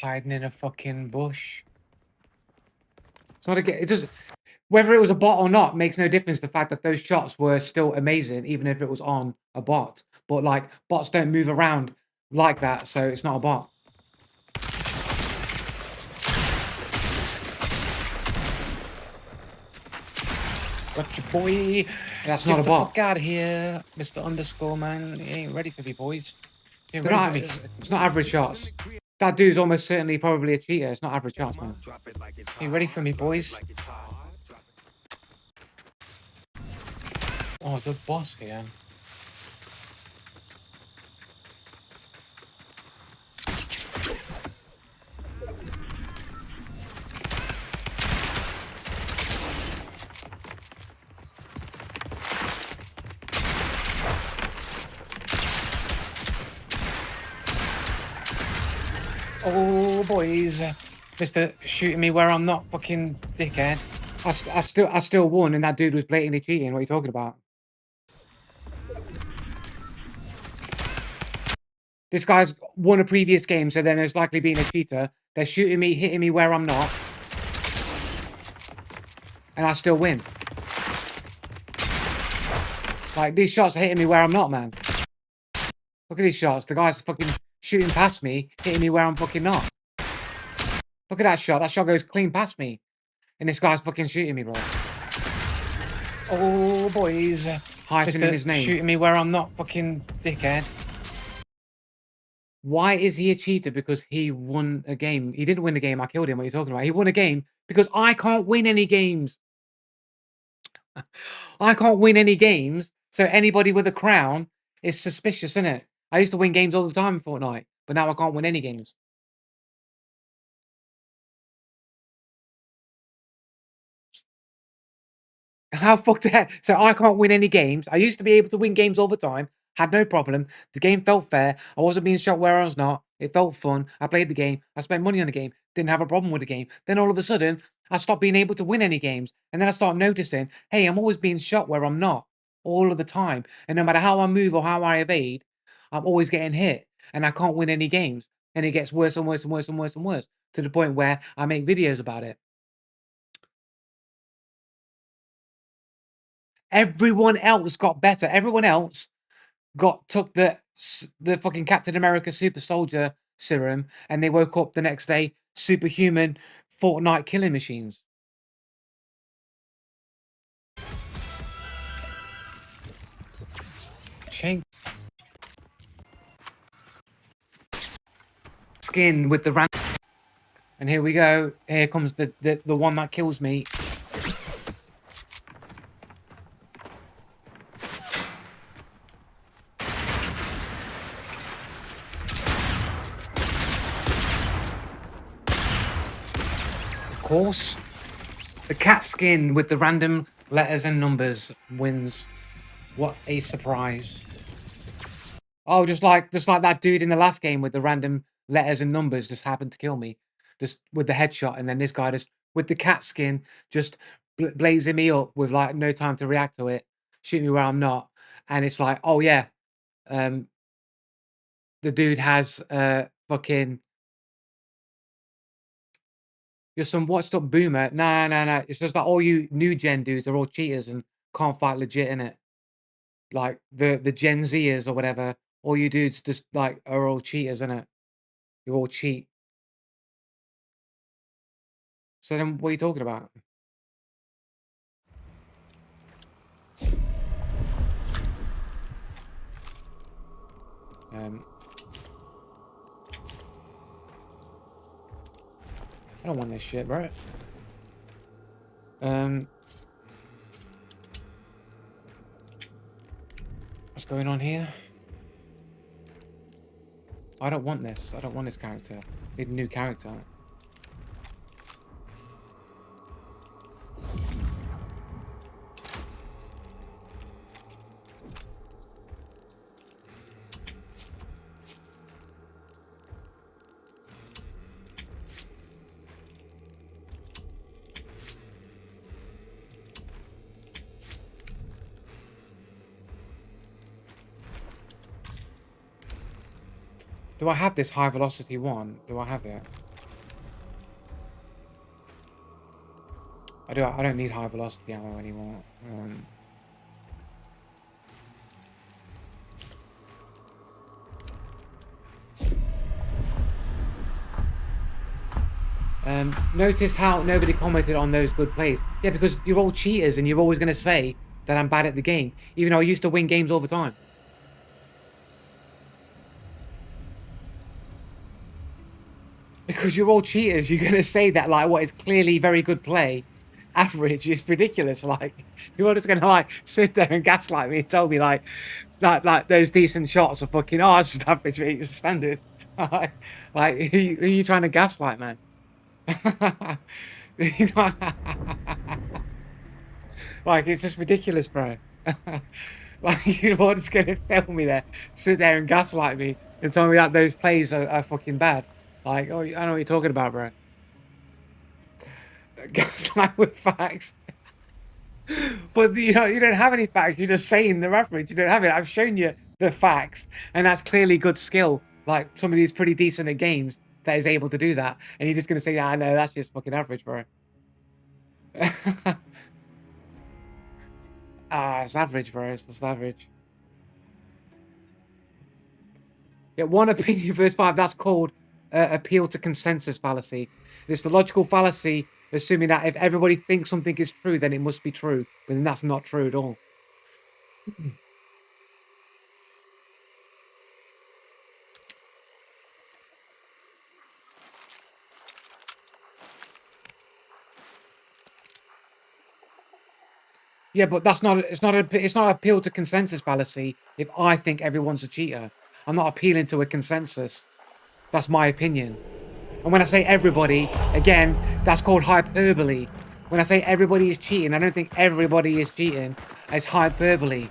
Hiding in a fucking bush. It's not a. It does. Whether it was a bot or not makes no difference. The fact that those shots were still amazing, even if it was on a bot. But like bots don't move around like that, so it's not a bot. Gotcha, boy. That's not a bot. Fuck out of here, Mr. Underscore, man. He ain't ready for me, boys. It's not average shots. That dude's almost certainly probably a cheater. It's not average shots, man. He ain't ready for me, boys. Oh, there's a boss here. Oh, boys. Mr. Shooting me where I'm not, fucking dickhead. I still won, and that dude was blatantly cheating. What are you talking about? This guy's won a previous game, so then there's likely being a cheater. They're shooting me, hitting me where I'm not. And I still win. Like, these shots are hitting me where I'm not, man. Look at these shots. The guy's fucking shooting past me, hitting me where I'm fucking not. Look at that shot. That shot goes clean past me. And this guy's fucking shooting me, bro. Oh, boys. Hyping in his name. Shooting me where I'm not, fucking dickhead. Why is he a cheater? Because he won a game. He didn't win the game. I killed him. What are you talking about? He won a game because I can't win any games. I can't win any games. So anybody with a crown is suspicious, isn't it? I used to win games all the time in Fortnite, but now I can't win any games. How fucked that? So I can't win any games. I used to be able to win games all the time. Had no problem. The game felt fair. I wasn't being shot where I was not. It felt fun. I played the game. I spent money on the game. Didn't have a problem with the game. Then all of a sudden, I stopped being able to win any games. And then I start noticing, hey, I'm always being shot where I'm not. All of the time. And no matter how I move or how I evade, I'm always getting hit. And I can't win any games. And it gets worse and worse and worse and worse and worse. To the point where I make videos about it. Everyone else got better. Everyone else took the fucking Captain America Super Soldier serum, and they woke up the next day superhuman Fortnite killing machines. Chain skin with the and here we go. Here comes the one that kills me. Course, the cat skin with the random letters and numbers wins. What a surprise. Oh, just like that dude in the last game with the random letters and numbers just happened to kill me. Just with the headshot, and then this guy just with the cat skin just blazing me up with like no time to react to it, shoot me where I'm not. And it's like, oh yeah, the dude has fucking you're some watched up boomer. No. It's just that all you new gen dudes are all cheaters and can't fight legit in it. Like the Gen Zers or whatever. All you dudes just like are all cheaters, innit? You all cheat. So then what are you talking about? I don't want this shit, bro. What's going on here? I don't want this. I don't want this character. I need a new character. Do I have this high velocity one? Do I have it? I do. I don't need high velocity ammo anymore. Notice how nobody commented on those good plays. Yeah, because you're all cheaters and you're always going to say that I'm bad at the game, even though I used to win games all the time. Because you're all cheaters, you're going to say that, like, what is clearly very good play, average, is ridiculous. Like, you're all just going to, like, sit there and gaslight me and tell me, like those decent shots are fucking, oh, it's just average, it's standard. Like, who are you trying to gaslight, man? Like, it's just ridiculous, bro. Like, you're all just going to tell me that, sit there and gaslight me and tell me that those plays are fucking bad. Like, oh, I know what you're talking about, bro. Gaslight with facts. But, you know, you don't have any facts. You're just saying the average. You don't have it. I've shown you the facts, and that's clearly good skill. Like, somebody who's pretty decent at games that is able to do that. And you're just going to say, yeah, no, that's just fucking average, bro. It's average, bro. It's just average. Yeah, one opinion verse 5, that's called appeal to consensus fallacy. It's the logical fallacy, assuming that if everybody thinks something is true, then it must be true. But then that's not true at all. Yeah, but that's not. It's not appeal to consensus fallacy. If I think everyone's a cheater, I'm not appealing to a consensus. That's my opinion. And when I say everybody, again, that's called hyperbole. When I say everybody is cheating, I don't think everybody is cheating. It's hyperbole.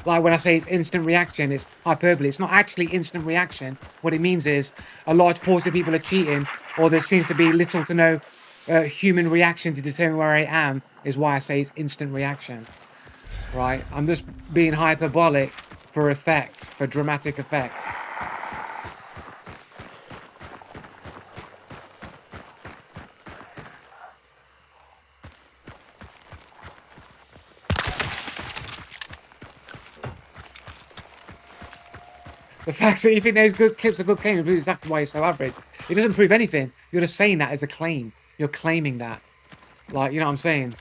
Like when I say it's instant reaction, it's hyperbole. It's not actually instant reaction. What it means is a large portion of people are cheating, or there seems to be little to no human reaction to determine where I am, is why I say it's instant reaction. Right? I'm just being hyperbolic for effect, for dramatic effect. The fact that you think those good clips are good claims is exactly why you're so average. It doesn't prove anything. You're just saying that as a claim. You're claiming that. Like, you know what I'm saying?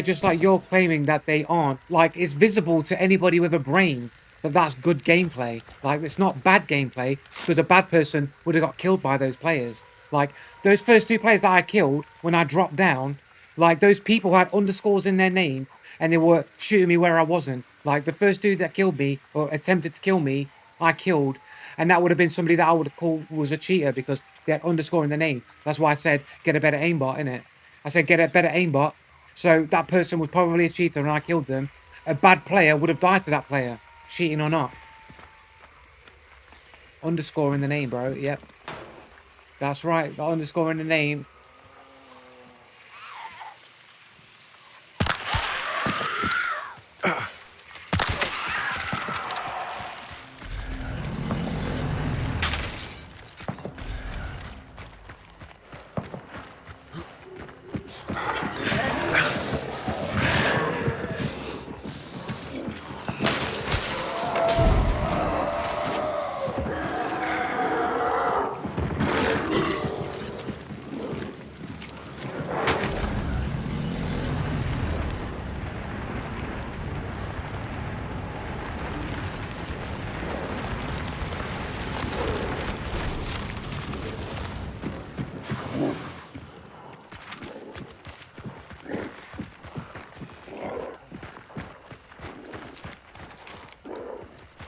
Just like you're claiming that they aren't. Like, it's visible to anybody with a brain that that's good gameplay. Like, it's not bad gameplay, because a bad person would have got killed by those players. Like, those first two players that I killed when I dropped down, like, those people had underscores in their name, and they were shooting me where I wasn't. Like, the first dude that killed me, or attempted to kill me, I killed. And that would have been somebody that I would have called was a cheater, because they had underscore in their name. That's why I said, get a better aimbot, innit? I said, get a better aimbot. So that person was probably a cheater and I killed them. A bad player would have died to that player, cheating or not. Underscore in the name, bro. Yep. That's right. Got underscore in the name.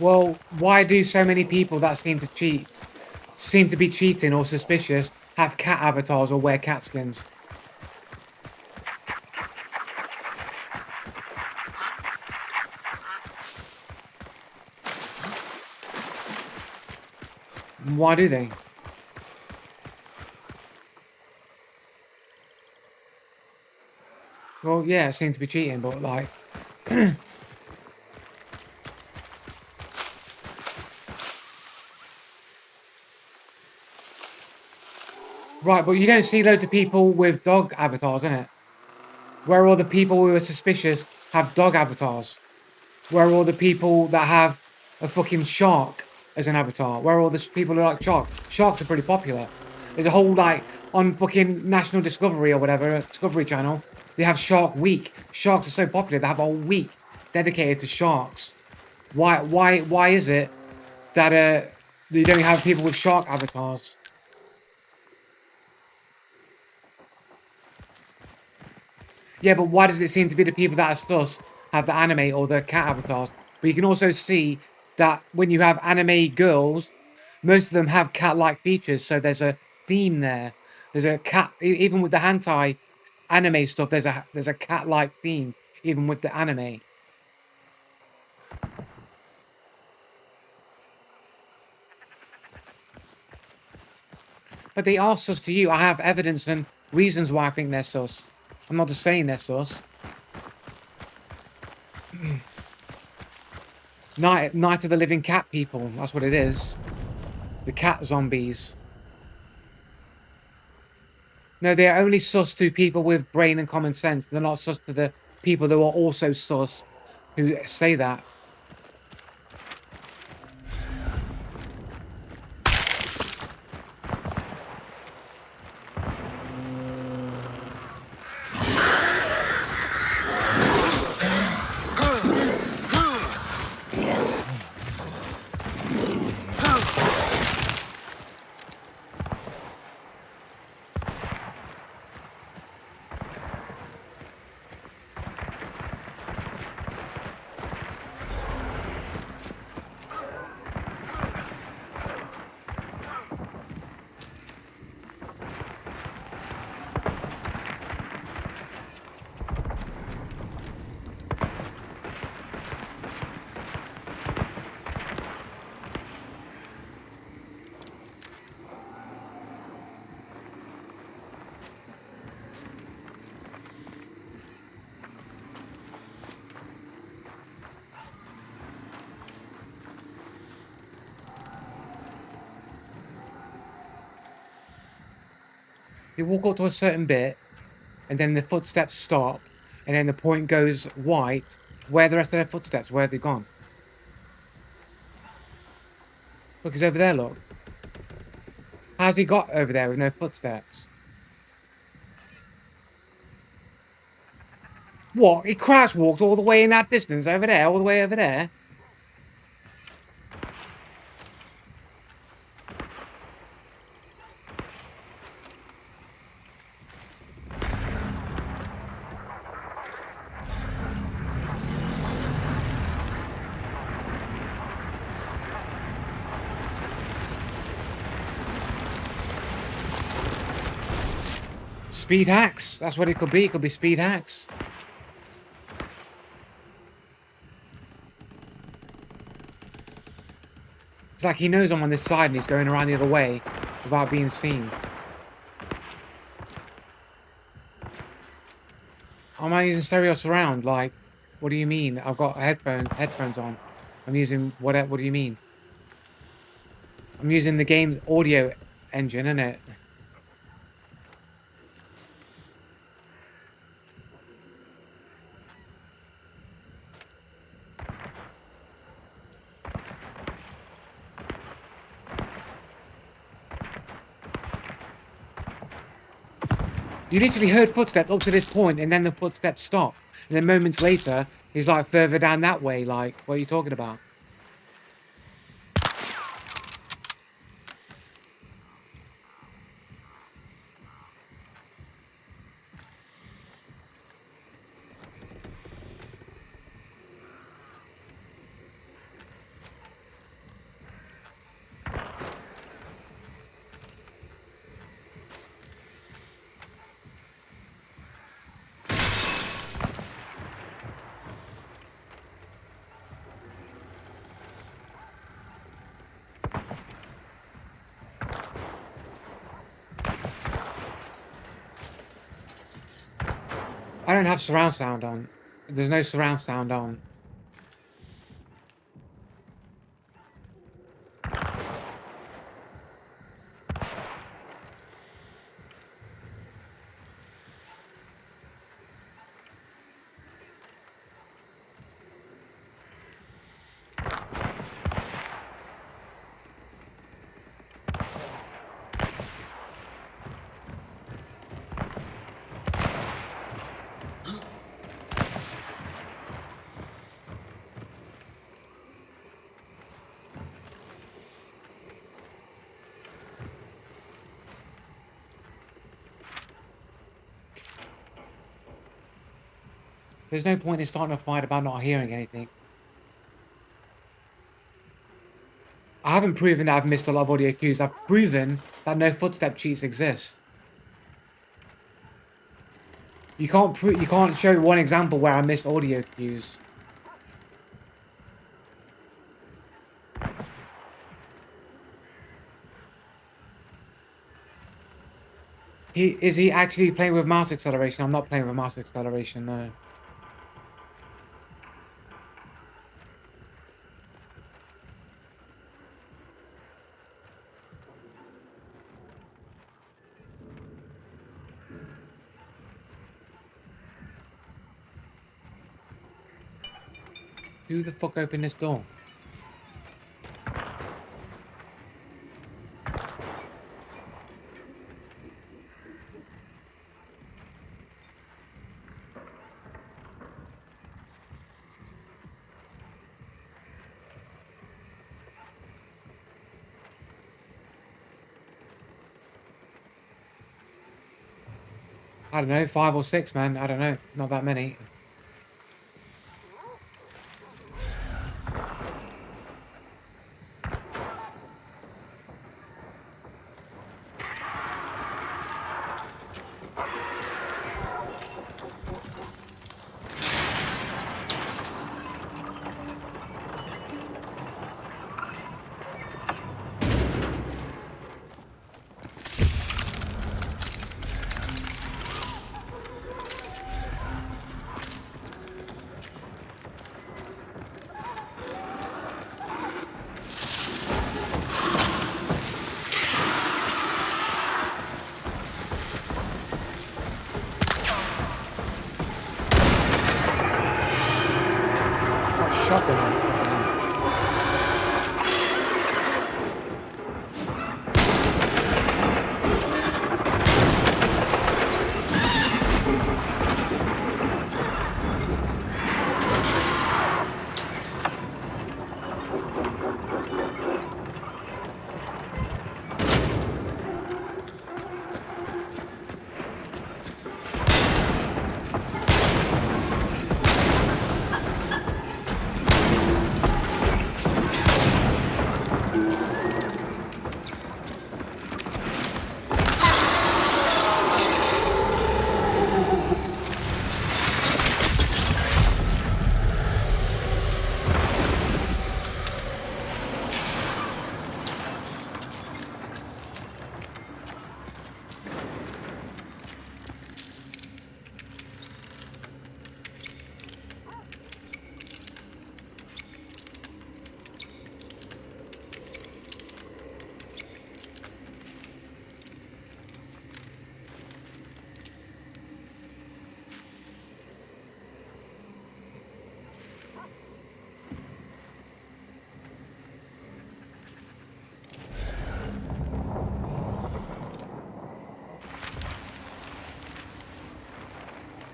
Well, why do so many people that seem to be cheating or suspicious, have cat avatars or wear cat skins? Why do they? Well, yeah, it seems to be cheating, but like, right, but you don't see loads of people with dog avatars, innit? Where all the people who are suspicious have dog avatars? Where are all the people that have a fucking shark as an avatar? Where are all the people who like sharks? Sharks are pretty popular. There's a whole like on fucking National Discovery or whatever, Discovery Channel. They have Shark Week. Sharks are so popular. They have a whole week dedicated to sharks. Why is it that you don't have people with shark avatars? Yeah, but why does it seem to be the people that are sus have the anime or the cat avatars? But you can also see that when you have anime girls, most of them have cat-like features. So there's a theme there. There's a cat, even with the hentai anime stuff. There's a cat-like theme, even with the anime. But they are sus to you. I have evidence and reasons why I think they're sus. I'm not just saying they're sus. Night of the Living Cat people. That's what it is. The cat zombies. No, they're only sus to people with brain and common sense. They're not sus to the people who are also sus who say that. You walk up to a certain bit, and then the footsteps stop, and then the point goes white. Where are the rest of their footsteps? Where have they gone? Look, he's over there, look. How's he got over there with no footsteps? What? He crouch walked all the way in that distance over there, all the way over there? Speed hacks. That's what it could be. It could be speed hacks. It's like he knows I'm on this side and he's going around the other way without being seen. Am I using stereo surround? Like, what do you mean? I've got headphones on. I'm using what do you mean? I'm using the game's audio engine, innit? You literally heard footsteps up to this point, and then the footsteps stop. And then moments later, he's like further down that way. Like, what are you talking about? don't have surround sound on. There's no surround sound on. There's no point in starting a fight about not hearing anything. I haven't proven that I've missed a lot of audio cues. I've proven that no footstep cheats exist. You can't show one example where I missed audio cues. Is he actually playing with mouse acceleration? I'm not playing with mouse acceleration, no. Who the fuck opened this door? I don't know, 5 or 6, man. I don't know. Not that many. Got shotgun on it.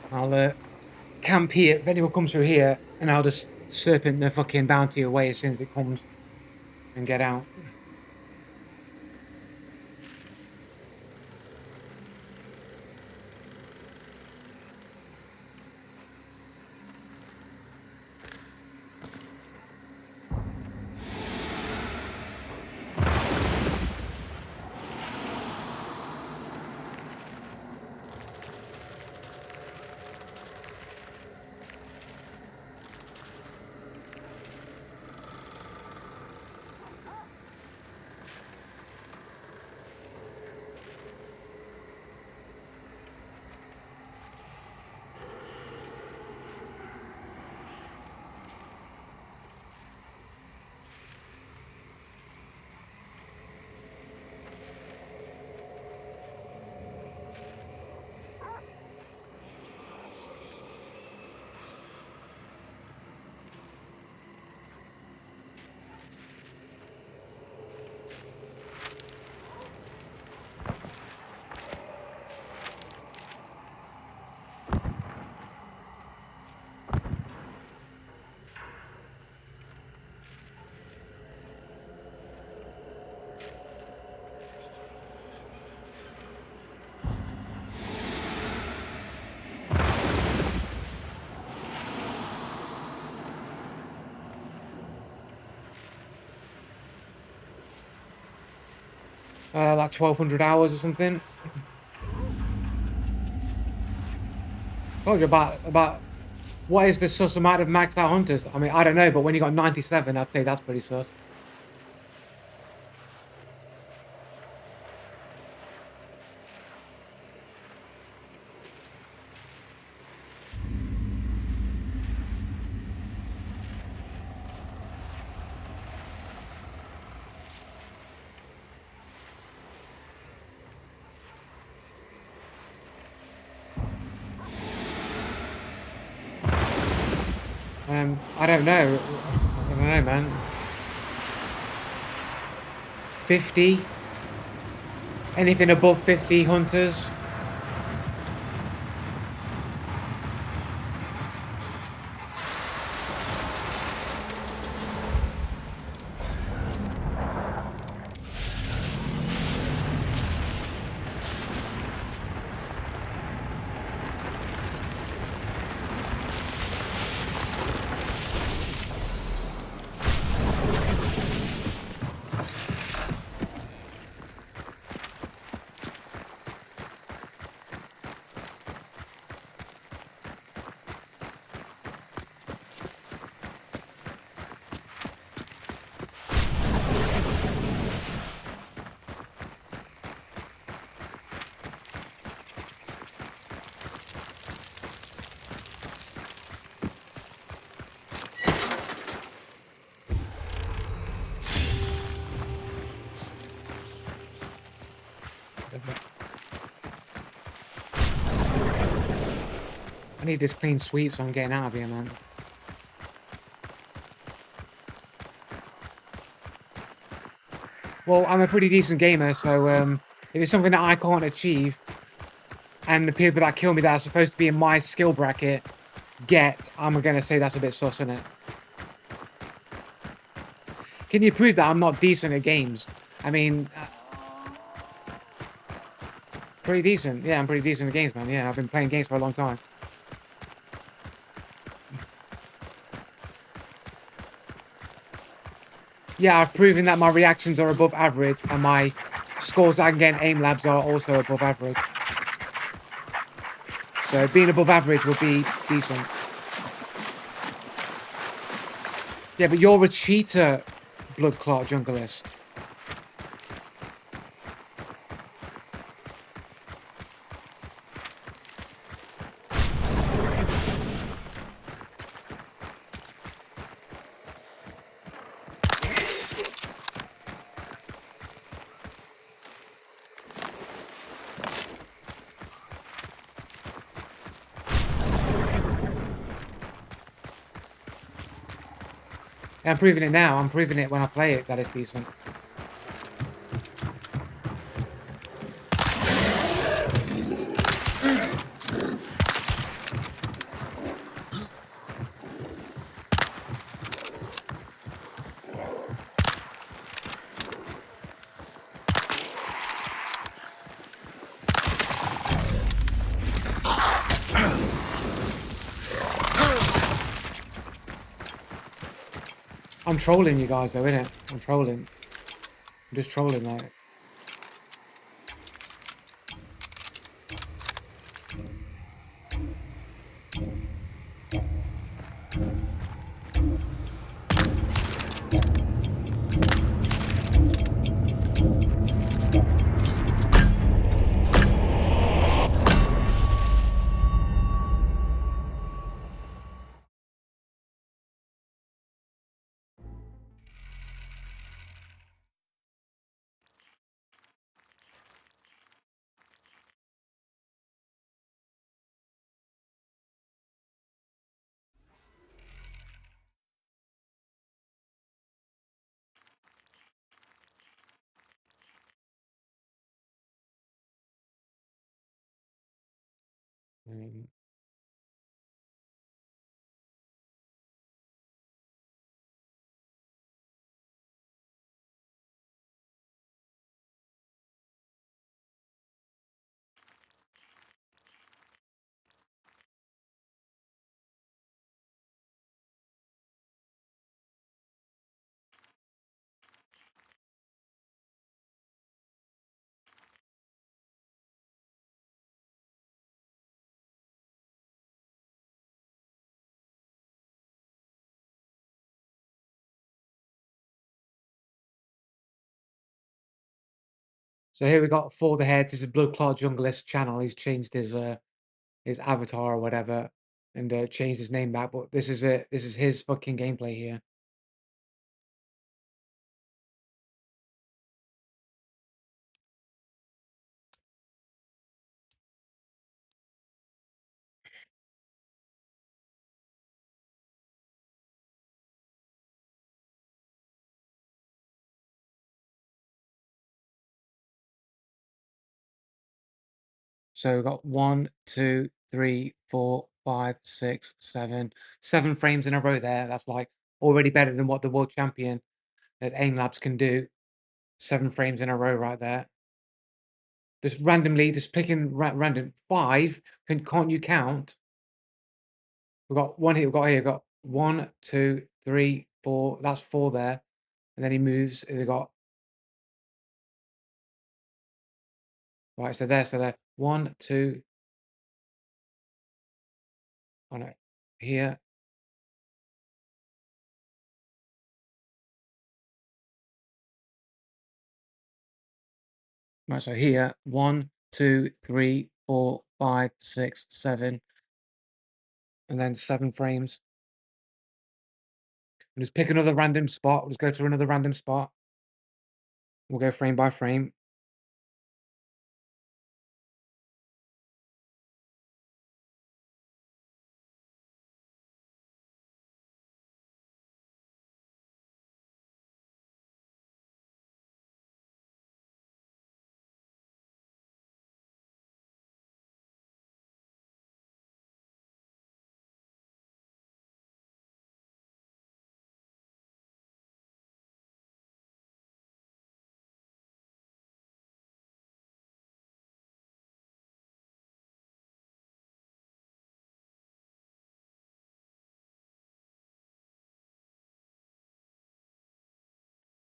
I'll camp here if anyone comes through here, and I'll just serpent the fucking bounty away as soon as it comes and get out. Like 1,200 hours or something. Told you about what is the sus amount of maxed out hunters? I mean, I don't know, but when you got 97, I'd say that's pretty sus. I don't know. I don't know, man. 50? Anything above 50 hunters? I need this clean sweep, so I'm getting out of here, man. Well, I'm a pretty decent gamer, so if it's something that I can't achieve, and the people that kill me that are supposed to be in my skill bracket I'm gonna say that's a bit sus, isn't it? Can you prove that I'm not decent at games? I mean, pretty decent. Yeah, I'm pretty decent at games, man. Yeah, I've been playing games for a long time. Yeah, I've proven that my reactions are above average, and my scores I can get in aim labs are also above average. So being above average would be decent. Yeah, but you're a cheater, blood clot junglist. I'm proving it now. I'm proving it when I play it that it's decent. I'm trolling you guys though, innit? I'm trolling. I'm just trolling, like. Um, So here we got For the Heads. This is Blood Clot Junglist channel. He's changed his avatar or whatever and changed his name back. But this is it. This is his fucking gameplay here. So we've got 1, 2, 3, 4, 5, 6, 7, 7 frames in a row there. That's like already better than what the world champion at AIM Labs can do. 7 frames in a row right there. Just randomly, just picking random 5. Can't you count? We've got one here. We've got 1, 2, 3, 4. That's 4 there. And then he moves. They got right. So there. 1, 2. Oh no, here. Right. So here. 1, 2, 3, 4, 5, 6, 7, and then 7 frames. And just pick another random spot. Let's go to another random spot. We'll go frame by frame.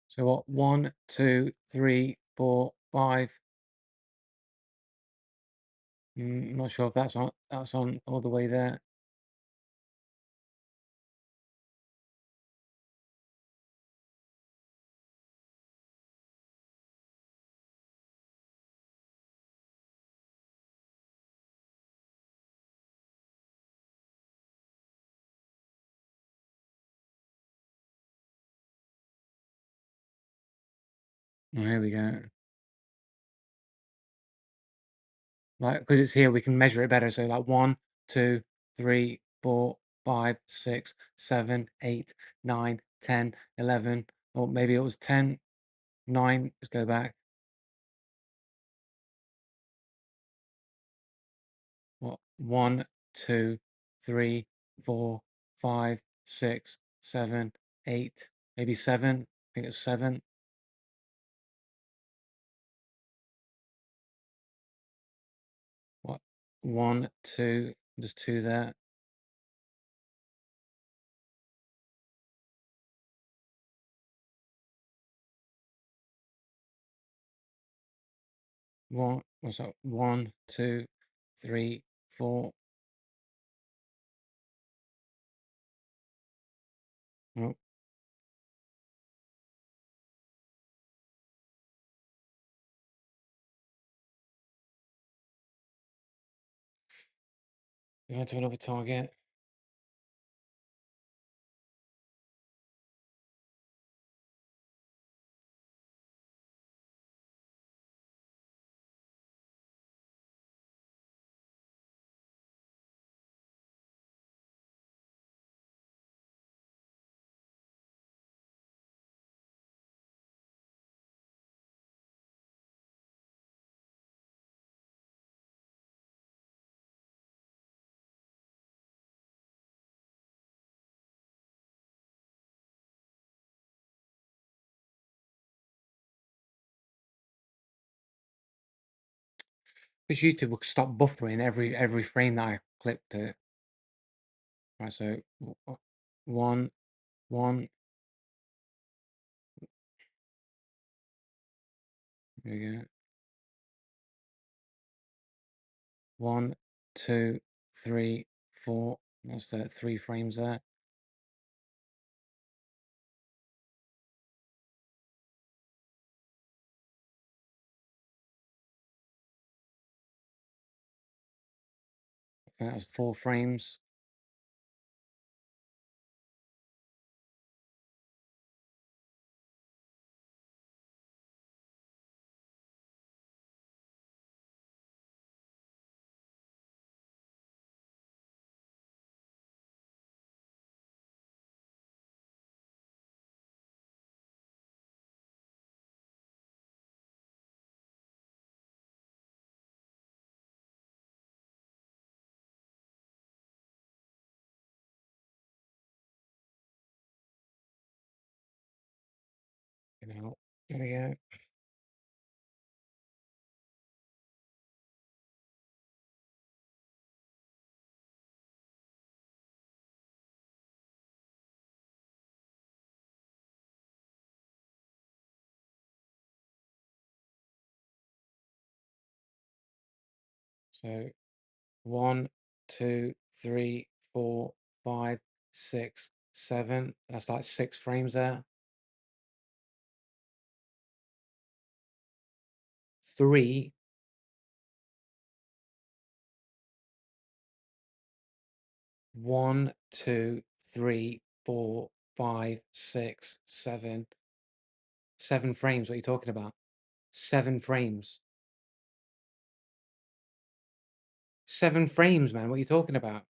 So what? 1, 2, 3, 4, 5. Not sure if that's on all the way there. Oh, here we go. Like, because it's here, we can measure it better. So like 1, 2, 3, 4, 5, 6, 7, 8, 9, 10, 11, or maybe it was 10, 9. Let's go back. What? 1, 2, 3, 4, 5, 6, 7, 8, maybe 7. I think it's 7. What? 1, 2, there's 2 there. What's that? 1, 2, 3, 4. Oh, go to another target. Because YouTube will stop buffering every frame that I click to. Right, so 1, 1. There we go. 1, 2, 3, 4. That's the 3 frames there. think that was 4 frames. You know, there we go. So 1, 2, 3, 4, 5, 6, 7. That's like 6 frames there. 3. 1, 2, 3, 4, 5, 6, 7. 7 frames. What are you talking about? 7 frames. 7 frames, man. What are you talking about?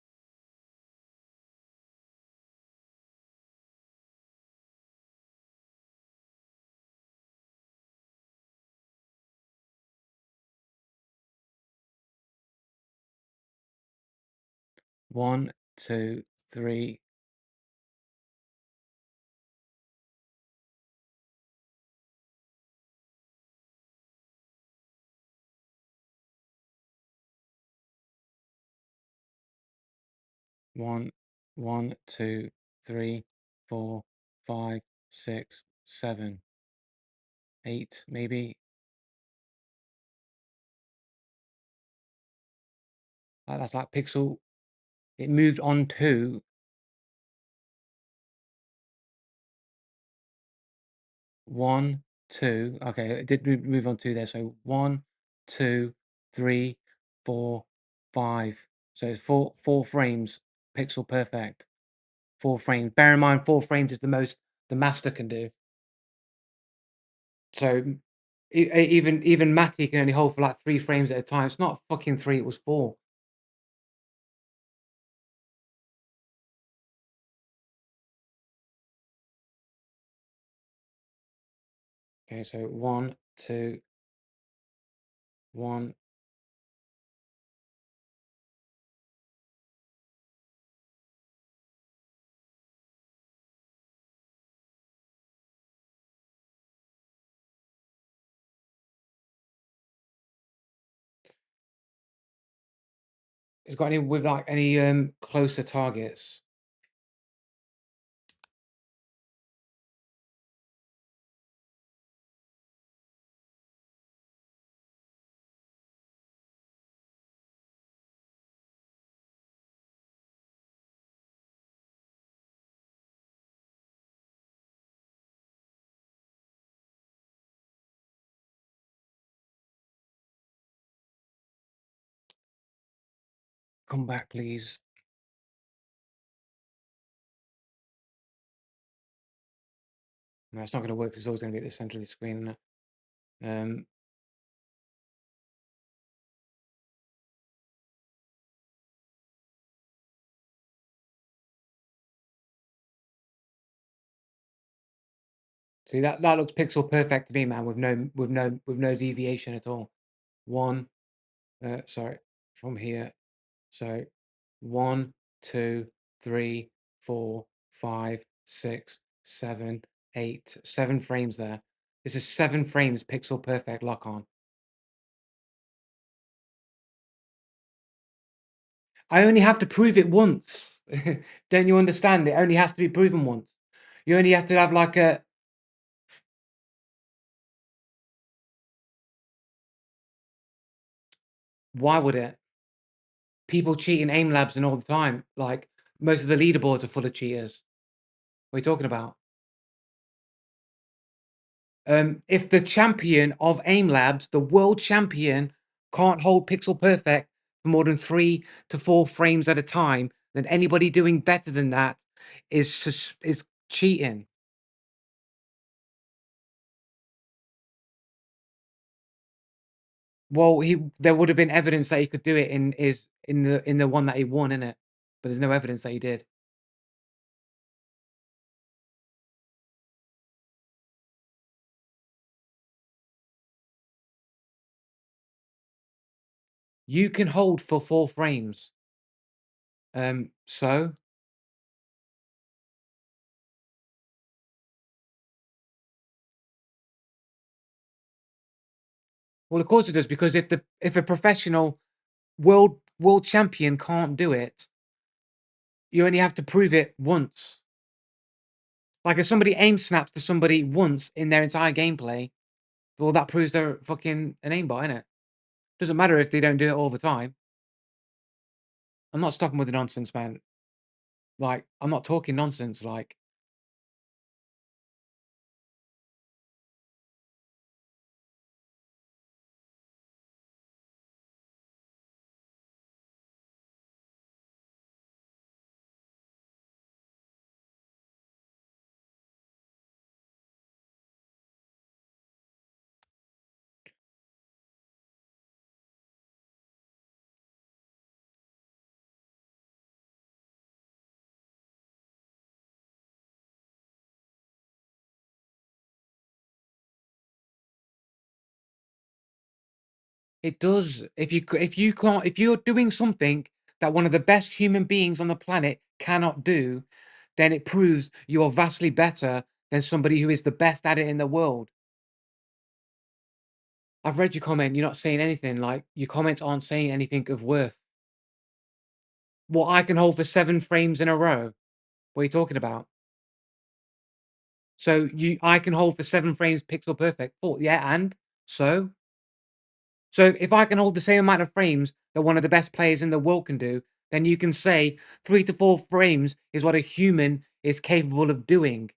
One, two, three. One, 1, 2, 3, 4, 5, 6, 7, 8, maybe. That's like pixel. It moved on to 1, 2. Okay, it did move on to there. So 1, 2, 3, 4, 5. So it's four frames, pixel perfect. 4 frames. Bear in mind, 4 frames is the most the master can do. So even Matty can only hold for like 3 frames at a time. It's not fucking 3, it was 4. Okay, so 1, 2, 1. It's got any with like any closer targets. Come back, please. No, it's not going to work. It's always going to be at the center of the screen. See that looks pixel perfect to me, man, with no deviation at all. 1, sorry, from here. So 1, 2, 3, 4, 5, 6, 7, 8. 7 frames there. This is 7 frames pixel perfect lock on. I only have to prove it once. Don't you understand? It only has to be proven once. You only have to have like a. Why would it? People cheat in aim labs and all the time. Like most of the leaderboards are full of cheaters. What are you talking about? If the champion of aim labs, the world champion, can't hold pixel perfect for for more than 3 to 4 frames at a time, then anybody doing better than that is cheating. Well, there would have been evidence that he could do it in the one that he won, innit? But there's no evidence that he did. You can hold for 4 frames. So? Well, of course it does, because if a professional world champion can't do it, you only have to prove it once. Like, if somebody aim snaps to somebody once in their entire gameplay, well, that proves they're fucking an aimbot, innit? Doesn't matter if they don't do it all the time. I'm not stopping with the nonsense, man. Like, I'm not talking nonsense, like. It does. If you're doing something that one of the best human beings on the planet cannot do, then it proves you are vastly better than somebody who is the best at it in the world. I've read your comment, you're not saying anything, like, your comments aren't saying anything of worth. What, I can hold for 7 frames in a row? What are you talking about? So I can hold for 7 frames pixel perfect. Oh, yeah, and? So? So if I can hold the same amount of frames that one of the best players in the world can do, then you can say 3 to 4 frames is what a human is capable of doing.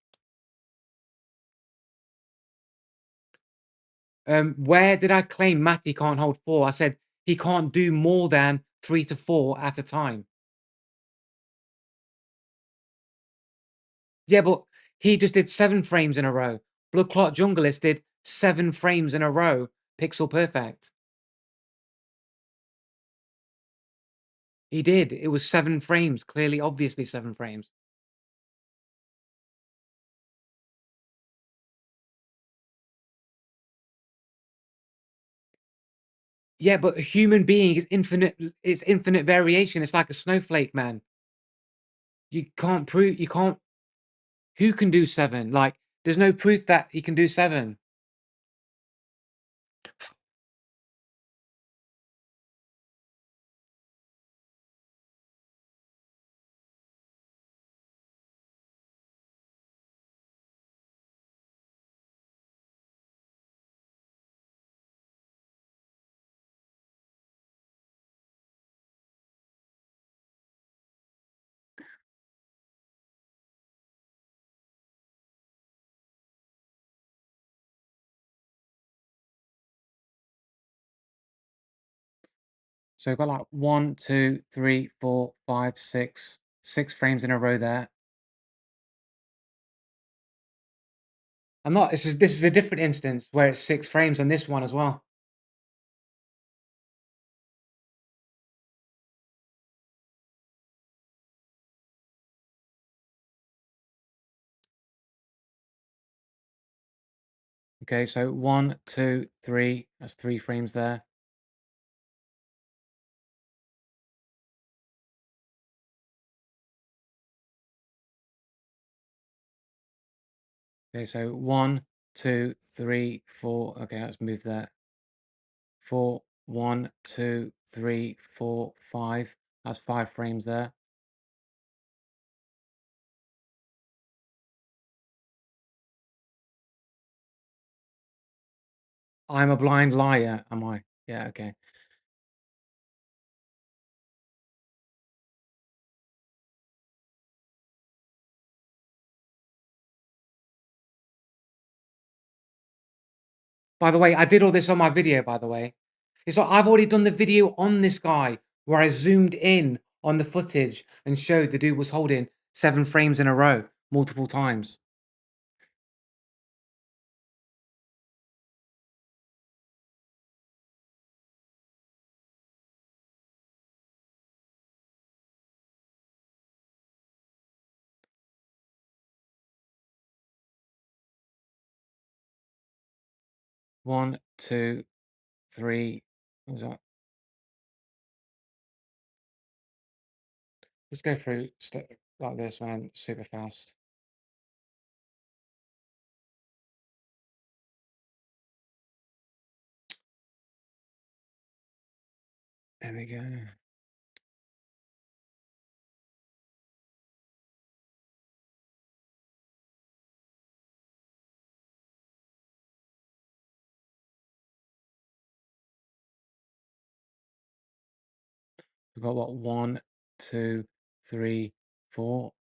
Where did I claim Matty can't hold 4? I said he can't do more than 3 to 4 at a time. Yeah, but he just did 7 frames in a row. Blood Clot Junglist did 7 frames in a row, pixel perfect. He did. It was 7 frames, clearly, obviously 7 frames. Yeah, but a human being is infinite. It's infinite variation. It's like a snowflake, man. You can't prove. You can't. Who can do 7? Like, there's no proof that he can do 7. So I've got like 1, 2, 3, 4, 5, 6, 6 frames in a row there. I'm not. This is a different instance where it's 6 frames on this one as well. Okay, so 1, 2, 3. That's 3 frames there. Okay, so 1, 2, 3, 4. Okay, let's move that. 4, 1, 2, 3, 4, 5. That's 5 frames there. I'm a blind liar, am I? Yeah, okay. By the way, I did all this on my video, by the way. It's like I've already done the video on this guy where I zoomed in on the footage and showed the dude was holding 7 frames in a row multiple times. One, two, three. What was that? Let's go through like this, man, super fast. There we go. We've got what? 1, 2, 3, 4.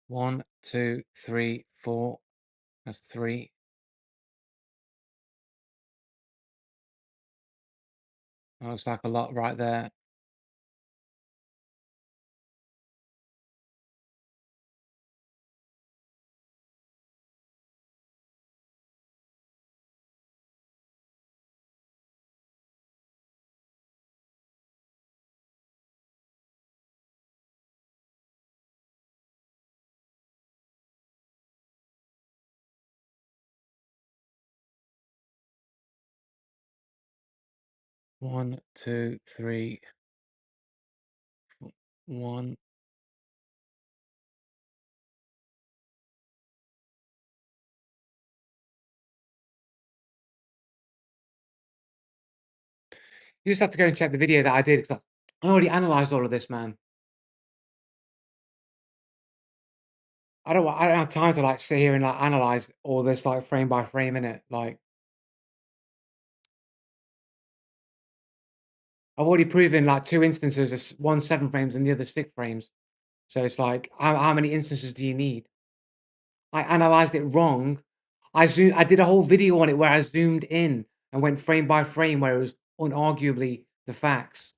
One, two, three, 4. That's 3. That looks like a lot right there. One, two, three, 1. You just have to go and check the video that I did because I already analyzed all of this, man. I don't have time to like sit here and like analyze all this like frame by frame in it. Like I've already proven like 2 instances, one 7 frames and the other 6 frames. So it's like, how many instances do you need? I analyzed it wrong. I did a whole video on it where I zoomed in and went frame by frame where it was unarguably the facts.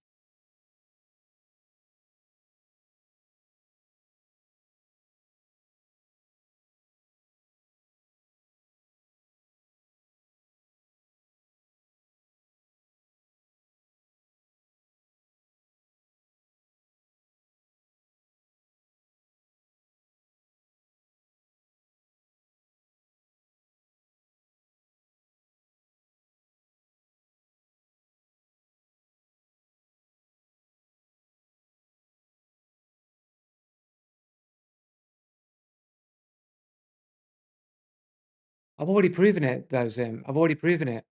I've already proven it though, Zim. I've already proven it.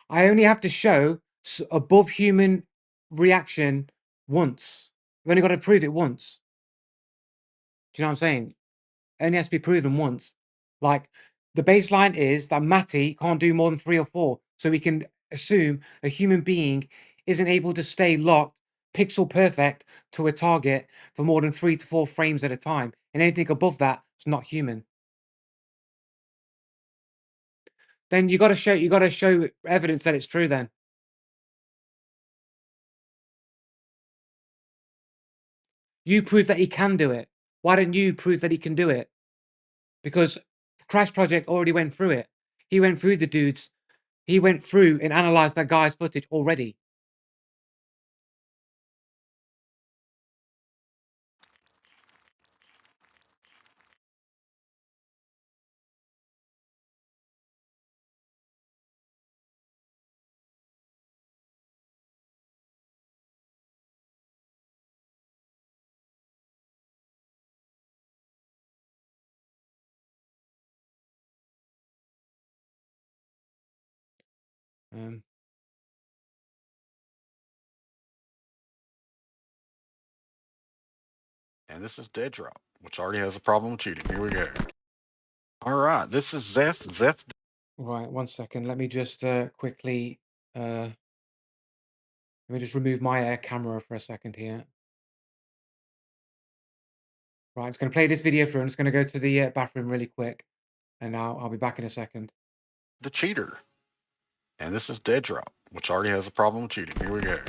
I only have to show above human reaction once. I've only got to prove it once. Do you know what I'm saying? It only has to be proven once. Like the baseline is that Matty can't do more than 3 or 4. So we can assume a human being isn't able to stay locked pixel perfect to a target for more than 3 to 4 frames at a time. And anything above that is not human. Then you gotta show evidence that it's true then. You prove that he can do it. Why don't you prove that he can do it? Because the Crash Project already went through it. He went through the dudes. He went through and analyzed that guy's footage already. Um, And this is Dead Drop, which already has a problem with cheating. Here we go. All right, this is Zeph. Zeph. Right, 1 second. Let me just quickly let me just remove my camera for a second here. Right, I'm just going to play this video through. I'm just going to go to the bathroom really quick, and I'll be back in a second. The cheater. And this is Dead Drop, which already has a problem with cheating. Here we go.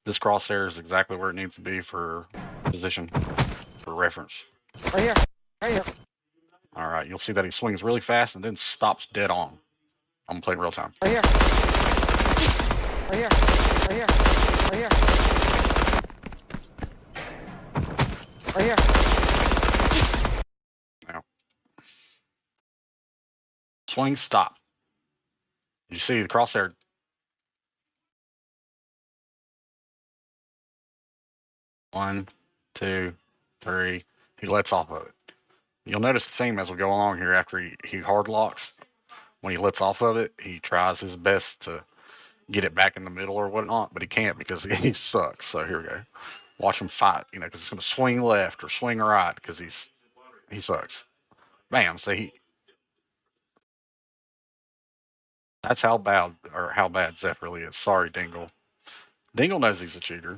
This crosshair is exactly where it needs to be for position, for reference. Right here. Right here. All right, you'll see that he swings really fast and then stops dead on. I'm playing real time. Right here. Right here. Right here. Right here. Right here. Now, swing, stop. You see the crosshair. One, two, three. He lets off of it. You'll notice the theme as we go along here. After he hard locks, when he lets off of it, he tries his best to get it back in the middle or whatnot, but he can't because he sucks. So here we go. Watch him fight, because it's going to swing left or swing right because he sucks. Bam. See, that's how bad Zeph really is. Sorry, Dingle. Dingle knows he's a cheater.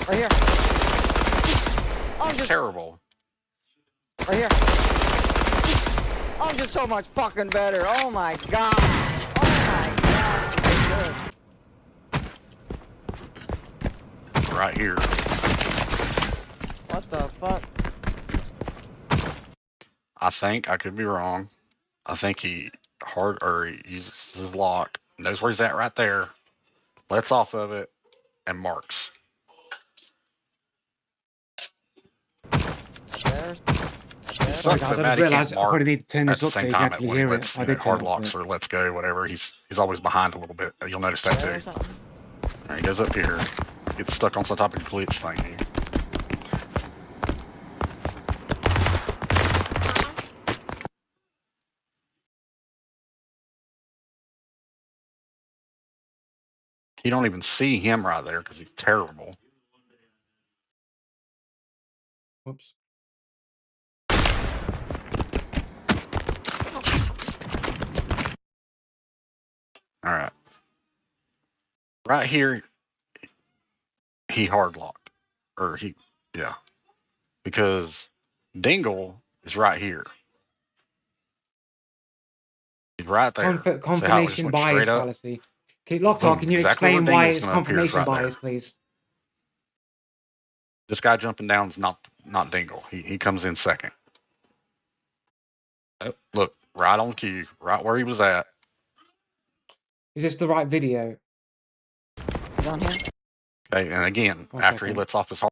Right here. I'm just Terrible. right here. I'm just so much fucking better. Oh my god. Oh my god. Right here. What the fuck? I think, I could be wrong. I think he uses his lock, knows where he's at right there, lets off of it, and marks. There's He Sorry, sucks guys, so I bad just he realised can't I mark probably need to turn at this the up so same you can time actually when he hear it. lets I did turn hard it up. locks or lets go, whatever. He's always behind a little bit. You'll notice that too. there's something. All right, he goes up here, gets stuck on some type of glitch thing here. You don't even see him right there because he's terrible. Whoops. All right. Right here, he hard locked. Yeah. Because Dingle is right here. He's right there. See how it just Confirmation went straight bias up? fallacy. Okay, Locktar, Boom. can you Exactly where explain why Dingle's it's going to appear is confirmation right there. bias, please? This guy jumping down is not Dingle. He comes in second. Oh, look, right on cue, right where he was at. Is this the right video? He's on here. Okay, and again, 1 after he second. lets off his hard.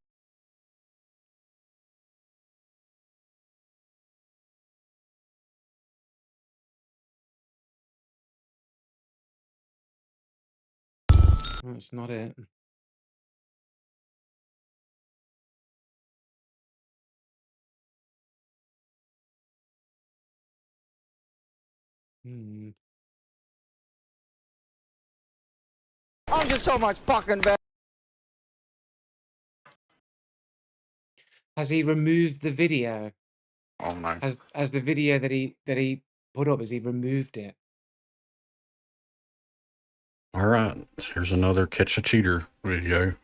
No, it's not it. Hmm. I'm just so much fucking better. Has he removed the video? Oh no. Has the video that he put up, has he removed it? All right, here's another catch a cheater video.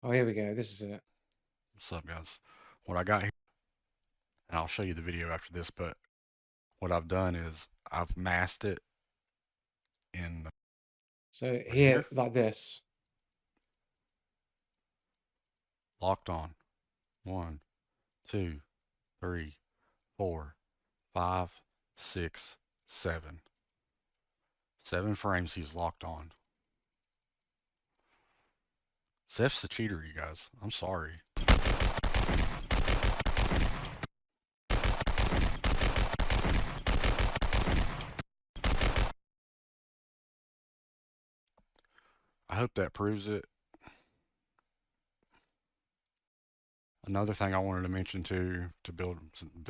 Oh, here we go. This is it. What's up, guys? What I got here, and I'll show you the video after this, but what I've done is I've masked it in. So here, like this. Locked on. 1, 2, 3, 4, 5, 6, 7. 7 frames he's locked on. Zeph's a cheater, you guys. I'm sorry. I hope that proves it. Another thing I wanted to mention too, to build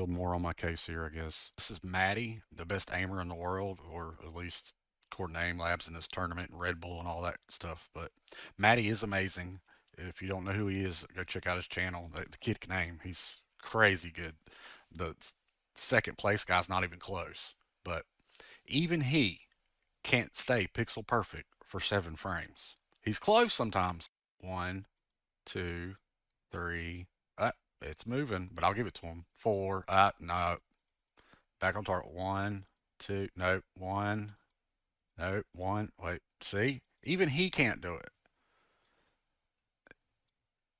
more on my case here, I guess. This is Matty, the best aimer in the world, or at least according to Aim Labs in this tournament and Red Bull and all that stuff. But Matty is amazing. If you don't know who he is, go check out his channel. The kid can aim. He's crazy good. The second place guy's not even close. But even he can't stay pixel perfect for 7 frames. He's close sometimes. One, two, three. It's moving, but I'll give it to him. Four. No. Back on target. One, two. No. One. No. One. Wait. See? Even he can't do it.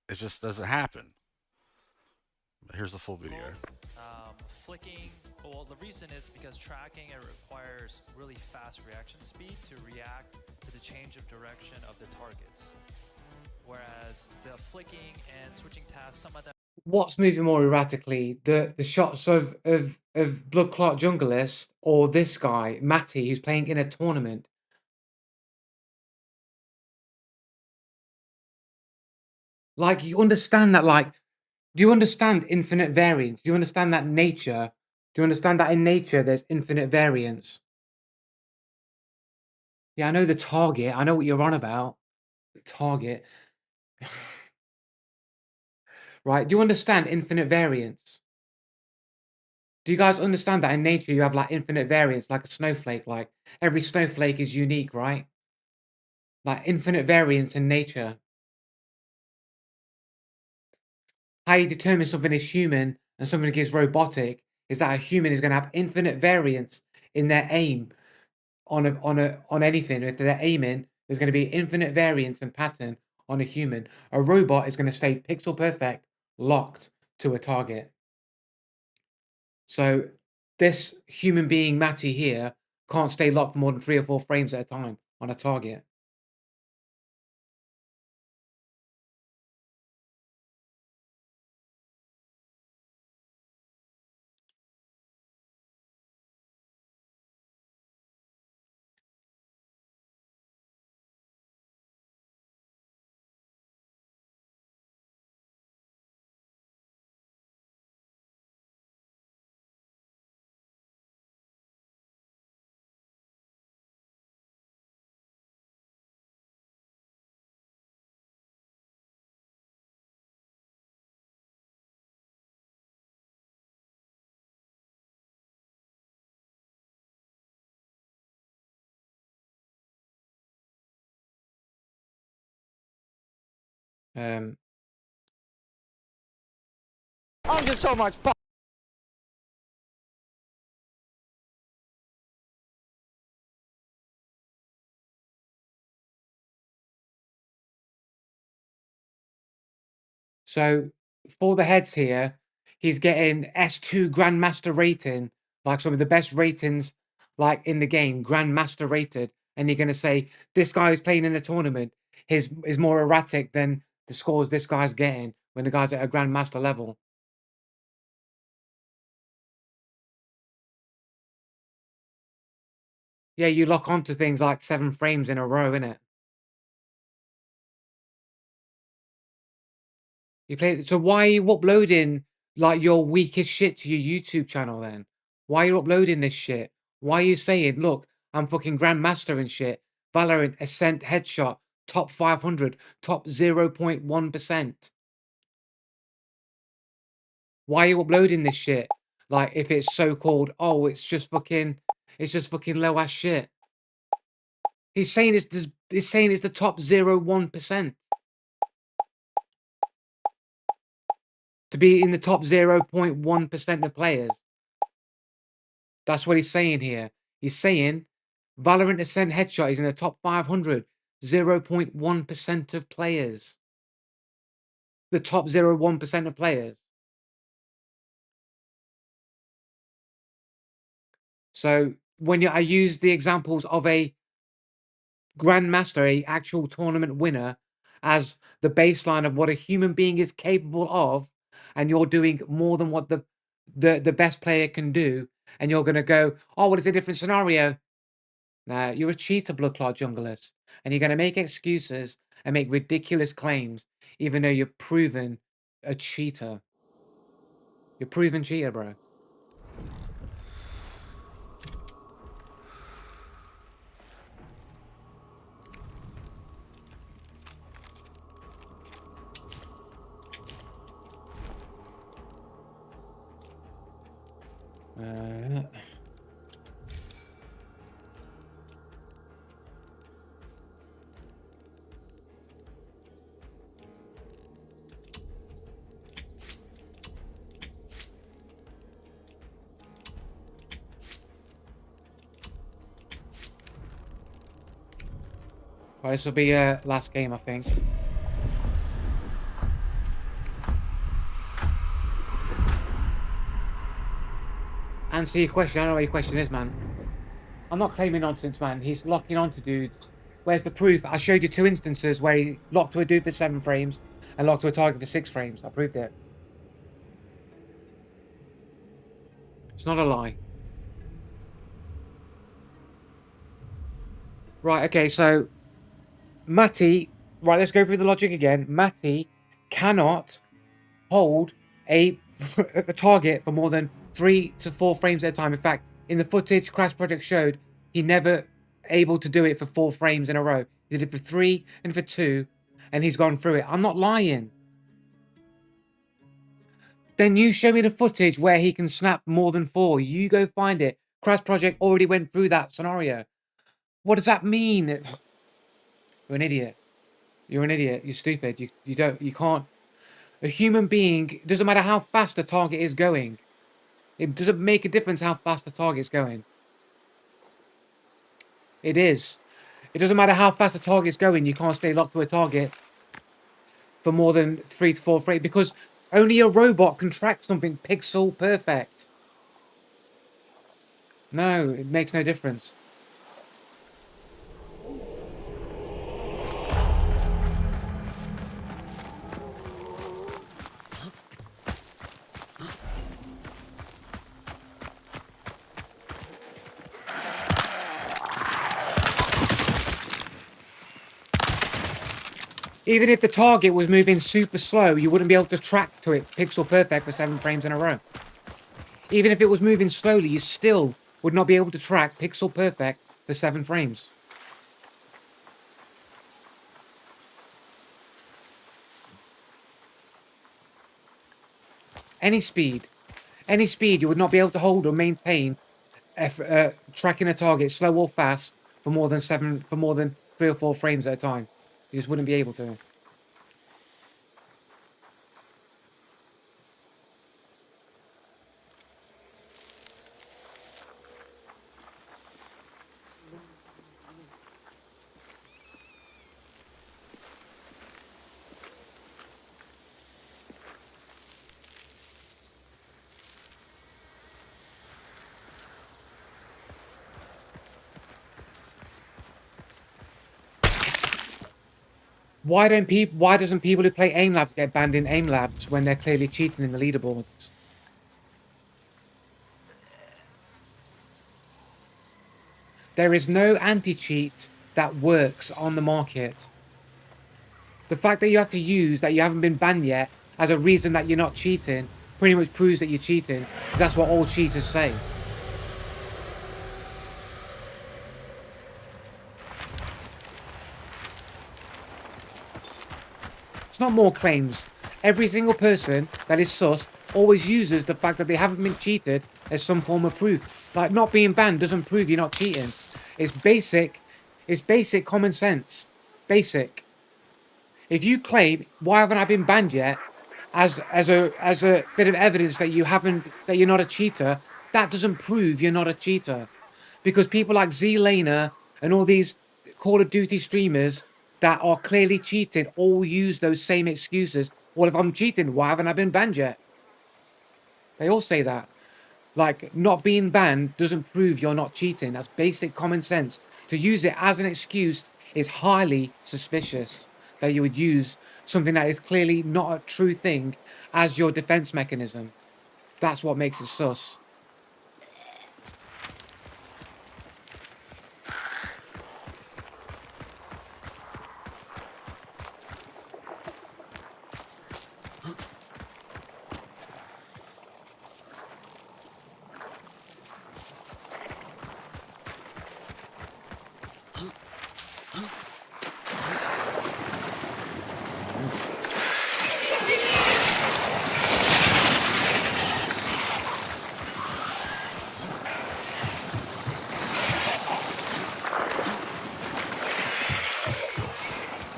It just doesn't happen. But here's the full video. Flicking, well, the reason is because tracking, it requires really fast reaction speed to react to the change of direction of the targets. Whereas the flicking and switching tasks, some of them. What's moving more erratically, the shots of Blood Clot Junglist or this guy, Matty, who's playing in a tournament? Like, you understand that, like, do you understand infinite variance? Do you understand that nature? Do you understand that in nature there's infinite variance? Yeah, I know the target. I know what you're on about. The target. Right, do you understand infinite variance? Do you guys understand that in nature you have like infinite variance, like a snowflake? Like every snowflake is unique, right? Like infinite variance in nature. How you determine something is human and something is robotic is that a human is going to have infinite variance in their aim on anything. If they're aiming, there's going to be infinite variance and pattern on a human. A robot is going to stay pixel perfect, locked to a target. So this human being, Matty here, can't stay locked for more than 3 or 4 frames at a time on a target. I'm just so much fun. So for the heads here, he's getting S2 Grandmaster rating, like some of the best ratings like in the game, Grandmaster rated. And you're going to say, this guy is playing in a tournament is more erratic than the scores this guy's getting when the guy's at a Grandmaster level. Yeah, you lock onto things like 7 frames in a row, innit? You play. So why are you uploading like your weakest shit to your YouTube channel then? Why are you uploading this shit? Why are you saying, look, I'm fucking Grandmaster and shit. Valorant, Ascent, Headshot, top 500, top 0.1%. Why are you uploading this shit? Like if it's so called, oh, it's just fucking low ass shit. He's saying it's the top 0.1%. To be in the top 0.1% of players. That's what he's saying here. He's saying Valorant Ascent Headshot is in the top 500, 0.1% of players. The top 0.1% of players. So when I use the examples of a Grandmaster, a actual tournament winner, as the baseline of what a human being is capable of, and you're doing more than what the best player can do, and you're going to go, oh, well, it's a different scenario. Now, you're a cheater, Blood Clot Junglist, and you're going to make excuses and make ridiculous claims, even though you're proven a cheater. You're a proven cheater, bro. Uh, Right, this will be last game, I think. Answer your question. I don't know what your question is, man. I'm not claiming nonsense, man. He's locking onto dudes. Where's the proof? I showed you 2 instances where he locked to a dude for 7 frames and locked to a target for 6 frames. I proved it. It's not a lie. Right, okay, so Matty, right, let's go through the logic again. Matty cannot hold a target for more than 3 to 4 frames at a time. In fact, in the footage Crash Project showed, he never able to do it for 4 frames in a row. He did it for 3 and for 2, and he's gone through it. I'm not lying. Then you show me the footage where he can snap more than 4. You go find it. Crash Project already went through that scenario. What does that mean? You're an idiot. You're an idiot. You're stupid. You can't. A human being, it doesn't matter how fast the target is going. It doesn't make a difference how fast the target's going. It is. It doesn't matter how fast the target's going, you can't stay locked to a target for more than 3 to 4 frames because only a robot can track something pixel perfect. No, it makes no difference. Even if the target was moving super slow, you wouldn't be able to track to it pixel perfect for 7 frames in a row. Even if it was moving slowly, you still would not be able to track pixel perfect for 7 frames. Any speed, you would not be able to hold or maintain tracking a target slow or fast for more than 3 or 4 frames at a time. You just wouldn't be able to. Why doesn't people who play aim labs get banned in aim labs when they're clearly cheating in the leaderboards? There is no anti-cheat that works on the market. The fact that you have to use that you haven't been banned yet as a reason that you're not cheating pretty much proves that you're cheating. That's what all cheaters say. It's not more claims. Every single person that is sus always uses the fact that they haven't been cheated as some form of proof. Like, not being banned doesn't prove you're not cheating. It's basic common sense. Basic. If you claim, why haven't I been banned yet, as a bit of evidence that you're not a cheater, that doesn't prove you're not a cheater. Because people like Z-Laner and all these Call of Duty streamers that are clearly cheating all use those same excuses. Well, if I'm cheating, why haven't I been banned yet? They all say that. Like, not being banned doesn't prove you're not cheating. That's basic common sense. To use it as an excuse is highly suspicious that you would use something that is clearly not a true thing as your defense mechanism. That's what makes it sus.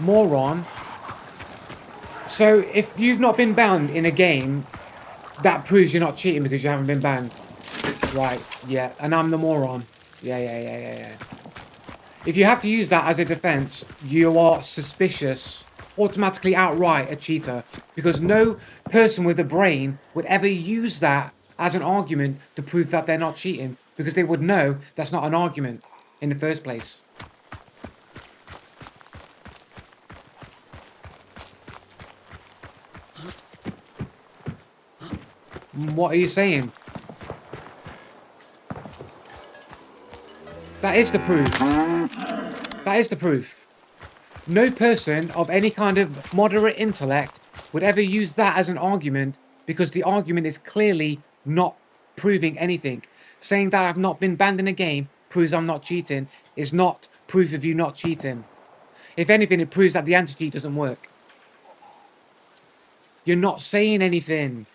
moron. So if you've not been banned in a game, that proves you're not cheating because you haven't been banned. Right, yeah, and I'm the moron. Yeah. If you have to use that as a defense, you are suspicious, automatically outright a cheater, because no person with a brain would ever use that as an argument to prove that they're not cheating, because they would know that's not an argument in the first place. What are you saying? That is the proof. That is the proof. No person of any kind of moderate intellect would ever use that as an argument because the argument is clearly not proving anything. Saying that I've not been banned in a game proves I'm not cheating is not proof of you not cheating. If anything, it proves that the anti-cheat doesn't work. You're not saying anything.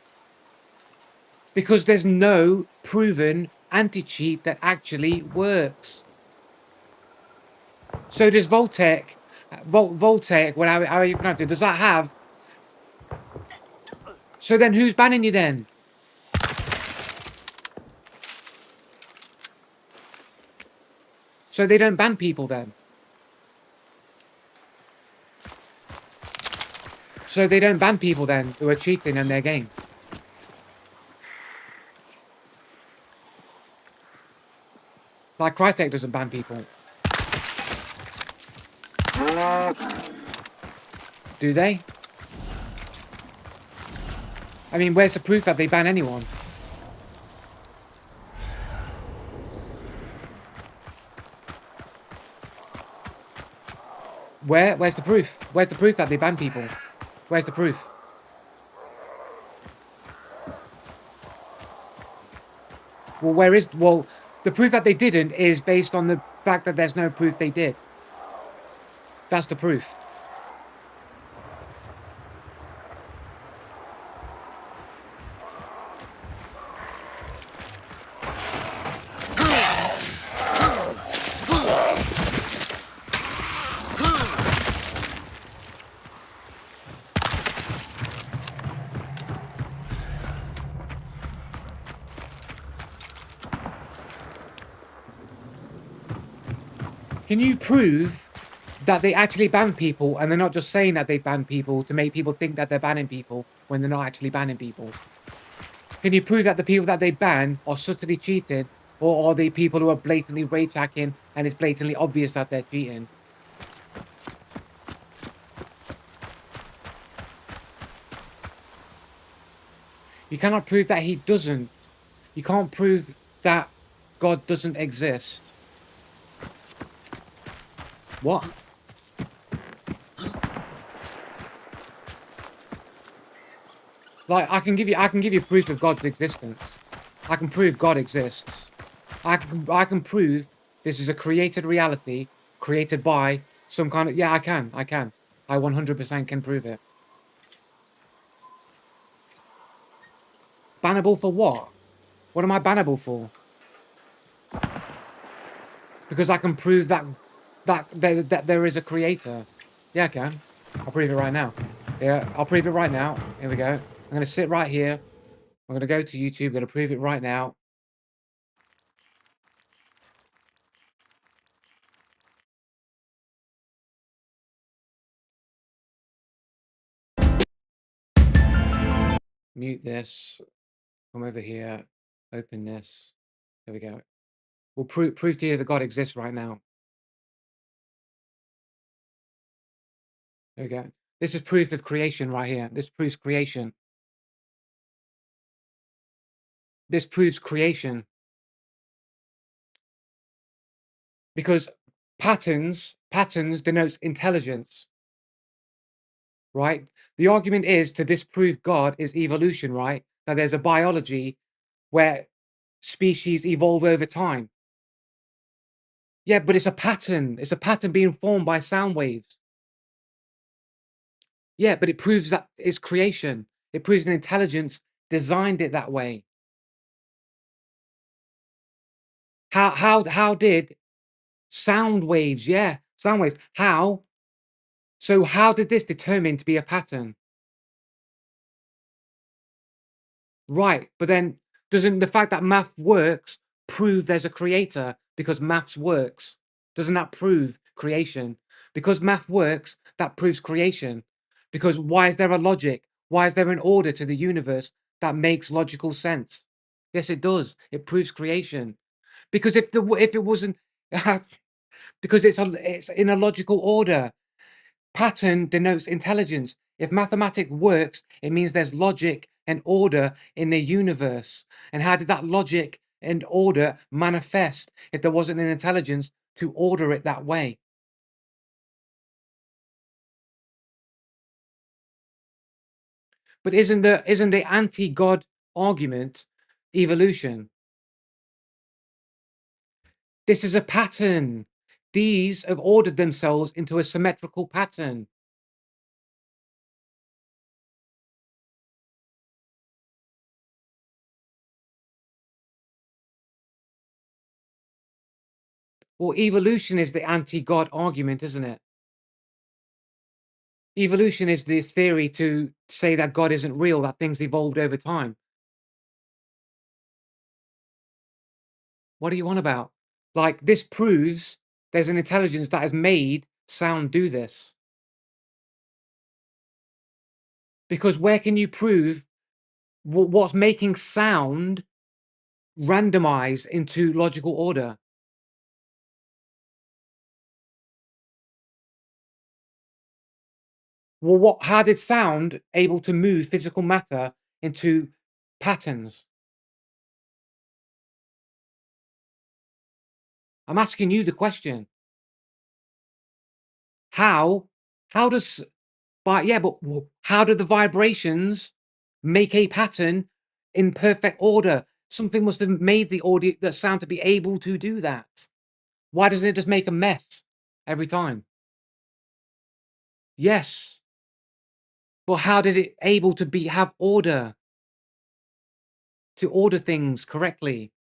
Because there's no proven anti-cheat that actually works. So does Voltec, how are you pronounce it? Does that have? So then who's banning you then? So they don't ban people then? So they don't ban people then who are cheating in their game? Like Crytek doesn't ban people. Do they? I mean, where's the proof that they ban anyone? Where's the proof? Where's the proof that they ban people? Where's the proof? Well, the proof that they didn't is based on the fact that there's no proof they did. That's the proof. Can you prove that they actually ban people and they're not just saying that they ban people to make people think that they're banning people when they're not actually banning people? Can you prove that the people that they ban are subtly cheating, or are they people who are blatantly rage hacking and it's blatantly obvious that they're cheating? You cannot prove that he doesn't. You can't prove that God doesn't exist. What? Like I can give you proof of God's existence. I can prove God exists. I can prove this is a created reality created by some kind of, yeah, I can. I 100% can prove it. Bannable for what? What am I bannable for? Because I can prove that there is a creator. Yeah, I can. I'll prove it right now. Yeah, I'll prove it right now. Here we go. I'm gonna sit right here. I'm gonna go to YouTube. I'm gonna prove it right now. Mute this. Come over here. Open this. There we go. We'll prove to you that God exists right now. There we go. This is proof of creation right here. This proves creation. This proves creation. Because patterns denotes intelligence. Right? The argument is to disprove God is evolution, right? That there's a biology where species evolve over time. Yeah, but it's a pattern. It's a pattern being formed by sound waves. Yeah, but it proves that it's creation. It proves an intelligence designed it that way. How did sound waves? Yeah, sound waves. How So how did this determine to be a pattern? Right, but then doesn't the fact that math works prove there's a creator because maths works? Doesn't that prove creation? Because math works, that proves creation. Because why is there a logic? Why is there an order to the universe that makes logical sense? Yes, it does. It proves creation. Because if it wasn't because it's in a logical order. Pattern denotes intelligence. If mathematics works, it means there's logic and order in the universe. And how did that logic and order manifest if there wasn't an intelligence to order it that way? But isn't the anti-God argument evolution? This is a pattern. These have ordered themselves into a symmetrical pattern. Well, evolution is the anti-God argument, isn't it? Evolution is the theory to say that God isn't real, that things evolved over time. What are you on about? Like, this proves there's an intelligence that has made sound do this. Because where can you prove what's making sound randomize into logical order? Well, how did sound able to move physical matter into patterns? I'm asking you the question. How? How does But yeah, but how do the vibrations make a pattern in perfect order? Something must have made the sound to be able to do that. Why doesn't it just make a mess every time? Yes, but how did it able to have order, to order things correctly?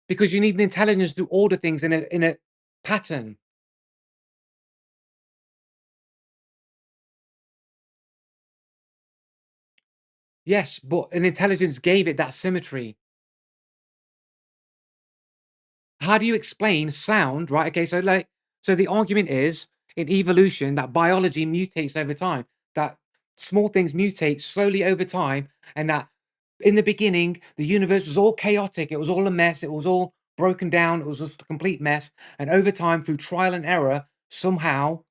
Because you need an intelligence to order things in a pattern. Yes, but an intelligence gave it that symmetry. How do you explain sound, right? Okay, so the argument is in evolution that biology mutates over time, that small things mutate slowly over time, and that in the beginning the universe was all chaotic, it was all a mess, it was all broken down, it was just a complete mess, and over time through trial and error, somehow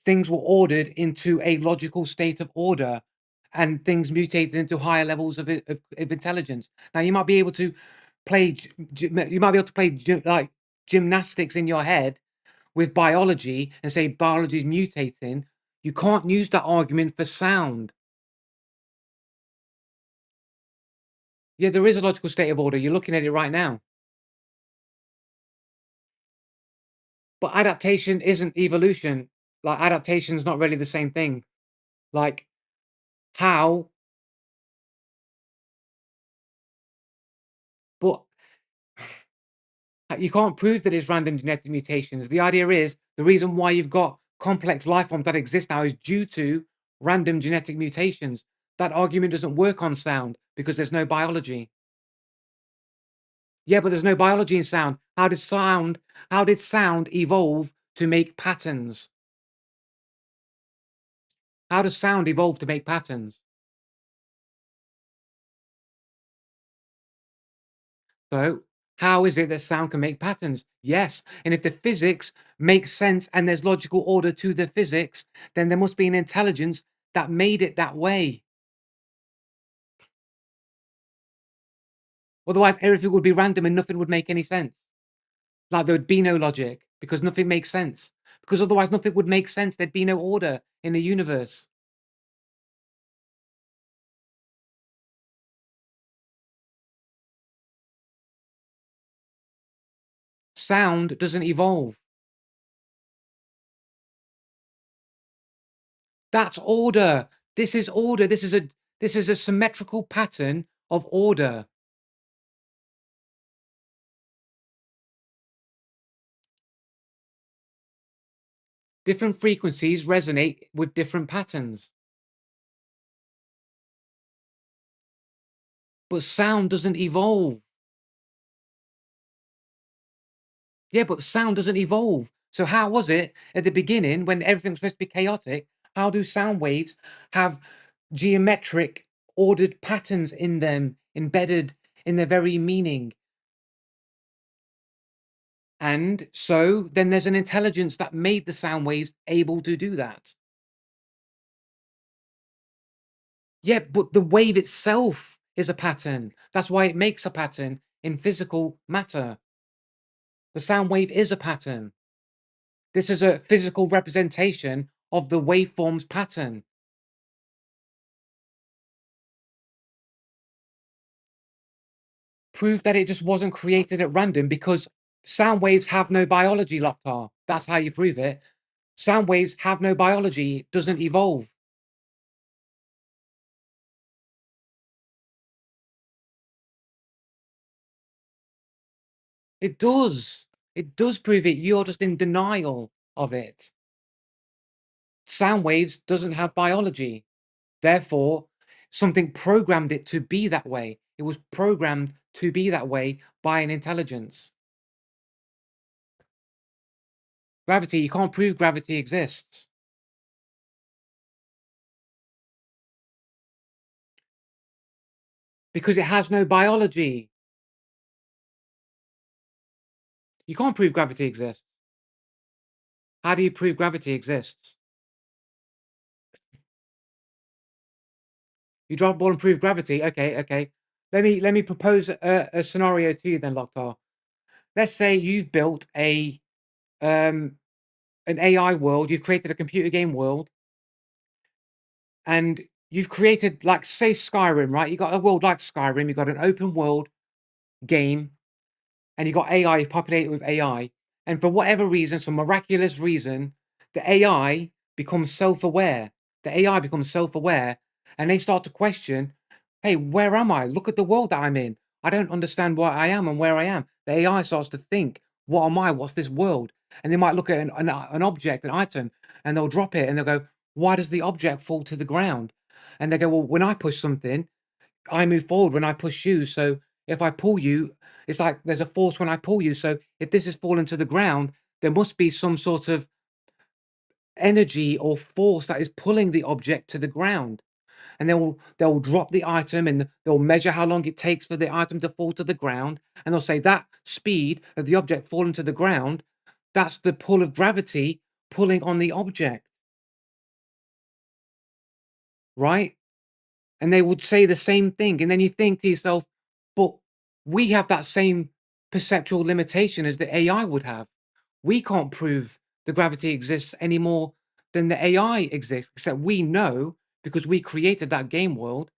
things were ordered into a logical state of order, and things mutated into higher levels of intelligence. Now you might be able to you might be able to play like gymnastics in your head with biology and say biology is mutating. You can't use that argument for sound. Yeah, there is a logical state of order. You're looking at it right now. But adaptation isn't evolution. Like adaptation is not really the same thing. Like how, but you can't prove that it's random genetic mutations. The idea is the reason why you've got complex life forms that exist now is due to random genetic mutations. That argument doesn't work on sound because there's no biology. Yeah, but there's no biology in sound. How did sound evolve to make patterns? How does sound evolve to make patterns? So, how is it that sound can make patterns? Yes, and if the physics makes sense and there's logical order to the physics, then there must be an intelligence that made it that way. Otherwise, everything would be random and nothing would make any sense. Like there would be no logic because nothing makes sense. Because otherwise, nothing would make sense. There'd be no order in the universe. Sound doesn't evolve. That's order. This is order. This is a symmetrical pattern of order. Different frequencies resonate with different patterns. But sound doesn't evolve. Yeah, but sound doesn't evolve. So how was it at the beginning when everything was supposed to be chaotic? How do sound waves have geometric ordered patterns in them embedded in their very meaning? And so then there's an intelligence that made the sound waves able to do that. Yeah, but the wave itself is a pattern. That's why it makes a pattern in physical matter. The sound wave is a pattern. This is a physical representation of the waveform's pattern. Prove that it just wasn't created at random because sound waves have no biology, Loktar. That's how you prove it. Sound waves have no biology. It doesn't evolve. It does. It does prove it. You're just in denial of it. Sound waves doesn't have biology. Therefore, something programmed it to be that way. It was programmed to be that way by an intelligence. Gravity, you can't prove gravity exists. Because it has no biology. You can't prove gravity exists. How do you prove gravity exists? You drop a ball and prove gravity. Okay, okay. Let me propose a scenario to you then, Loktar. Let's say you've built an AI world, you've created a computer game world, and you've created, like, say Skyrim, right? You got a world like Skyrim, you got an open world game, and you got AI populated with AI, and for whatever reason, some miraculous reason, the AI becomes self-aware. The AI becomes self-aware, and they start to question, "Hey, where am I? Look at the world that I'm in. I don't understand where I am and where I am." The AI starts to think, "What am I? What's this world?" And they might look at an object, an item, and they'll drop it, and they'll go, "Why does the object fall to the ground?" And they go, "Well, when I push something, I move forward when I push you. So if I pull you, it's like there's a force when I pull you. So if this is falling to the ground, there must be some sort of energy or force that is pulling the object to the ground." And they'll drop the item and they'll measure how long it takes for the item to fall to the ground. And they'll say that speed of the object falling to the ground, that's the pull of gravity pulling on the object, right? And they would say the same thing. And then you think to yourself, but we have that same perceptual limitation as the AI would have. We can't prove the gravity exists any more than the AI exists, except we know because we created that game world.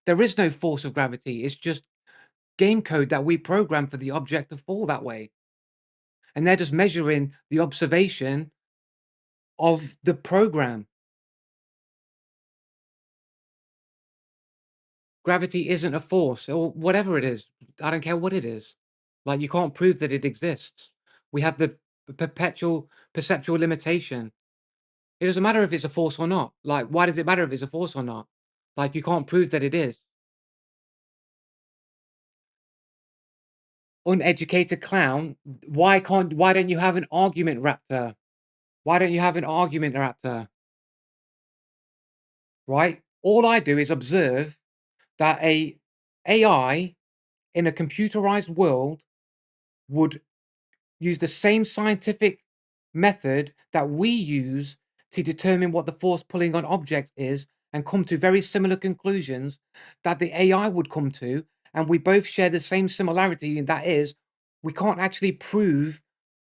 There is no force of gravity. It's just game code that we program for the object to fall that way. And they're just measuring the observation of the program. Gravity isn't a force or whatever it is. I don't care what it is. Like, you can't prove that it exists. We have the perpetual perceptual limitation. It doesn't matter if it's a force or not. Like, why does it matter if it's a force or not? Like, you can't prove that it is. Uneducated clown. Why don't you have an argument, Raptor? Why don't you have an argument, Raptor? Right? All I do is observe that a AI in a computerized world would use the same scientific method that we use to determine what the force pulling on objects is and come to very similar conclusions that the AI would come to. And we both share the same similarity, and that is we can't actually prove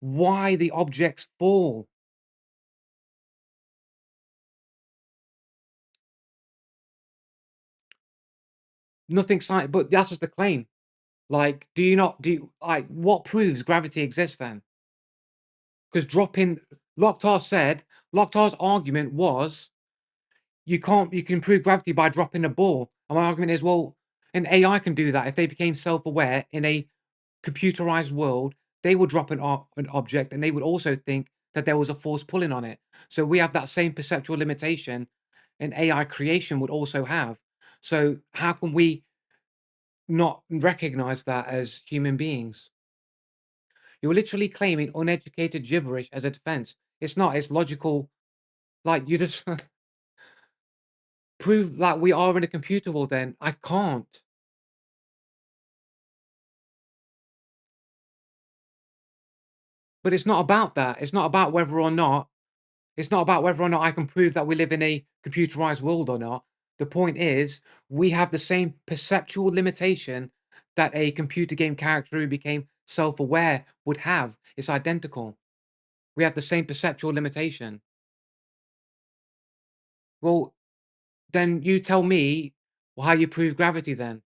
why the objects fall. Nothing science, but that's just the claim. Like, do you not do like what proves gravity exists then? Because dropping Lokhtar said Lokhtar's argument was you can prove gravity by dropping a ball. And my argument is, well, an AI can do that. If they became self-aware in a computerized world, they would drop an object and they would also think that there was a force pulling on it. So we have that same perceptual limitation an AI creation would also have. So how can we not recognize that as human beings? You're literally claiming uneducated gibberish as a defense. It's not, it's logical. Like, you just prove that we are in a computer world then. I can't. But it's not about that. It's not about whether or not I can prove that we live in a computerized world or not. The point is, we have the same perceptual limitation that a computer game character who became self-aware would have. It's identical. We have the same perceptual limitation. Well, then you tell me how you prove gravity then.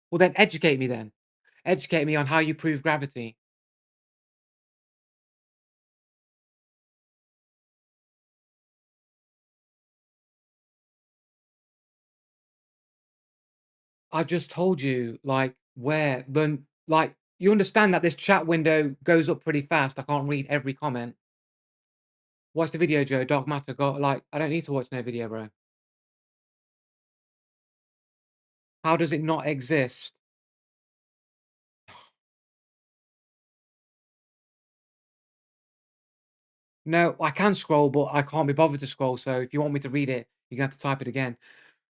Well, then educate me then. Educate me on how you prove gravity. I just told you, like, where, then, like, you understand that this chat window goes up pretty fast. I can't read every comment. Watch the video, Joe. Dark matter. Got like, I don't need to watch no video, bro. How does it not exist? No, I can scroll, but I can't be bothered to scroll. So if you want me to read it, you're gonna have to type it again.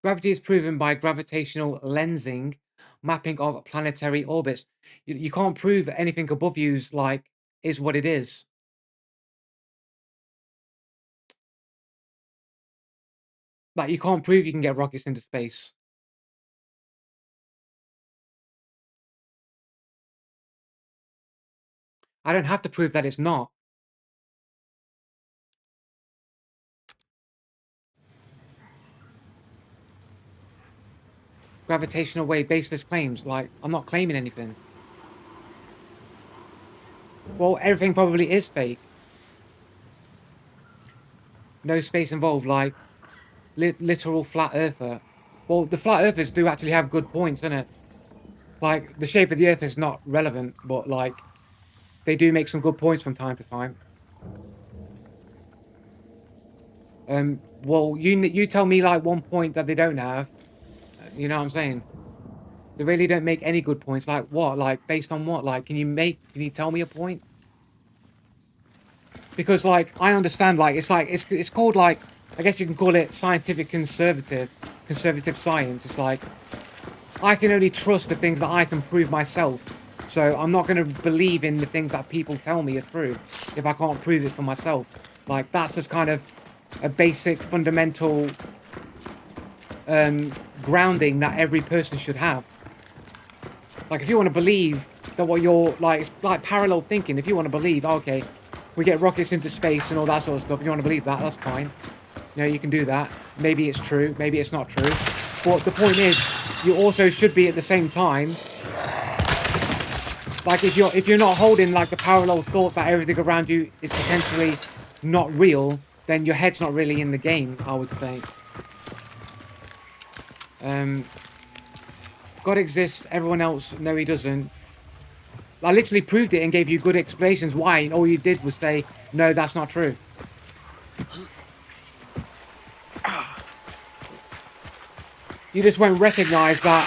Gravity is proven by gravitational lensing, mapping of planetary orbits. You can't prove that anything above you's like is what it is. Like, you can't prove you can get rockets into space. I don't have to prove that it's not. Gravitational wave baseless claims. Like, I'm not claiming anything. Well, everything probably is fake. No space involved, like literal flat earther. Well, the flat earthers do actually have good points, isn't it? Like, the shape of the earth is not relevant, but like, they do make some good points from time to time. Well, you tell me like one point that they don't have. You know what I'm saying? They really don't make any good points. Like what? Like based on what? Like, can you tell me a point? Because like I understand, like it's called like, I guess you can call it scientific conservative science. It's like I can only trust the things that I can prove myself. So I'm not going to believe in the things that people tell me are true if I can't prove it for myself. Like, that's just kind of a basic fundamental grounding that every person should have. Like, if you want to believe that what you're like, it's like parallel thinking. If you want to believe, okay, we get rockets into space and all that sort of stuff, if you want to believe that, that's fine. You know, you can do that. Maybe it's true, maybe it's not true. But the point is, you also should be at the same time, like, if you're not holding like the parallel thought that everything around you is potentially not real, then your head's not really in the game, I would think. God exists, everyone else, no, he doesn't. I literally proved it and gave you good explanations why, and all you did was say, no, that's not true. You just won't recognize that.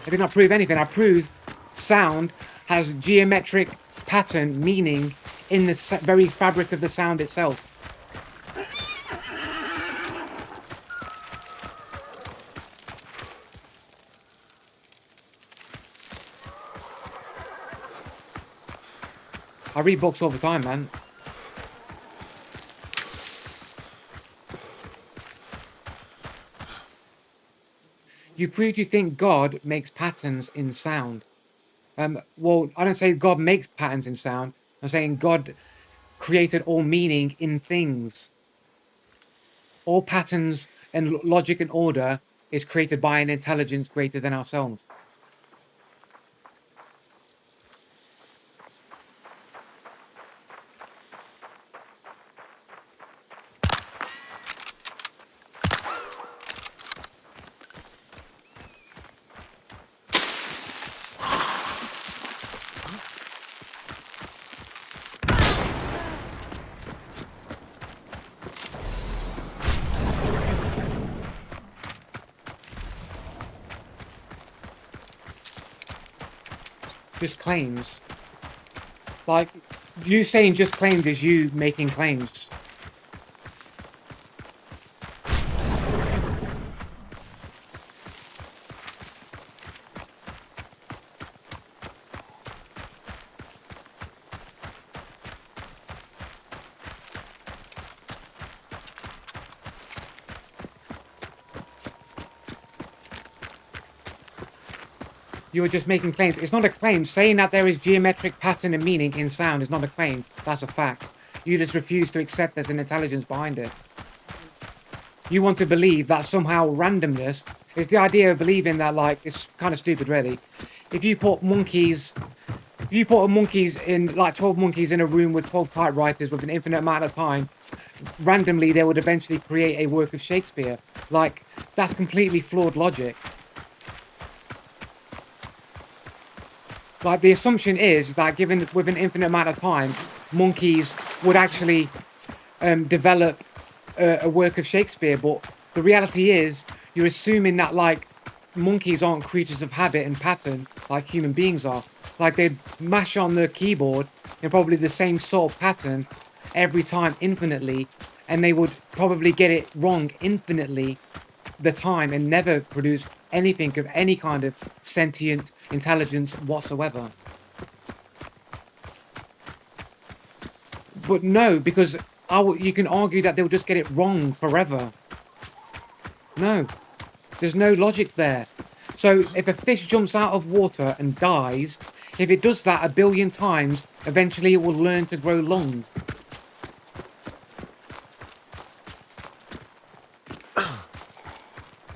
I did not prove anything. I proved sound has geometric pattern meaning in the very fabric of the sound itself. I read books all the time, man. You proved you think God makes patterns in sound. Well, I don't say God makes patterns in sound. I'm saying God created all meaning in things. All patterns and logic and order is created by an intelligence greater than ourselves. just claims. Like, you saying just claims is you making claims. You are just making claims. It's not a claim. Saying that there is geometric pattern and meaning in sound is not a claim. That's a fact. You just refuse to accept there's an intelligence behind it. You want to believe that somehow randomness is the idea of believing that, like, it's kind of stupid, really. If you put monkeys in, like, 12 monkeys in a room with 12 typewriters with an infinite amount of time, randomly they would eventually create a work of Shakespeare. Like, that's completely flawed logic. Like, the assumption is that given with an infinite amount of time, monkeys would actually develop a work of Shakespeare, but the reality is you're assuming that, like, monkeys aren't creatures of habit and pattern like human beings are. Like, they'd mash on the keyboard in probably the same sort of pattern every time infinitely, and they would probably get it wrong infinitely the time and never produce anything of any kind of sentient intelligence whatsoever. But no, because you can argue that they'll just get it wrong forever. No, there's no logic there. So if a fish jumps out of water and dies, if it does that 1 billion times, eventually it will learn to grow lungs.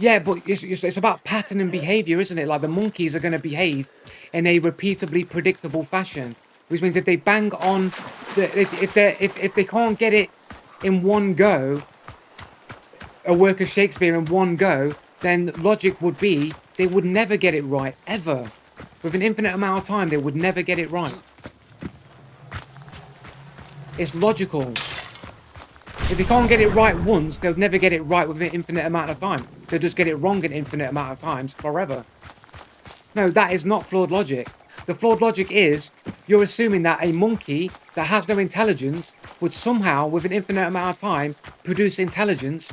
Yeah, but it's about pattern and behavior, isn't it? Like, the monkeys are going to behave in a repeatably predictable fashion, which means if they bang on, if they can't get it in one go, a work of Shakespeare in one go, then logic would be they would never get it right, ever. With an infinite amount of time, they would never get it right. It's logical. If they can't get it right once, they'll never get it right with an infinite amount of time. They'll just get it wrong an infinite amount of times forever. No, that is not flawed logic. The flawed logic is you're assuming that a monkey that has no intelligence would somehow, with an infinite amount of time, produce intelligence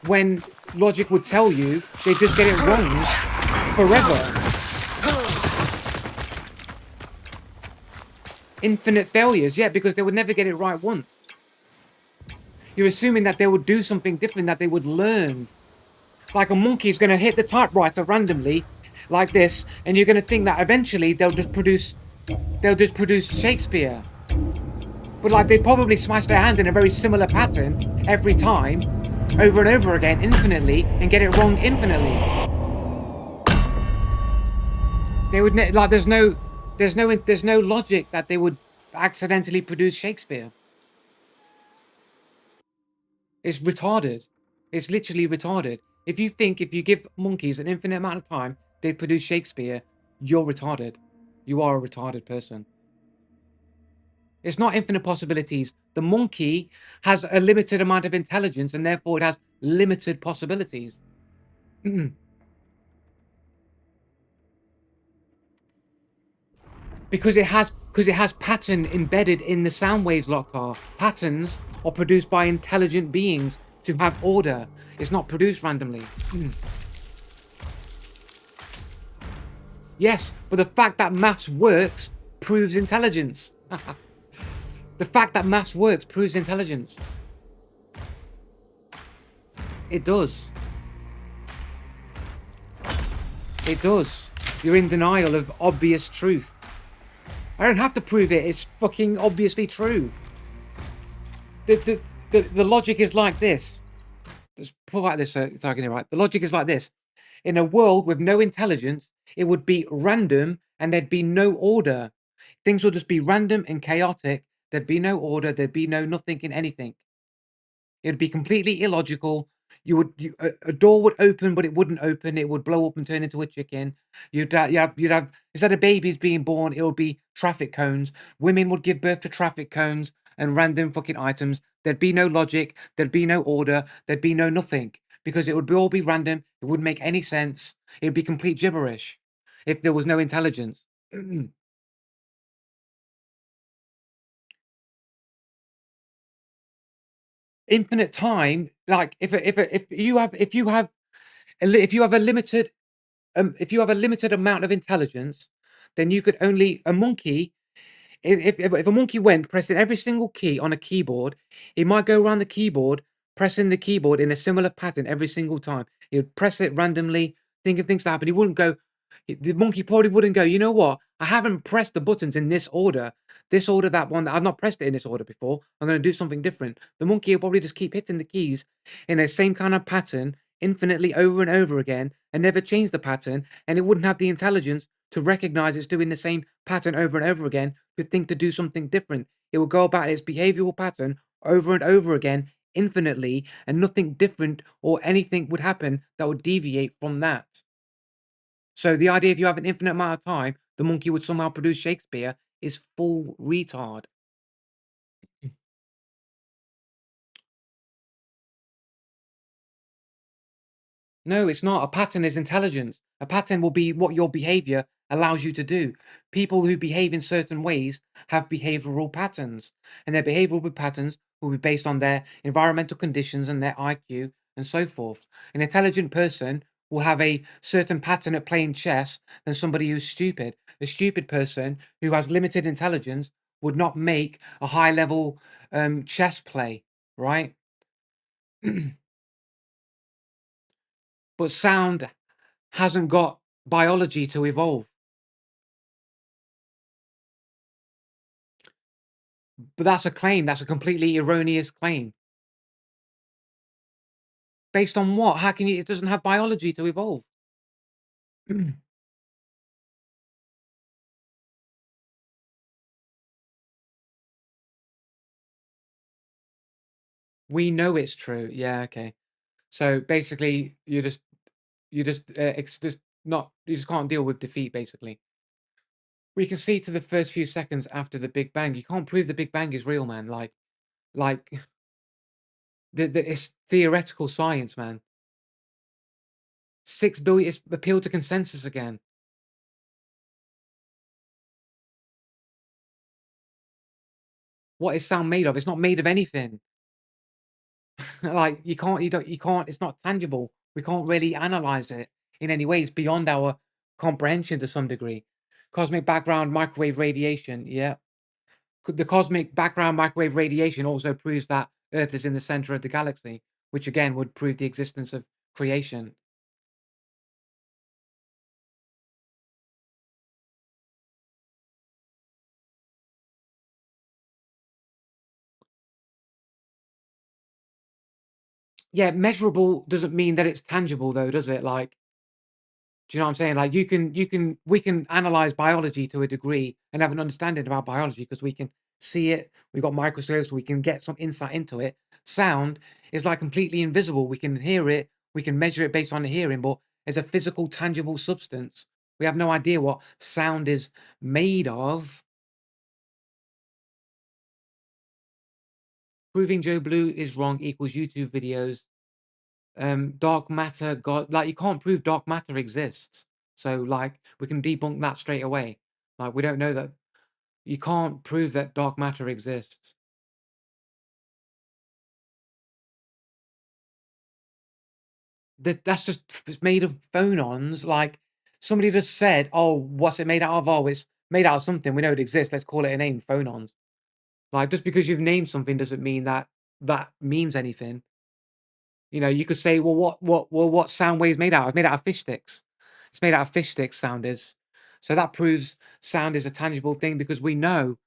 when logic would tell you they just get it wrong forever. Infinite failures, yeah, because they would never get it right once. You're assuming that they would do something different, that they would learn. Like, a monkey's going to hit the typewriter randomly, like this, and you're going to think that eventually they'll just produce Shakespeare. But, like, they probably smash their hands in a very similar pattern every time, over and over again, infinitely, and get it wrong infinitely. They would like, there's no logic that they would accidentally produce Shakespeare. It's retarded. It's literally retarded. If you think if you give monkeys an infinite amount of time, they produce Shakespeare, you're retarded. You are a retarded person. It's not infinite possibilities. The monkey has a limited amount of intelligence and therefore it has limited possibilities. Because it has pattern embedded in the sound waves, Locktar. Patterns are produced by intelligent beings to have order. It's not produced randomly. Yes, but the fact that maths works proves intelligence. The fact that maths works proves intelligence. It does. It does. You're in denial of obvious truth. I don't have to prove it. It's fucking obviously true. The logic is like this. Let's pull out this so I can hear right. The logic is like this. In a world with no intelligence, it would be random and there'd be no order. Things would just be random and chaotic. There'd be no order. There'd be no nothing in anything. It'd be completely illogical. A door would open, but it wouldn't open. It would blow up and turn into a chicken. You'd have instead of babies being born, it would be traffic cones. Women would give birth to traffic cones and random fucking items. There'd be no logic. There'd be no order. There'd be no nothing because it would all be random. It wouldn't make any sense. It'd be complete gibberish if there was no intelligence. infinite time, like if you have if you have a limited if you have a limited amount of intelligence, then you could only a monkey. If a monkey went pressing every single key on a keyboard, he might go around the keyboard pressing the keyboard in a similar pattern every single time. He would press it randomly, think of things to happen. He wouldn't go. The monkey probably wouldn't go. You know what? I haven't pressed the buttons in this order. This order, that one. I've not pressed it in this order before. I'm going to do something different. The monkey will probably just keep hitting the keys in the same kind of pattern infinitely over and over again and never change the pattern. And it wouldn't have the intelligence to recognize it's doing the same pattern over and over again to think to do something different. It will go about its behavioral pattern over and over again infinitely, and nothing different or anything would happen that would deviate from that. So the idea if you have an infinite amount of time, the monkey would somehow produce Shakespeare is full retard. No, it's not. A pattern is intelligence. A pattern will be what your behavior allows you to do. People who behave in certain ways have behavioral patterns, and their behavioral patterns will be based on their environmental conditions and their IQ and so forth. An intelligent person will have a certain pattern at playing chess than somebody who's stupid. A stupid person who has limited intelligence would not make a high level chess play, right? But sound hasn't got biology to evolve. But that's a claim. That's a completely erroneous claim. Based on what? How can you? It doesn't have biology to evolve. We know it's true. Yeah. Okay. So basically, just not you just can't deal with defeat. Basically, we can see to the first few seconds after the Big Bang. You can't prove the Big Bang is real, man. Like it's theoretical science, man. 6 billion. It's appeal to consensus again. What is sound made of? It's not made of anything. Like you can't. It's not tangible. We can't really analyze it in any way. It's beyond our comprehension to some degree. Cosmic background microwave radiation. Yeah, the cosmic background microwave radiation also proves that Earth is in the center of the galaxy, which again would prove the existence of creation. Yeah, measurable doesn't mean that it's tangible, though, does it? Like, do you know what I'm saying? Like, we can analyze biology to a degree and have an understanding about biology because we can see it. We've got microscopes. We can get some insight into it. Sound is like completely invisible. We can hear it. We can measure it based on the hearing, but as a physical, tangible substance, we have no idea what sound is made of. Proving Joe Blue is wrong equals YouTube videos. Dark matter, God, like you can't prove dark matter exists. So like we can debunk that straight away. Like we don't know that you can't prove that dark matter exists. That's just it's made of phonons. Like somebody just said, "Oh, what's it made out of? Oh, it's made out of something. We know it exists. Let's call it a name, phonons." Like just because you've named something doesn't mean that that means anything. You know, you could say, "Well, what sound waves made out of? It's made out of fish sticks. It's made out of fish sticks. Sound is." So that proves sound is a tangible thing because we know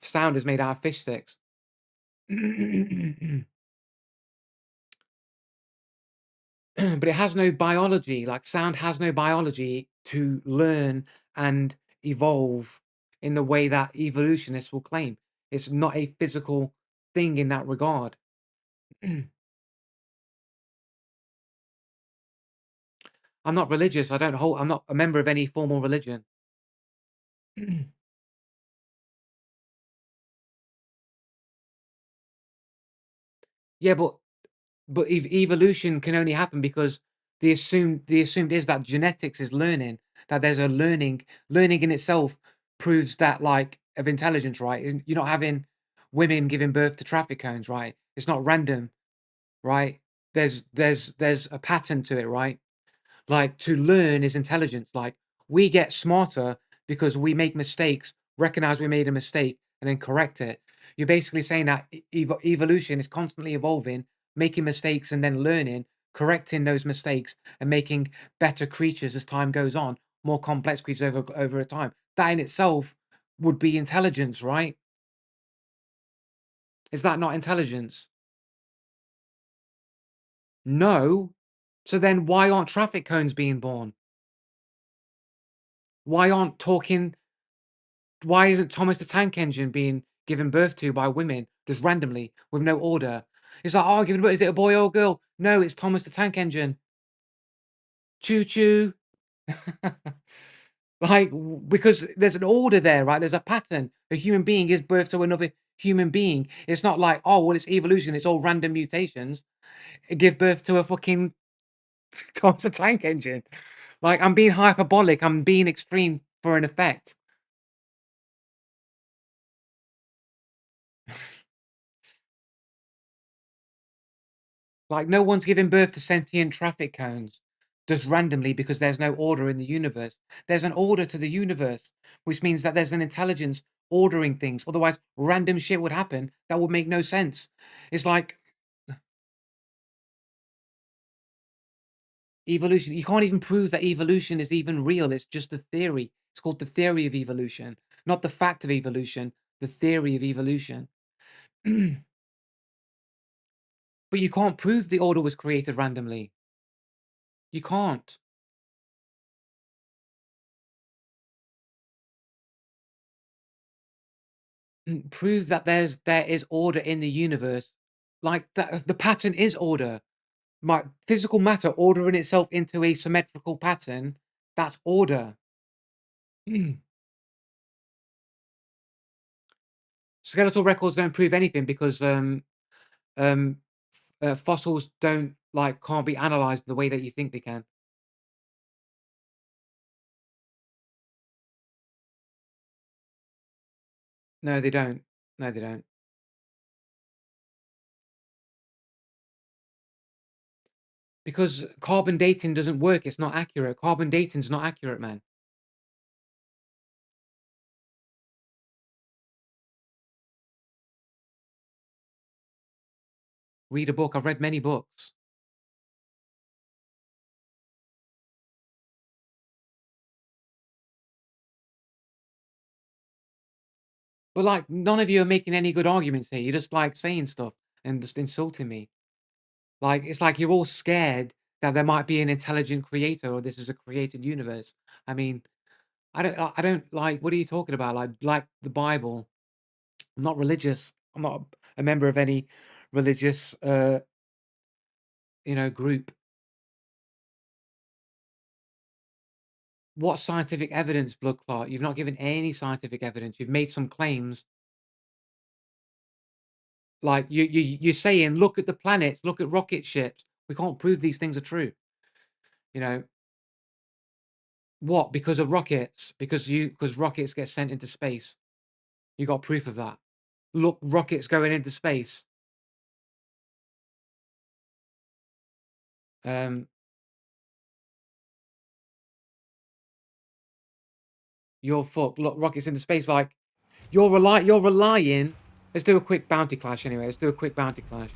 sound is made out of fish sticks. But it has no biology. Like sound has no biology to learn and evolve in the way that evolutionists will claim. It's not a physical thing in that regard. I'm not religious. I'm not a member of any formal religion. Yeah, but evolution can only happen because the assumed is that genetics is learning, that there's a learning in itself proves that like of intelligence, right? You're not having women giving birth to traffic cones, right? It's not random, right? There's a pattern to it, right? Like, to learn is intelligence. Like, we get smarter because we make mistakes, recognize we made a mistake, and then correct it. You're basically saying that evolution is constantly evolving, making mistakes and then learning, correcting those mistakes, and making better creatures as time goes on, more complex creatures over a time. That in itself would be intelligence, right? Is that not intelligence? No. So then why aren't traffic cones being born? Why aren't talking Why isn't Thomas the Tank Engine being given birth to by women just randomly with no order? It's like, oh, giving birth, is it a boy or a girl? No, it's Thomas the Tank Engine. Choo choo. Like, because there's an order there, right? There's a pattern. A human being gives birth to another human being. It's not like, oh, well, it's evolution. It's all random mutations. Give birth to a fucking Thomas the Tank Engine. Like, I'm being hyperbolic. I'm being extreme for an effect. Like, no one's giving birth to sentient traffic cones just randomly because there's no order in the universe. There's an order to the universe, which means that there's an intelligence ordering things. Otherwise, random shit would happen that would make no sense. It's like evolution. You can't even prove that evolution is even real. It's just a theory. It's called the theory of evolution, not the fact of evolution, the theory of evolution. But you can't prove the order was created randomly. You can't. Prove that there is order in the universe. Like, that the pattern is order. My physical matter ordering itself into a symmetrical pattern, that's order. Skeletal records don't prove anything because um fossils don't, like, can't be analyzed the way that you think they can. No, they don't. No, they don't. Because carbon dating doesn't work. It's not accurate. Carbon dating's not accurate, man. Read a book. I've read many books. But, like, none of you are making any good arguments here. You're just, like, saying stuff and just insulting me. Like, it's like you're all scared that there might be an intelligent creator or this is a created universe. I mean, I don't like, what are you talking about? Like the Bible. I'm not religious. I'm not a member of any religious group. What scientific evidence, blood clot? You've not given any scientific evidence. You've made some claims. Like, you're saying, look at the planets, look at rocket ships. We can't prove these things are true. You know, what? Because of rockets? Because rockets get sent into space. You got proof of that. Look, rockets going into space. Um, you're fucked. Look, rockets into space. Like, you're relying. Let's do a quick bounty clash anyway. Let's do a quick bounty clash.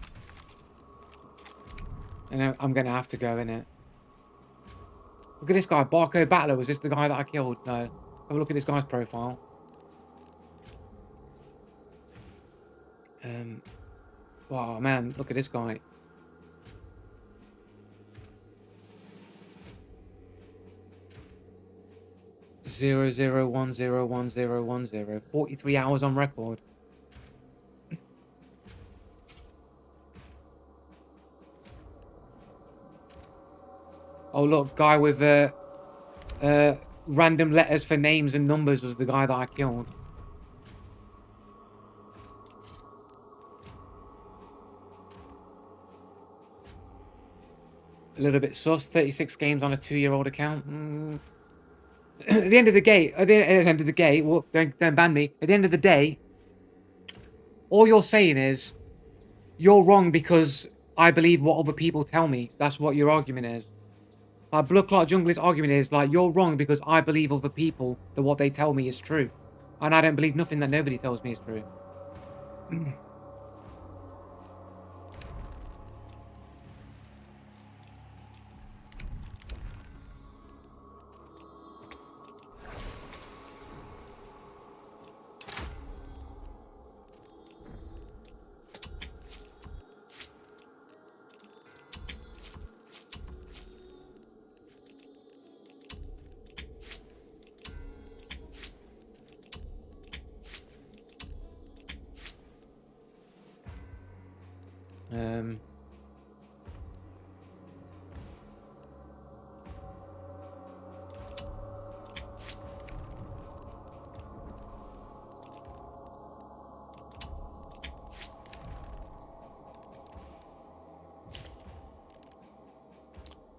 And I'm gonna have to go in it. Look at this guy, Barco Battler. Was this the guy that I killed? No. Have a look at this guy's profile. Wow, man, look at this guy. Zero zero 1 0 1 0 1 0. 43 hours on record. Oh look, guy with random letters for names and numbers was the guy that I killed. A little bit sus. 36 games on a 2-year-old account. at the end of the day, well, don't ban me. At the end of the day, all you're saying is you're wrong because I believe what other people tell me. That's what your argument is. Like Blood Clot Jungler's argument is like you're wrong because I believe other people that what they tell me is true, and I don't believe nothing that nobody tells me is true. Um.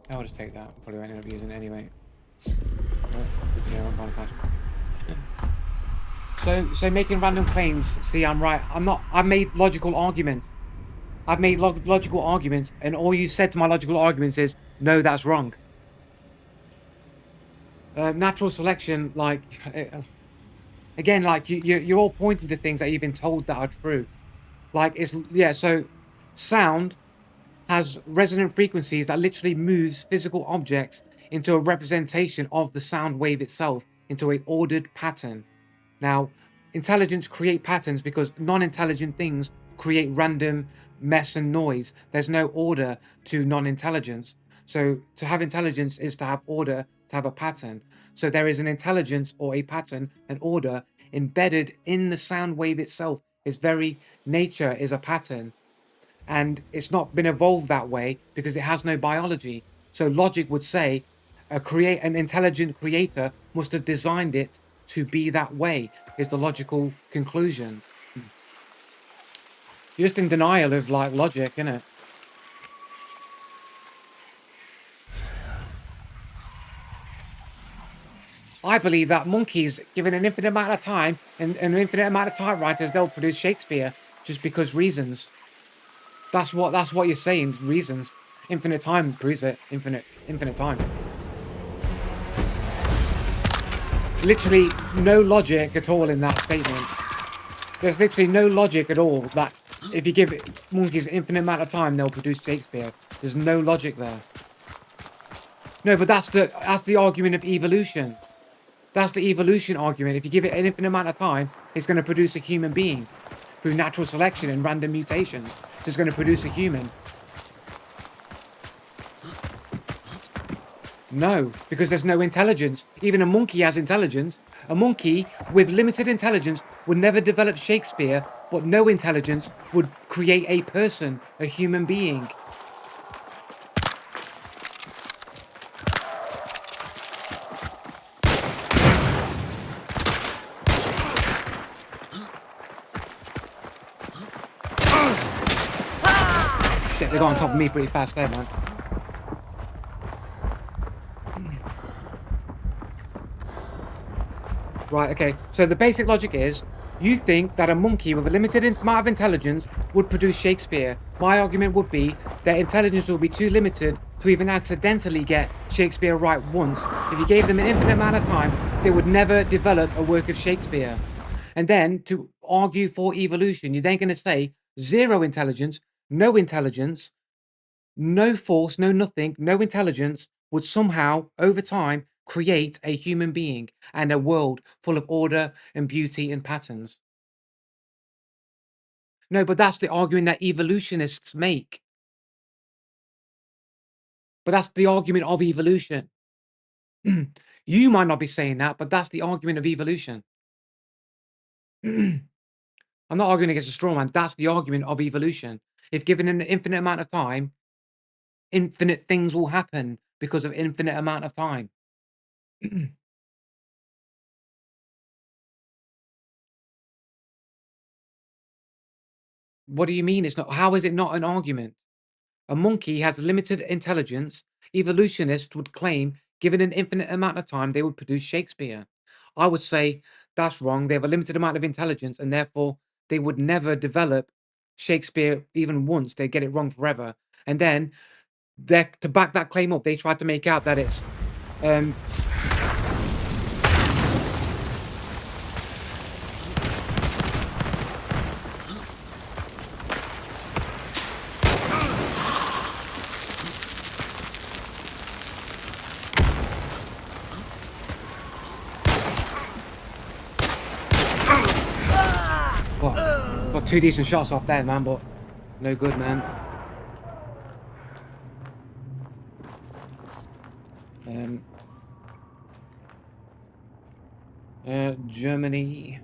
I'll just take that. Probably won't end up using it anyway. Yeah, I'm fine, fine. So making random claims. See, I'm right. I'm not. I've made logical arguments. I've made logical arguments, and all you said to my logical arguments is, no, that's wrong. Natural selection, like, again, like you're all pointing to things that you've been told that are true. Like yeah. So, sound has resonant frequencies that literally moves physical objects into a representation of the sound wave itself into an ordered pattern. Now, intelligence create patterns because non-intelligent things create random mess and noise. There's no order to non-intelligence. So to have intelligence is to have order, to have a pattern. So there is an intelligence or a pattern, an order embedded in the sound wave itself. Its very nature is a pattern. And it's not been evolved that way because it has no biology. So logic would say an intelligent creator must have designed it to be that way, is the logical conclusion. You're just in denial of like logic, innit? I believe that monkeys, given an infinite amount of time and an infinite amount of typewriters, they'll produce Shakespeare just because reasons. That's what you're saying, reasons. Infinite time proves it. Infinite time. Literally no logic at all in that statement. There's literally no logic at all that if you give monkeys an infinite amount of time, they'll produce Shakespeare. There's no logic there. No, but that's the argument of evolution. That's the evolution argument. If you give it an infinite amount of time, it's going to produce a human being through natural selection and random mutations. It's going to produce a human. No, because there's no intelligence. Even a monkey has intelligence. A monkey with limited intelligence would never develop Shakespeare, but no intelligence would create a person, a human being. Shit, they got on top of me pretty fast there, man. Right, okay. So the basic logic is, you think that a monkey with a limited amount of intelligence would produce Shakespeare. My argument would be their intelligence will be too limited to even accidentally get Shakespeare right once. If you gave them an infinite amount of time, they would never develop a work of Shakespeare. And then to argue for evolution, you're then going to say zero intelligence, no force, no nothing, no intelligence would somehow, over time, create a human being and a world full of order and beauty and patterns. No, but that's the argument that evolutionists make. But that's the argument of evolution. You might not be saying that, but that's the argument of evolution. I'm not arguing against a straw man. That's the argument of evolution. If given an infinite amount of time, infinite things will happen because of infinite amount of time. What do you mean it's not? How is it not an argument? A monkey has limited intelligence. Evolutionists would claim Given an infinite amount of time, they would produce Shakespeare. I would say that's wrong. They have a limited amount of intelligence, and therefore they would never develop Shakespeare even once. They get it wrong forever. And then to back that claim up, they tried to make out that it's got 2 decent shots off there, man, but no good, man. Germany.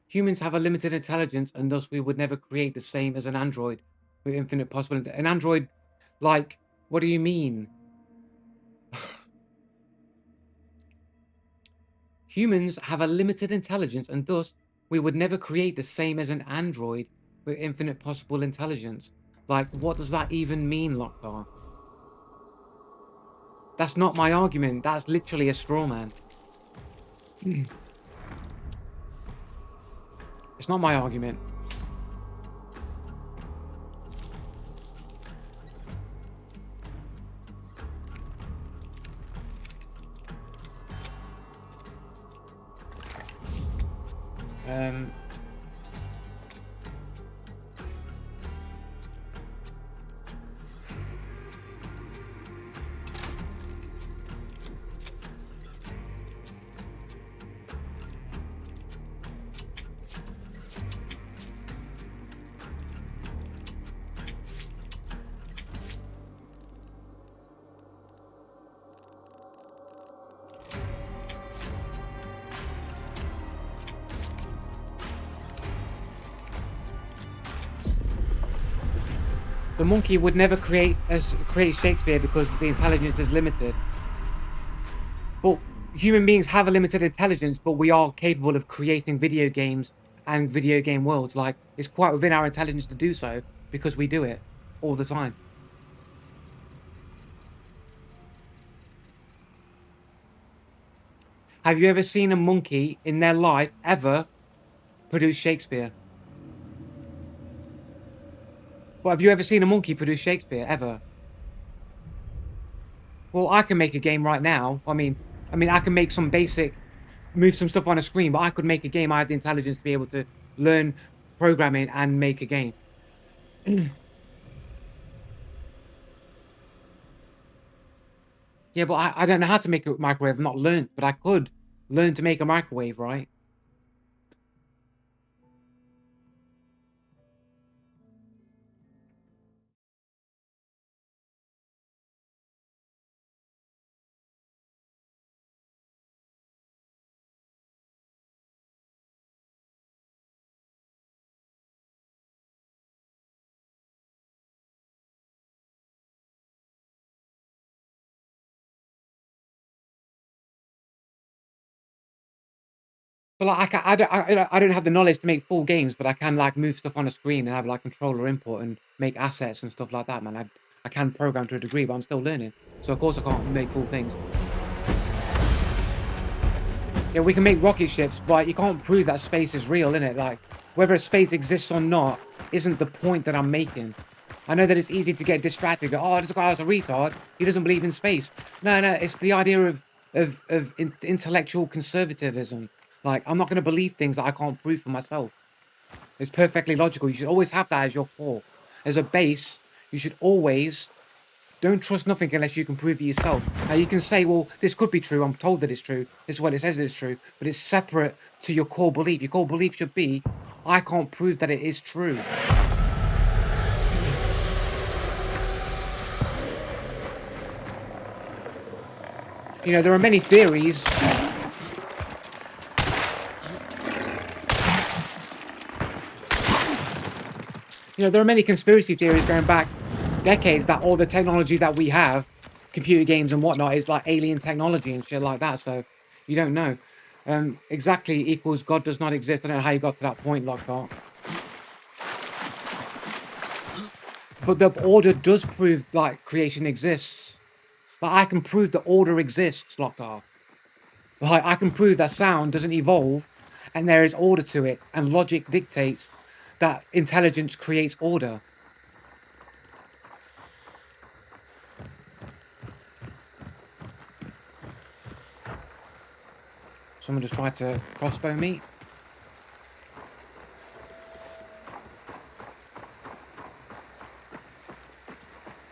Humans have a limited intelligence, and thus we would never create the same as an android with infinite possibility. An android, like, what do you mean? Humans have a limited intelligence, and thus we would never create the same as an android with infinite possible intelligence. Like, what does that even mean, Lockdar? That's not my argument. That's literally a straw man. It's not my argument. The monkey would never create Shakespeare because the intelligence is limited. But human beings have a limited intelligence, but we are capable of creating video games and video game worlds. Like, it's quite within our intelligence to do so because we do it all the time. Have you ever seen a monkey in their life ever produce Shakespeare? But have you ever seen a monkey produce Shakespeare ever? Well, I can make a game right now. I mean, I can make some move some stuff on a screen, but I could make a game. I have the intelligence to be able to learn programming and make a game. Yeah, but I don't know how to make a microwave. I've not learned, but I could learn to make a microwave, right? But like, I don't have the knowledge to make full games, but I can like move stuff on a screen and have like controller input and make assets and stuff like that, man. I can program to a degree, but I'm still learning. So of course I can't make full things. Yeah, we can make rocket ships, but you can't prove that space is real, innit? Like, whether space exists or not isn't the point that I'm making. I know that it's easy to get distracted. Go, oh, this guy's a retard. He doesn't believe in space. No, it's the idea of intellectual conservatism. Like, I'm not going to believe things that I can't prove for myself. It's perfectly logical. You should always have that as your core. As a base, you should always... Don't trust nothing unless you can prove it yourself. Now, you can say, well, this could be true. I'm told that it's true. This is what it says it's true. But it's separate to your core belief. Your core belief should be, I can't prove that it is true. You know, there are many theories. You know, there are many conspiracy theories going back decades that all the technology that we have, computer games and whatnot, is like alien technology and shit like that. So you don't know. Exactly equals God does not exist. I don't know how you got to that point, Lockhart. But the order does prove, like, creation exists. Like, I can prove that order exists, Locktar. Like, I can prove that sound doesn't evolve, and there is order to it, and logic dictates that intelligence creates order. Someone just tried to crossbow me.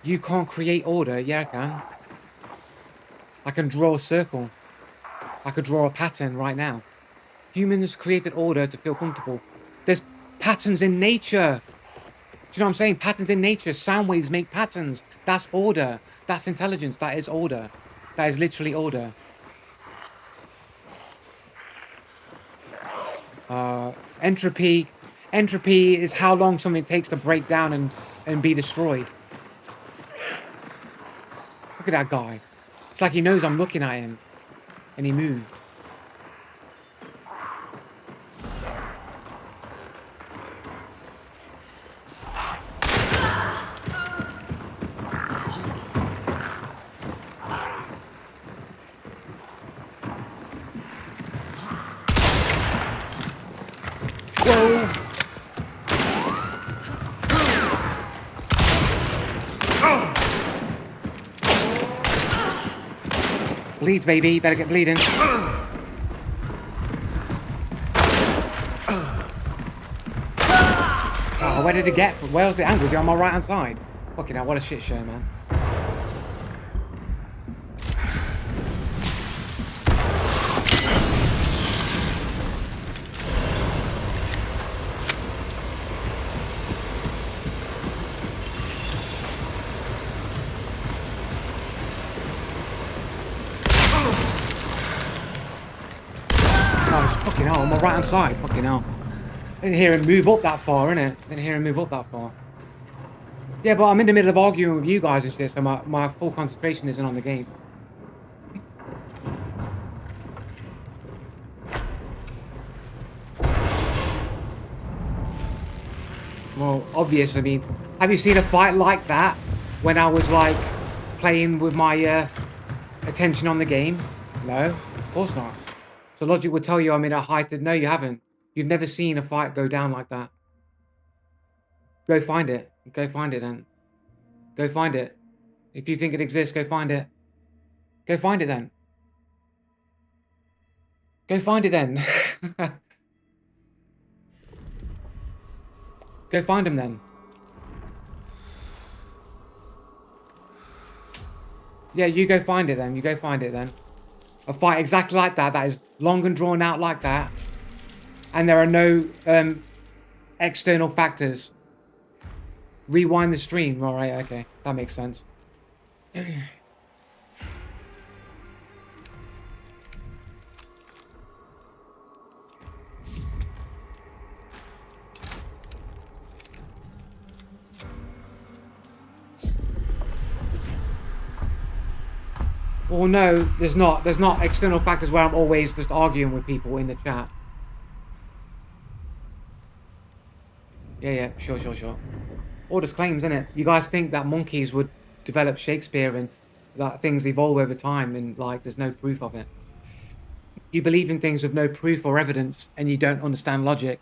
You can't create order. Yeah, I can. I can draw a circle. I could draw a pattern right now. Humans created order to feel comfortable. There's patterns in nature. Do you know what I'm saying? Patterns in nature. Sound waves make patterns. That's order. That's intelligence. That is order. That is literally order. Entropy. Entropy is how long something takes to break down and be destroyed. Look at that guy. It's like he knows I'm looking at him. And he moved. Whoa! Bleeds, baby. Better get bleeding. Oh, where did it get? Where's the angle? Is he on my right hand side? Fucking hell, what a shit show, man. Oh, fucking hell, on my right hand side. Fucking hell. Didn't hear him move up that far, innit? Didn't hear him move up that far. Yeah, but I'm in the middle of arguing with you guys and shit, so my full concentration isn't on the game. Well, obvious. I mean, have you seen a fight like that when I was, like, playing with my attention on the game? No, of course not. So logic would tell you I'm in a heightened... No, you haven't. You've never seen a fight go down like that. Go find it. Go find it, then. Go find it. If you think it exists, go find it. Go find it, then. Go find it, then. Go find him, then. Yeah, you go find it, then. You go find it, then. A fight exactly like that, that is long and drawn out like that. And there are no external factors. Rewind the stream. All right, okay. That makes sense. Well, no, there's not. There's not external factors where I'm always just arguing with people in the chat. Yeah, sure. All just claims, innit? You guys think that monkeys would develop Shakespeare and that things evolve over time and, like, there's no proof of it. You believe in things with no proof or evidence and you don't understand logic.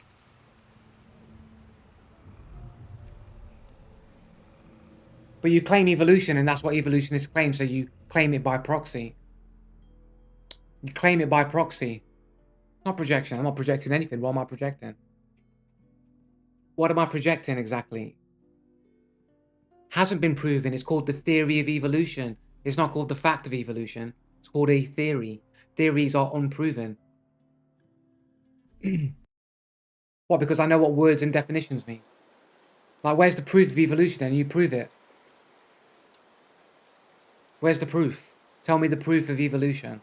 But you claim evolution and that's what evolutionists claim, so you claim it by proxy. You claim it by proxy. Not projection. I'm not projecting anything. What am I projecting? What am I projecting exactly? Hasn't been proven. It's called the theory of evolution. It's not called the fact of evolution. It's called a theory. Theories are unproven. What? Because I know what words and definitions mean. Like, where's the proof of evolution? And you prove it. Where's the proof? Tell me the proof of evolution.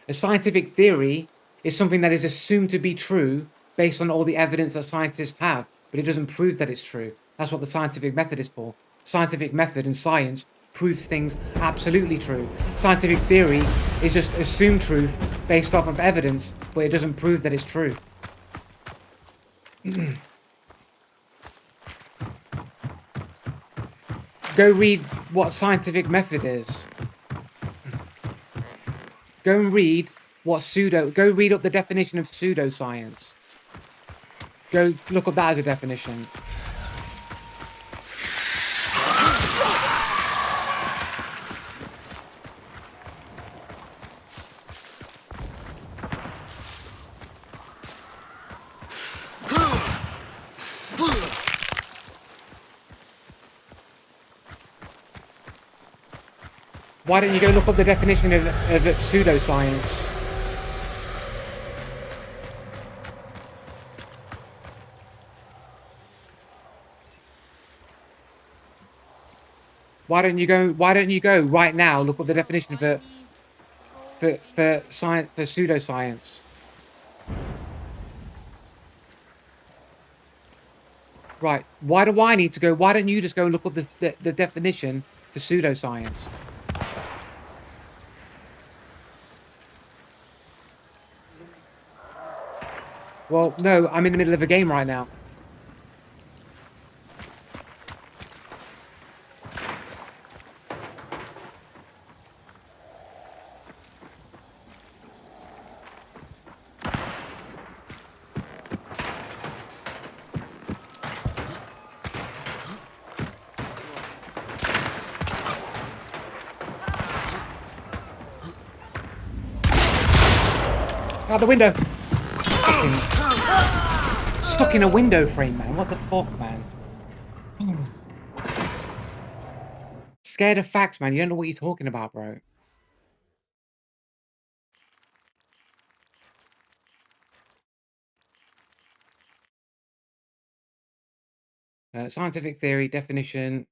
A scientific theory is something that is assumed to be true based on all the evidence that scientists have, but it doesn't prove that it's true. That's what the scientific method is for. Scientific method and science proves things absolutely true. Scientific theory is just assumed truth based off of evidence, but it doesn't prove that it's true. Go read what scientific method is. Go and read what go read up the definition of pseudoscience. Go look up that as a definition. Why don't you go look up the definition of pseudoscience? Why don't you go right now look up the definition for science, for pseudoscience? Right. Why do I need to go? Why don't you just go and look up the definition for pseudoscience? Well, no, I'm in the middle of a game right now. Out the window. Stuck in a window frame, man. What the fuck, man? Scared of facts, man. You don't know what you're talking about, bro. Scientific theory definition: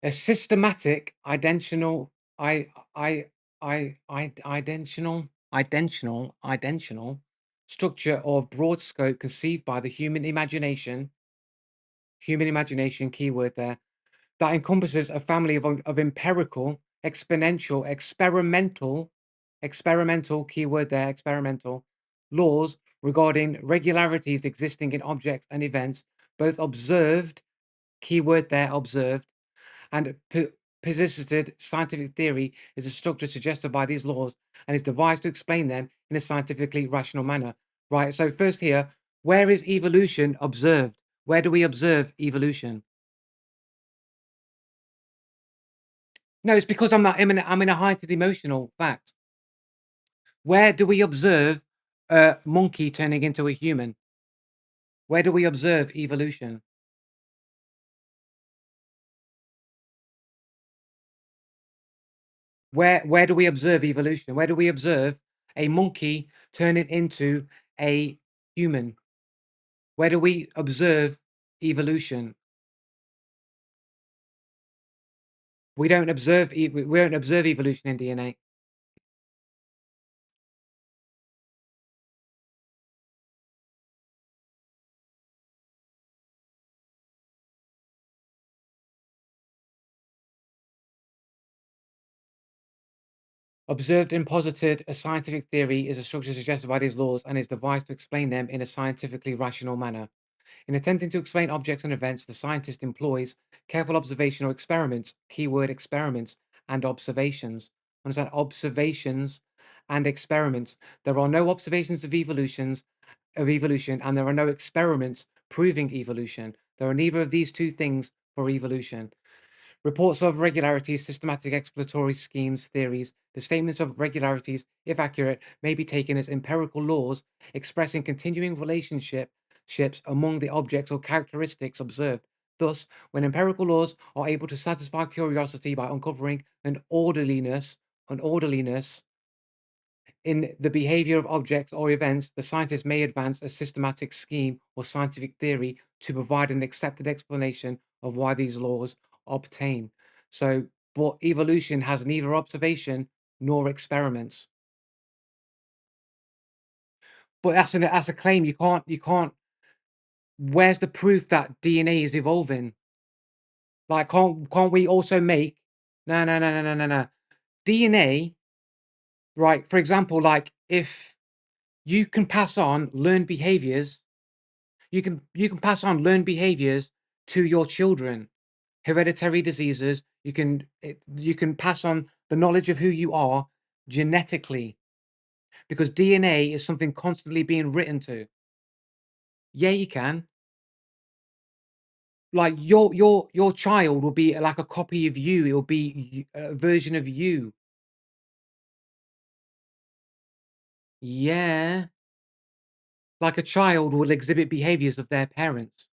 a systematic identitional identitional structure of broad scope conceived by the human imagination, keyword there, that encompasses a family of empirical, exponential, experimental, keyword there, experimental, laws regarding regularities existing in objects and events, both observed, keyword there, observed, and persisted. Scientific theory is a structure suggested by these laws and is devised to explain them in a scientifically rational manner. Right, so first here, where is evolution observed? Where do we observe evolution? No, it's because I'm in a heightened emotional fact. Where do we observe a monkey turning into a human? Where do we observe evolution? Where do we observe evolution? Where do we observe a monkey turning into a human? Where do we observe evolution? We don't observe evolution in DNA. Observed and posited, a scientific theory is a structure suggested by these laws and is devised to explain them in a scientifically rational manner. In attempting to explain objects and events, the scientist employs careful observation or experiments, keyword experiments, and observations. Understand? Observations and experiments. There are no observations of evolution, and there are no experiments proving evolution. There are neither of these two things for evolution. Reports of regularities, systematic exploratory schemes, theories. The statements of regularities, if accurate, may be taken as empirical laws expressing continuing relationships among the objects or characteristics observed. Thus, when empirical laws are able to satisfy curiosity by uncovering an orderliness in the behavior of objects or events, the scientist may advance a systematic scheme or scientific theory to provide an accepted explanation of why these laws obtain. So, but evolution has neither observation nor experiments. But that's a claim. You can't. Where's the proof that DNA is evolving? Like, can't we also make No, no, no, no, no, no, no. DNA, right? For example, like if you can pass on learned behaviors, you can pass on learned behaviors to your children. Hereditary diseases, you can pass on the knowledge of who you are genetically because DNA is something constantly being written to. Yeah, you can. Like your child will be like a copy of you. It will be a version of you. Yeah. Like a child will exhibit behaviors of their parents.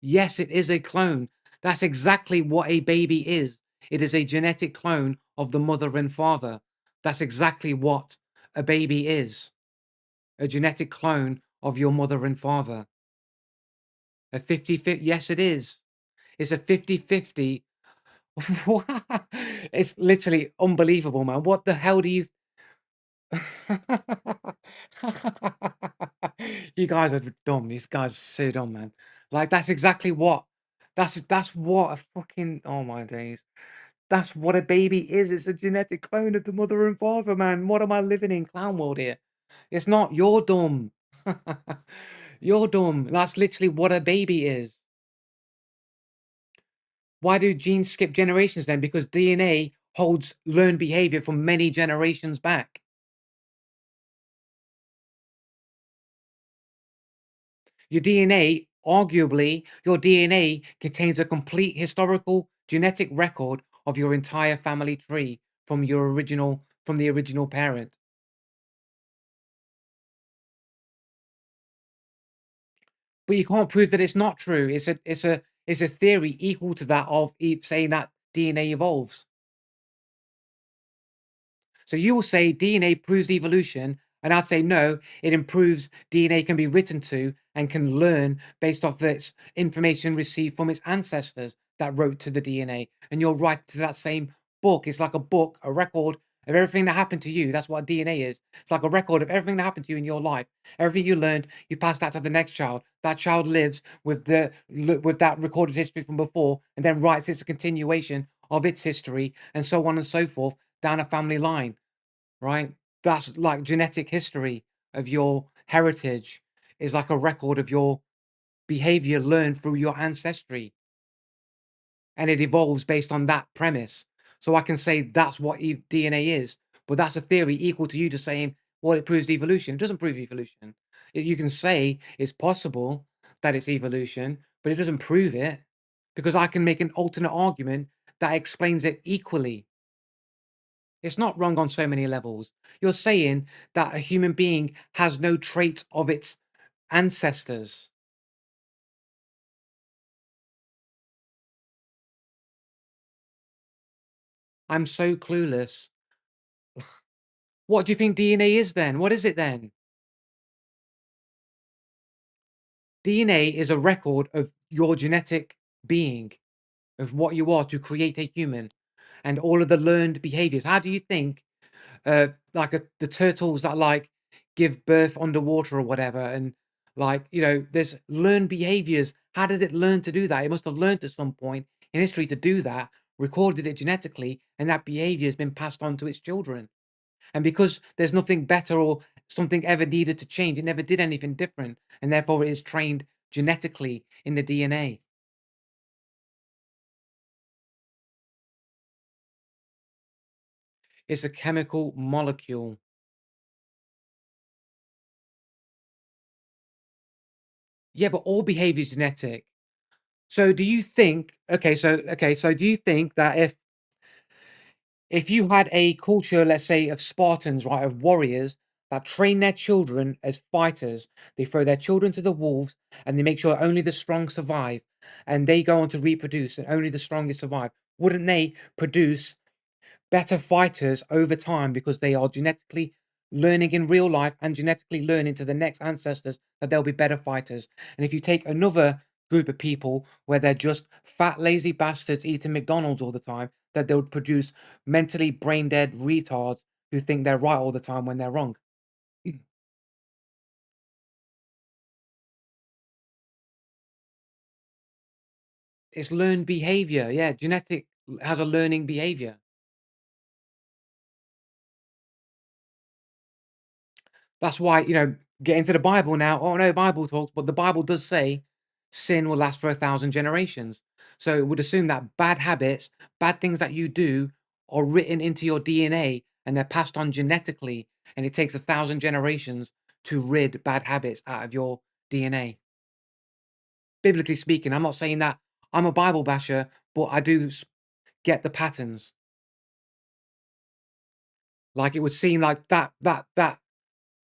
Yes, it is a clone. That's exactly what a baby is. It is a genetic clone of the mother and father. That's exactly what a baby is. A genetic clone of your mother and father. A 50-50, yes, it is. It's a 50-50. It's literally unbelievable, man. What the hell do you You guys are dumb. These guys are so dumb, man. Like that's exactly what that's what a fucking oh my days. That's what a baby is. It's a genetic clone of the mother and father, man. What am I living in clown world here? It's not. You're dumb. You're dumb. That's literally what a baby is. Why do genes skip generations then? Because DNA holds learned behavior from many generations back. Your DNA, arguably, your DNA contains a complete historical genetic record of your entire family tree from the original parent. But you can't prove that it's not true. It's a theory equal to that of saying that DNA evolves. So you will say DNA proves evolution, and I'd say no, it improves DNA can be written to and can learn based off its information received from its ancestors that wrote to the DNA. And you're right to that same book. It's like a book, a record of everything that happened to you. That's what DNA is. It's like a record of everything that happened to you in your life. Everything you learned, you pass that to the next child. That child lives with with that recorded history from before, and then writes it's a continuation of its history, and so on and so forth down a family line, right? That's like genetic history of your heritage is like a record of your behavior learned through your ancestry. And it evolves based on that premise. So I can say that's what DNA is, but that's a theory equal to you just saying, well, it proves evolution. It doesn't prove evolution. You can say it's possible that it's evolution, but it doesn't prove it because I can make an alternate argument that explains it equally. It's not wrong on so many levels. You're saying that a human being has no traits of its ancestors. I'm so clueless. What do you think DNA is then? What is it then? DNA is a record of your genetic being, of what you are to create a human and all of the learned behaviors. How do you think the turtles that like give birth underwater or whatever and like there's learned behaviors. How did it learn to do that? It must have learned at some point in history to do that, recorded it genetically, and that behavior has been passed on to its children. And because there's nothing better or something ever needed to change, it never did anything different, and therefore it is trained genetically in the DNA. It's a chemical molecule. Yeah, but all behavior is genetic. So do you think so do you think that if you had a culture, let's say, of Spartans, right, of warriors that train their children as fighters, they throw their children to the wolves and they make sure only the strong survive and they go on to reproduce and only the strongest survive, wouldn't they produce better fighters over time because they are genetically learning in real life and genetically learning to the next ancestors that they'll be better fighters? And if you take another group of people where they're just fat, lazy bastards eating McDonald's all the time, that they'll produce mentally brain dead retards who think they're right all the time when they're wrong. It's learned behavior. Yeah, genetic has a learning behavior. That's why, get into the Bible now. Oh no, Bible talks, but the Bible does say sin will last for 1,000 generations. So it would assume that bad habits, bad things that you do are written into your DNA and they're passed on genetically. And it takes 1,000 generations to rid bad habits out of your DNA. Biblically speaking, I'm not saying that I'm a Bible basher, but I do get the patterns. Like it would seem like that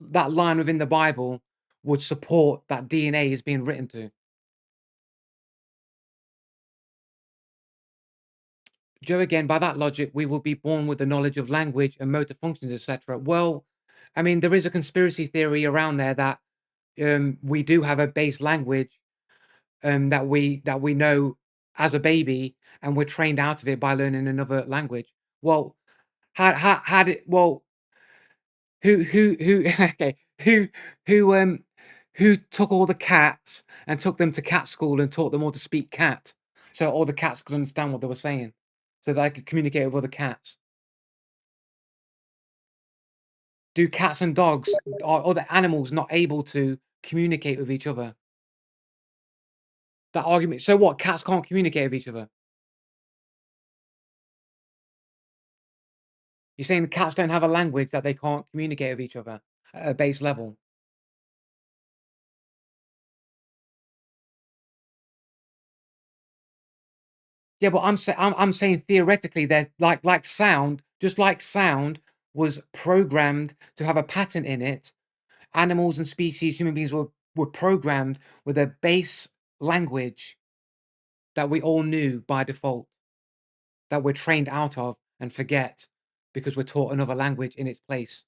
line within the Bible would support that DNA is being written to. Joe, again, by that logic, we will be born with the knowledge of language and motor functions, etc. Well, I mean, there is a conspiracy theory around there that we do have a base language that we know as a baby, and we're trained out of it by learning another language. Well, how did well who okay who who took all the cats and took them to cat school and taught them all to speak cat, so all the cats could understand what they were saying, so they could communicate with other cats. Do cats and dogs or other animals not able to communicate with each other? That argument. So what? Cats can't communicate with each other. You're saying cats don't have a language that they can't communicate with each other at a base level? Yeah, but I'm saying theoretically they're like sound, just like sound was programmed to have a pattern in it. Animals and species, human beings were programmed with a base language that we all knew by default, that we're trained out of and forget because we're taught another language in its place.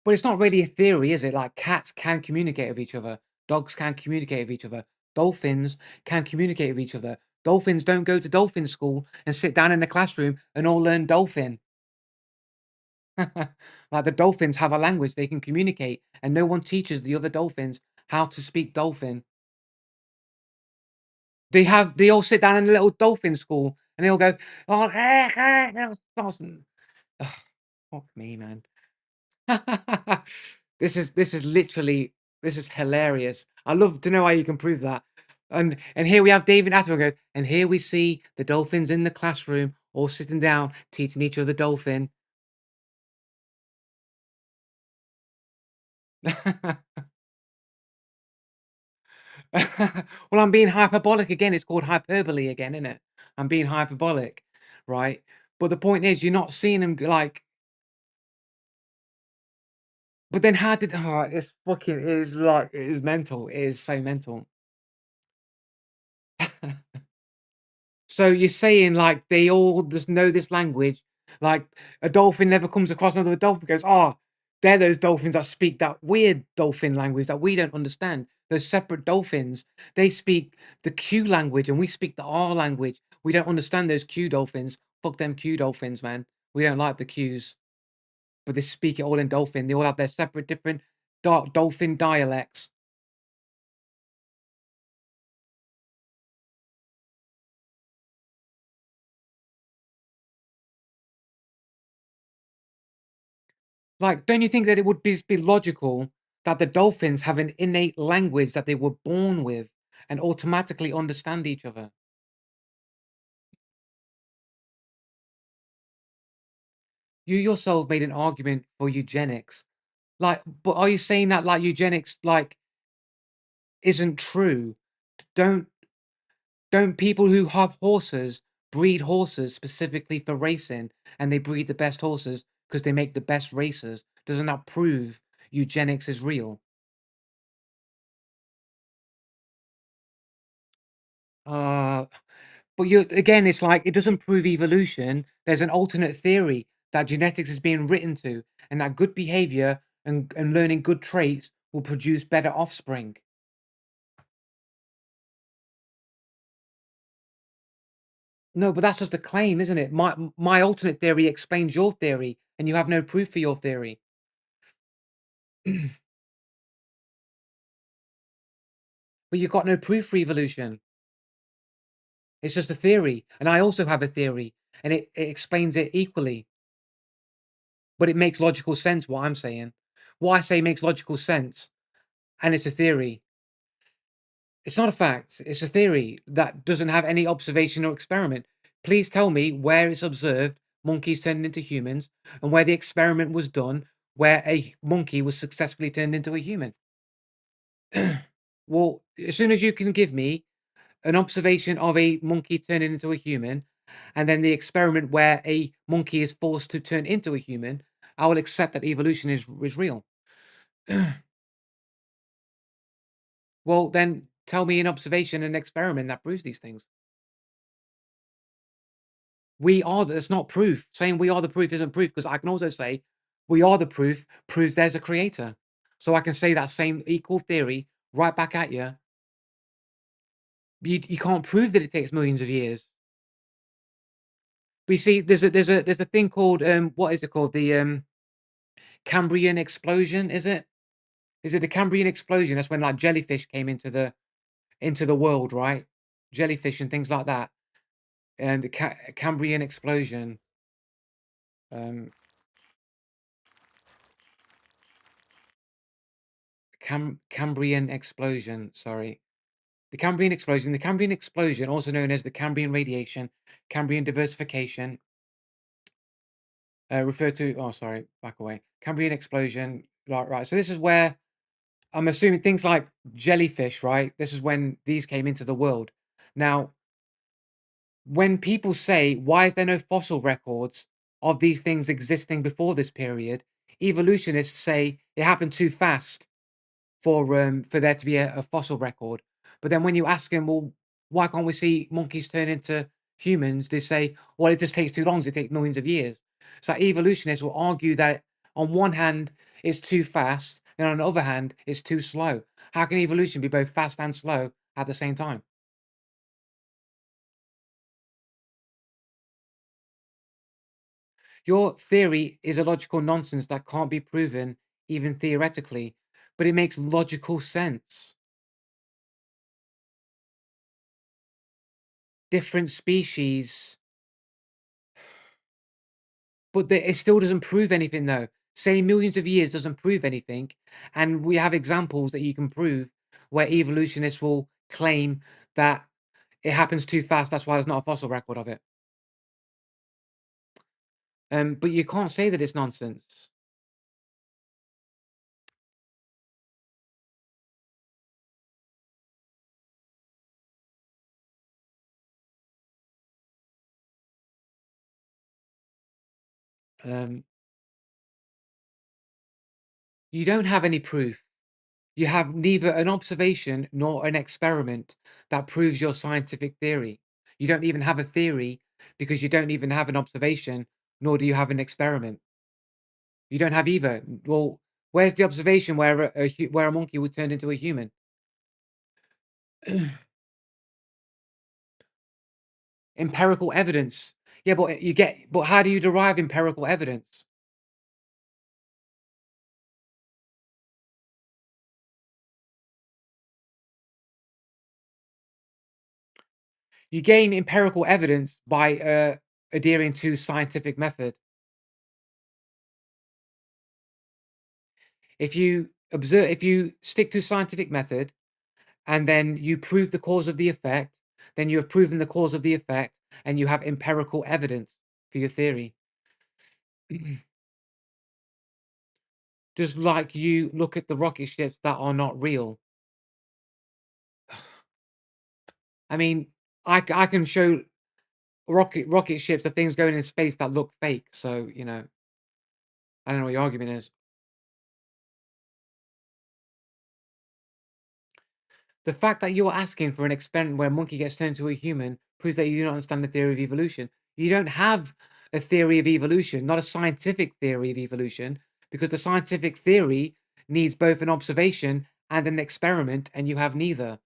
But it's not really a theory, is it? Like cats can communicate with each other, dogs can communicate with each other, dolphins can communicate with each other. Dolphins don't go to dolphin school and sit down in the classroom and all learn dolphin. Like the dolphins have a language they can communicate, and no one teaches the other dolphins how to speak dolphin. They all sit down in a little dolphin school and they all go, oh, fuck me, man. This is literally this is hilarious. I love to know how you can prove that. And here we have David Attenborough goes, and here we see the dolphins in the classroom all sitting down teaching each other dolphin. Well, I'm being hyperbolic again. It's called hyperbole again, isn't it? I'm being hyperbolic, right? But the point is, you're not seeing them like. But then, how did? Oh, it's fucking. It is like it is mental. It is so mental. So you're saying like they all just know this language, like a dolphin never comes across another dolphin goes, oh, they're those dolphins that speak that weird dolphin language that we don't understand. Those separate dolphins, they speak the Q language and we speak the R language. We don't understand those Q dolphins. Fuck them Q dolphins, man. We don't like the Qs, but they speak it all in dolphin. They all have their separate different dolphin dialects. Like, don't you think that it would be logical that the dolphins have an innate language that they were born with and automatically understand each other? You yourself made an argument for eugenics. Like, but are you saying that like eugenics like isn't true? Don't don't people who have horses breed horses specifically for racing and they breed the best horses because they make the best racers? Doesn't that prove eugenics is real? Uh But you again, it's like it doesn't prove evolution. There's an alternate theory that genetics is being written to, and that good behavior and learning good traits will produce better offspring. No, but that's just a claim, isn't it? My alternate theory explains your theory, and you have no proof for your theory. But you've got no proof for evolution. It's just a theory. And I also have a theory, and it explains it equally. But it makes logical sense what I'm saying. What I say makes logical sense, and it's a theory. It's not a fact. It's a theory that doesn't have any observation or experiment. Please tell me where it's observed monkeys turned into humans and where the experiment was done where a monkey was successfully turned into a human. Well, as soon as you can give me an observation of a monkey turning into a human and then the experiment where a monkey is forced to turn into a human, I will accept that evolution is real. Well, then tell me an observation and experiment that proves these things. We are that's not proof. Saying we are the proof isn't proof because I can also say we are the proof proves there's a creator. So I can say that same equal theory right back at you. You can't prove that it takes millions of years. But you see, there's a thing called what is it called? The Cambrian explosion, is it? Is it the Cambrian explosion? That's when like jellyfish came into the world, right? Jellyfish and things like that. And the Cambrian explosion. Um, Cambrian explosion. Sorry, the Cambrian explosion. The Cambrian explosion, also known as the Cambrian radiation, Cambrian diversification, referred to. Oh, sorry, back away. Cambrian explosion. Right. So this is where I'm assuming things like jellyfish. Right. This is when these came into the world. Now, when people say, "Why is there no fossil records of these things existing before this period?" Evolutionists say it happened too fast for there to be a fossil record. But then when you ask them, well, why can't we see monkeys turn into humans? They say, well, it just takes too long. It takes millions of years. So evolutionists will argue that on one hand, it's too fast, and on the other hand, it's too slow. How can evolution be both fast and slow at the same time? Your theory is a logical nonsense that can't be proven even theoretically, but it makes logical sense. Different species. But it still doesn't prove anything, though. Saying millions of years doesn't prove anything, and we have examples that you can prove where evolutionists will claim that it happens too fast. That's why there's not a fossil record of it. But you can't say that it's nonsense. Um, you don't have any proof. You have neither an observation nor an experiment that proves your scientific theory. You don't even have a theory because you don't even have an observation, nor do you have an experiment. You don't have either. Well, where's the observation where where a monkey was turned into a human? Empirical evidence. Yeah, but how do you derive empirical evidence? You gain empirical evidence by adhering to scientific method. If you stick to scientific method and then you prove the cause of the effect, then you have proven the cause of the effect and you have empirical evidence for your theory. Just like you look at the rocket ships that are not real. I mean, I can show rocket ships are things going in space that look fake. So, I don't know what your argument is. The fact that you're asking for an experiment where a monkey gets turned into a human proves that you do not understand the theory of evolution. You don't have a theory of evolution, not a scientific theory of evolution, because the scientific theory needs both an observation and an experiment, and you have neither.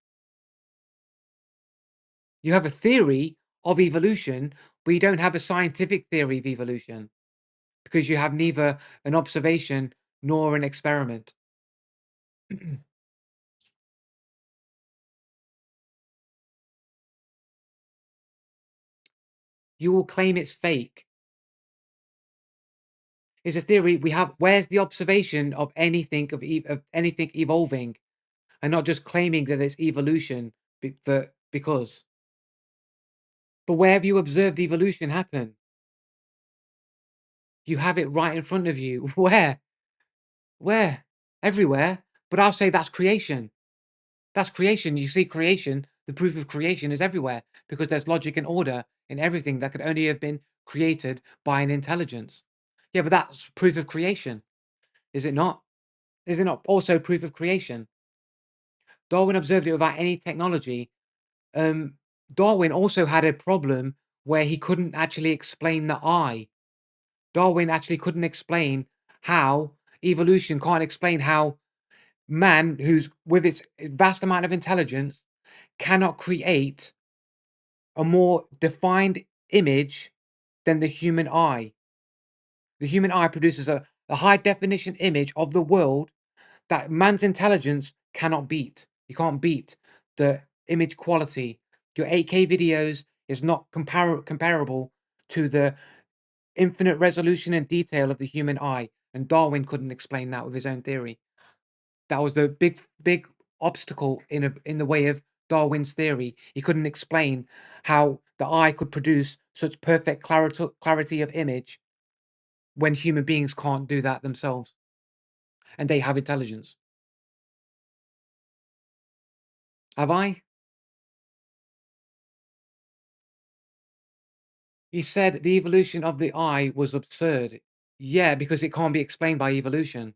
You have a theory of evolution, but you don't have a scientific theory of evolution because you have neither an observation nor an experiment. You will claim it's fake. It's a theory we have. Where's the observation of anything of anything evolving, and not just claiming that it's evolution because? But where have you observed evolution happen? You have it right in front of you. Where? Where? Everywhere. But I'll say that's creation. That's creation. You see creation, the proof of creation is everywhere because there's logic and order in everything that could only have been created by an intelligence. Yeah, but that's proof of creation, is it not? Is it not also proof of creation? Darwin observed it without any technology. Um, Darwin also had a problem where he couldn't actually explain the eye. Darwin actually couldn't explain how evolution can't explain how man, who's with its vast amount of intelligence, cannot create a more defined image than the human eye. The human eye produces a high definition image of the world that man's intelligence cannot beat. You can't beat the image quality. Your 8K videos is not comparable to the infinite resolution and detail of the human eye. And Darwin couldn't explain that with his own theory. That was the big obstacle in the way of Darwin's theory. He couldn't explain how the eye could produce such perfect clarity of image when human beings can't do that themselves, and they have intelligence. Have I? He said the evolution of the eye was absurd. Yeah, because it can't be explained by evolution.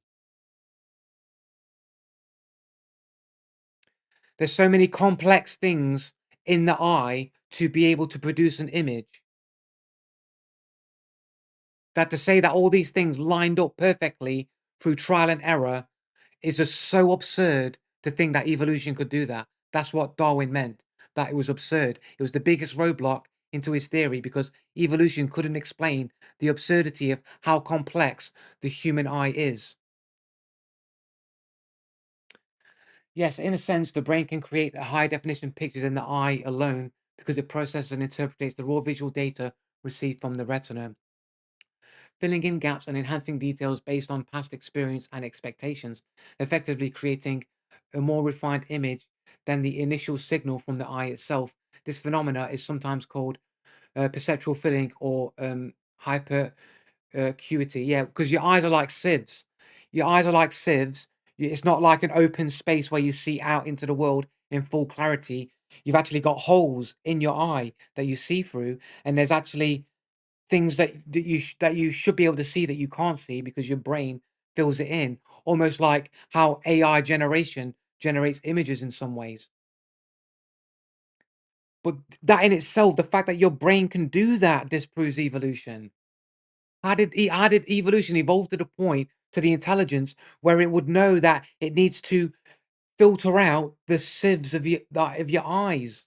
There's so many complex things in the eye to be able to produce an image that to say that all these things lined up perfectly through trial and error is just so absurd to think that evolution could do that. That's what Darwin meant, that it was absurd. It was the biggest roadblock into his theory because evolution couldn't explain the absurdity of how complex the human eye is. Yes, in a sense, the brain can create high definition pictures in the eye alone because it processes and interprets the raw visual data received from the retina, filling in gaps and enhancing details based on past experience and expectations, effectively creating a more refined image than the initial signal from the eye itself. This phenomena is sometimes called perceptual filling or hyper acuity. Yeah, because your eyes are like sieves. Your eyes are like sieves. It's not like an open space where you see out into the world in full clarity. You've actually got holes in your eye that you see through, and there's actually things that you should be able to see that you can't see because your brain fills it in, almost like how AI generation generates images in some ways. But that in itself, the fact that your brain can do that disproves evolution. How did evolution evolve to the point to the intelligence where it would know that it needs to filter out the sieves of your eyes?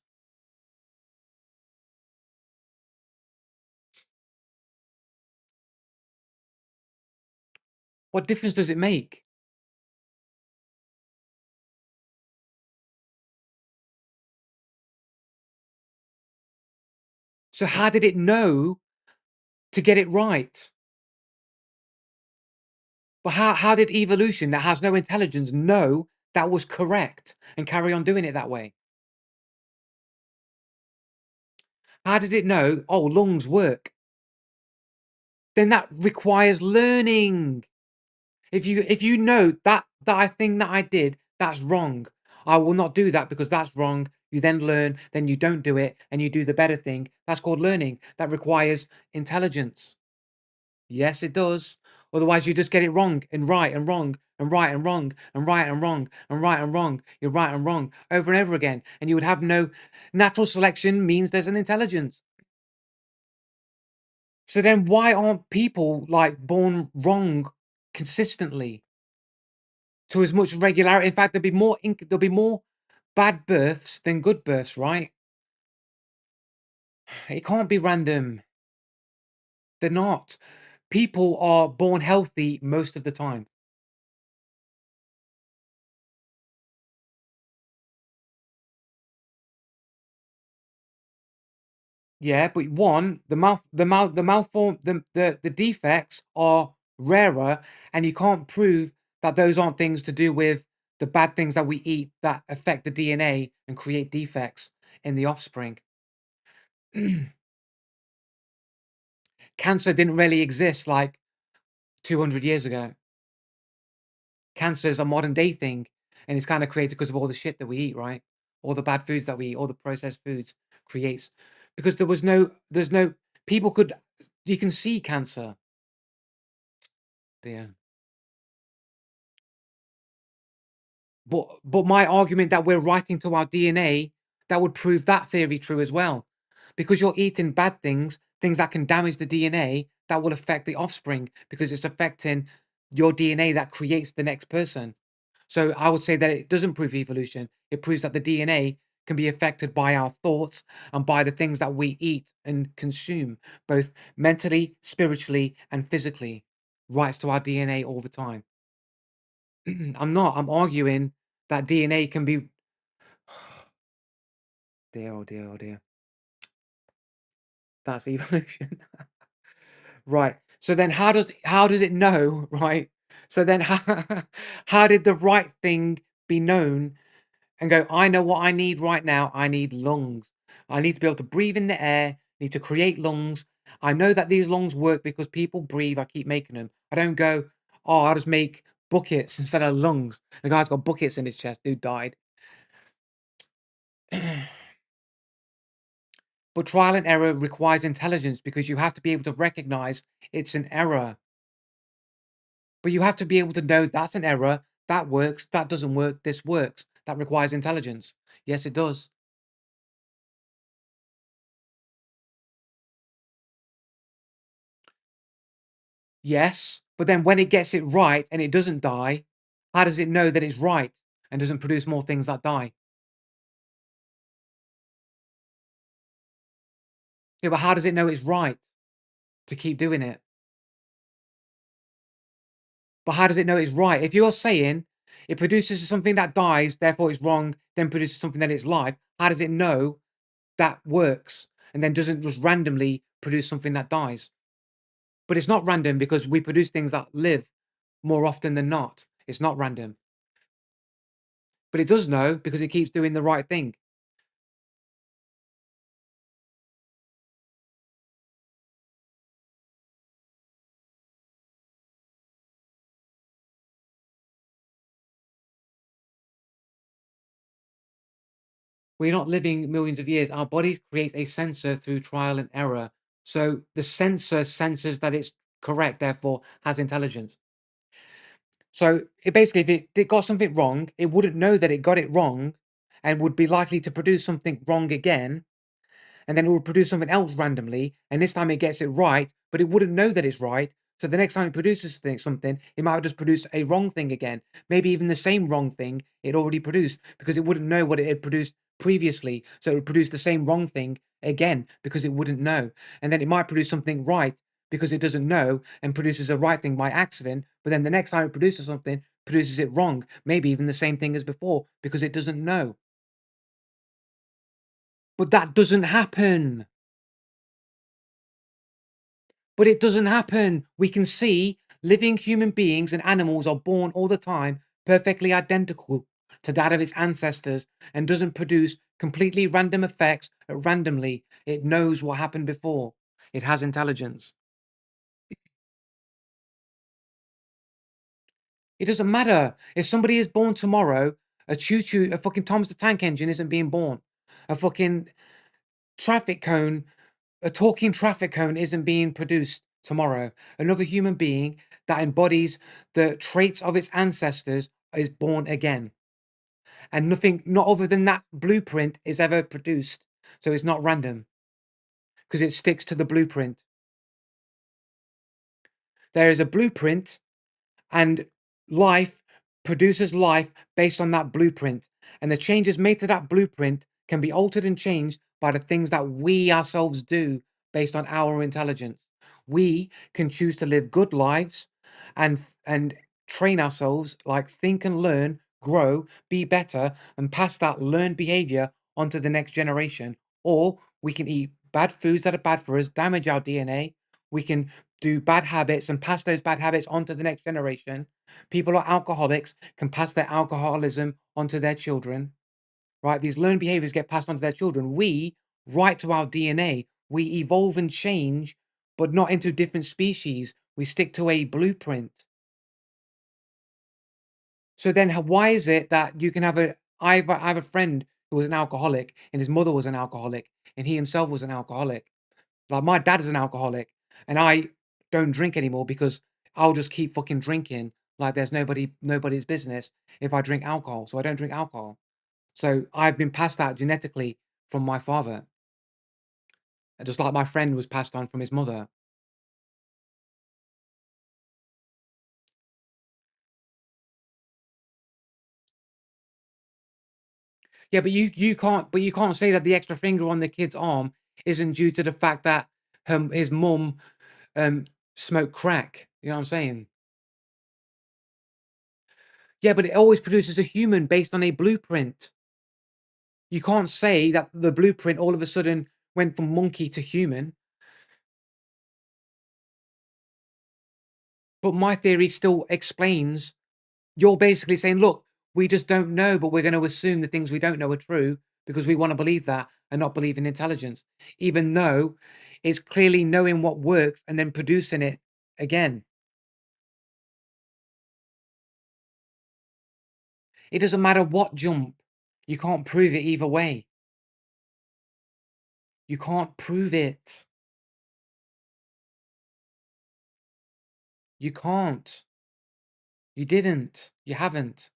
What difference does it make? So how did it know to get it right? But how did evolution that has no intelligence know that was correct and carry on doing it that way? How did it know, oh, lungs work? Then that requires learning. If you know that I think that I did, that's wrong. I will not do that because that's wrong. You then learn, then you don't do it, and you do the better thing. That's called learning. That requires intelligence. Yes, it does. Otherwise, you just get it wrong and right and wrong and right and wrong and right and wrong and right and wrong. You're right and wrong over and over again. And you would have no natural selection means there's an intelligence. So then why aren't people like born wrong consistently to as much regularity? In fact, there'll be more bad births than good births, right? It can't be random. They're not. People are born healthy most of the time. Yeah, but one, the malform, the defects are rarer, and you can't prove that those aren't things to do with the bad things that we eat that affect the DNA and create defects in the offspring. Cancer didn't really exist like 200 years ago. Cancer is a modern day thing, and it's kind of created because of all the shit that we eat, right? All the bad foods that we eat, all the processed foods creates because there's no people could you can see cancer. Yeah. But my argument that we're writing to our DNA, that would prove that theory true as well. Because you're eating bad things, things that can damage the DNA, that will affect the offspring because it's affecting your DNA that creates the next person. So I would say that it doesn't prove evolution. It proves that the DNA can be affected by our thoughts and by the things that we eat and consume, both mentally, spiritually, and physically. Writes to our DNA all the time. I'm arguing that DNA can be dear, oh dear, oh dear. That's evolution. Right. So then how does it know, right? So then how did the right thing be known and go, I know what I need right now. I need lungs. I need to be able to breathe in the air, need to create lungs. I know that these lungs work because people breathe. I keep making them. I don't go, oh, I'll just make buckets instead of lungs. The guy's got buckets in his chest. Dude died. But trial and error requires intelligence because you have to be able to recognize it's an error. But you have to be able to know that's an error, that works, that doesn't work, this works. That requires intelligence. Yes, it does. Yes, but then when it gets it right and it doesn't die, how does it know that it's right and doesn't produce more things that die? Yeah, but how does it know it's right to keep doing it? But how does it know it's right? If you're saying it produces something that dies, therefore it's wrong, then produces something that is life, how does it know that works and then doesn't just randomly produce something that dies? But it's not random because we produce things that live more often than not. It's not random. But it does know because it keeps doing the right thing. We're not living millions of years. Our body creates a sensor through trial and error. So the sensor senses that it's correct, therefore has intelligence. So it basically, if it got something wrong, it wouldn't know that it got it wrong and would be likely to produce something wrong again. And then it will produce something else randomly. And this time it gets it right, but it wouldn't know that it's right. So the next time it produces something, it might have just produced a wrong thing again. Maybe even the same wrong thing it already produced because it wouldn't know what it had produced previously. So it would produce the same wrong thing again because it wouldn't know. And then it might produce something right because it doesn't know and produces a right thing by accident. But then the next time it produces something, produces it wrong. Maybe even the same thing as before because it doesn't know. But that doesn't happen. But it doesn't happen. We can see living human beings and animals are born all the time perfectly identical to that of its ancestors and doesn't produce completely random effects randomly. It knows what happened before. It has intelligence. It doesn't matter. If somebody is born tomorrow, a fucking Thomas the Tank Engine isn't being born. A fucking traffic cone A talking traffic cone isn't being produced tomorrow. Another human being that embodies the traits of its ancestors is born again. And nothing, not other than that blueprint, is ever produced. So it's not random because it sticks to the blueprint. There is a blueprint, and life produces life based on that blueprint. And the changes made to that blueprint can be altered and changed by the things that we ourselves do based on our intelligence. We can choose to live good lives and train ourselves, like think and learn, grow, be better, and pass that learned behavior onto the next generation. Or we can eat bad foods that are bad for us, damage our DNA. We can do bad habits and pass those bad habits on to the next generation. People who are alcoholics can pass their alcoholism onto their children, right? These learned behaviors get passed on to their children. We, right to our DNA, we evolve and change, but not into different species. We stick to a blueprint. So then why is it that you can have I have a friend who was an alcoholic and his mother was an alcoholic and he himself was an alcoholic. Like my dad is an alcoholic and I don't drink anymore because I'll just keep fucking drinking like there's nobody's business if I drink alcohol. So I don't drink alcohol. So I've been passed that genetically from my father, just like my friend was passed on from his mother. Yeah, but you can't say that the extra finger on the kid's arm isn't due to the fact that his mum um smoked crack. You know what I'm saying? Yeah, but it always produces a human based on a blueprint. You can't say that the blueprint all of a sudden went from monkey to human. But my theory still explains. You're basically saying, look, we just don't know, but we're going to assume the things we don't know are true because we want to believe that and not believe in intelligence, even though it's clearly knowing what works and then producing it again. It doesn't matter what jump. You can't prove it either way. You can't prove it. You can't. You didn't. You haven't.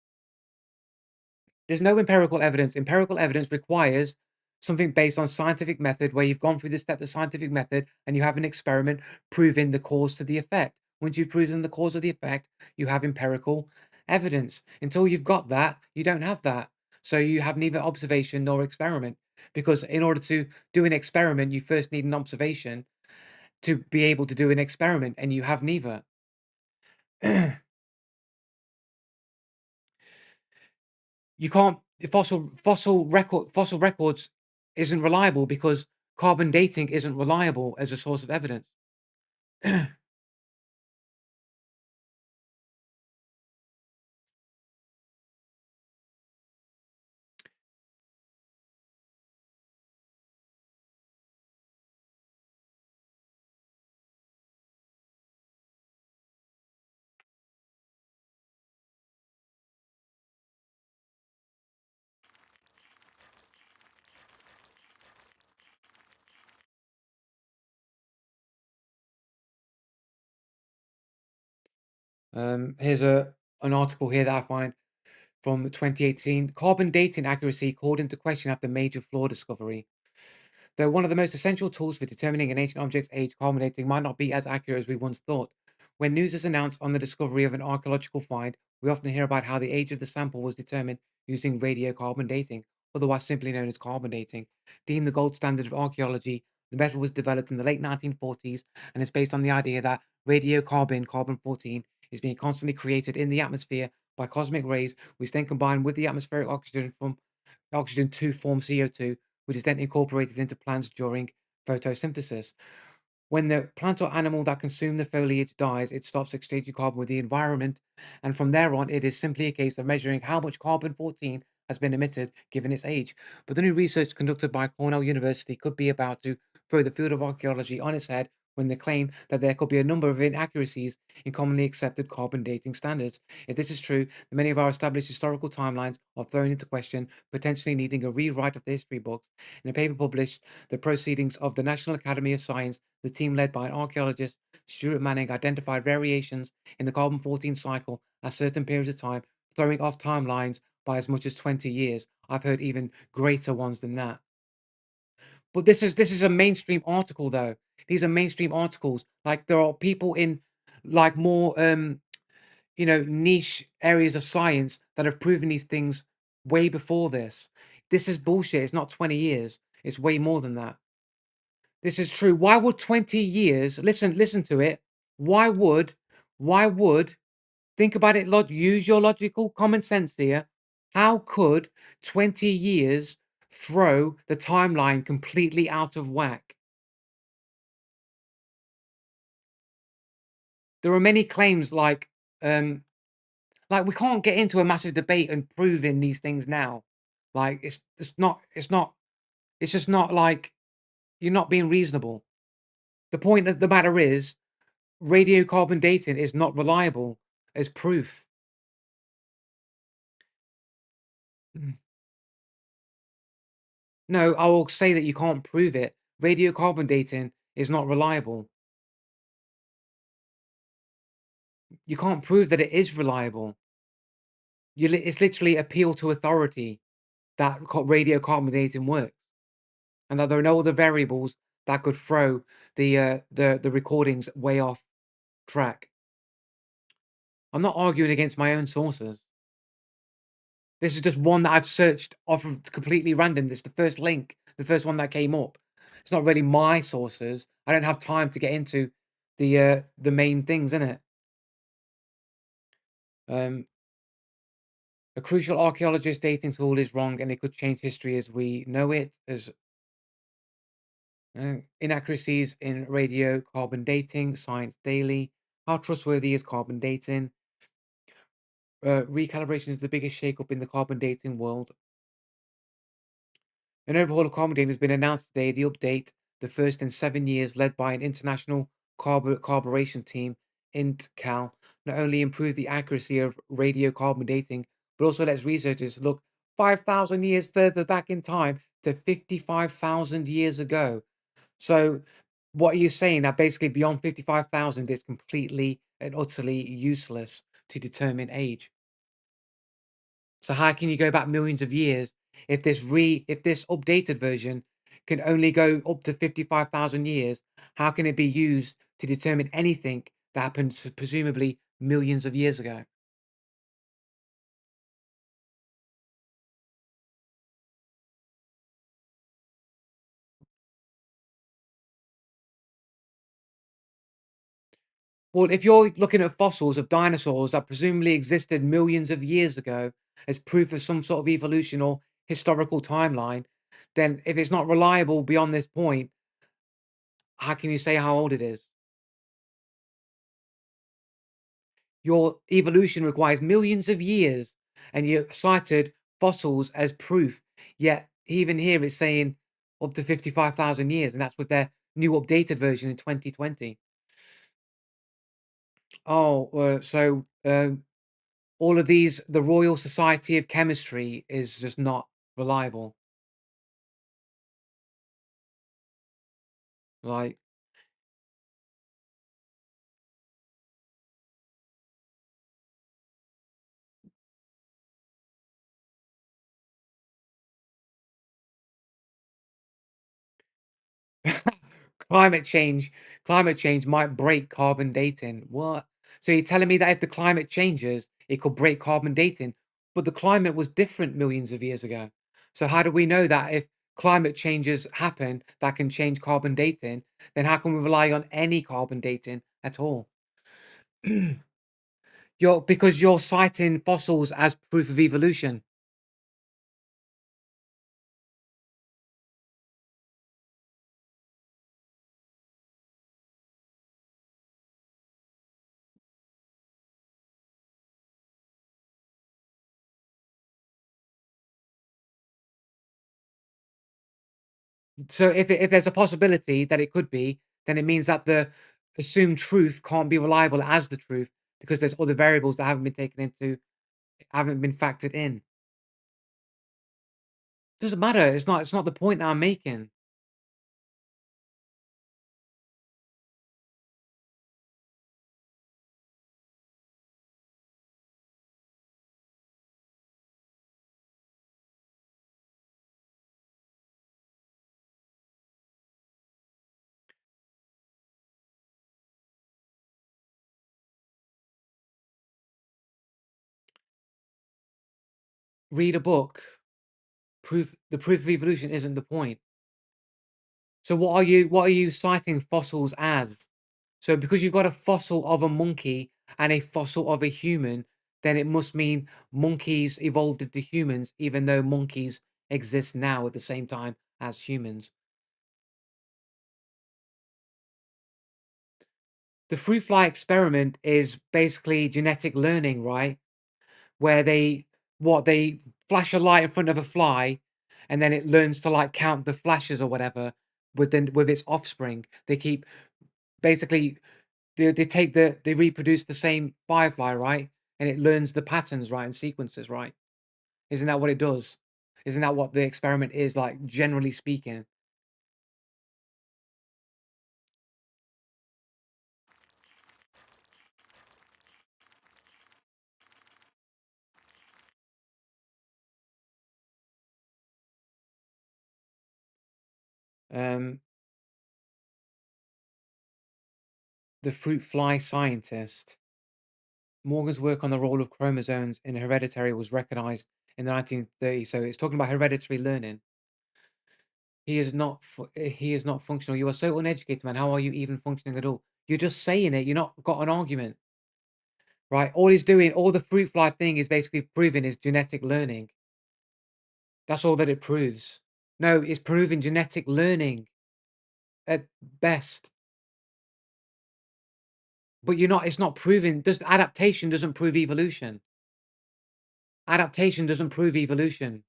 There's no empirical evidence. Empirical evidence requires something based on scientific method where you've gone through the steps of scientific method and you have an experiment proving the cause to the effect. Once you've proven the cause of the effect, you have empirical evidence. Until you've got that, you don't have that. So you have neither observation nor experiment. Because in order to do an experiment, you first need an observation to be able to do an experiment, and you have neither. You can't fossil records isn't reliable because carbon dating isn't reliable as a source of evidence. Here's an article here that I find from 2018. Carbon dating accuracy called into question after major flaw discovery. Though one of the most essential tools for determining an ancient object's age, carbon dating might not be as accurate as we once thought. When news is announced on the discovery of an archaeological find, we often hear about how the age of the sample was determined using radiocarbon dating, otherwise simply known as carbon dating. Deemed the gold standard of archaeology, the method was developed in the late 1940s and is based on the idea that radiocarbon, carbon 14, is being constantly created in the atmosphere by cosmic rays, which then combine with the atmospheric oxygen to form CO2, which is then incorporated into plants during photosynthesis. When the plant or animal that consumed the foliage dies, it stops exchanging carbon with the environment, and from there on, it is simply a case of measuring how much carbon 14 has been emitted given its age. But the new research conducted by Cornell University could be about to throw the field of archaeology on its head when they claim that there could be a number of inaccuracies in commonly accepted carbon dating standards. If this is true, then many of our established historical timelines are thrown into question, potentially needing a rewrite of the history books. In a paper published, The Proceedings of the National Academy of Science, the team led by an archaeologist, Stuart Manning, identified variations in the carbon 14 cycle at certain periods of time, throwing off timelines by as much as 20 years. I've heard even greater ones than that. But this is a mainstream article though. These are mainstream articles. Like there are people in like more niche areas of science that have proven these things way before this. This is bullshit. It's not 20 years. It's way more than that. This is true. Why would 20 years, listen to it. Why would think about it, use your logical common sense here. How could 20 years throw the timeline completely out of whack? there are many claims like we can't get into a massive debate and proving these things now. Like it's just not like you're not being reasonable. The point of the matter is radiocarbon dating is not reliable as proof. Mm. No, I will say that you can't prove it. Radiocarbon dating is not reliable. You can't prove that it is reliable. It's literally appeal to authority that radiocarbon dating works, and that there are no other variables that could throw the recordings way off track. I'm not arguing against my own sources. This is just one that I've searched off of completely random. This is the first link, the first one that came up. It's not really my sources. I don't have time to get into the main things in it. A crucial archaeologist dating tool is wrong, and it could change history as we know it. As inaccuracies in radiocarbon dating, Science Daily. How trustworthy is carbon dating? Recalibration is the biggest shakeup in the carbon dating world. An overhaul of carbon dating has been announced today. The update, the first in 7 years, led by an international collaboration team, INTCAL, not only improved the accuracy of radiocarbon dating, but also lets researchers look 5,000 years further back in time to 55,000 years ago. So, what are you saying? That basically beyond 55,000 is completely and utterly useless to determine age. So how can you go back millions of years if this updated version can only go up to 55,000 years? How can it be used to determine anything that happened presumably millions of years ago? Well, if you're looking at fossils of dinosaurs that presumably existed millions of years ago as proof of some sort of evolution or historical timeline, then if it's not reliable beyond this point, how can you say how old it is? Your evolution requires millions of years, and you cited fossils as proof. Yet, even here, it's saying up to 55,000 years, and that's with their new updated version in 2020. Oh, all of these, the Royal Society of Chemistry is just not reliable. Like, climate change, climate change might break carbon dating. What? So you're telling me that if the climate changes, it could break carbon dating, but the climate was different millions of years ago. So how do we know that if climate changes happen that can change carbon dating, then how can we rely on any carbon dating at all? Because you're citing fossils as proof of evolution. So if there's a possibility that it could be, then it means that the assumed truth can't be reliable as the truth because there's other variables that haven't been factored in. Doesn't matter. It's not the point that I'm making. Read a book. The proof of evolution isn't the point. So what are you citing fossils as? So because you've got a fossil of a monkey and a fossil of a human, then it must mean monkeys evolved into humans, even though monkeys exist now at the same time as humans. The fruit fly experiment is basically genetic learning, right? Where they flash a light in front of a fly, and then it learns to like count the flashes or whatever with its offspring. They keep basically they reproduce the same firefly, right? And it learns the patterns, right, and sequences, right? Isn't that what it does? Isn't that what the experiment is like, generally speaking? Um, the fruit fly scientist. Morgan's work on the role of chromosomes in hereditary was recognized in the 1930s. So it's talking about hereditary learning. He is not functional. You are so uneducated, man. How are you even functioning at all? You're just saying it. You're not got an argument, right? All he's doing, all the fruit fly thing is basically proving is genetic learning. That's all that it proves. No, it's proving genetic learning at best. But you're not. It's not proving. Does adaptation doesn't prove evolution? Adaptation doesn't prove evolution.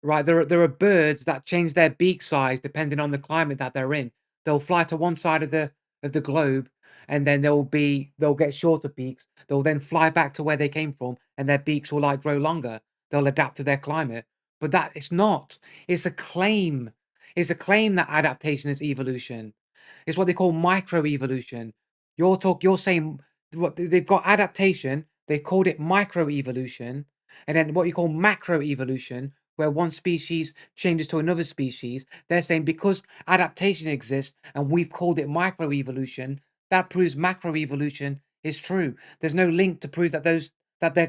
Right, there are birds that change their beak size depending on the climate that they're in. They'll fly to one side of the globe, and then they'll get shorter beaks. They'll then fly back to where they came from, and their beaks will like grow longer. They'll adapt to their climate. But that it's not. It's a claim. It's a claim that adaptation is evolution. It's what they call microevolution. You're saying what they've got adaptation, they've called it microevolution, and then what you call macroevolution, where one species changes to another species. They're saying because adaptation exists and we've called it microevolution, that proves macroevolution is true. There's no link to prove that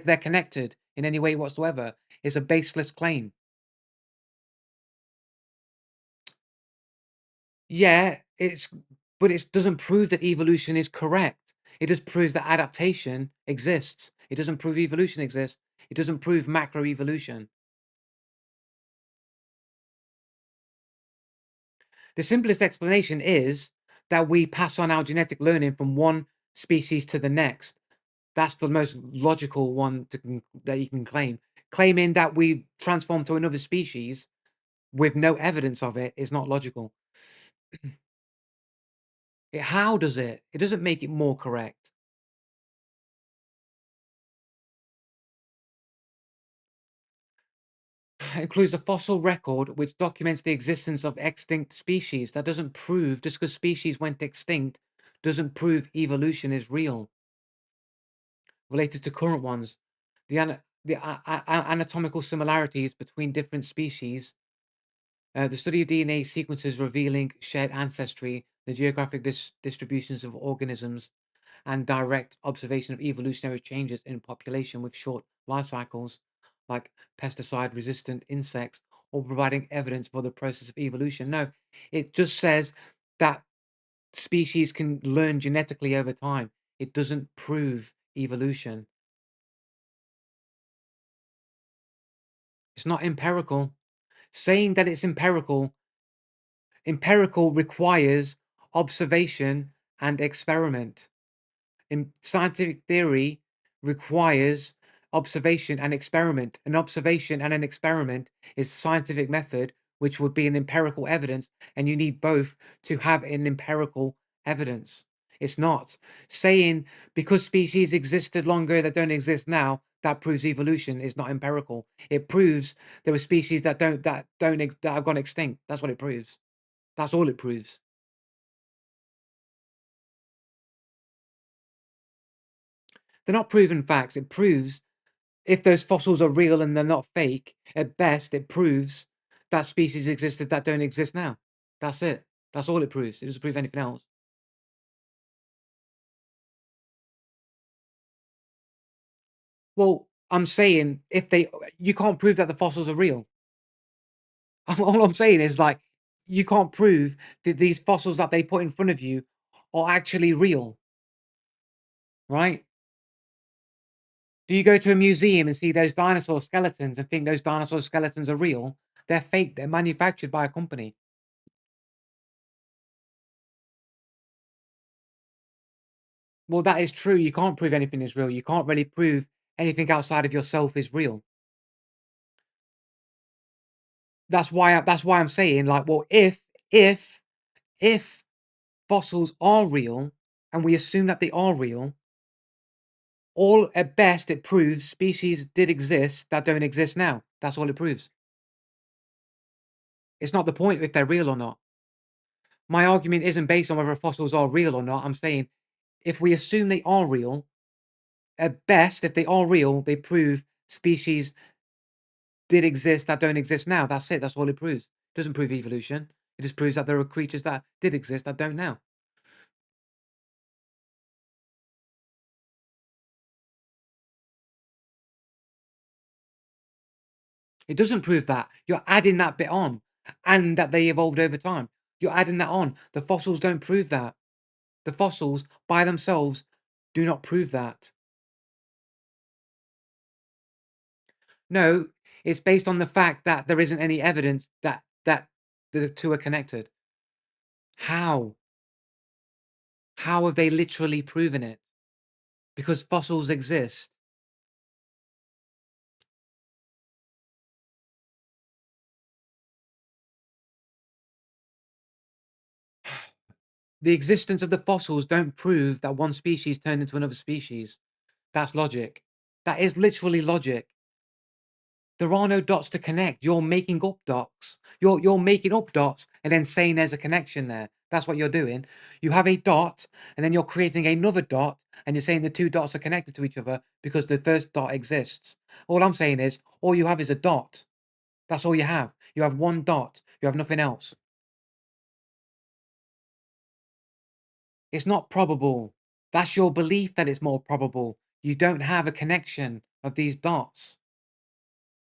they're connected in any way whatsoever. It's a baseless claim. Yeah, but it doesn't prove that evolution is correct. It just proves that adaptation exists. It doesn't prove evolution exists. It doesn't prove macroevolution. The simplest explanation is that we pass on our genetic learning from one species to the next. That's the most logical one that you can claim. Claiming that we transform to another species with no evidence of it is not logical. How does it? It doesn't make it more correct. It includes a fossil record which documents the existence of extinct species. That doesn't prove, just because species went extinct, doesn't prove evolution is real. Related to current ones, the anatomical similarities between different species, the study of DNA sequences revealing shared ancestry, the geographic distributions of organisms, and direct observation of evolutionary changes in population with short life cycles, like pesticide resistant insects, or providing evidence for the process of evolution. No, it just says that species can learn genetically over time. It doesn't prove evolution. It's not empirical. Saying that it's empirical requires observation and experiment. In scientific theory requires observation and experiment. An observation and an experiment is scientific method, which would be an empirical evidence, and you need both to have an empirical evidence. It's not saying because species existed longer that don't exist now, that proves evolution is not empirical. It proves there were species that have gone extinct. That's what it proves. That's all it proves. They're not proven facts. It proves if those fossils are real and they're not fake, at best, it proves that species existed that don't exist now. That's it. That's all it proves. It doesn't prove anything else. Well, I'm saying you can't prove that the fossils are real. All I'm saying is like, you can't prove that these fossils that they put in front of you are actually real, right? Do you go to a museum and see those dinosaur skeletons and think those dinosaur skeletons are real? They're fake. They're manufactured by a company. Well, that is true. You can't prove anything is real. You can't really prove anything outside of yourself is real. That's why I'm saying, like, well, if fossils are real and we assume that they are real, all at best it proves species did exist that don't exist now. That's all it proves. It's not the point if they're real or not. My argument isn't based on whether fossils are real or not. I'm saying if we assume they are real, at best, if they are real, they prove species did exist that don't exist now. That's it. That's all it proves. It doesn't prove evolution. It just proves that there are creatures that did exist that don't now. It doesn't prove that. You're adding that bit on and that they evolved over time. You're adding that on. The fossils don't prove that. The fossils by themselves do not prove that. No, it's based on the fact that there isn't any evidence that the two are connected. How? How have they literally proven it? Because fossils exist. The existence of the fossils don't prove that one species turned into another species. That's logic. That is literally logic. There are no dots to connect. You're making up dots. You're making up dots and then saying there's a connection there. That's what you're doing. You have a dot and then you're creating another dot and you're saying the two dots are connected to each other because the first dot exists. All I'm saying is all you have is a dot. That's all you have. You have one dot. You have nothing else. It's not probable. That's your belief that it's more probable. You don't have a connection of these dots.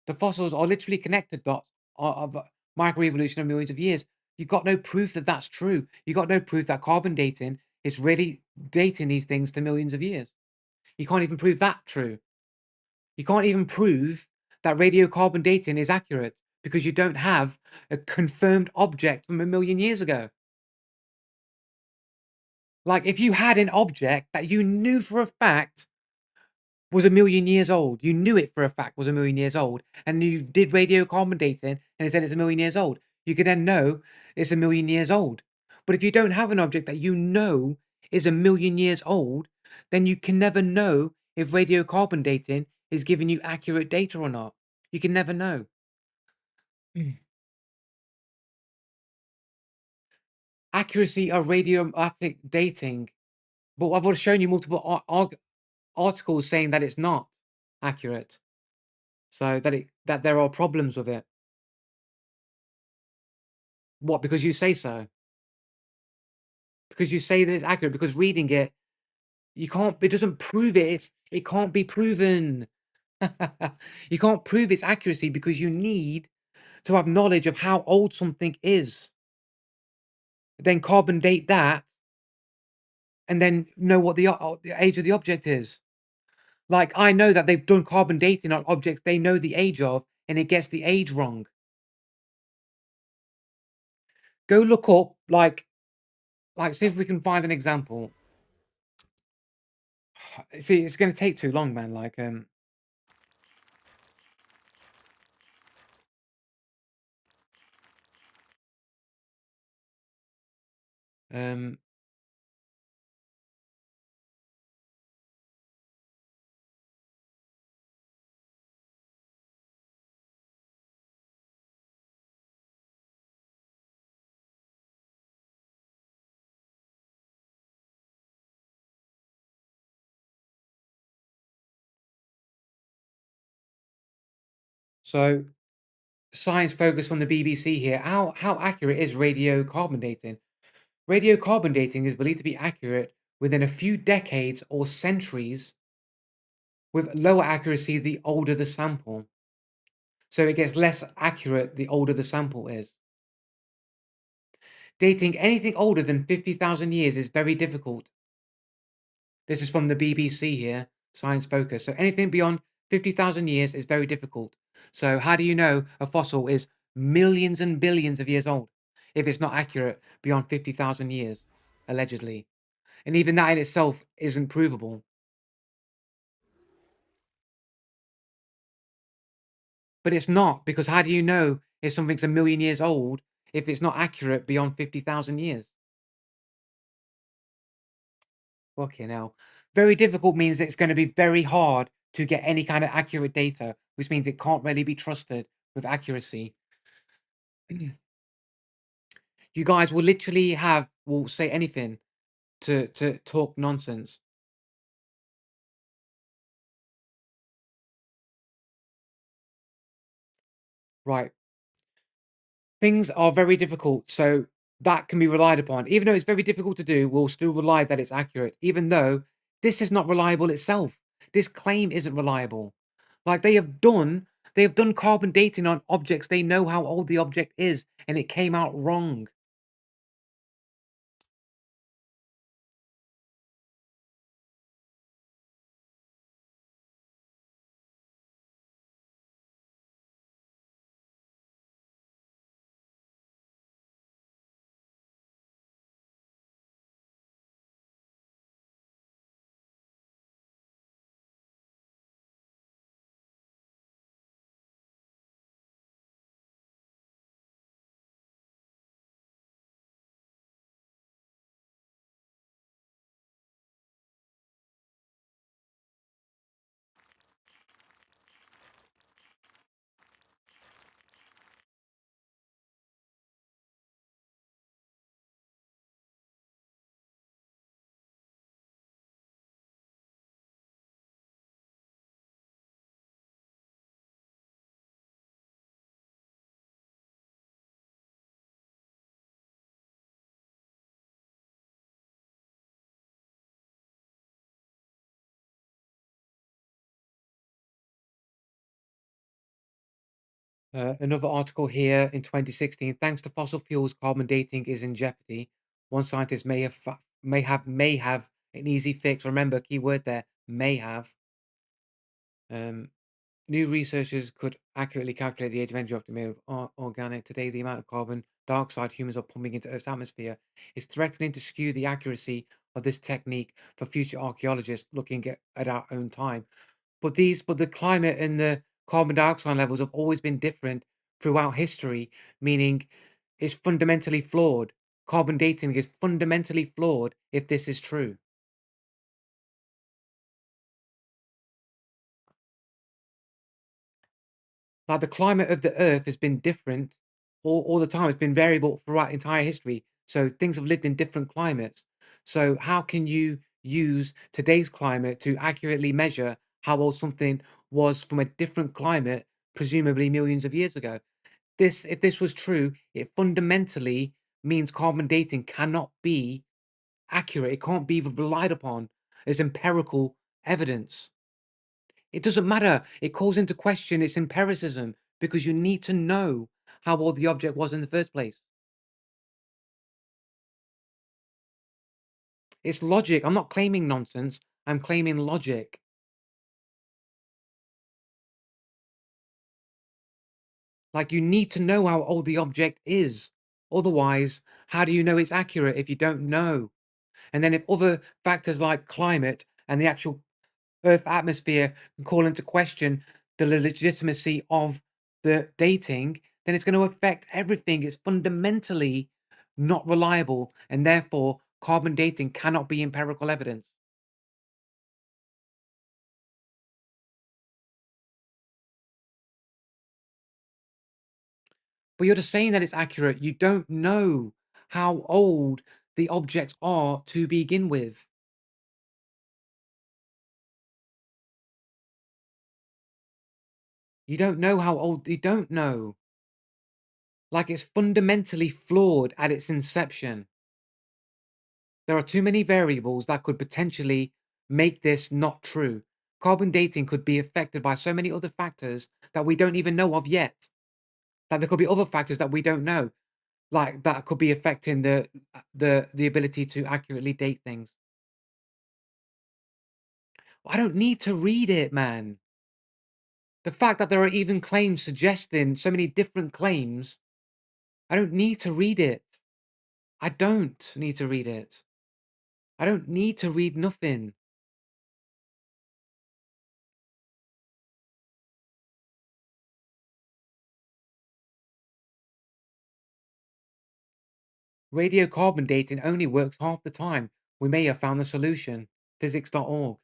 The fossils are literally connected dots of microevolution of millions of years. You've got no proof that that's true. You've got no proof that carbon dating is really dating these things to millions of years. You can't even prove that true. You can't even prove that radiocarbon dating is accurate because you don't have a confirmed object from a million years ago. Like if you had an object that you knew for a fact was a million years old, you knew it for a fact was a million years old, and you did radiocarbon dating and it said it's a million years old, you could then know it's a million years old. But if you don't have an object that you know is a million years old, then you can never know if radiocarbon dating is giving you accurate data or not. You can never know. Accuracy of radioactive dating, but I've already shown you multiple articles saying that it's not accurate. So that there are problems with it. What? Because you say so? Because you say that it's accurate? Because reading it, you can't. It doesn't prove it. It can't be proven. You can't prove its accuracy because you need to have knowledge of how old something is. Then carbon date that, and then know what the age of the object is. Like I know that they've done carbon dating on objects they know the age of, and it gets the age wrong. Go look up, like see if we can find an example. See, it's gonna take too long, man. Like, um, so science focus from the BBC here. How accurate is radiocarbon dating? Radiocarbon dating is believed to be accurate within a few decades or centuries, with lower accuracy the older the sample. So it gets less accurate the older the sample is. Dating anything older than 50,000 years is very difficult. This is from the BBC here, Science Focus. So anything beyond 50,000 years is very difficult. So how do you know a fossil is millions and billions of years old if it's not accurate beyond 50,000 years, allegedly? And even that in itself isn't provable. But it's not, because how do you know if something's a million years old if it's not accurate beyond 50,000 years? Fucking hell. Very difficult means it's going to be very hard to get any kind of accurate data, which means it can't really be trusted with accuracy. You guys will literally will say anything to talk nonsense. Right. Things are very difficult, so that can be relied upon. Even though it's very difficult to do, we'll still rely that it's accurate, even though this is not reliable itself. This claim isn't reliable. Like they have done carbon dating on objects. They know how old the object is, and it came out wrong. Another article here in 2016. Thanks to fossil fuels, carbon dating is in jeopardy. One scientist may have an easy fix. Remember, key word there, may have. Um, New researchers could accurately calculate the age of energy optimum of organic. Today, the amount of carbon dioxide humans are pumping into Earth's atmosphere is threatening to skew the accuracy of this technique for future archaeologists looking at our own time. But the climate and the carbon dioxide levels have always been different throughout history, meaning it's fundamentally flawed. Carbon dating is fundamentally flawed if this is true. Like the climate of the Earth has been different all the time. It's been variable throughout entire history. So things have lived in different climates. So how can you use today's climate to accurately measure how old something was from a different climate, presumably millions of years ago? If this was true, it fundamentally means carbon dating cannot be accurate. It can't be relied upon as empirical evidence. It doesn't matter. It calls into question its empiricism because you need to know how old the object was in the first place. It's logic. I'm not claiming nonsense. I'm claiming logic. Like you need to know how old the object is. Otherwise, how do you know it's accurate if you don't know? And then if other factors like climate and the actual Earth atmosphere can call into question the legitimacy of the dating, then it's going to affect everything. It's fundamentally not reliable, and therefore carbon dating cannot be empirical evidence. But you're just saying that it's accurate. You don't know how old the objects are to begin with. You don't know how old, you don't know. Like it's fundamentally flawed at its inception. There are too many variables that could potentially make this not true. Carbon dating could be affected by so many other factors that we don't even know of yet. That there could be other factors that we don't know, like that could be affecting the ability to accurately date things. I don't need to read it, man. The fact that there are even claims suggesting so many different claims, I don't need to read it. I don't need to read it. I don't need to read nothing. Radiocarbon dating only works half the time. We may have found the solution. Physics.org.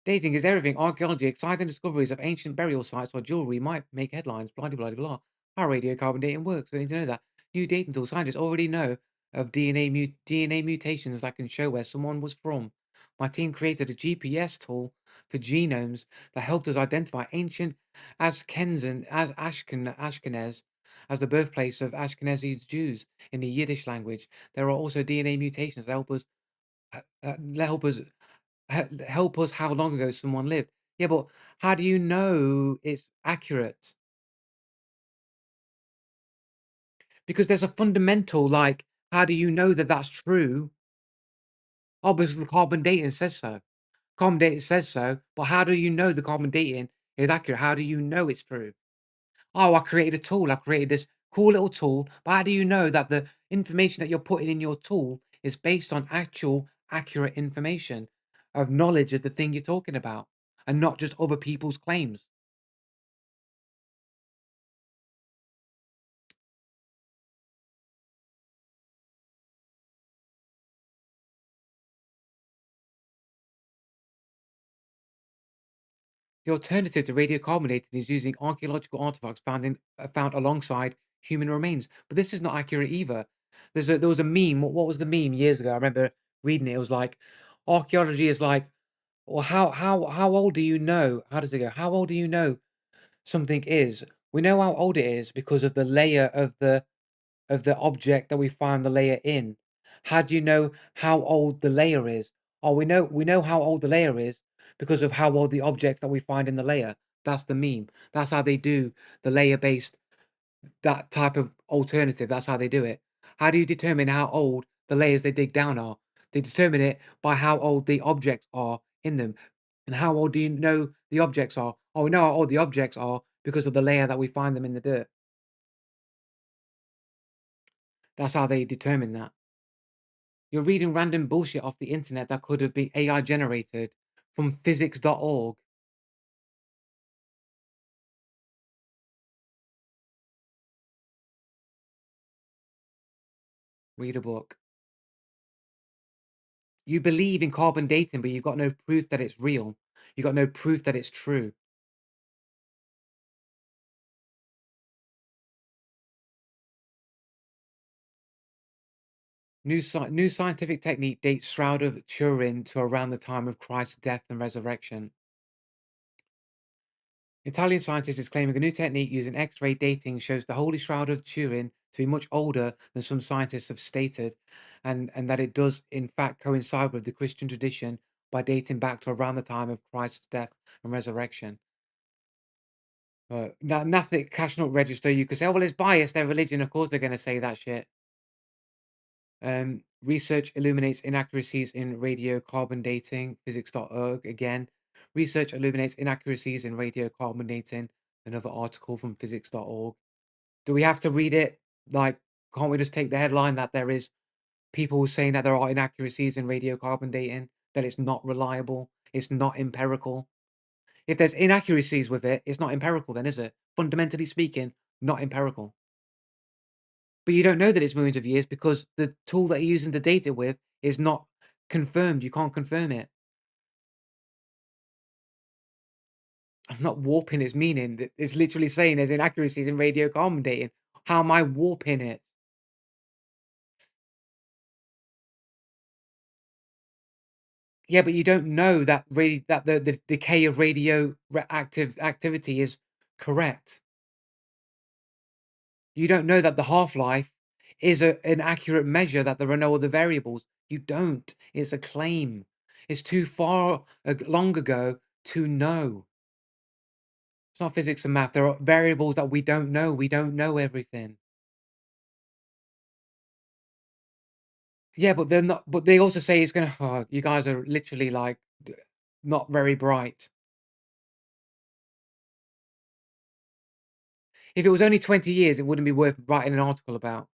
Dating is everything. Archaeology, exciting discoveries of ancient burial sites or jewelry might make headlines. Blah, blah, blah, blah. How radiocarbon dating works. We need to know that. New dating tools. Scientists already know of DNA mutations that can show where someone was from. My team created a GPS tool for genomes that helped us identify ancient Ashkenaz as the birthplace of Ashkenazi Jews in the Yiddish language. There are also DNA mutations that help us help us how long ago someone lived. Yeah, but how do you know it's accurate? Because there's a fundamental, like, how do you know that that's true? Oh, because the carbon dating says so. Carbon dating says so, but how do you know the carbon dating is accurate? How do you know it's true? Oh, I created a tool. I created this cool little tool, but how do you know that the information that you're putting in your tool is based on actual accurate information of knowledge of the thing you're talking about and not just other people's claims? The alternative to radiocarbonating is using archaeological artifacts found alongside human remains. But this is not accurate either. There was a meme. What was the meme years ago? I remember reading it. It was like archaeology is like, or how old do you know? How does it go? How old do you know something is? We know how old it is because of the layer of the object that we find the layer in. How do you know how old the layer is? Oh, we know how old the layer is because of how old the objects that we find in the layer. That's the meme. That's how they do the layer based that type of alternative. That's how they do it. How do you determine how old the layers they dig down are? They determine it by how old the objects are in them. And how old do you know the objects are? Oh, we know how old the objects are because of the layer that we find them in the dirt. That's how they determine that. You're reading random bullshit off the internet that could have been AI generated from physics.org. Read a book. You believe in carbon dating, but you've got no proof that it's real. You've got no proof that it's true. New scientific technique dates Shroud of Turin to around the time of Christ's death and resurrection. Italian scientist is claiming a new technique using X-ray dating shows the Holy Shroud of Turin to be much older than some scientists have stated, and that it does in fact coincide with the Christian tradition by dating back to around the time of Christ's death and resurrection. Nothing cash not register. You could say, oh well, it's biased. Their religion, of course, they're going to say that shit. Research illuminates inaccuracies in radiocarbon dating. Physics.org again. Research illuminates inaccuracies in radiocarbon dating. Another article from physics.org. Do we have to read it? Like, can't we just take the headline that there is people saying that there are inaccuracies in radiocarbon dating, that it's not reliable, it's not empirical? If there's inaccuracies with it, it's not empirical then, is it? Fundamentally speaking, not empirical. But you don't know that it's millions of years because the tool that you're using to date it with is not confirmed. You can't confirm it. I'm not warping its meaning. It's literally saying there's inaccuracies in radiocarbon dating. How am I warping it? Yeah, but you don't know that that the decay of radioactive activity is correct. You don't know that the half-life is an accurate measure, that there are no other variables. You don't. It's a claim. It's too far long ago to know. It's not physics and math. There are variables that we don't know. We don't know everything. Yeah, but they're not. But they also say it's gonna. Oh, you guys are literally like not very bright. If it was only 20 years, it wouldn't be worth writing an article about.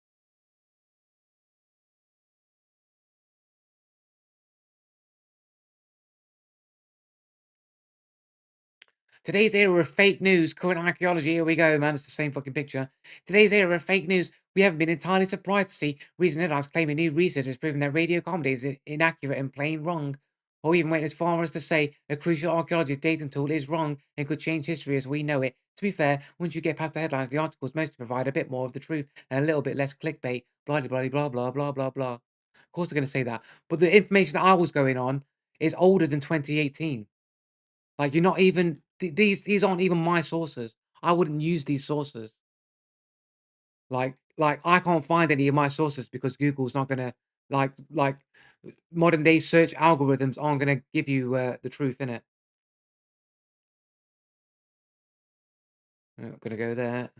Today's era of fake news, current archaeology, here we go, man. It's the same fucking picture. Today's era of fake news, we haven't been entirely surprised to see recent headlines claiming new research has proven that radio comedy is inaccurate and plain wrong, or even went as far as to say a crucial archaeology dating tool is wrong and could change history as we know it. To be fair, once you get past the headlines, the articles mostly provide a bit more of the truth and a little bit less clickbait, blah, blah, blah, blah, blah, blah, blah. Of course they're going to say that. But the information that I was going on is older than 2018. Like, you're not even these aren't even my sources. I wouldn't use these sources. Like I can't find any of my sources because Google's not gonna like modern day search algorithms aren't gonna give you the truth in it. I'm not gonna go there.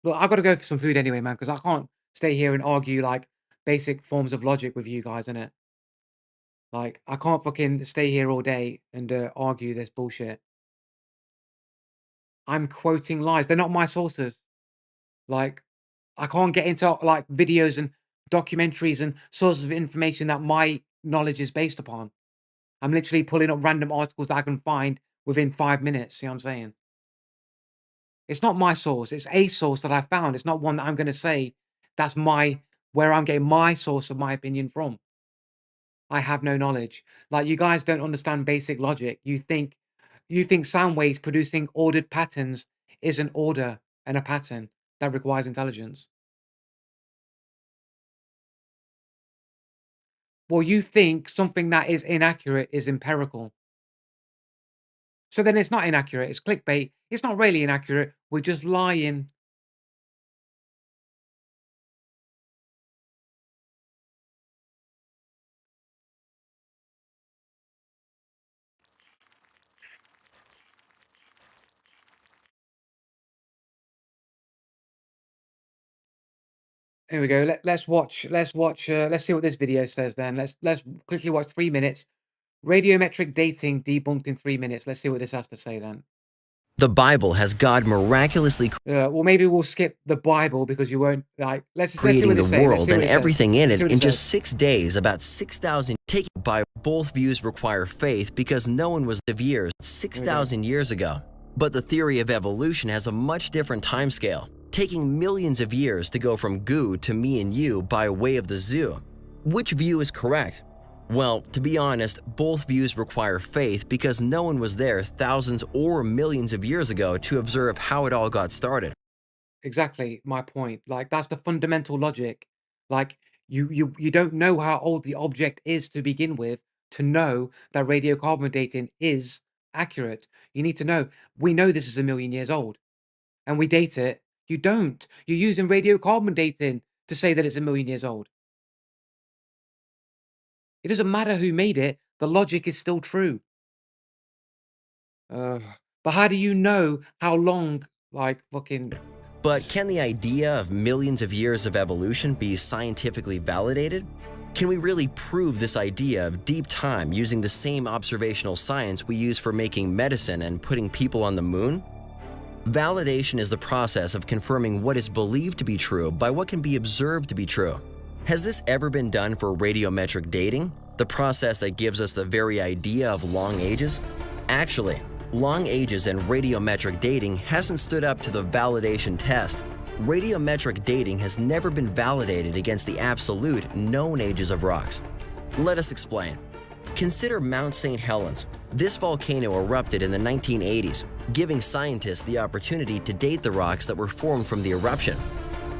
Look, I've got to go for some food anyway, man, because I can't stay here and argue like basic forms of logic with you guys in it. Like, I can't fucking stay here all day and argue this bullshit. I'm quoting lies. They're not my sources. Like, I can't get into like videos and documentaries and sources of information that my knowledge is based upon. I'm literally pulling up random articles that I can find within 5 minutes. You know what I'm saying? It's not my source. It's a source that I found. It's not one that I'm going to say that's where I'm getting my source of my opinion from. I have no knowledge. Like, you guys don't understand basic logic. You think sound waves producing ordered patterns is an order and a pattern that requires intelligence. Well, you think something that is inaccurate is empirical. So then it's not inaccurate. It's clickbait. It's not really inaccurate. We're just lying. Here we go. Let's watch. Let's see what this video says then. Let's quickly watch 3 minutes. Radiometric dating debunked in 3 minutes. Let's see what this has to say then. The Bible has God miraculously Well, maybe we'll skip the Bible because you won't like. Let's see creating what the they say. Let's world see what and it says. everything in Let's see it what in it says. just 6 days, about 6,000. Taken by both views require faith because no one was of years 6,000 years ago. But the theory of evolution has a much different timescale, taking millions of years to go from goo to me and you by way of the zoo. Which view is correct? Well, to be honest, both views require faith because no one was there thousands or millions of years ago to observe how it all got started. Exactly my point. Like, that's the fundamental logic. Like, you don't know how old the object is to begin with to know that radiocarbon dating is accurate. You need to know. We know this is 1,000,000 years old, and we date it. You don't. You're using radiocarbon dating to say that it's 1,000,000 years old. It doesn't matter who made it. The logic is still true. But how do you know how long? Like, fucking. But can the idea of millions of years of evolution be scientifically validated? Can we really prove this idea of deep time using the same observational science we use for making medicine and putting people on the moon? Validation is the process of confirming what is believed to be true by what can be observed to be true. Has this ever been done for radiometric dating, the process that gives us the very idea of long ages? Actually, long ages and radiometric dating hasn't stood up to the validation test. Radiometric dating has never been validated against the absolute known ages of rocks. Let us explain. Consider Mount St. Helens. This volcano erupted in the 1980s, giving scientists the opportunity to date the rocks that were formed from the eruption.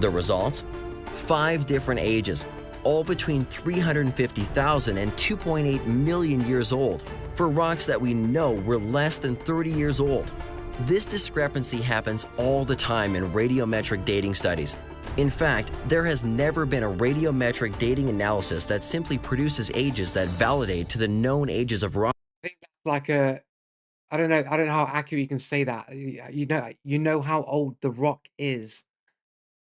The results? 5 different ages, all between 350,000 and 2.8 million years old, for rocks that we know were less than 30 years old. This discrepancy happens all the time in radiometric dating studies. In fact, there has never been a radiometric dating analysis that simply produces ages that validate to the known ages of rocks. I think that's like I don't know how accurate you can say that. You know how old the rock is.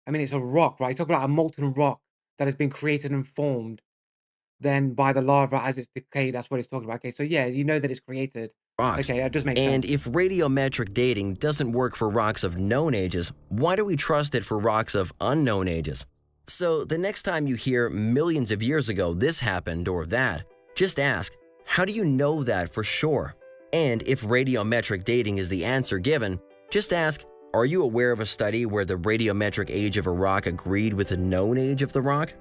I mean, it's a rock, right? Talk about a molten rock that has been created and formed then by the lava as it's decayed. That's what it's talking about. Okay, so yeah, you know that it's created. Okay, that does make And sense. if radiometric dating doesn't work for rocks of known ages, why do we trust it for rocks of unknown ages? So the next time you hear millions of years ago this happened or that, just ask, how do you know that for sure? And if radiometric dating is the answer given, just ask, are you aware of a study where the radiometric age of a rock agreed with the known age of the rock?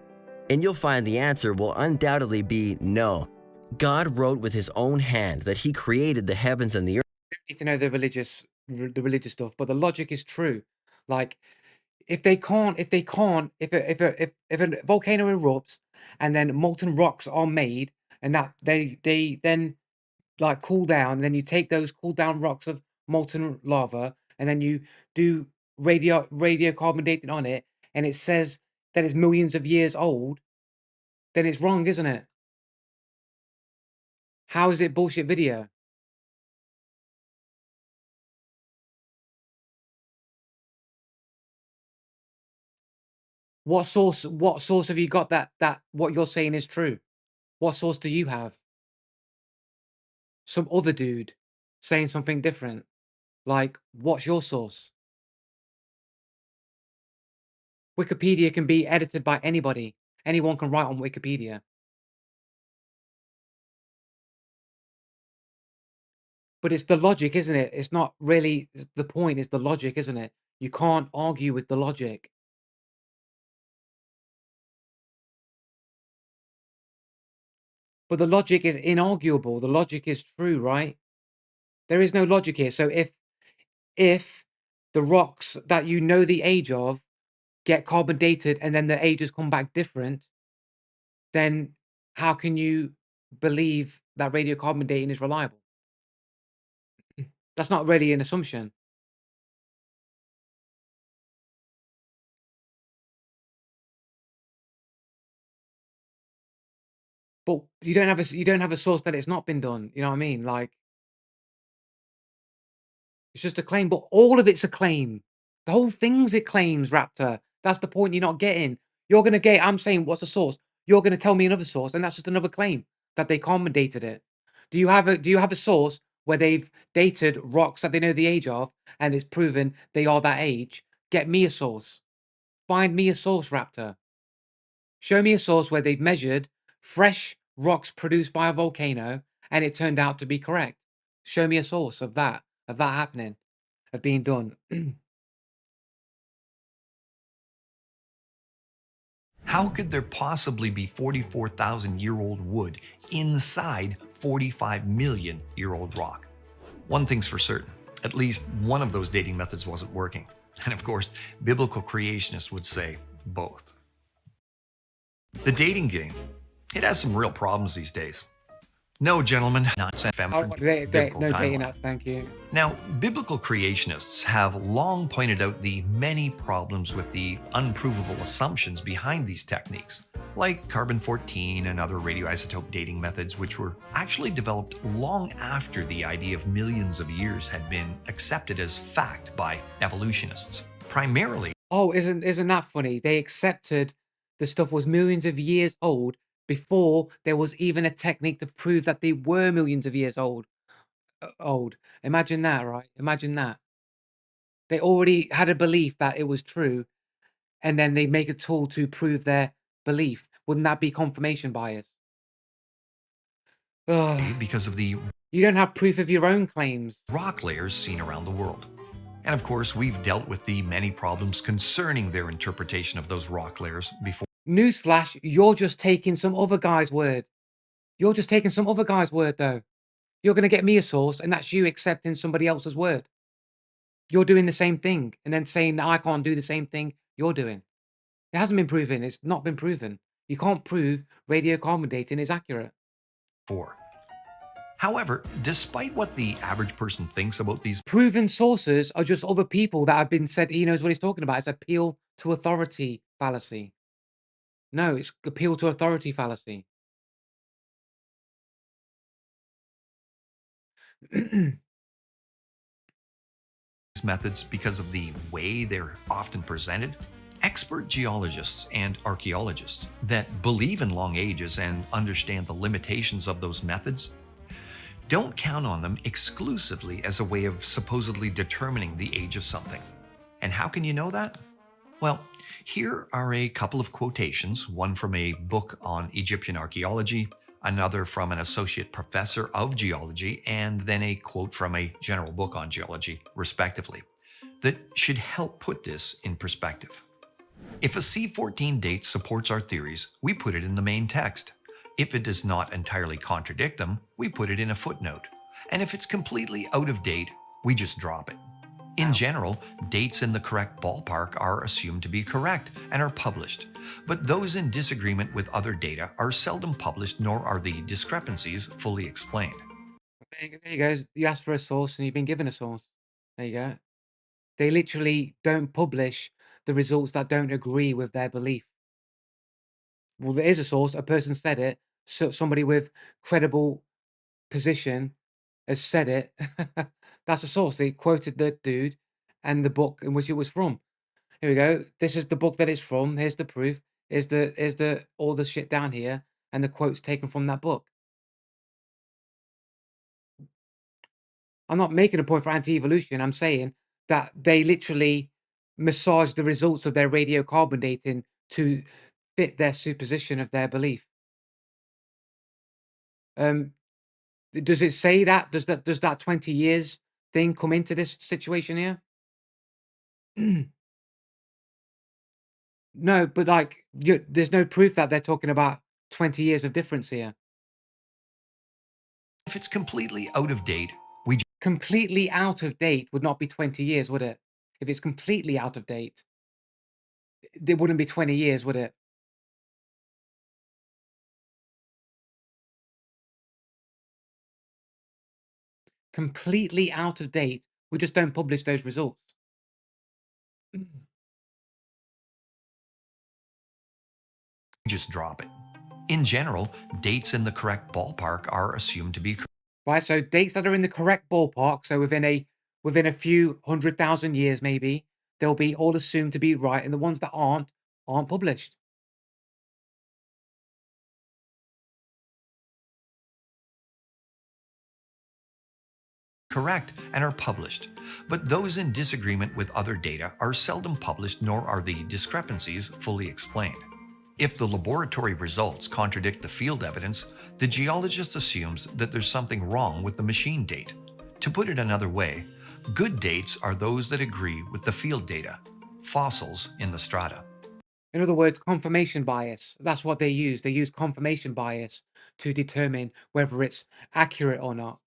And you'll find the answer will undoubtedly be no. God wrote with his own hand that he created the heavens and the earth. You don't need to know the religious stuff, but the logic is true. Like, if a volcano erupts and then molten rocks are made, and that they then like cool down, and then you take those cooled down rocks of molten lava, and then you do radiocarbon dating on it, and it says that it's millions of years old, then it's wrong, isn't it? How is it bullshit video? What source have you got that what you're saying is true? What source do you have? Some other dude saying something different. Like, what's your source? Wikipedia can be edited by anybody. Anyone can write on Wikipedia. But it's the logic, isn't it? It's not really the point, is the logic, isn't it? You can't argue with the logic. But the logic is inarguable. The logic is true, right? There is no logic here. So if the rocks that you know the age of get carbon dated and then the ages come back different, then how can you believe that radiocarbon dating is reliable? That's not really an assumption. But you don't have a source that it's not been done. You know what I mean? Like, it's just a claim, but all of it's a claim. The whole thing's it claims, Raptor. That's the point you're not getting. You're gonna get. I'm saying, what's the source? You're gonna tell me another source, and that's just another claim that they carbon dated it. Do you have a source where they've dated rocks that they know the age of, and it's proven they are that age? Get me a source. Find me a source, Raptor. Show me a source where they've measured fresh rocks produced by a volcano, and it turned out to be correct. Show me a source of that happening, of being done. How could there possibly be 44,000-year-old wood inside 45 million-year-old rock? One thing's for certain, at least one of those dating methods wasn't working. And of course, biblical creationists would say both. The dating game, it has some real problems these days. No, gentlemen, not No dating app, thank you. Now, biblical creationists have long pointed out the many problems with the unprovable assumptions behind these techniques, like carbon-14 and other radioisotope dating methods, which were actually developed long after the idea of millions of years had been accepted as fact by evolutionists. Primarily, oh, isn't that funny? They accepted the stuff was millions of years old before there was even a technique to prove that they were millions of years old. Imagine that, right? Imagine that. They already had a belief that it was true, and then they make a tool to prove their belief. Wouldn't that be confirmation bias? Ugh. because of the You don't have proof of your own claims. rock layers seen around the world. And of course, we've dealt with the many problems concerning their interpretation of those rock layers before. Newsflash, you're just taking some other guy's word. You're just taking some other guy's word, though. You're going to get me a source, and that's you accepting somebody else's word. You're doing the same thing, and then saying that I can't do the same thing you're doing. It hasn't been proven. It's not been proven. You can't prove radiocarbon dating is accurate. However, despite what the average person thinks about these Proven sources are just other people that have been said he knows what he's talking about. It's appeal to authority fallacy. No, it's appeal to authority fallacy. methods because of the way they're often presented, expert geologists and archaeologists that believe in long ages and understand the limitations of those methods don't count on them exclusively as a way of supposedly determining the age of something. And how can you know that? Well, here are a couple of quotations, one from a book on Egyptian archaeology, another from an associate professor of geology, and then a quote from a general book on geology, respectively, that should help put this in perspective. If a C14 date supports our theories, we put it in the main text. If it does not entirely contradict them, we put it in a footnote. And if it's completely out of date, we just drop it. In general, dates in the correct ballpark are assumed to be correct and are published, but those in disagreement with other data are seldom published, nor are the discrepancies fully explained. There you go. You asked for a source and you've been given a source. There you go. They literally don't publish the results that don't agree with their belief. Well, there is a source. A person said it. So somebody with credible position has said it. That's a source. They quoted the dude and the book in which it was from. Here we go. This is the book that it's from. Here's the proof. Here's the all the shit down here, and the quotes taken from that book. I'm not making a point for anti-evolution. I'm saying that they literally massage the results of their radiocarbon dating to fit their supposition of their belief. Does it say that? Does that 20 years thing come into this situation here? No, but like there's no proof that they're talking about 20 years of difference here. If it's completely out of date, Completely out of date would not be 20 years, would it? If it's completely out of date, it wouldn't be 20 years, would it? Completely out of date, we just don't publish those results. just drop it. In general, dates in the correct ballpark are assumed to be correct. Right, so dates that are in the correct ballpark, so within a few 100,000 years maybe, they'll be all assumed to be right, and the ones that aren't published. Correct and are published, but those in disagreement with other data are seldom published, nor are the discrepancies fully explained. If the laboratory results contradict the field evidence, the geologist assumes that there's something wrong with the machine date. To put it another way, good dates are those that agree with the field data, fossils in the strata. In other words, confirmation bias. That's what they use. They use confirmation bias to determine whether it's accurate or not.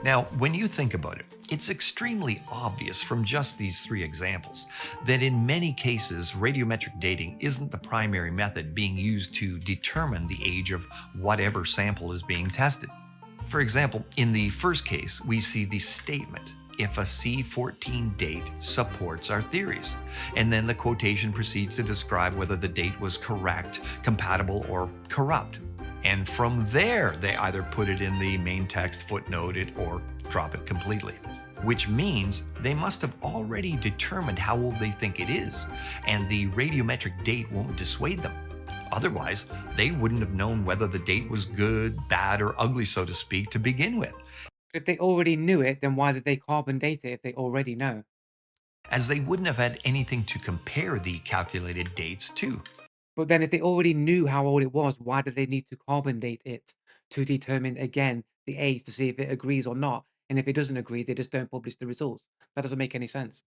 Now, when you think about it, it's extremely obvious from just these three examples that in many cases, radiometric dating isn't the primary method being used to determine the age of whatever sample is being tested. For example, in the first case, we see the statement, "If a C14 date supports our theories," and then the quotation proceeds to describe whether the date was correct, compatible, or corrupt. And from there, they either put it in the main text, footnote it, or drop it completely. Which means they must have already determined how old they think it is, and the radiometric date won't dissuade them. Otherwise, they wouldn't have known whether the date was good, bad, or ugly, so to speak, to begin with. If they already knew it, then why did they carbon date it if they already know? As they wouldn't have had anything to compare the calculated dates to. But then if they already knew how old it was, why do they need to carbon date it to determine again the age to see if it agrees or not? And if it doesn't agree, they just don't publish the results. That doesn't make any sense.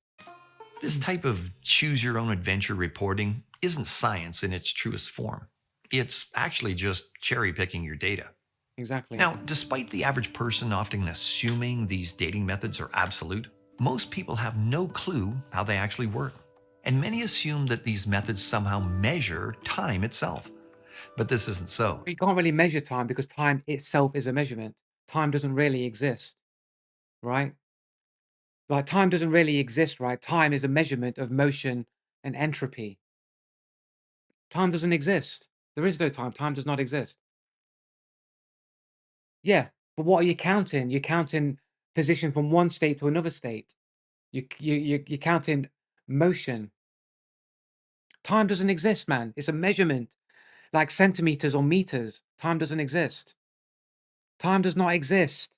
This type of choose your own adventure reporting isn't science in its truest form. It's actually just cherry picking your data. Exactly. Now, despite the average person often assuming these dating methods are absolute, most people have no clue how they actually work. And many assume that these methods somehow measure time itself. But this isn't so. You can't really measure time because time itself is a measurement. Time doesn't really exist, right? Like time doesn't really exist, right? Time is a measurement of motion and entropy. Time doesn't exist. There is no time. Time does not exist. Yeah, but what are you counting? You're counting position from one state to another state. You're counting motion. Time doesn't exist, man. It's a measurement, like centimeters or meters. Time doesn't exist. Time does not exist.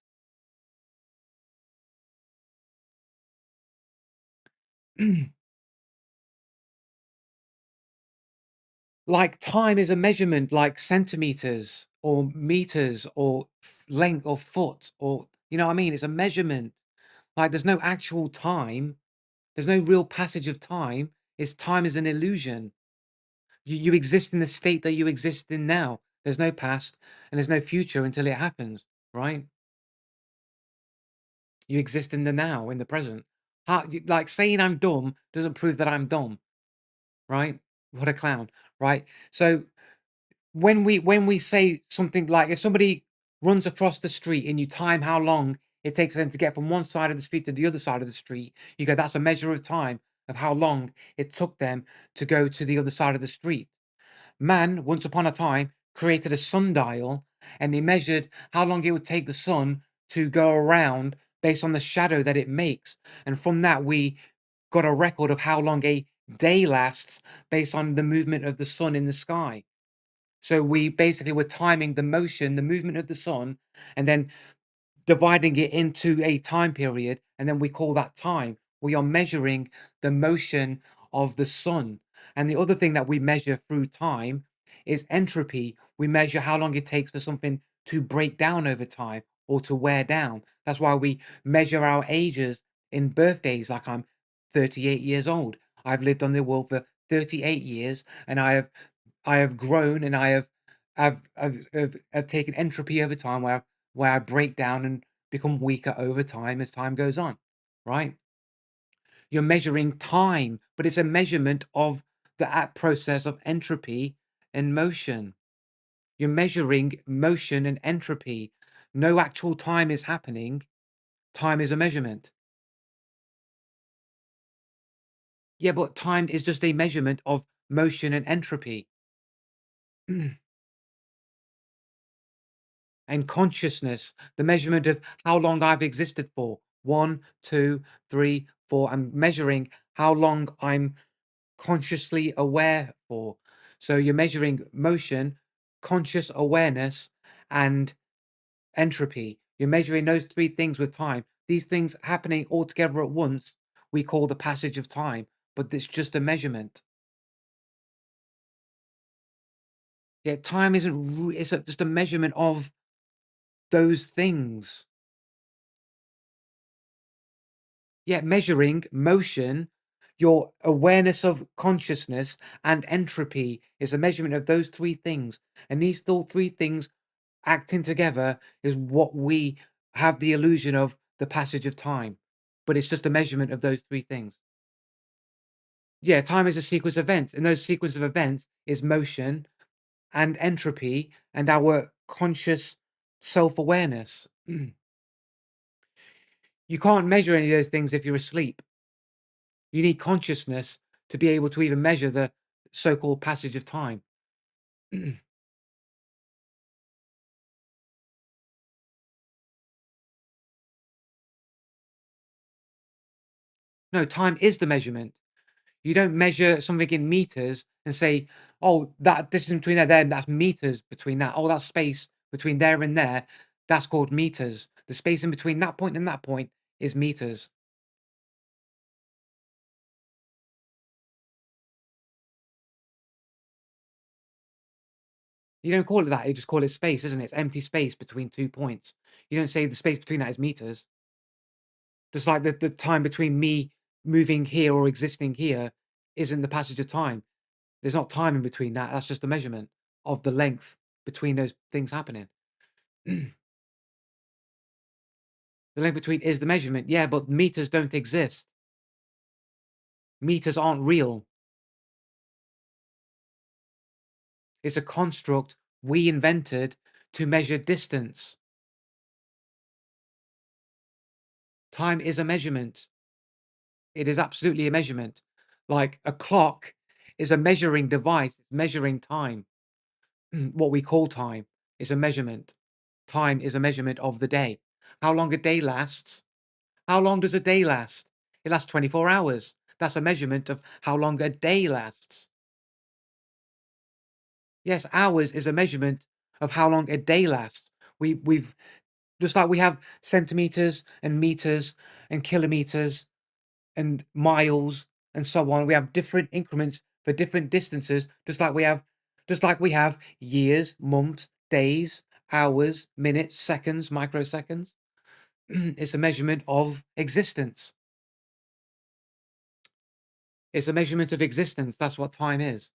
Like time is a measurement, like centimeters or meters or length or foot or, you know what I mean? It's a measurement. Like there's no actual time. There's no real passage of time. It's time is an illusion. You exist in the state that you exist in now. There's no past and there's no future until it happens, right? You exist in the now, in the present. Like saying I'm dumb doesn't prove that I'm dumb, right? What a clown, right? So when we say something like if somebody runs across the street and you time how long it takes them to get from one side of the street to the other side of the street, you go, that's a measure of time of how long it took them to go to the other side of the street. Man, once upon a time, created a sundial and he measured how long it would take the sun to go around based on the shadow that it makes. And from that, we got a record of how long a day lasts based on the movement of the sun in the sky. So we basically were timing the motion, the movement of the sun, and then dividing it into a time period, and then we call that time. We are measuring the motion of the sun. And the other thing that we measure through time is entropy. We measure how long it takes for something to break down over time or to wear down. That's why we measure our ages in birthdays, like I'm 38 years old. I've lived on the world for 38 years and I have grown and I've taken entropy over time where I break down and become weaker over time as time goes on, right? You're measuring time, but it's a measurement of the process of entropy and motion. You're measuring motion and entropy. No actual time is happening. Time is a measurement. Yeah, but time is just a measurement of motion and entropy. And consciousness, the measurement of how long I've existed for. 1, 2, 3, 4. I'm measuring how long I'm consciously aware for. So you're measuring motion, conscious awareness, and entropy. You're measuring those three things with time. These things happening all together at once, we call the passage of time, but it's just a measurement. Yeah, time isn't, just a measurement of those things. Yeah, measuring motion, your awareness of consciousness, and entropy is a measurement of those three things. And these still three things acting together is what we have the illusion of the passage of time. But it's just a measurement of those three things. Yeah, time is a sequence of events, and those sequence of events is motion and entropy and our conscious self-awareness. You can't measure any of those things if you're asleep. You need consciousness to be able to even measure the so-called passage of time. No, time is the measurement. You don't measure something in meters and say, oh, that distance between there, there, that's meters between that. Oh, that space between there and there, that's called meters. The space in between that point and that point is meters. You don't call it that, you just call it space, isn't it? It's empty space between 2 points. You don't say the space between that is meters. Just like the time between me moving here or existing here isn't the passage of time. There's not time in between that. That's just a measurement of the length between those things happening. The length between is the measurement. Yeah, but meters don't exist. Meters aren't real. It's a construct we invented to measure distance. Time is a measurement. It is absolutely a measurement. Like a clock is a measuring device, it's measuring time. What we call time is a measurement. Time is a measurement of the day. How long a day lasts. How long does a day last? It lasts 24 hours. That's a measurement of how long a day lasts. Yes, hours is a measurement of how long a day lasts. We've just like we have centimeters and meters and kilometers and miles and so on. We have different increments for different distances, just like we have years, months, days, hours, minutes, seconds, microseconds. It's a measurement of existence. It's a measurement of existence. That's what time is.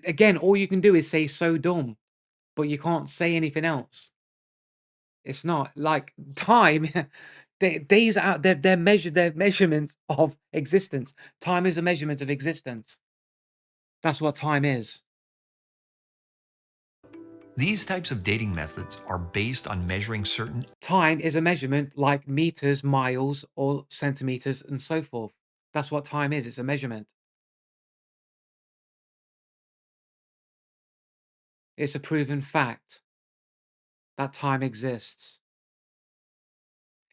Again, all you can do is say so dumb, but you can't say anything else. It's not like time. Days out. They're measured. They're measurements of existence. Time is a measurement of existence. That's what time is. These types of dating methods are based on measuring certain Time is a measurement like meters, miles, or centimeters, and so forth. That's what time is. It's a measurement. It's a proven fact that time exists.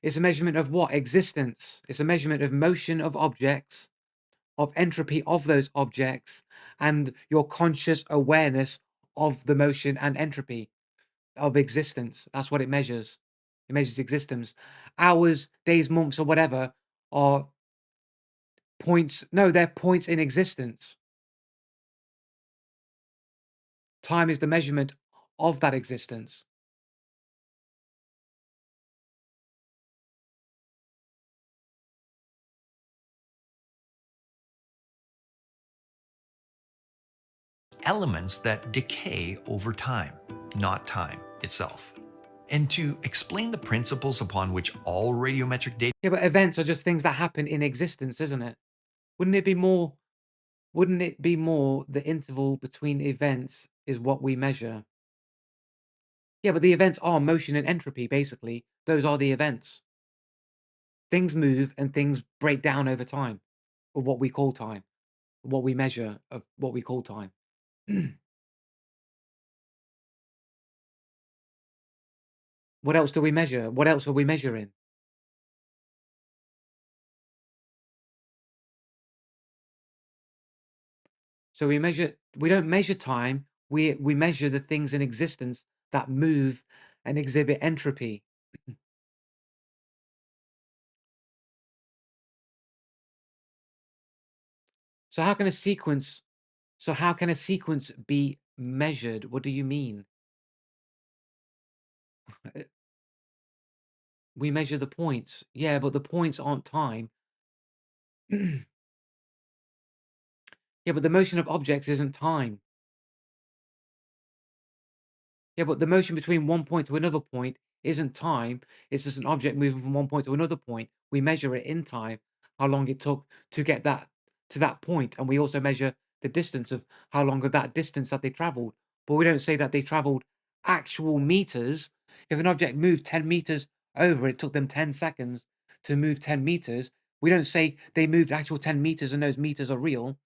It's a measurement of what? Existence. It's a measurement of motion of objects, of entropy of those objects, and your conscious awareness of the motion and entropy of existence. That's what it measures. It measures existence. Hours, days, months, or whatever are points. No, they're points in existence. Time is the measurement of that existence. elements that decay over time, not time itself. And to explain the principles upon which all radiometric dating Yeah, but events are just things that happen in existence, isn't it? Wouldn't it be more? Wouldn't it be more the interval between events is what we measure? Yeah, but the events are motion and entropy, basically. Those are the events. Things move and things break down over time, or what we call time, what we measure of what we call time. What else do we measure? What else are we measuring? So we don't measure time, we measure the things in existence that move and exhibit entropy. So how can a sequence be measured? What do you mean? We measure the points. Yeah, but the points aren't time. Yeah, but the motion of objects isn't time. Yeah, but the motion between one point to another point isn't time. It's just an object moving from one point to another point. We measure it in time, how long it took to get that to that point, and we also measure the distance of how long of that distance that they traveled. But we don't say that they traveled actual meters. If an object moved 10 meters over, it took them 10 seconds to move 10 meters. We don't say they moved actual 10 meters and those meters are real.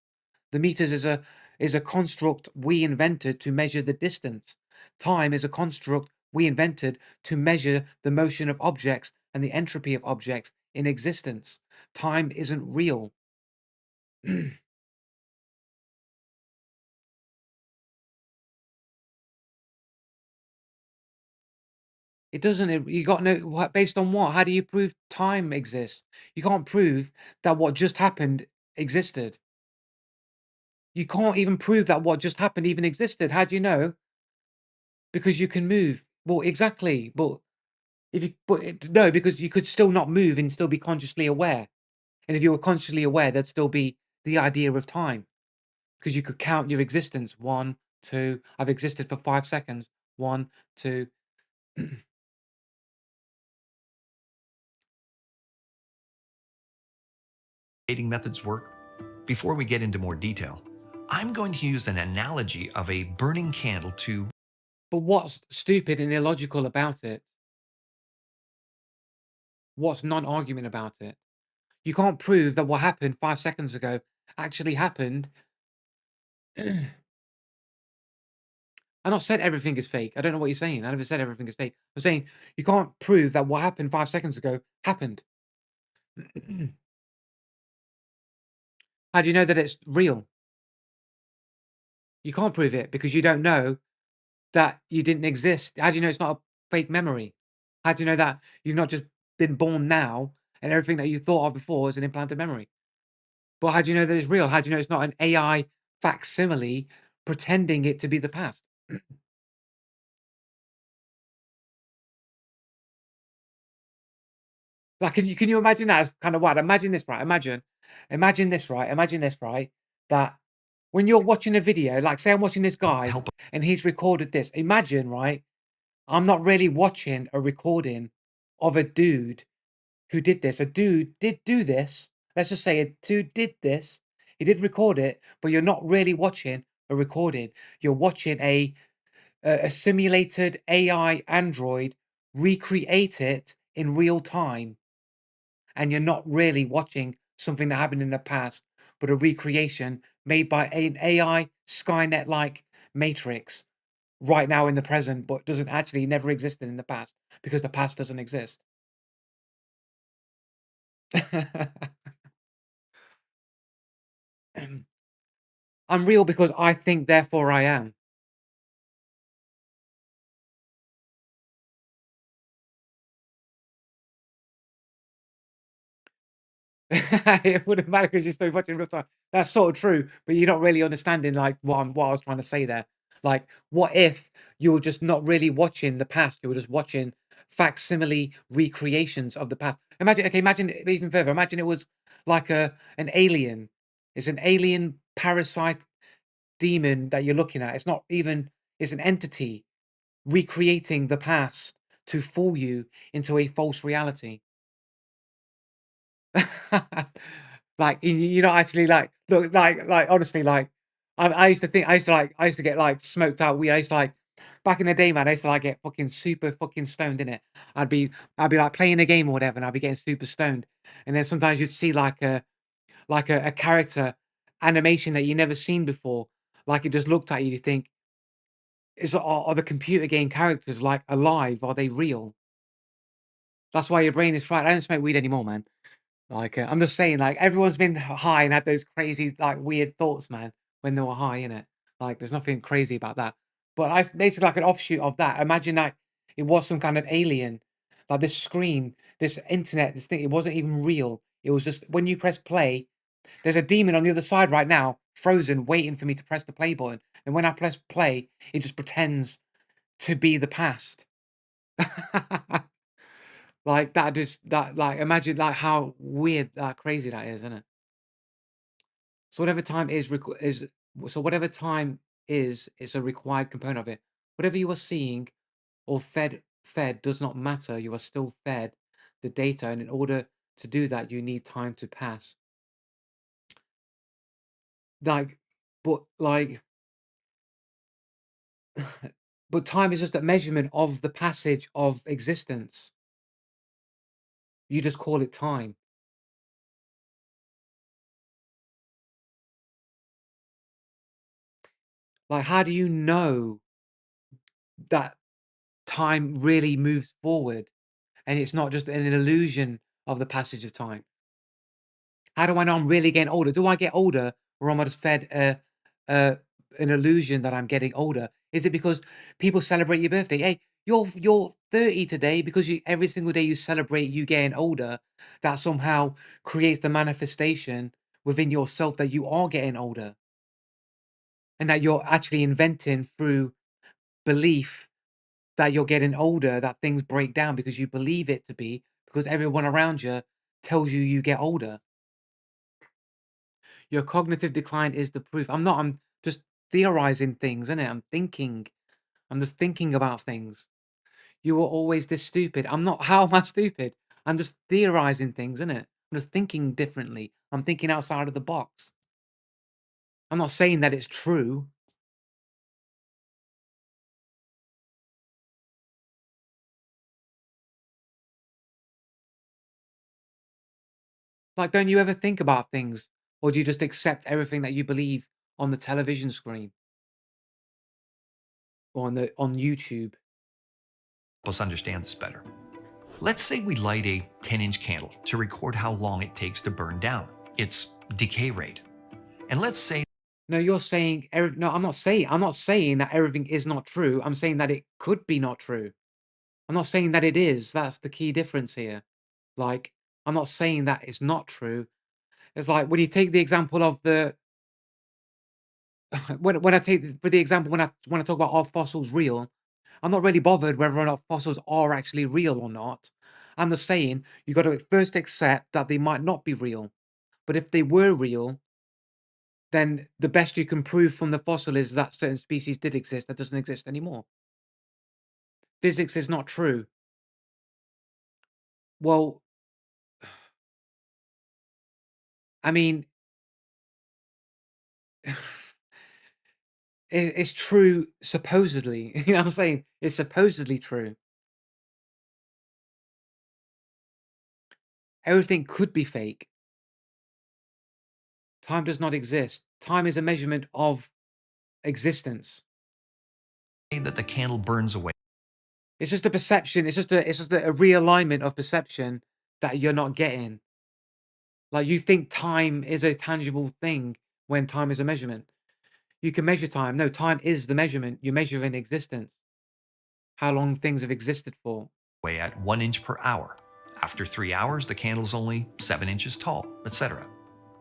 The meters is a construct we invented to measure the distance. Time is a construct we invented to measure the motion of objects and the entropy of objects in existence. Time isn't real. It doesn't. You got no. Based on what? How do you prove time exists? You can't prove that what just happened existed. You can't even prove that what just happened even existed. How do you know? Because you can move. Well, exactly. But no, because you could still not move and still be consciously aware. And if you were consciously aware, there'd still be the idea of time. Because you could count your existence. 1, 2. I've existed for 5 seconds. 1, 2. dating methods work? Before we get into more detail, I'm going to use an analogy of a burning candle to But what's stupid and illogical about it? What's non-argument about it? You can't prove that what happened 5 seconds ago actually happened. I not said everything is fake. I don't know what you're saying. I never said everything is fake. I'm saying you can't prove that what happened 5 seconds ago happened. How do you know that it's real? You can't prove it because you don't know that you didn't exist. How do you know it's not a fake memory? How do you know that you've not just been born now and everything that you thought of before is an implanted memory? But how do you know that it's real? How do you know it's not an AI facsimile pretending it to be the past. Like, can you imagine that as kind of wild? Imagine this, right? Imagine this, right? Imagine this, right? That when you're watching a video, like say I'm watching this guy Help. and he's recorded this. Imagine, right? I'm not really watching a recording of a dude who did this. A dude did do this. Let's just say a dude did this. He did record it, but you're not really watching a recording. You're watching a simulated AI android recreate it in real time, and you're not really watching something that happened in the past, but a recreation made by an AI Skynet-like matrix right now in the present, but doesn't actually never existed in the past because the past doesn't exist. I'm real because I think, therefore I am. It wouldn't matter because you're still watching real time. That's sort of true, but you're not really understanding like what I was trying to say there. Like, what if you were just not really watching the past? You were just watching facsimile recreations of the past. Imagine, okay, imagine even further. Imagine it was like an alien. It's an alien parasite demon that you're looking at. It's not even. It's an entity recreating the past to fool you into a false reality. Like you not actually like look like honestly like I used to think I used to get like smoked out weed. I used to like back in the day, man. I used to like get fucking super fucking stoned in it. I'd be like playing a game or whatever, and I'd be getting super stoned. And then sometimes you'd see like a character animation that you never seen before. Like it just looked at you. You think, are the computer game characters like alive? Are they real? That's why your brain is fried. I don't smoke weed anymore, man. Like, I'm just saying, like, everyone's been high and had those crazy, like, weird thoughts, man, when they were high, innit? Like, there's nothing crazy about that. But I basically like an offshoot of that. Imagine that it was some kind of alien, like this screen, this internet, this thing. It wasn't even real. It was just when you press play, there's a demon on the other side right now, frozen, waiting for me to press the play button. And when I press play, it just pretends to be the past. Like that just that like imagine like how weird crazy that is, isn't it? So whatever time is so whatever time is a required component of it. Whatever you are seeing or fed does not matter. You are still fed the data, and in order to do that, you need time to pass. Like, but like, but time is just a measurement of the passage of existence. You just call it time. Like, how do you know that time really moves forward and it's not just an illusion of the passage of time? How do I know I'm really getting older? Do I get older, or am I just fed a an illusion that I'm getting older? Is it because people celebrate your birthday? Hey, you're 30 today because you every single day you celebrate you getting older. That somehow creates the manifestation within yourself that you are getting older, and that you're actually inventing through belief that you're getting older, that things break down because you believe it to be, because everyone around you tells you you get older. Your cognitive decline is the proof. I'm just theorizing things, innit? I'm thinking. I'm just thinking about things. You were always this stupid. I'm not. How am I stupid? I'm just theorizing things, innit? I'm just thinking differently. I'm thinking outside of the box. I'm not saying that it's true. Like, don't you ever think about things? Or do you just accept everything that you believe on the television screen? Or on YouTube? Help us understand this better. Let's say we light a 10-inch candle to record how long it takes to burn down, its decay rate. And let's say No, you're saying no, I'm not saying that everything is not true. I'm saying that it could be not true. I'm not saying that it is. That's the key difference here. Like, I'm not saying that it's not true. It's like when you take the example of when I take for the example, when I talk about are fossils real, I'm not really bothered whether or not fossils are actually real or not. I'm just saying you got to first accept that they might not be real. But if they were real, then the best you can prove from the fossil is that certain species did exist that doesn't exist anymore. Physics is not true. Well, I mean, it's true supposedly. You know what I'm saying? It's supposedly true. Everything could be fake. Time does not exist. Time is a measurement of existence. That the candle burns away. It's just a perception. It's just a realignment of perception that you're not getting. Like you think time is a tangible thing when time is a measurement. You can measure time. No, time is the measurement. You measure in existence. How long things have existed for. At 1 inch per hour. After 3 hours, the candle's only 7 inches tall, etc.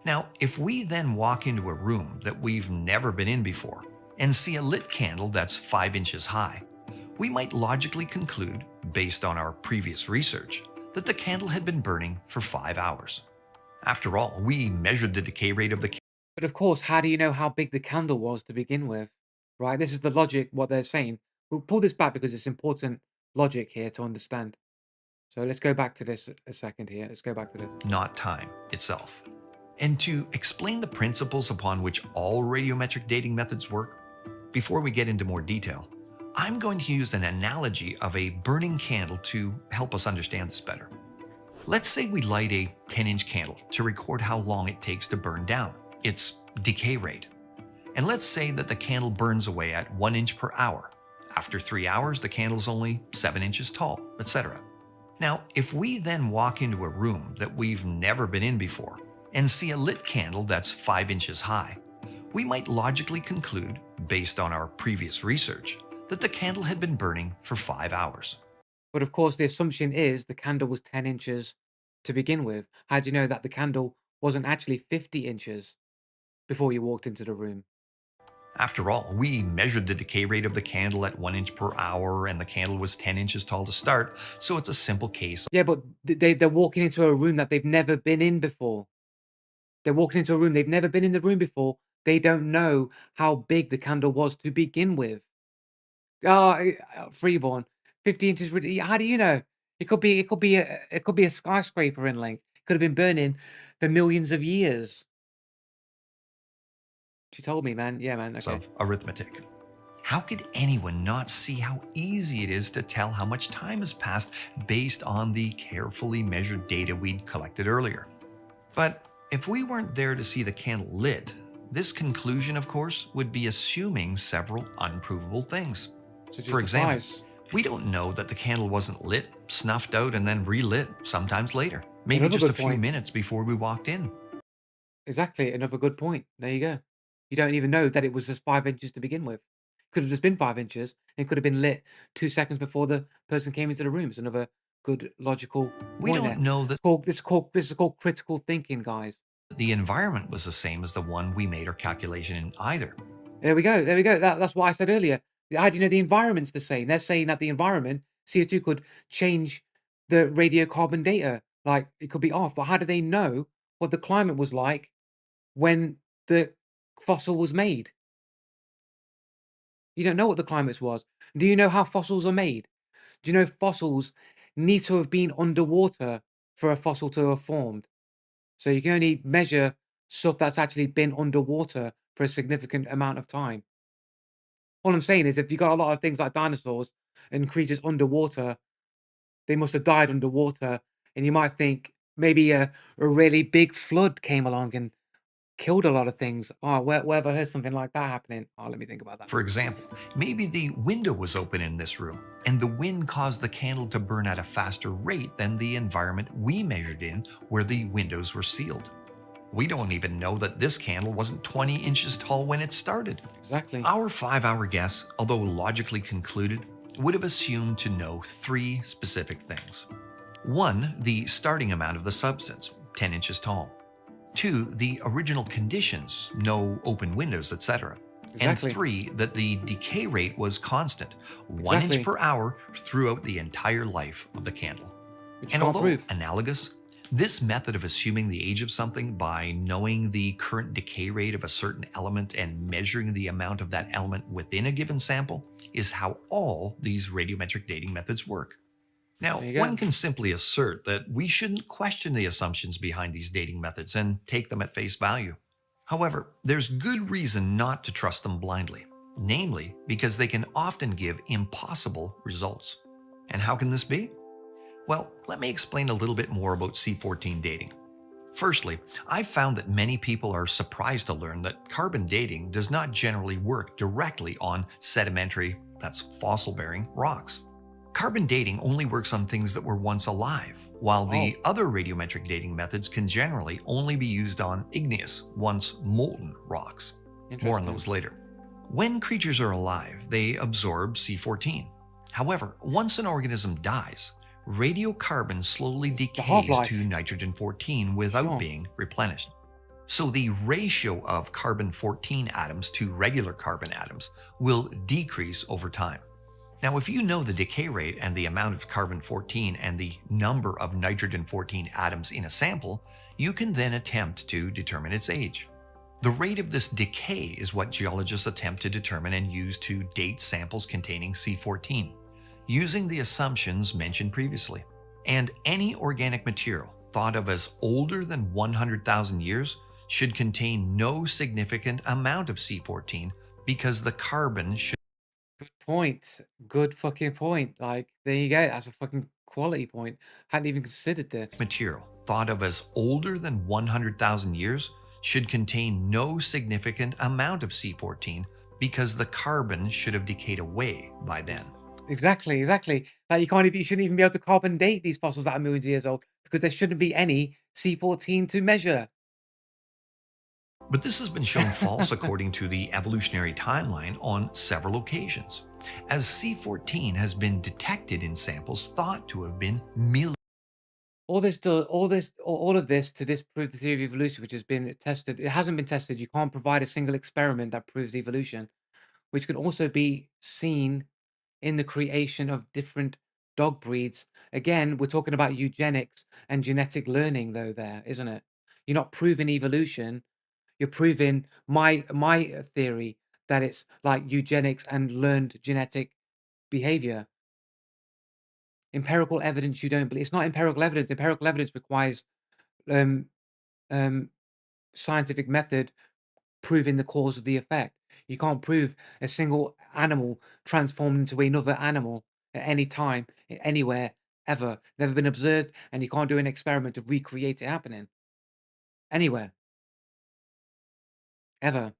Now, if we then walk into a room that we've never been in before and see a lit candle that's 5 inches high, we might logically conclude, based on our previous research, that the candle had been burning for 5 hours. After all, we measured the decay rate of the candle. But of course, how do you know how big the candle was to begin with? Right? This is the logic, what they're saying. We'll pull this back because it's important logic here to understand. So let's go back to this a second here. Let's go back to this. Not time itself. And to explain the principles upon which all radiometric dating methods work, before we get into more detail, I'm going to use an analogy of a burning candle to help us understand this better. Let's say we light a 10-inch candle to record how long it takes to burn down, its decay rate. And let's say that the candle burns away at 1 inch per hour. After 3 hours, the candle's only 7 inches tall, etc. Now, if we then walk into a room that we've never been in before and see a lit candle that's 5 inches high, we might logically conclude, based on our previous research, that the candle had been burning for 5 hours. But of course, the assumption is the candle was 10 inches to begin with. How do you know that the candle wasn't actually 50 inches before you walked into the room? After all, we measured the decay rate of the candle at 1 inch per hour and the candle was 10 inches tall to start, so it's a simple case. Yeah, but they're walking into a room that they've never been in before. They're walking into a room, they've never been in the room before. They don't know how big the candle was to begin with. Freeborn, 50 inches. How do you know? It could be a skyscraper in length. It could have been burning for millions of years. She told me, man. Yeah, man. Okay. Of arithmetic. How could anyone not see how easy it is to tell how much time has passed based on the carefully measured data we'd collected earlier? But if we weren't there to see the candle lit, this conclusion, of course, would be assuming several unprovable things. For example, we don't know that the candle wasn't lit, snuffed out, and then relit sometimes later. Maybe just a few minutes before we walked in. Exactly. Another good point. There you go. You don't even know that it was just 5 inches to begin with. Could have just been 5 inches and could have been lit 2 seconds before the person came into the room. It's another good logical We point don't there. know that This is called critical thinking, guys. the environment was the same as the one we made our calculation in either. There we go. There we go. That's what I said earlier. How do you know the environment's the same? They're saying that the environment, CO2, could change the radiocarbon data. Like, it could be off. But how do they know what the climate was like when the fossil was made? You don't know what the climate was. Do you know how fossils are made? Do you know fossils need to have been underwater for a fossil to have formed? So you can only measure stuff that's actually been underwater for a significant amount of time. All I'm saying is if you got a lot of things like dinosaurs and creatures underwater, they must have died underwater. And you might think maybe a really big flood came along and killed a lot of things. Oh, where have I heard something like that happening? Oh, let me think about that. For example, maybe the window was open in this room, and the wind caused the candle to burn at a faster rate than the environment we measured in where the windows were sealed. We don't even know that this candle wasn't 20 inches tall when it started. Exactly. Our 5-hour guess, although logically concluded, would have assumed to know 3 specific things. 1, the starting amount of the substance, 10 inches tall. 2, the original conditions, no open windows, etc. Exactly. And 3, that the decay rate was constant, 1 Exactly. inch per hour throughout the entire life of the candle. Which you And can't although prove. analogous, this method of assuming the age of something by knowing the current decay rate of a certain element and measuring the amount of that element within a given sample is how all these radiometric dating methods work. Now, There you one go. can simply assert that we shouldn't question the assumptions behind these dating methods and take them at face value. However, there's good reason not to trust them blindly, namely because they can often give impossible results. And how can this be? Well, let me explain a little bit more about C14 dating. Firstly, I've found that many people are surprised to learn that carbon dating does not generally work directly on sedimentary, that's fossil-bearing, rocks. Carbon dating only works on things that were once alive, while the other radiometric dating methods can generally only be used on igneous, once molten rocks. More on those later. When creatures are alive, they absorb C14. However, once an organism dies, radiocarbon slowly decays half-life. to nitrogen-14 without being replenished. So the ratio of carbon-14 atoms to regular carbon atoms will decrease over time. Now, if you know the decay rate and the amount of carbon-14 and the number of nitrogen-14 atoms in a sample, you can then attempt to determine its age. The rate of this decay is what geologists attempt to determine and use to date samples containing C14, using the assumptions mentioned previously. And any organic material thought of as older than 100,000 years should contain no significant amount of C14 because the carbon should Good point. Good fucking point. Like, there you go. That's a fucking quality point. Hadn't even considered this. material thought of as older than 100,000 years should contain no significant amount of C14 because the carbon should have decayed away by then. Exactly. Like, you shouldn't even be able to carbon date these fossils that are millions of years old because there shouldn't be any C14 to measure. But this has been shown false according to the evolutionary timeline on several occasions, as C14 has been detected in samples thought to have been millions All of this to disprove the theory of evolution, which has been tested. It hasn't been tested. You can't provide a single experiment that proves evolution, which can also be seen in the creation of different dog breeds. Again, we're talking about eugenics and genetic learning, though, there, isn't it? You're not proving evolution. You're proving my theory that it's like eugenics and learned genetic behavior. Empirical evidence you don't believe. It's not empirical evidence. Empirical evidence requires um, um, scientific method proving the cause of the effect. You can't prove a single animal transformed into another animal at any time, anywhere, ever. Never been observed, and you can't do an experiment to recreate it happening anywhere, ever.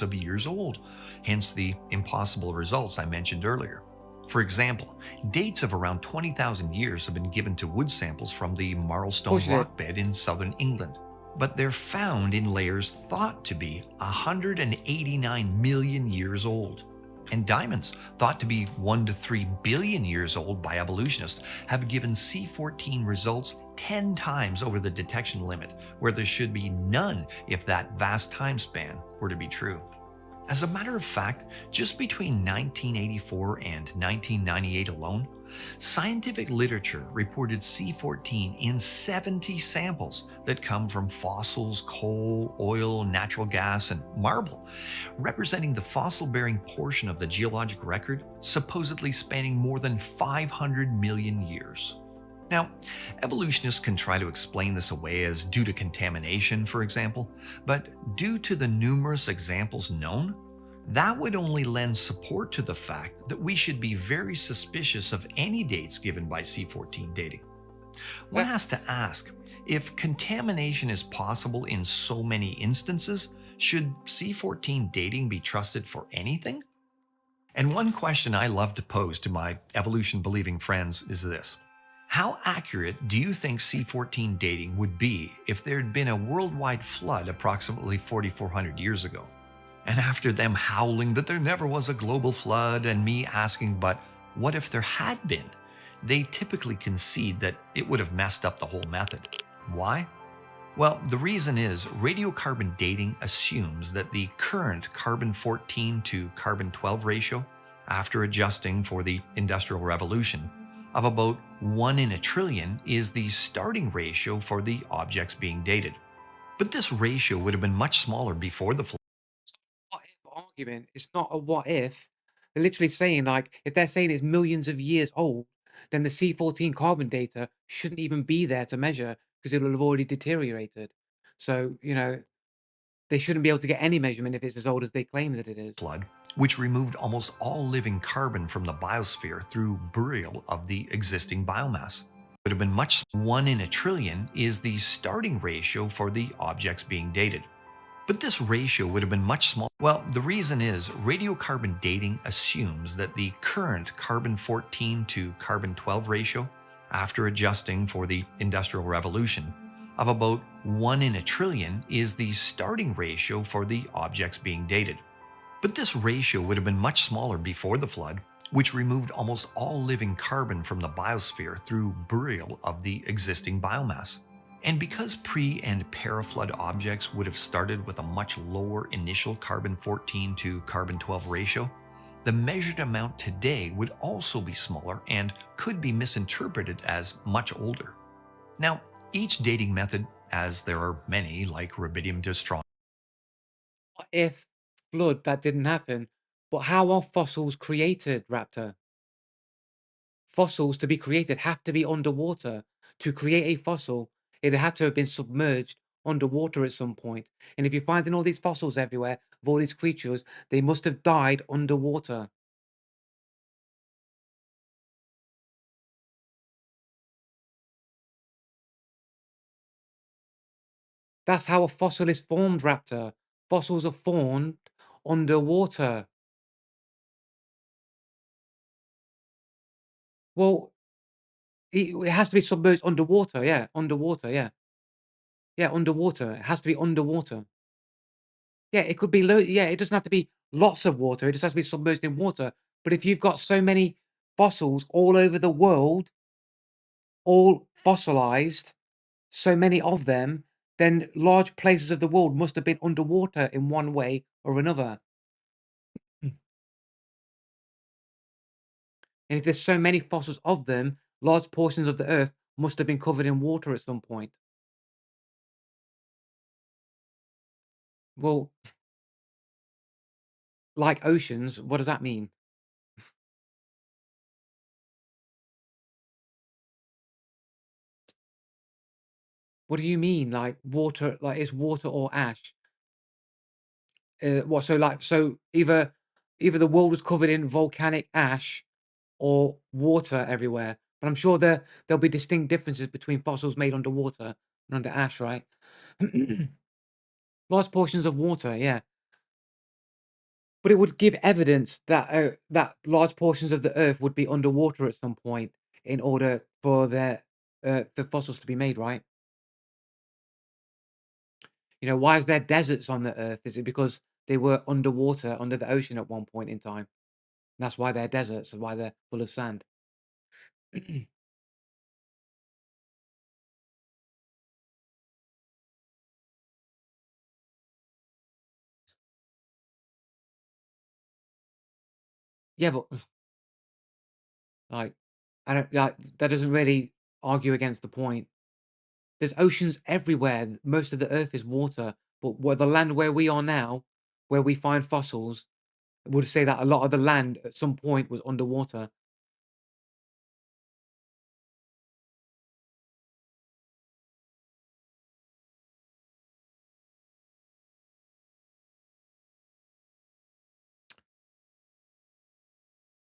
of years old, hence the impossible results I mentioned earlier. For example, dates of around 20,000 years have been given to wood samples from the Marlstone course you did. rock bed in southern England, but they're found in layers thought to be 189 million years old. And diamonds, thought to be 1 to 3 billion years old by evolutionists, have given C14 results 10 times over the detection limit, where there should be none if that vast time span were to be true. As a matter of fact, just between 1984 and 1998 alone, scientific literature reported C14 in 70 samples that come from fossils, coal, oil, natural gas, and marble, representing the fossil-bearing portion of the geologic record supposedly spanning more than 500 million years. Now, evolutionists can try to explain this away as due to contamination, for example, but due to the numerous examples known, that would only lend support to the fact that we should be very suspicious of any dates given by C14 dating. One has to ask, if contamination is possible in so many instances, should C14 dating be trusted for anything? And one question I love to pose to my evolution-believing friends is this. How accurate do you think C14 dating would be if there had been a worldwide flood approximately 4,400 years ago? And after them howling that there never was a global flood and me asking, but what if there had been? They typically concede that it would have messed up the whole method. Why? Well, the reason is radiocarbon dating assumes that the current carbon 14 to carbon 12 ratio, after adjusting for the Industrial Revolution, of about 1 in a trillion is the starting ratio for the objects being dated. But this ratio would have been much smaller before the flood. What if argument? It's not a what if. They're literally saying, like, if they're saying it's millions of years old, then the C14 carbon data shouldn't even be there to measure because it will have already deteriorated. So, they shouldn't be able to get any measurement if it's as old as they claim that it is. Flood, which removed almost all living carbon from the biosphere through burial of the existing biomass. Would have been much 1 in a trillion is the starting ratio for the objects being dated. But this ratio would have been much smaller. Well, the reason is radiocarbon dating assumes that the current carbon 14 to carbon 12 ratio, after adjusting for the Industrial Revolution, of about 1 in a trillion is the starting ratio for the objects being dated. But this ratio would have been much smaller before the flood, which removed almost all living carbon from the biosphere through burial of the existing biomass. And because pre- and para-flood objects would have started with a much lower initial carbon 14 to carbon 12 ratio, the measured amount today would also be smaller and could be misinterpreted as much older. Now, each dating method, as there are many like rubidium to strontium, What if flood that didn't happen? But how are fossils created, Raptor? Fossils to be created have to be underwater. To create a fossil, it had to have been submerged underwater at some point. And if you're finding all these fossils everywhere of all these creatures, they must have died underwater. That's how a fossil is formed, Raptor. Fossils are formed underwater. Well, it has to be submerged underwater. Yeah, underwater. Yeah, yeah, underwater. It has to be underwater. Yeah, it could be yeah, it doesn't have to be lots of water, it just has to be submerged in water. But if you've got so many fossils all over the world, all fossilized, so many of them, then large places of the world must have been underwater in one way or another. Mm. And if there's so many fossils of them, large portions of the earth must have been covered in water at some point. Well, like oceans, what does that mean? What do you mean? Like water, like it's water or ash? What? So like, so either the world was covered in volcanic ash or water everywhere. But I'm sure there'll be distinct differences between fossils made underwater and under ash, right? Large portions of water, yeah. But it would give evidence that that large portions of the Earth would be underwater at some point in order for the fossils to be made, right? Why is there deserts on the Earth? Is it because they were underwater, under the ocean at one point in time? That's why they're deserts, and why they're full of sand. Yeah, but like, I don't like that doesn't really argue against the point. There's oceans everywhere. Most of the Earth is water, but where the land where we are now, where we find fossils, would say that a lot of the land at some point was underwater.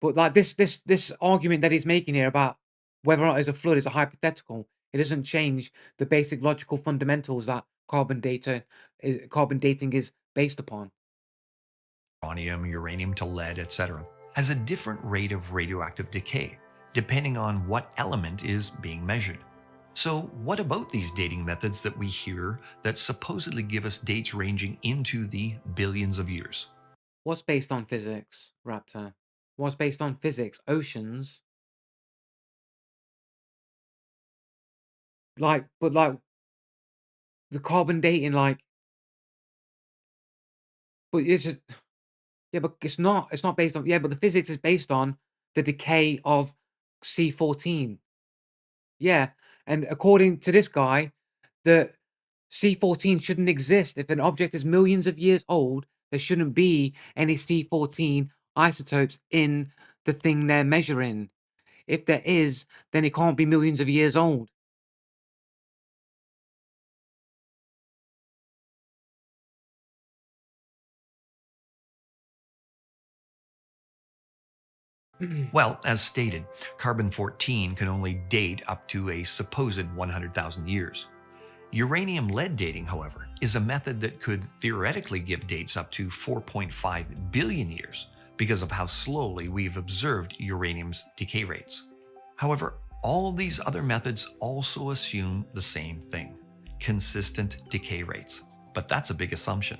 But like this argument that he's making here about whether or not it's a flood is a hypothetical. It doesn't change the basic logical fundamentals that carbon dating is based upon. uranium to lead, etc., has a different rate of radioactive decay, depending on what element is being measured. So, what about these dating methods that we hear that supposedly give us dates ranging into the billions of years? What's based on physics, Raptor? What's based on physics? Oceans. Like, but like, the carbon dating, like, but it's just, yeah, but it's not based on, yeah, but the physics is based on the decay of C14. Yeah, and according to this guy, the C14 shouldn't exist. If an object is millions of years old, there shouldn't be any C14 isotopes in the thing they're measuring. If there is, then it can't be millions of years old. Well, as stated, carbon-14 can only date up to a supposed 100,000 years. Uranium-lead dating, however, is a method that could theoretically give dates up to 4.5 billion years because of how slowly we've observed uranium's decay rates. However, all these other methods also assume the same thing: consistent decay rates. But that's a big assumption.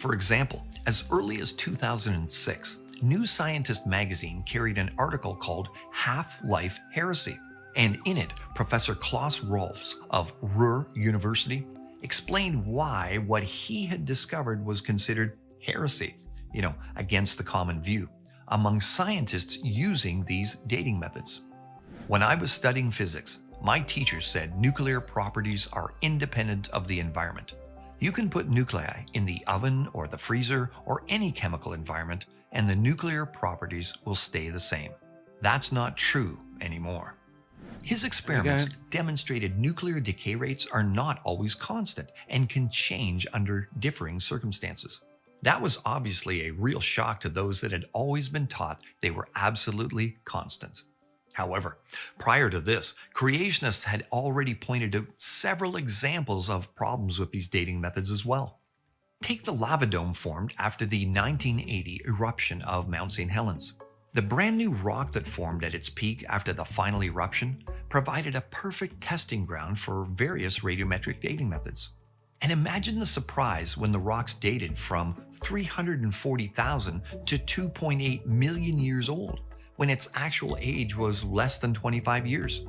For example, as early as 2006, New Scientist magazine carried an article called Half-Life Heresy. And in it, Professor Klaus Rolfs of Ruhr University explained why what he had discovered was considered heresy, against the common view, among scientists using these dating methods. When I was studying physics, my teachers said nuclear properties are independent of the environment. You can put nuclei in the oven or the freezer or any chemical environment, and the nuclear properties will stay the same. That's not true anymore. His experiments demonstrated nuclear decay rates are not always constant and can change under differing circumstances. That was obviously a real shock to those that had always been taught they were absolutely constant. However, prior to this, creationists had already pointed out several examples of problems with these dating methods as well. Take the lava dome formed after the 1980 eruption of Mount St. Helens. The brand new rock that formed at its peak after the final eruption provided a perfect testing ground for various radiometric dating methods. And imagine the surprise when the rocks dated from 340,000 to 2.8 million years old, when its actual age was less than 25 years.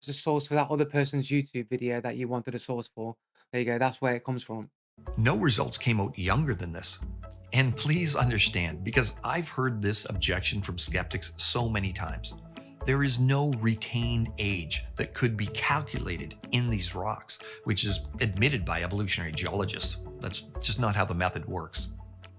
The source for that other person's YouTube video that you wanted a source for. There you go, that's where it comes from. No results came out younger than this. And please understand, because I've heard this objection from skeptics so many times, there is no retained age that could be calculated in these rocks, which is admitted by evolutionary geologists. That's just not how the method works.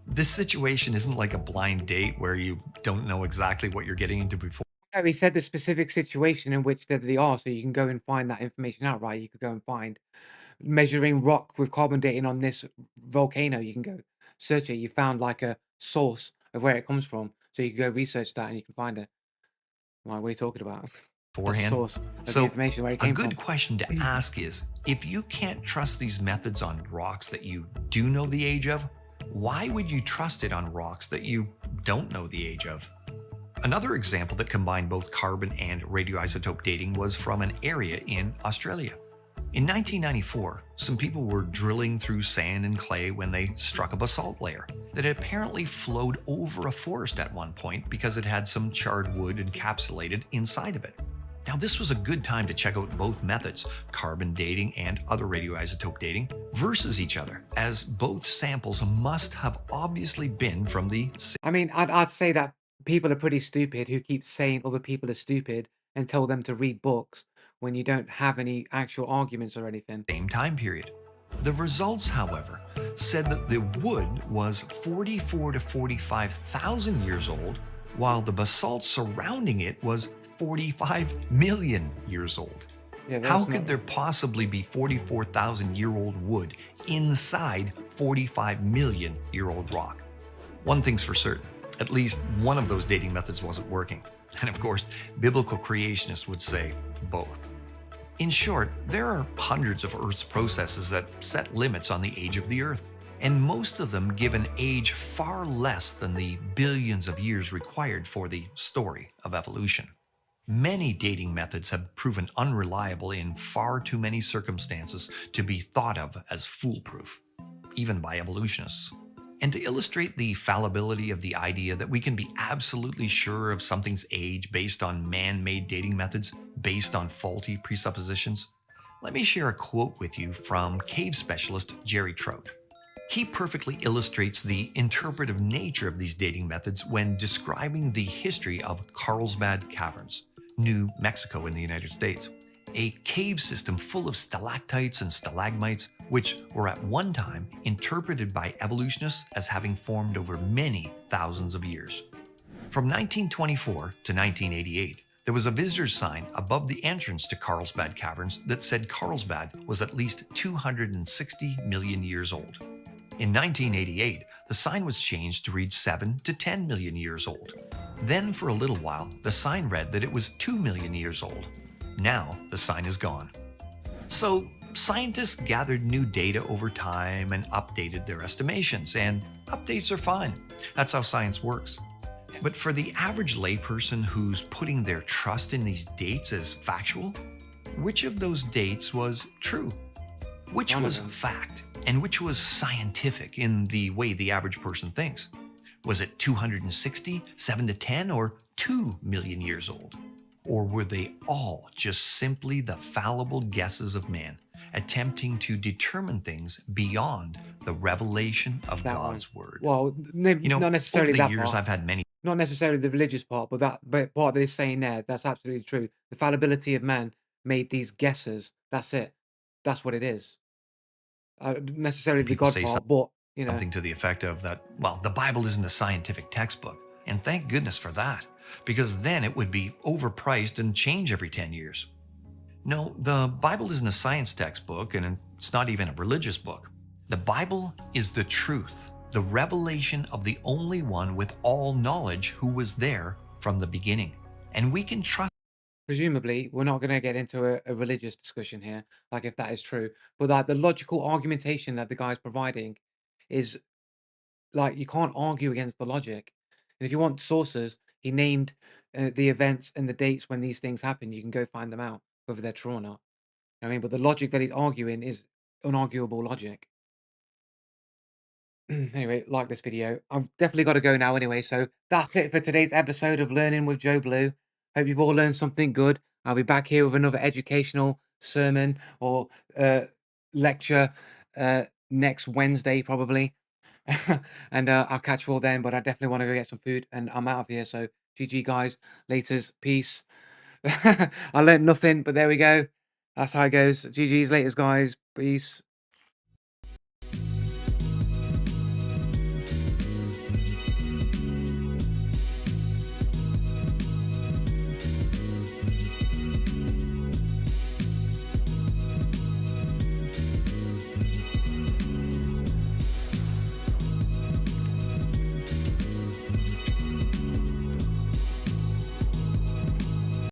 This situation isn't like a blind date where you don't know exactly what you're getting into before. No, he said the specific situation in which they are, so you can go and find that information out, right? You could go and find measuring rock with carbon dating on this volcano. You can go search it. You found like a source of where it comes from, so you can go research that and you can find it. Like, what are you talking about? That's the source of the information where it came from. A good question to ask is, if you can't trust these methods on rocks that you do know the age of, why would you trust it on rocks that you don't know the age of? Another example that combined both carbon and radioisotope dating was from an area in Australia. In 1994, some people were drilling through sand and clay when they struck a basalt layer that had apparently flowed over a forest at one point because it had some charred wood encapsulated inside of it. Now, this was a good time to check out both methods, carbon dating and other radioisotope dating, versus each other, as both samples must have obviously been from the... I mean, I'd say that people are pretty stupid who keep saying other people are stupid and tell them to read books when you don't have any actual arguments or anything. Same time period. The results, however, said that the wood was 44 to 45,000 years old, while the basalt surrounding it was 45 million years old. Yeah, how could there possibly be 44,000-year-old wood inside 45 million year old rock? One thing's for certain, at least one of those dating methods wasn't working. And of course, biblical creationists would say both. In short, there are hundreds of Earth's processes that set limits on the age of the Earth, and most of them give an age far less than the billions of years required for the story of evolution. Many dating methods have proven unreliable in far too many circumstances to be thought of as foolproof, even by evolutionists. And to illustrate the fallibility of the idea that we can be absolutely sure of something's age based on man-made dating methods, based on faulty presuppositions, Let me share a quote with you from cave specialist Jerry Trout. He perfectly illustrates the interpretive nature of these dating methods when describing the history of Carlsbad Caverns, New Mexico in the United States, a cave system full of stalactites and stalagmites, which were at one time interpreted by evolutionists as having formed over many thousands of years. From 1924 to 1988, there was a visitor's sign above the entrance to Carlsbad Caverns that said Carlsbad was at least 260 million years old. In 1988, the sign was changed to read 7 to 10 million years old. Then, for a little while, the sign read that it was 2 million years old. Now, the sign is gone. So, scientists gathered new data over time and updated their estimations, and updates are fine. That's how science works. But for the average layperson who's putting their trust in these dates as factual, which of those dates was true? Which was fact? And which was scientific in the way the average person thinks? Was it 260, 7 to 10, or 2 million years old? Or were they all just simply the fallible guesses of man, attempting to determine things beyond the revelation of God's word? Well, not necessarily over the that years, part. I've had many. Not necessarily the religious part, but that part that he's saying there, that's absolutely true. The fallibility of man made these guesses. That's it. That's what it is. Necessarily the People God say part, but you know. Something to the effect of that, well, the Bible isn't a scientific textbook. And thank goodness for that, because then it would be overpriced and change every 10 years. No, the Bible isn't a science textbook, and it's not even a religious book. The Bible is the truth, the revelation of the only one with all knowledge who was there from the beginning. And we can trust. Presumably, we're not going to get into a religious discussion here, like if that is true, but like the logical argumentation that the guy's providing is like you can't argue against the logic. And if you want sources, he named the events and the dates when these things happen. You can go find them out, whether they're true or not. You know what I mean, but the logic that he's arguing is unarguable logic. Anyway, like this video. I've definitely got to go now anyway. So that's it for today's episode of Learning with Joe Blue. Hope you've all learned something good. I'll be back here with another educational sermon or lecture next Wednesday, probably. And I'll catch you all then. But I definitely want to go get some food and I'm out of here. So GG, guys. Laters. Peace. I learned nothing, but there we go. That's how it goes. GG's, laters, guys. Peace.